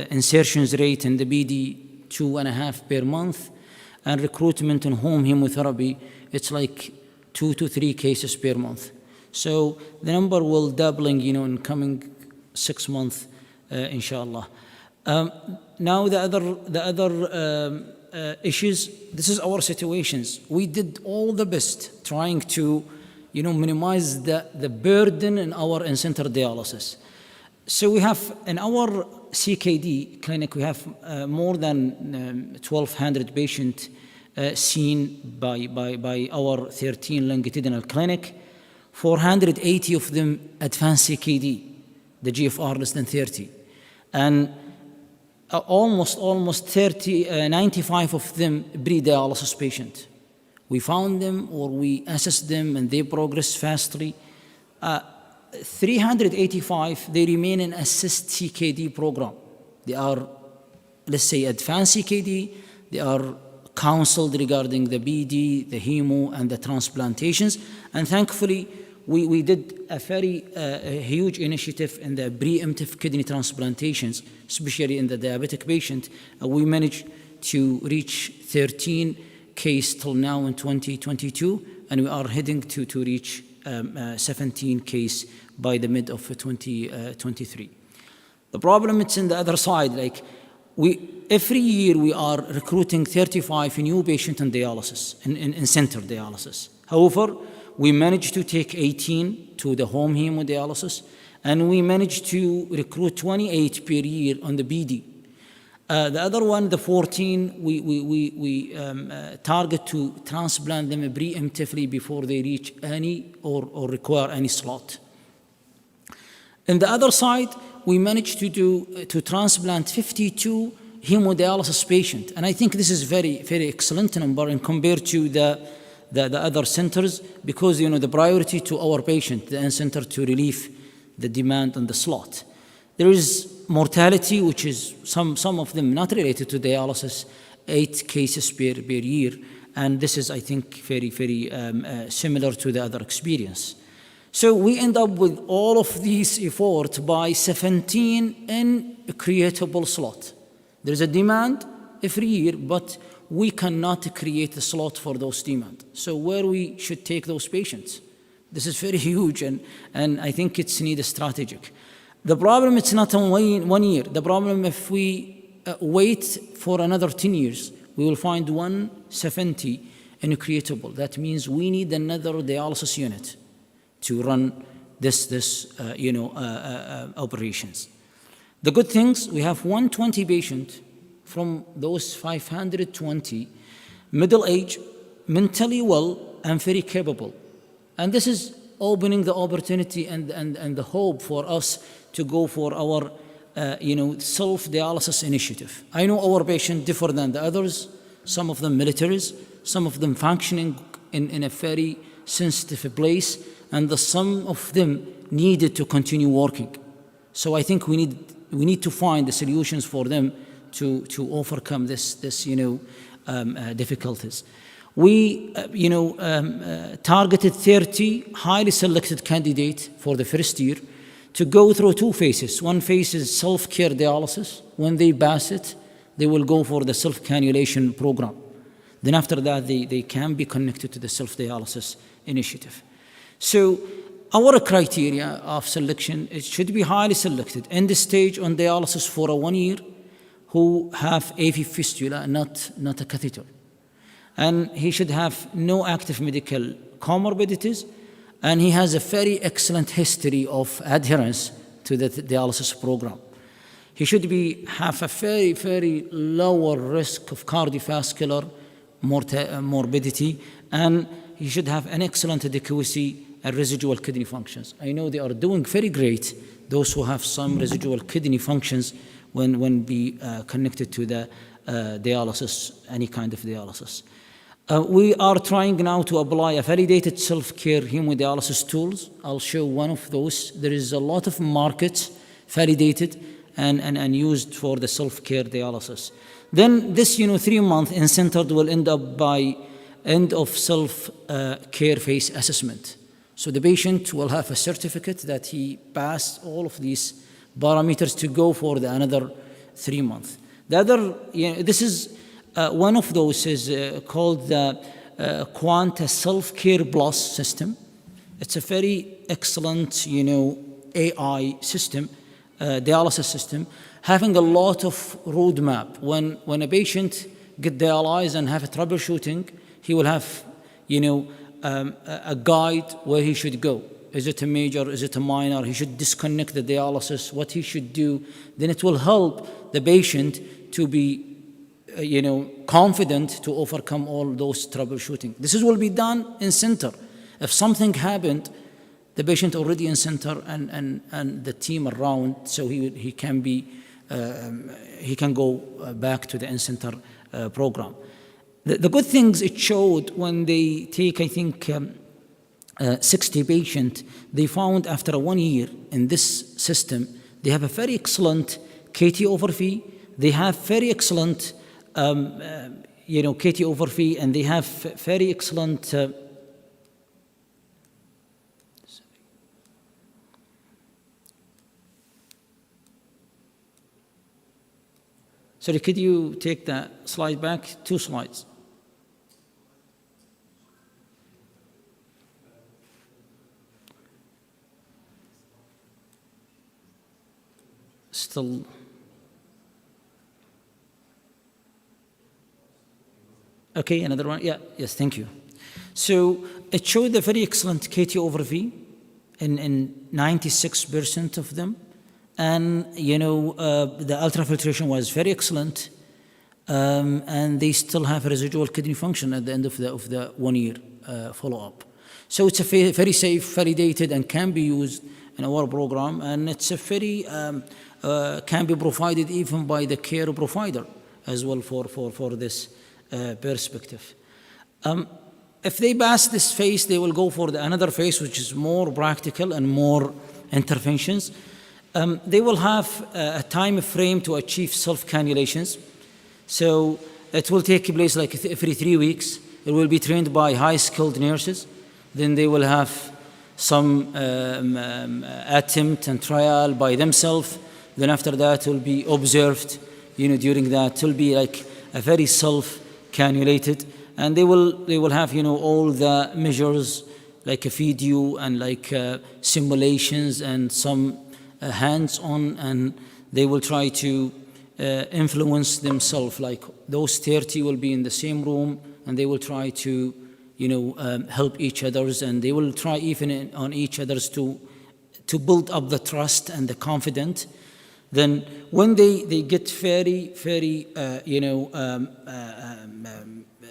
insertions rate in the BD 2.5 per month, and recruitment in home hemotherapy, it's like 2 to 3 cases per month. So the number will doubling, in coming 6 months, inshallah. Now the other issues, this is our situations. We did all the best trying to, minimize the burden in our in-center dialysis. So we have, in our CKD clinic, we have more than 1,200 patients seen by our 13 longitudinal clinic, 480 of them advanced CKD, the GFR less than 30. And almost 95 of them pre-dialysis patient. We found them or we assessed them and they progress fastly. 385, they remain in assist CKD program. They are, let's say, advanced CKD. They are counseled regarding the BD, the hemo, and the transplantations. And thankfully, we did a very huge initiative in the preemptive kidney transplantations, especially in the diabetic patient. We managed to reach 13 cases till now in 2022, and we are heading to reach 17 cases by the mid of 2023. The problem is in the other side, like every year we are recruiting 35 new patients in dialysis, in center dialysis. However, we managed to take 18 to the home hemodialysis, and we managed to recruit 28 per year on the BD. The other one, the 14, we target to transplant them preemptively before they reach any or require any slot. On the other side, we managed to transplant 52 hemodialysis patients, and I think this is very, very excellent number and compared to the other centers, because the priority to our patient, the in-center, to relieve the demand on the slot. There is mortality, which is some of them not related to dialysis, 8 cases per year, and this is, I think, very, very similar to the other experience. So we end up with all of these efforts by 17 increatable slot. There's a demand every year, but we cannot create a slot for those demand. So where we should take those patients? This is very huge, and I think it's needed strategic. The problem, it's not only 1 year. The problem, if we wait for another 10 years, we will find 170 increatable. That means we need another dialysis unit to run this operations. The good things, we have 120 patients from those 520, middle age, mentally well, and very capable. And this is opening the opportunity and the hope for us to go for our self-dialysis initiative. I know our patients differ than the others, some of them militaries, some of them functioning in a very sensitive place, and some of them needed to continue working. So I think we need to find the solutions for them to overcome this difficulties. We, targeted 30 highly selected candidates for the first year to go through 2 phases. One phase is self-care dialysis. When they pass it, they will go for the self-cannulation program. Then after that, they can be connected to the self-dialysis initiative. So our criteria of selection, it should be highly selected, end stage on dialysis for 1 year, who have AV fistula, not a catheter. And he should have no active medical comorbidities, and he has a very excellent history of adherence to the dialysis program. He should have a very, very lower risk of cardiovascular morbidity, and he should have an excellent adequacy and residual kidney functions. I know they are doing very great, those who have some residual kidney functions when be connected to the dialysis, any kind of dialysis. We are trying now to apply a validated self-care hemodialysis tools. I'll show one of those. There is a lot of markets validated and used for the self-care dialysis. Then this 3-month in-centered will end up by end of self-care phase assessment. So the patient will have a certificate that he passed all of these parameters to go for another 3 months. The other, this is one of those is called the Quanta Self-Care Plus system. It's a very excellent, AI system, dialysis system, having a lot of roadmap. When a patient get dialyzed and have a troubleshooting, he will have, a guide where he should go. Is it a major? Is it a minor? He should disconnect the dialysis, what he should do. Then it will help the patient to be, confident to overcome all those troubleshooting. This will be done in center. If something happened, the patient already in center and the team around, so he can go back to the in-center program. The good things it showed when they take, I think, 60 patients, they found after 1 year in this system, they have a very excellent KT over V. They have very excellent, KT over V, and they have very excellent. Sorry, could you take that slide back? 2 slides. Still. Okay, another one. Yeah, yes, thank you. So it showed a very excellent KT over V in 96% of them. And, the ultrafiltration was very excellent. And they still have a residual kidney function at the end of the 1 year follow-up. So it's a very safe, validated, and can be used in our program. And it's a very, can be provided even by the care provider as well for this perspective. If they pass this phase, they will go for another phase, which is more practical and more interventions. They will have a time frame to achieve self-cannulations. So it will take place like every 3 weeks. It will be trained by high-skilled nurses. Then they will have some attempt and trial by themselves. Then after that, it will be observed, during that. It will be like a very self-cannulated. And they will have, all the measures like a video and like simulations and some hands-on, and they will try to influence themselves. Like those 30 will be in the same room, and they will try to, help each others, and they will try even on each others to build up the trust and the confidence. Then when they get very, very,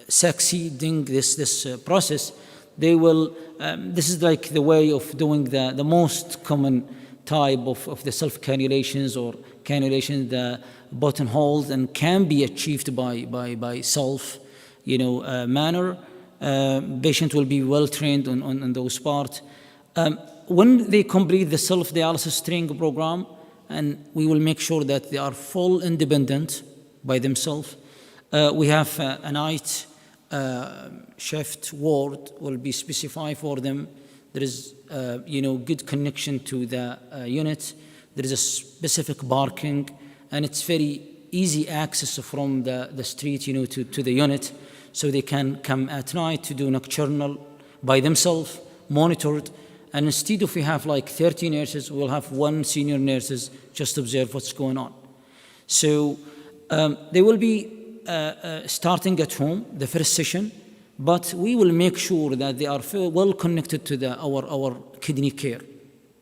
succeeding this process, they will, this is like the way of doing the most common type of the self-cannulations or cannulation, the buttonholes, and can be achieved by self, manner. Patient will be well trained on those parts. When they complete the self-dialysis training program, and we will make sure that they are full independent by themselves, We have a night shift ward will be specified for them. There is, good connection to the unit. There is a specific parking, and it's very easy access from the street, to the unit, so they can come at night to do nocturnal by themselves, monitored. And instead of we have like 30 nurses, we'll have one senior nurses just observe what's going on. So they will be starting at home, the first session, but we will make sure that they are well connected to our kidney care,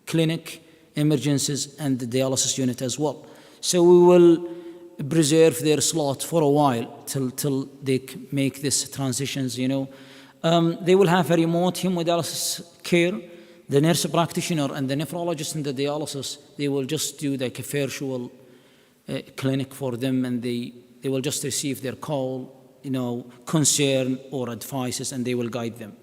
clinic, emergencies, and the dialysis unit as well. So we will preserve their slot for a while till they make this transitions, They will have a remote hemodialysis care. The nurse practitioner and the nephrologist in the dialysis, they will just do like a virtual clinic for them, and they will just receive their call, concern or advices, and they will guide them.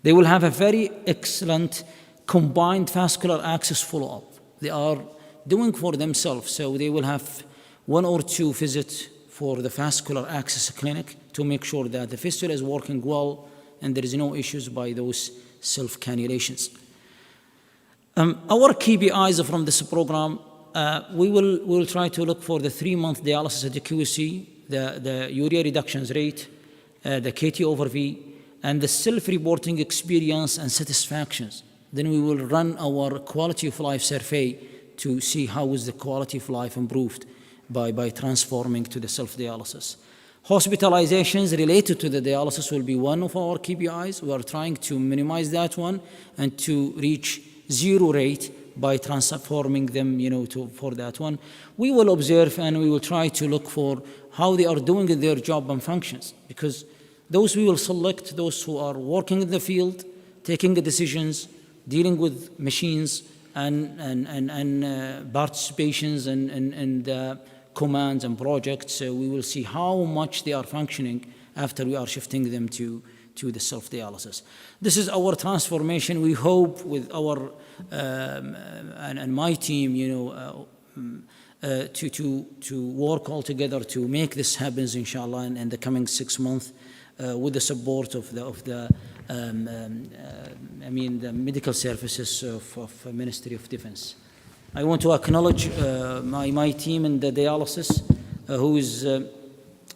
They will have a very excellent combined vascular access follow-up. They are doing for themselves, so they will have 1 or 2 visits for the vascular access clinic to make sure that the fistula is working well and there is no issues by those self-cannulations. Our KPIs from this program, we will try to look for the 3-month dialysis adequacy, the urea reductions rate, the KT over V, and the self-reporting experience and satisfactions. Then we will run our quality of life survey to see how is the quality of life improved by transforming to the self-dialysis. Hospitalizations related to the dialysis will be one of our KPIs. We are trying to minimize that one and to reach 0 rate by transforming them, for that one. We will observe and we will try to look for how they are doing their job and functions, because those we will select those who are working in the field, taking the decisions, dealing with machines and participations and commands and projects. So we will see how much they are functioning after we are shifting them to the self-dialysis. This is our transformation. We hope with our and my team, to work all together to make this happen, inshallah, in the coming 6 months, with the support of the medical services of Ministry of Defense. I want to acknowledge my team in the dialysis, who is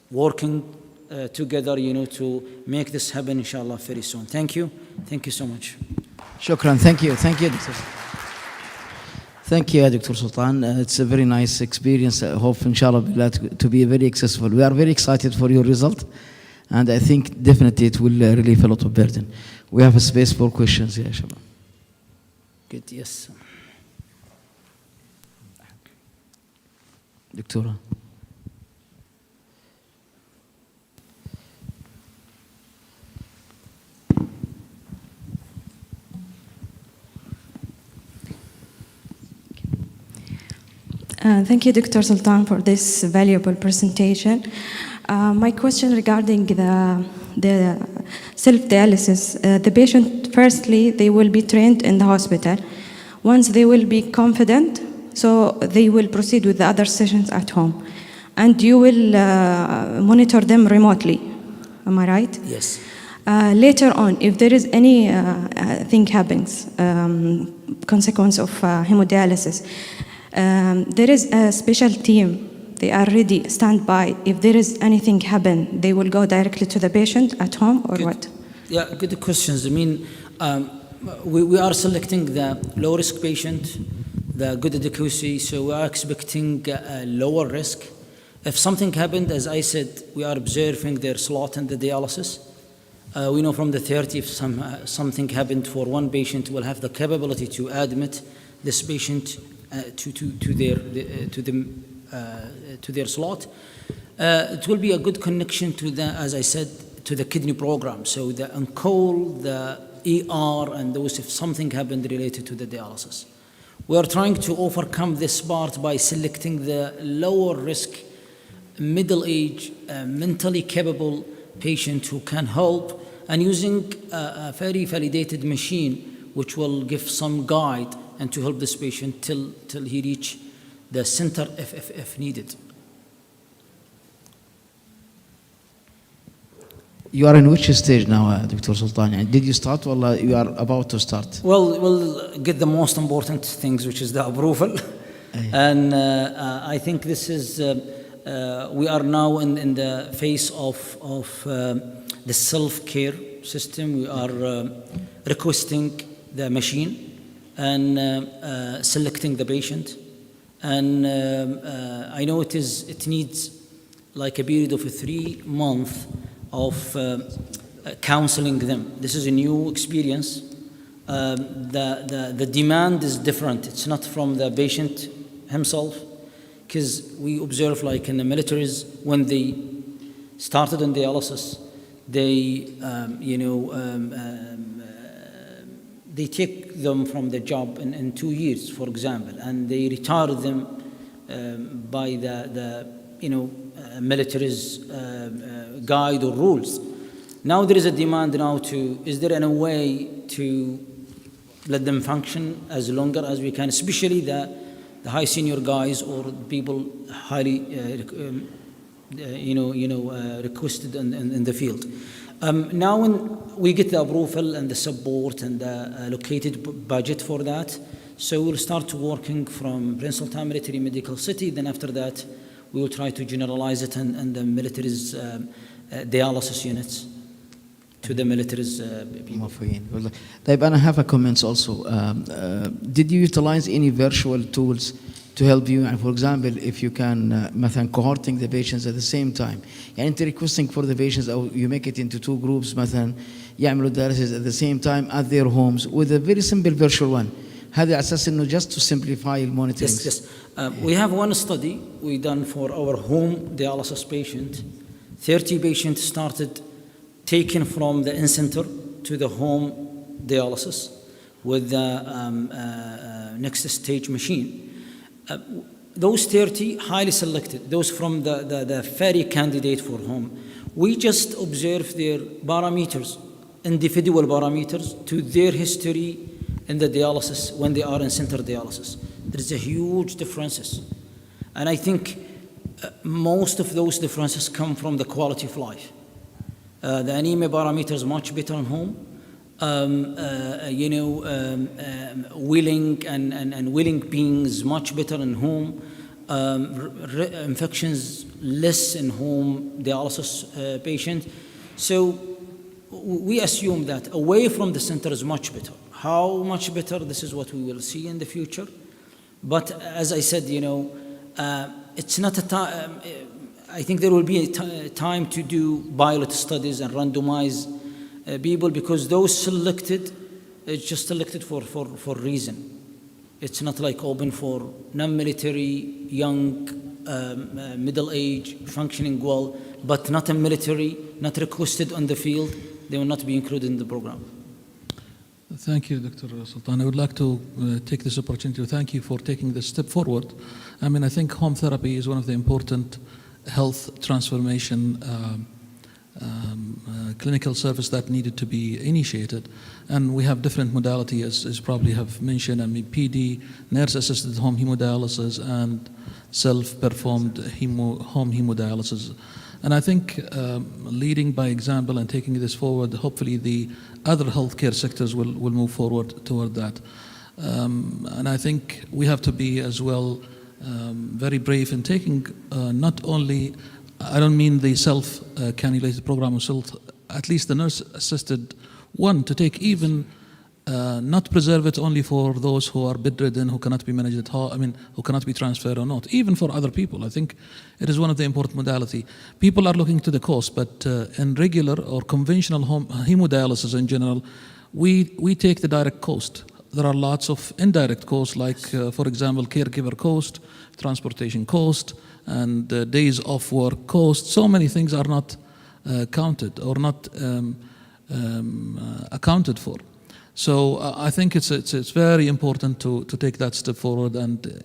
working together, to make this happen, inshallah, very soon. Thank you so much. Shukran. Thank you, Dr. Thank you, Dr. Sultan. It's a very nice experience. I hope, inshallah, to be very successful. We are very excited for your result, and I think definitely it will relieve a lot of burden. We have a space for questions here, inshallah. Good, yes. Doctora. Thank you, Dr. Sultan, for this valuable presentation. My question regarding the self-dialysis, the patient, firstly, they will be trained in the hospital. Once they will be confident, so they will proceed with the other sessions at home. And you will monitor them remotely. Am I right? Yes. Later on, if there is any thing happens, consequence of hemodialysis, there is a special team. They are ready, stand by. If there is anything happen, they will go directly to the patient at home, or good. what? Yeah, good questions. I mean, we are selecting the low-risk patient, the good adequacy, so we are expecting a lower risk. If something happened, as I said, we are observing their slot in the dialysis. We know from the 30, if something happened for one patient, we'll have the capability to admit this patient to their slot. It will be a good connection to as I said, to the kidney program. So the on-call, the ER, and those if something happened related to the dialysis. We are trying to overcome this part by selecting the lower risk, middle-age, mentally capable patient who can help, and using a very validated machine which will give some guide and to help this patient till he reach the center if needed. You are in which stage now, Dr. Sultan? Did you start or you are about to start? Well, we'll get the most important things, which is the approval. And I think this is, we are now in the phase of the self-care system. We are requesting the machine and selecting the patient. And I know it needs like a period of 3 months of counseling them. This is a new experience. The demand is different. It's not from the patient himself, because we observe, like in the militaries, when they started in dialysis, they they take them from the job in 2 years, for example, and they retire them by the military's guide or rules. Now there is a demand now is there any way to let them function as longer as we can, especially the high senior guys or people highly requested in the field. Now when we get the approval and the support and the allocated budget for that, so we'll start working from Prince Sultan Military Medical City. Then after that, we will try to generalize it and the military's dialysis units to the military's people. طيب, I have a comments also. Did you utilize any virtual tools to help you? And for example, if you can مثلا cohorting the patients at the same time. يعني أنت requesting for the patients, or you make it into 2 groups مثلا يعملوا dialysis at the same time at their homes with a very simple virtual one. هذا على أساس إنه just to simplify the monitoring. Yes. We have one study we done for our home dialysis patient. 30 patients started taken from the in-center to the home dialysis with the next stage machine. Those 30 highly selected, those from the very candidate for home. We just observe their parameters, individual parameters to their history in the dialysis when they are in center dialysis. There's a huge differences. And I think most of those differences come from the quality of life. The anemia parameter is much better at home. Willing and willing beings much better in home. Infections less in home dialysis patient. So we assume that away from the center is much better. How much better? This is what we will see in the future. But as I said, it's not a time. I think there will be a time to do pilot studies and randomize people, because those selected, it's just selected for reason. It's not like open for non-military, young, middle age, functioning well, but not in military, not requested on the field. They will not be included in the program. Thank you, Dr. Sultan. I would like to take this opportunity to thank you for taking this step forward. I mean, I think home therapy is one of the important health transformation clinical service that needed to be initiated. And we have different modalities, as probably have mentioned. I mean, PD, nurse-assisted home hemodialysis, and self-performed home hemodialysis. And I think leading by example and taking this forward, hopefully the other healthcare sectors will move forward toward that. And I think we have to be as well very brave in taking not only, I don't mean the self-cannulated program, at least the nurse-assisted one, to take even not preserve it only for those who are bedridden, who cannot be managed at home, I mean, who cannot be transferred or not, even for other people. I think it is one of the important modality. People are looking to the cost, but in regular or conventional home hemodialysis in general, we take the direct cost. There are lots of indirect costs, like, for example, caregiver cost, transportation cost, and days off work cost. So many things are not counted or not accounted for. So I think it's very important to take that step forward and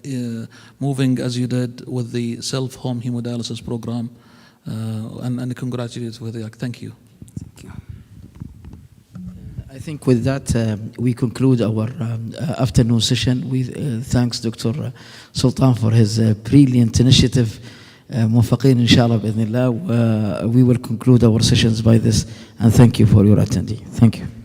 moving as you did with the self-home hemodialysis program, and congratulate with it. Thank you. Thank you. I think with that we conclude our afternoon session. We thanks Dr. Sultan for his brilliant initiative موفقين إن شاء الله بإذن الله. We will conclude our sessions by this and thank you for your attending. Thank you.